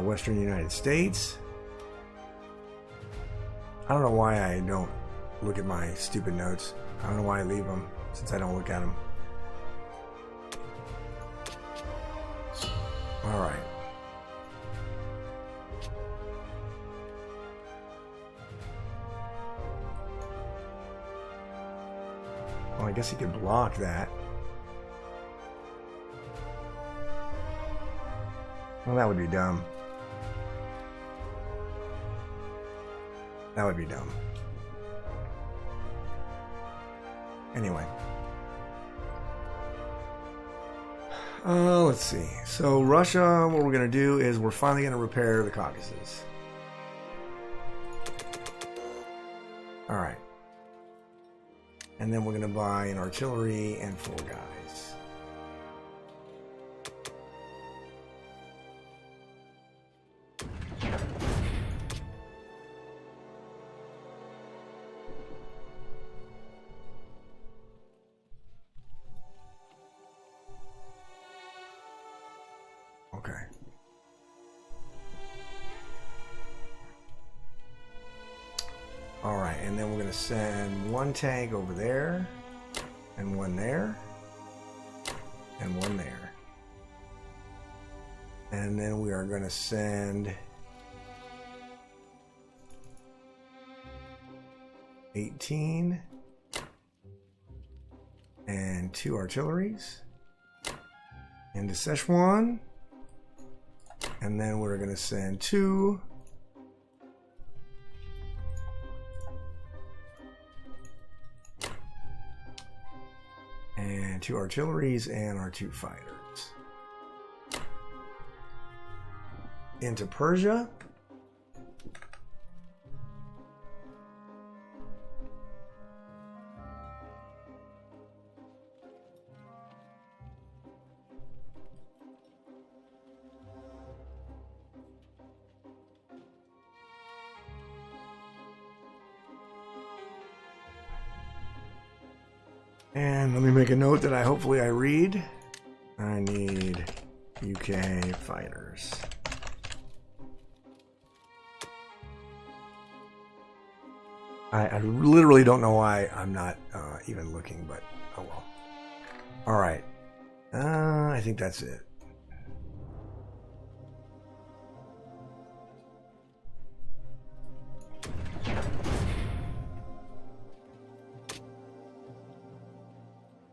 Western United States. I don't know why I don't look at my stupid notes. I don't know why I leave them, since I don't look at them. Alright. Well, I guess he could block that. Well, that would be dumb. That would be dumb. Anyway. Let's see. So Russia, what we're going to do is we're finally going to repair the Caucasus. Alright. And then we're going to buy an artillery and 4 guys. Okay. to send one tank over there, and one there, and one there. And then we are going to send 18 and 2 artilleries into Szechuan. And then we're going to send 2 and 2 artilleries and our 2 fighters into Persia. And let me make a note that hopefully I read. I need UK fighters. I literally don't know why I'm not even looking, but oh well. All right. I think that's it.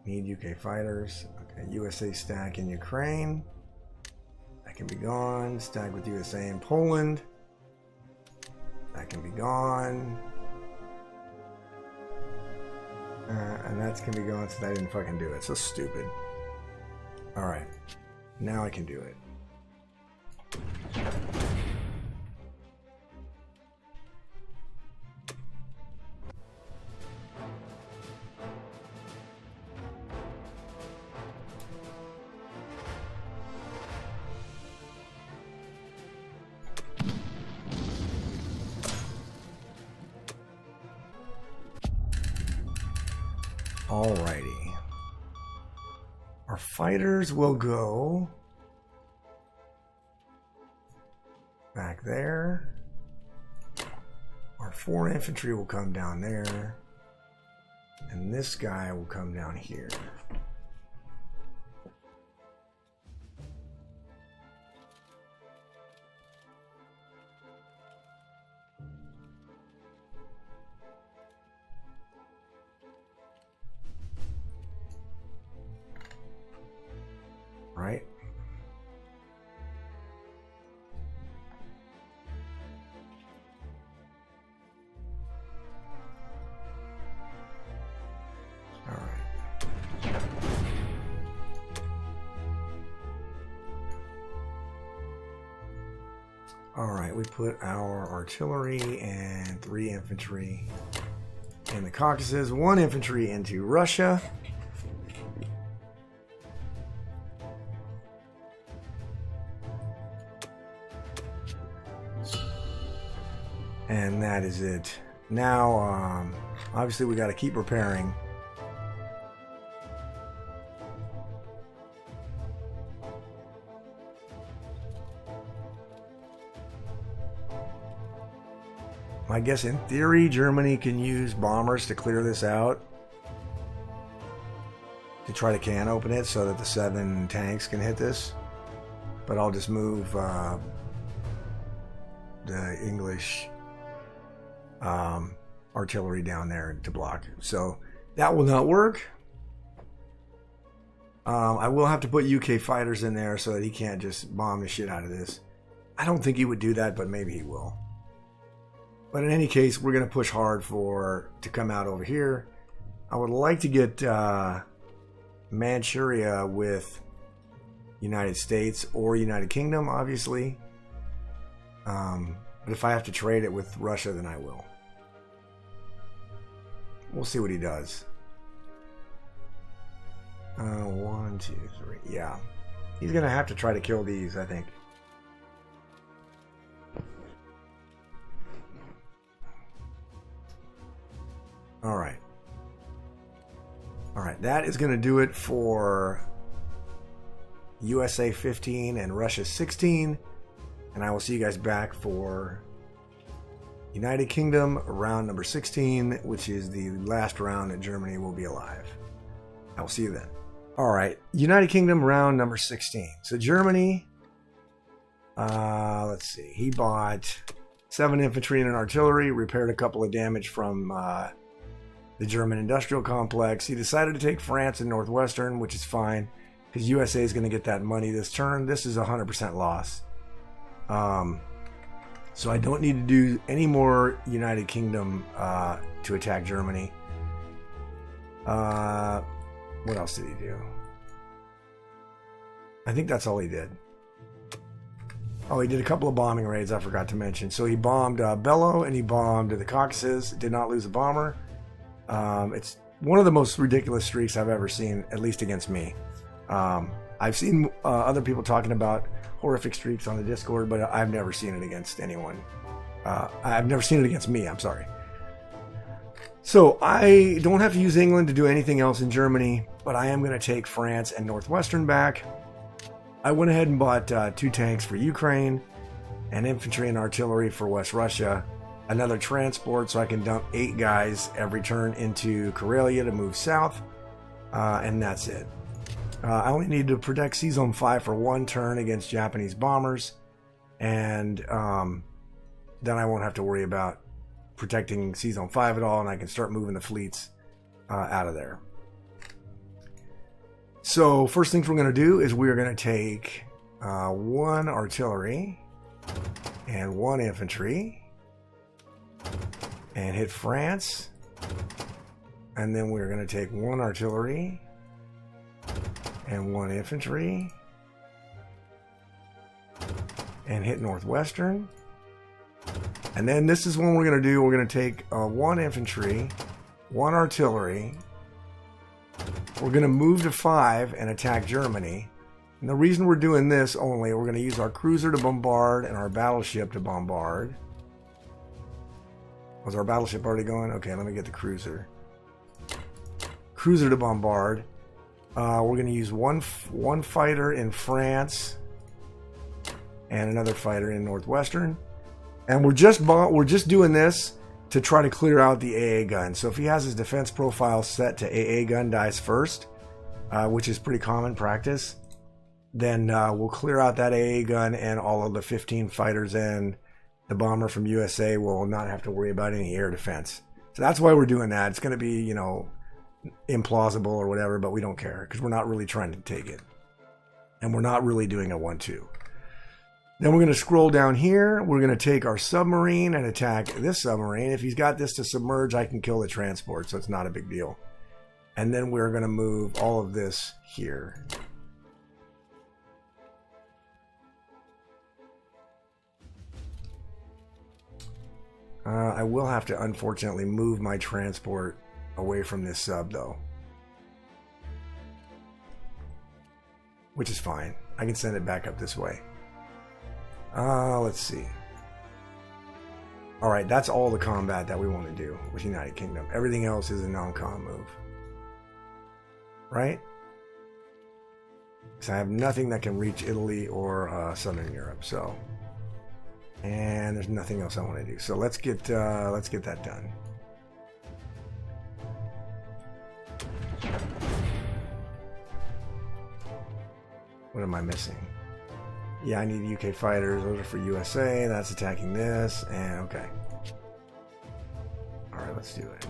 Need UK fighters. Okay, USA stack in Ukraine. That can be gone. Stack with USA in Poland. That can be gone. And that's gonna be gone since I didn't fucking do it. So stupid. Alright. Now I can do it. Alrighty. Our fighters will go back there. Our 4 infantry will come down there. And this guy will come down here. Right? All right. All right, we put our artillery and 3 infantry in the Caucasus, 1 infantry into Russia. And that is it. Now, obviously we got to keep repairing. I guess in theory, Germany can use bombers to clear this out. To try to can open it so that the 7 tanks can hit this. But I'll just move the English artillery down there to block. So that will not work. I will have to put UK fighters in there so that he can't just bomb the shit out of this. I don't think he would do that, but maybe he will. But in any case, we're going to push hard to come out over here. I would like to get Manchuria with United States or United Kingdom, obviously. But if I have to trade it with Russia, then I will. We'll see what he does. 1, 2, 3. Yeah. He's going to have to try to kill these, I think. Alright. Alright, that is going to do it for USA 15 and Russia 16. And I will see you guys back for United Kingdom, round number 16, which is the last round that Germany will be alive. I will see you then. All right, United Kingdom, round number 16. So Germany, let's see, he bought 7 infantry and an artillery, repaired a couple of damage from the German industrial complex. He decided to take France and Northwestern, which is fine, because USA is going to get that money this turn. This is a 100% loss. So I don't need to do any more United Kingdom to attack Germany. What else did he do? I think that's all he did. Oh, he did a couple of bombing raids I forgot to mention. So he bombed Bello and he bombed the Caucasus. Did not lose a bomber. It's one of the most ridiculous streaks I've ever seen, at least against me. I've seen other people talking about horrific streaks on the Discord, but I've never seen it against anyone. I've never seen it against me, I'm sorry. So I don't have to use England to do anything else in Germany, but I am going to take France and Northwestern back. I went ahead and bought 2 tanks for Ukraine, and infantry and artillery for West Russia, another transport so I can dump 8 guys every turn into Karelia to move south, and that's it. I only need to protect C-Zone 5 for 1 turn against Japanese bombers, and then I won't have to worry about protecting C-Zone 5 at all, and I can start moving the fleets out of there. So first things we're going to do is we're going to take 1 artillery and 1 infantry and hit France, and then we're going to take 1 artillery and 1 infantry and hit Northwestern. And then this is what we're going to do. We're going to take 1 infantry, 1 artillery. We're going to move to 5 and attack Germany. And the reason we're doing this only, we're going to use our cruiser to bombard and our battleship to bombard. Was our battleship already going? Okay, let me get the cruiser. Cruiser to bombard. We're going to use one fighter in France and another fighter in Northwestern. And we're just doing this to try to clear out the AA gun. So if he has his defense profile set to AA gun dies first, which is pretty common practice, then we'll clear out that AA gun, and all of the 15 fighters and the bomber from USA will not have to worry about any air defense. So that's why we're doing that. It's going to be, you know, implausible or whatever, but we don't care because we're not really trying to take it. And we're not really doing a 1-2. Then we're going to scroll down here. We're going to take our submarine and attack this submarine. If he's got this to submerge, I can kill the transport, so it's not a big deal. And then we're going to move all of this here. I will have to, unfortunately, move my transport away from this sub, though. Which is fine. I can send it back up this way. Let's see. Alright, that's all the combat that we want to do with United Kingdom. Everything else is a non-com move. Right? Because I have nothing that can reach Italy or Southern Europe, so... And there's nothing else I want to do. So let's get that done. What am I missing? Yeah, I need UK fighters. Those are for USA. That's attacking this. And okay. Alright, let's do it.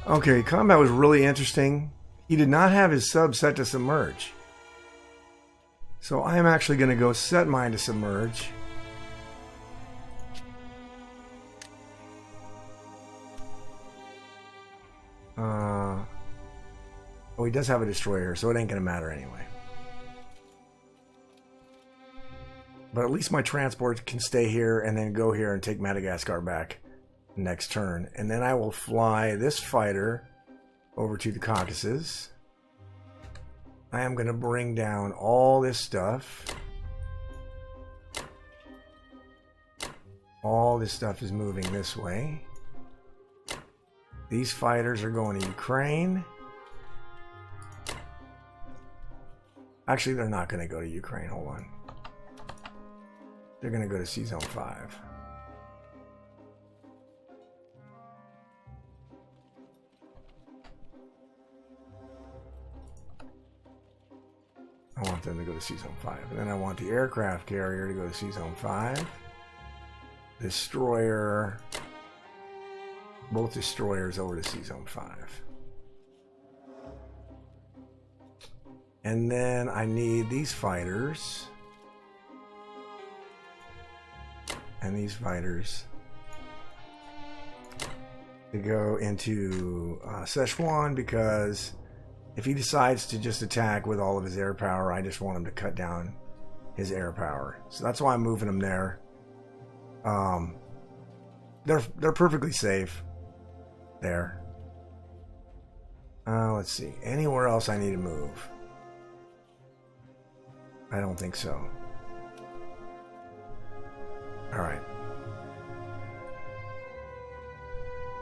Okay, combat was really interesting. He did not have his sub set to submerge. So I am actually going to go set mine to submerge. Oh, he does have a destroyer, so it ain't gonna matter anyway. But at least my transport can stay here and then go here and take Madagascar back next turn. And then I will fly this fighter over to the Caucasus. I am going to bring down all this stuff. All this stuff is moving this way. These fighters are going to Ukraine. Actually, they're not going to go to Ukraine. Hold on. They're going to go to Sea Zone 5. I want them to go to Sea Zone 5. And then I want the aircraft carrier to go to Sea Zone 5. Destroyer. Both destroyers over to Sea Zone 5. And then I need these fighters. And these fighters to go into Szechuan, because if he decides to just attack with all of his air power, I just want him to cut down his air power. So that's why I'm moving him there. They're perfectly safe there. Let's see. Anywhere else I need to move? I don't think so. Alright.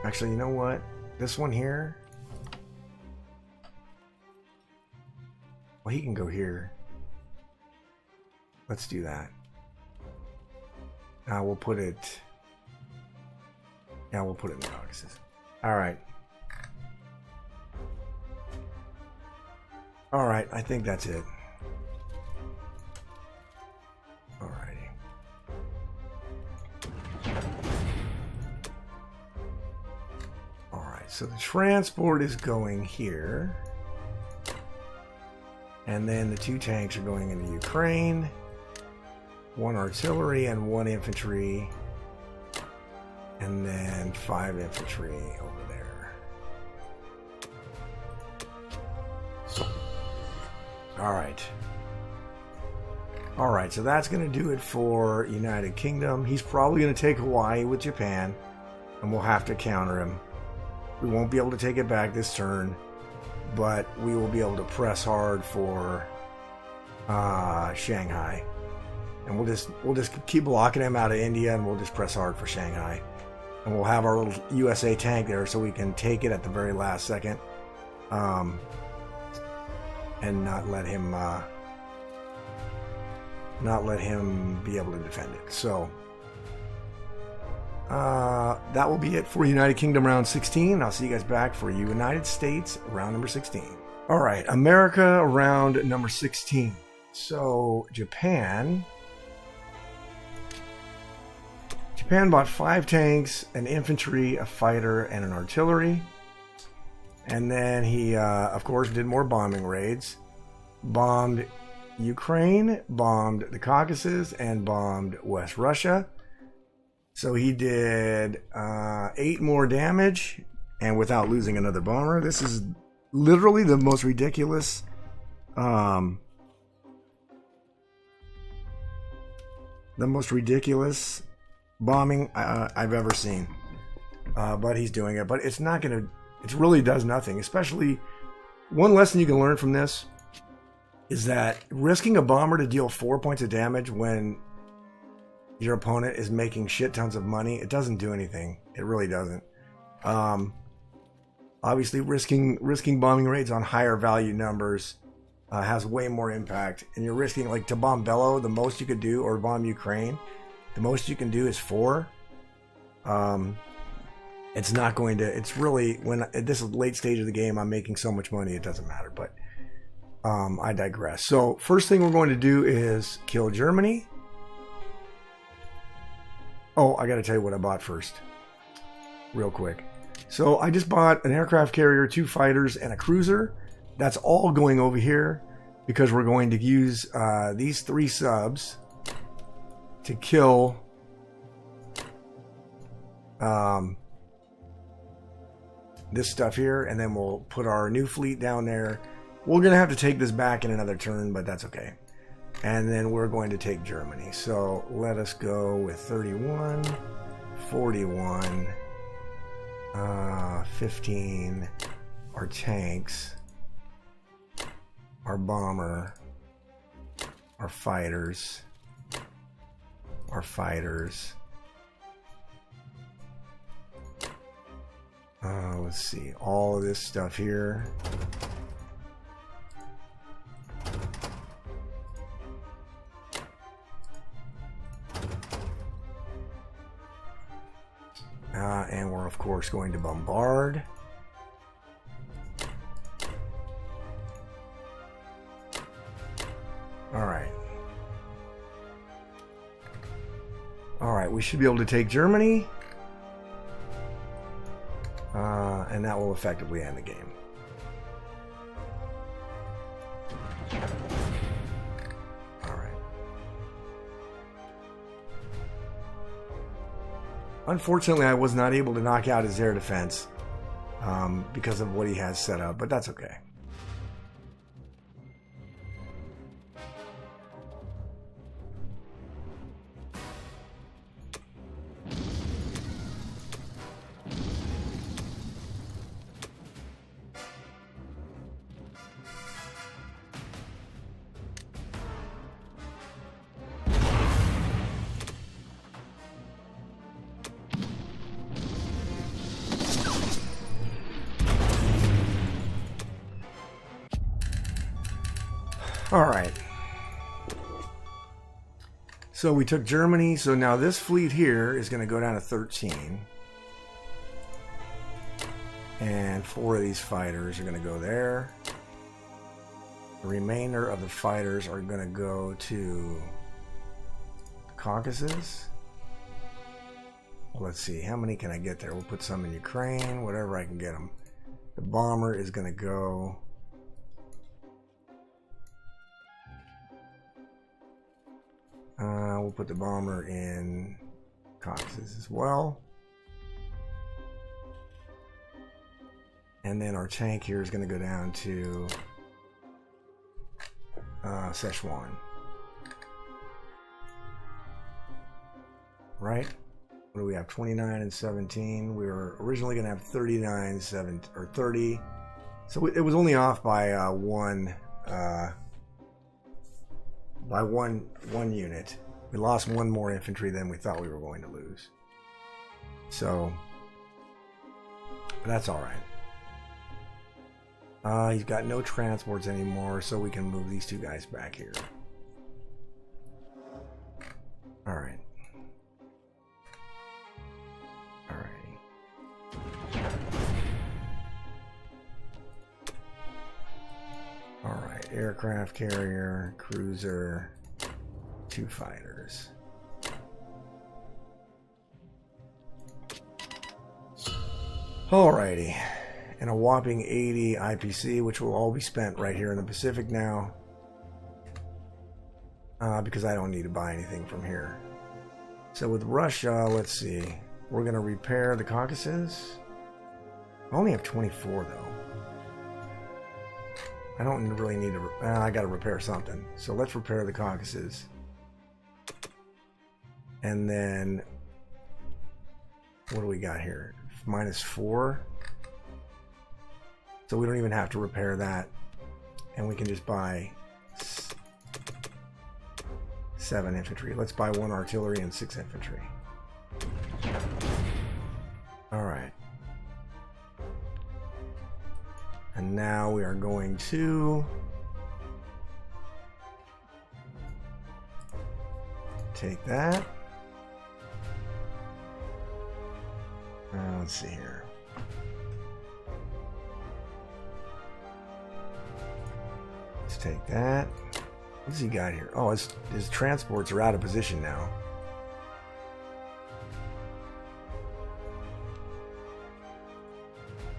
Actually, you know what? This one here. Well, he can go here. Let's do that. We'll put it... Yeah, we'll put it in the Caucasus. Alright. Alright, I think that's it. So the transport is going here. And then the 2 tanks are going into Ukraine. 1 artillery and 1 infantry. And then 5 infantry over there. Alright. Alright, so that's going to do it for United Kingdom. He's probably going to take Hawaii with Japan. And we'll have to counter him. We won't be able to take it back this turn, but we will be able to press hard for Shanghai, and we'll just keep blocking him out of India, and we'll just press hard for Shanghai, and we'll have our little USA tank there so we can take it at the very last second, and not let him be able to defend it. So. That will be it for United Kingdom round 16. I'll see you guys back for United States round number 16. All right, America round number 16. So Japan bought 5 tanks, an infantry, a fighter, and an artillery. And then he, of course, did more bombing raids. Bombed Ukraine, bombed the Caucasus, and bombed West Russia. So he did 8 more damage, and without losing another bomber. This is literally the most ridiculous bombing I've ever seen. But he's doing it. But it's not gonna. It really does nothing. Especially, one lesson you can learn from this is that risking a bomber to deal 4 points of damage when your opponent is making shit tons of money, it doesn't do anything. It really doesn't. Obviously, risking bombing rates on higher value numbers has way more impact. And you're risking, like, to bomb Bello, the most you could do, or bomb Ukraine, the most you can do is 4. It's not going to. It's really, when at this late stage of the game, I'm making so much money, it doesn't matter. But I digress. So first thing we're going to do is kill Germany. Oh, I got to tell you what I bought first, real quick. So I just bought an aircraft carrier, 2 fighters, and a cruiser. That's all going over here because we're going to use these 3 subs to kill this stuff here, and then we'll put our new fleet down there. We're going to have to take this back in another turn, but that's okay. And then we're going to take Germany. So let us go with 31, 41, 15, our tanks, our bomber, our fighters, let's see, all of this stuff here. And we're of course going to bombard. Alright, we should be able to take Germany. And that will effectively end the game. Alright. Unfortunately, I was not able to knock out his air defense because of what he has set up, but that's okay. Alright. So we took Germany. So now this fleet here is going to go down to 13. And 4 of these fighters are going to go there. The remainder of the fighters are going to go to the Caucasus. Let's see. How many can I get there? We'll put some in Ukraine. Whatever I can get them. The bomber is going to go... we'll put the bomber in Caucasus as well. And then our tank here is going to go down to Szechuan. Right? What do we have? 29 and 17. We were originally going to have 39, 7, or 30. So it was only off by one unit. We lost one more infantry than we thought we were going to lose. So that's all right. He's got no transports anymore, so we can move these two guys back here. All right. All right. All right. Aircraft carrier, cruiser, 2 fighters. Alrighty. And a whopping 80 IPC, which will all be spent right here in the Pacific now. Because I don't need to buy anything from here. So with Russia, let's see. We're going to repair the Caucasus. I only have 24 though. I don't really need to... I got to repair something. So let's repair the Caucasus. And then... what do we got here? -4. So we don't even have to repair that. And we can just buy 7 infantry. Let's buy 1 artillery and 6 infantry. Alright. And now we are going to take that. Let's see here. Let's take that. What's he got here? Oh, his transports are out of position now.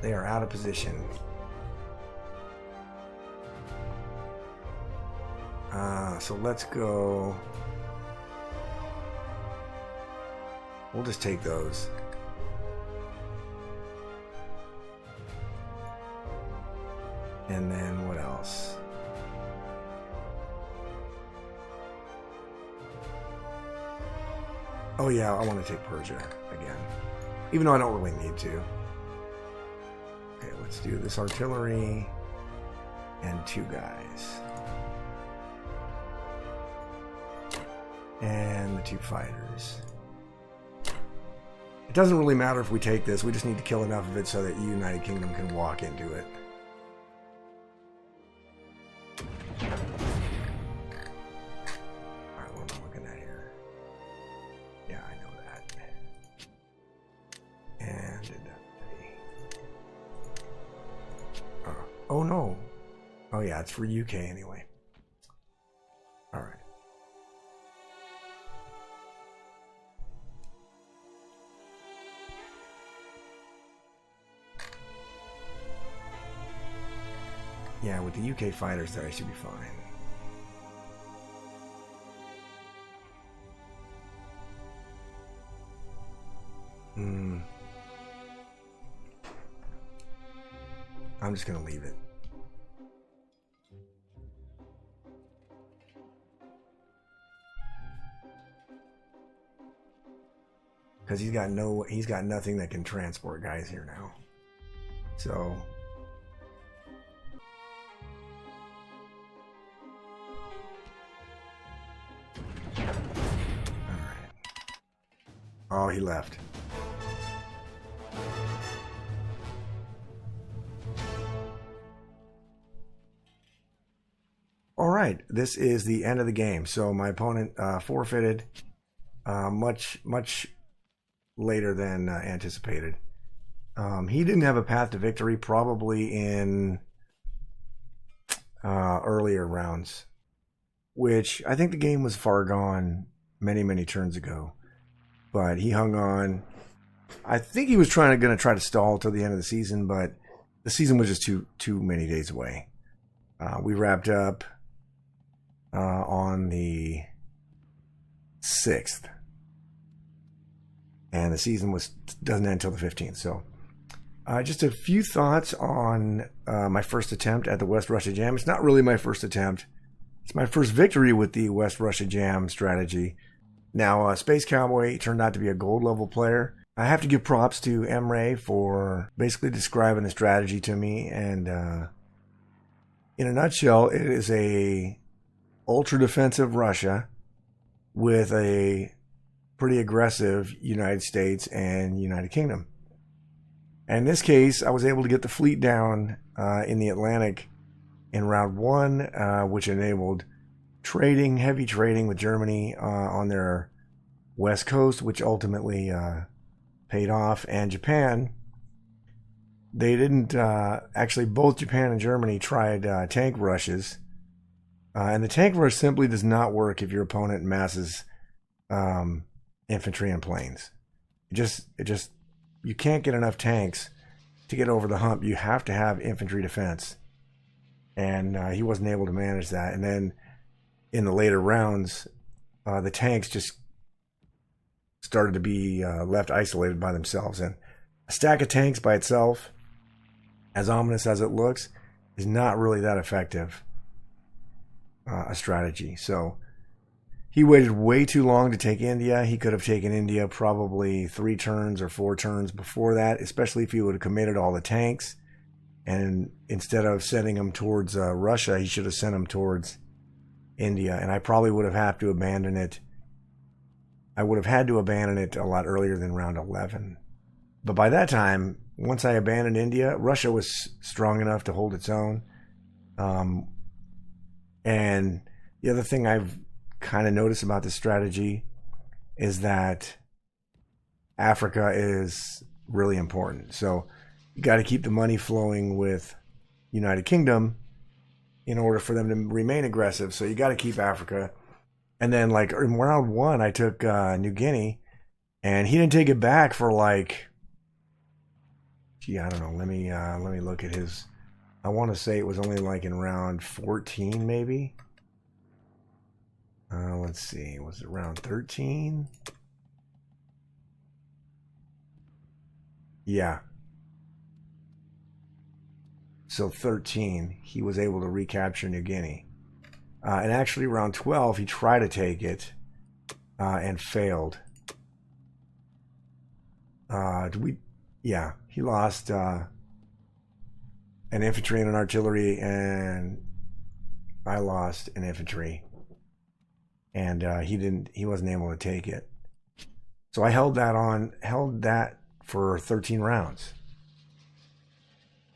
They are out of position. So let's go. We'll just take those. And then what else? Oh yeah, I want to take Persia again. Even though I don't really need to. Okay, let's do this artillery and 2 guys. And the 2 fighters. It doesn't really matter if we take this, we just need to kill enough of it so that the United Kingdom can walk into it. Alright, what am I looking at here? Yeah, I know that. And oh no. Oh yeah, it's for UK anyway. Alright. Yeah, with the UK fighters there, I should be fine. I'm just gonna leave it. Because he's got nothing that can transport guys here now. So oh, he left. All right, this is the end of the game. So my opponent forfeited much later than anticipated. He didn't have a path to victory, probably in earlier rounds, which I think the game was far gone many turns ago. But he hung on. I think he was going to try to stall till the end of the season, but the season was just too many days away. We wrapped up on the 6th, and the season doesn't end until the 15th. So, just a few thoughts on my first attempt at the West Russia Jam. It's not really my first attempt. It's my first victory with the West Russia Jam strategy. Now, Space Cowboy turned out to be a gold level player. I have to give props to Emre for basically describing the strategy to me. And in a nutshell, it is a ultra defensive Russia with a pretty aggressive United States and United Kingdom. And in this case, I was able to get the fleet down in the Atlantic in round 1, which enabled heavy trading with Germany on their west coast, which ultimately paid off. And Japan, they didn't actually, both Japan and Germany tried tank rushes, and the tank rush simply does not work if your opponent masses infantry and planes. You can't get enough tanks to get over the hump. You have to have infantry defense, and he wasn't able to manage that. And then in the later rounds, the tanks just started to be left isolated by themselves. And a stack of tanks by itself, as ominous as it looks, is not really that effective a strategy. So he waited way too long to take India. He could have taken India probably 3 turns or 4 turns before that, especially if he would have committed all the tanks. And instead of sending them towards Russia, he should have sent them towards India, and I probably would have had to abandon it. I would have had to abandon it a lot earlier than round 11. But by that time, once I abandoned India, Russia was strong enough to hold its own. And the other thing I've kind of noticed about this strategy is that Africa is really important. So you got to keep the money flowing with United Kingdom in order for them to remain aggressive. So you got to keep Africa. And then, like, in round 1, I took New Guinea, and he didn't take it back for like, I don't know. Let me look at his. I want to say it was only like in round 14, maybe. Let's see. Was it round 13? Yeah. so 13, he was able to recapture New Guinea. And actually, round 12, he tried to take it and failed. Yeah, he lost an infantry and an artillery, and I lost an infantry, and he wasn't able to take it. So I held that for 13 rounds,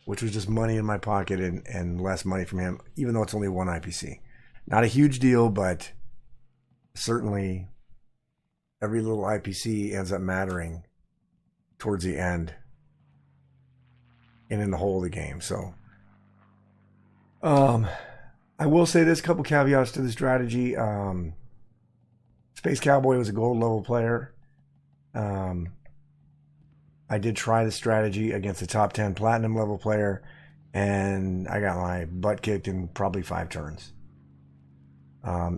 which was just money in my pocket and less money from him, even though it's only one IPC. Not a huge deal, but certainly every little IPC ends up mattering towards the end and in the whole of the game. So I will say this, couple caveats to the strategy. Space Cowboy was a gold level player. I did try the strategy against a top 10 platinum level player, and I got my butt kicked in probably 5 turns.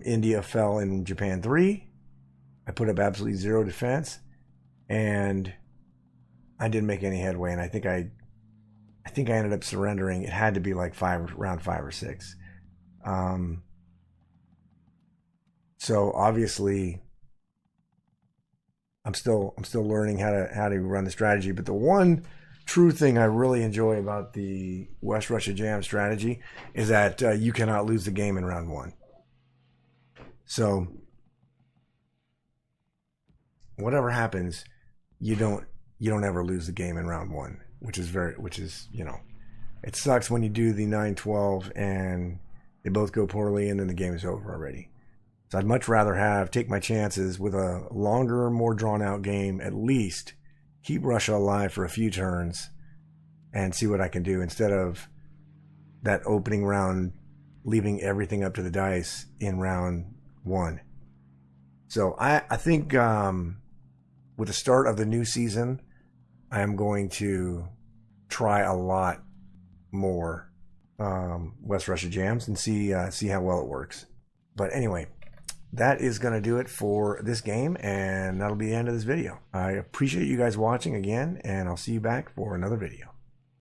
India fell in Japan 3. I put up absolutely 0 defense, and I didn't make any headway. And I think I ended up surrendering. It had to be like round 5 or 6. So obviously, I'm still learning how to run the strategy. But the one true thing I really enjoy about the West Russia Jam strategy is that you cannot lose the game in round 1. So whatever happens, you don't ever lose the game in round 1, which is it sucks when you do the 9-12 and they both go poorly and then the game is over already. So I'd much rather take my chances with a longer, more drawn out game, at least keep Russia alive for a few turns and see what I can do, instead of that opening round leaving everything up to the dice in round 1. So I think with the start of the new season, I am going to try a lot more West Russia Jams and see how well it works. But anyway, that is going to do it for this game, and that'll be the end of this video. I appreciate you guys watching again, and I'll see you back for another video.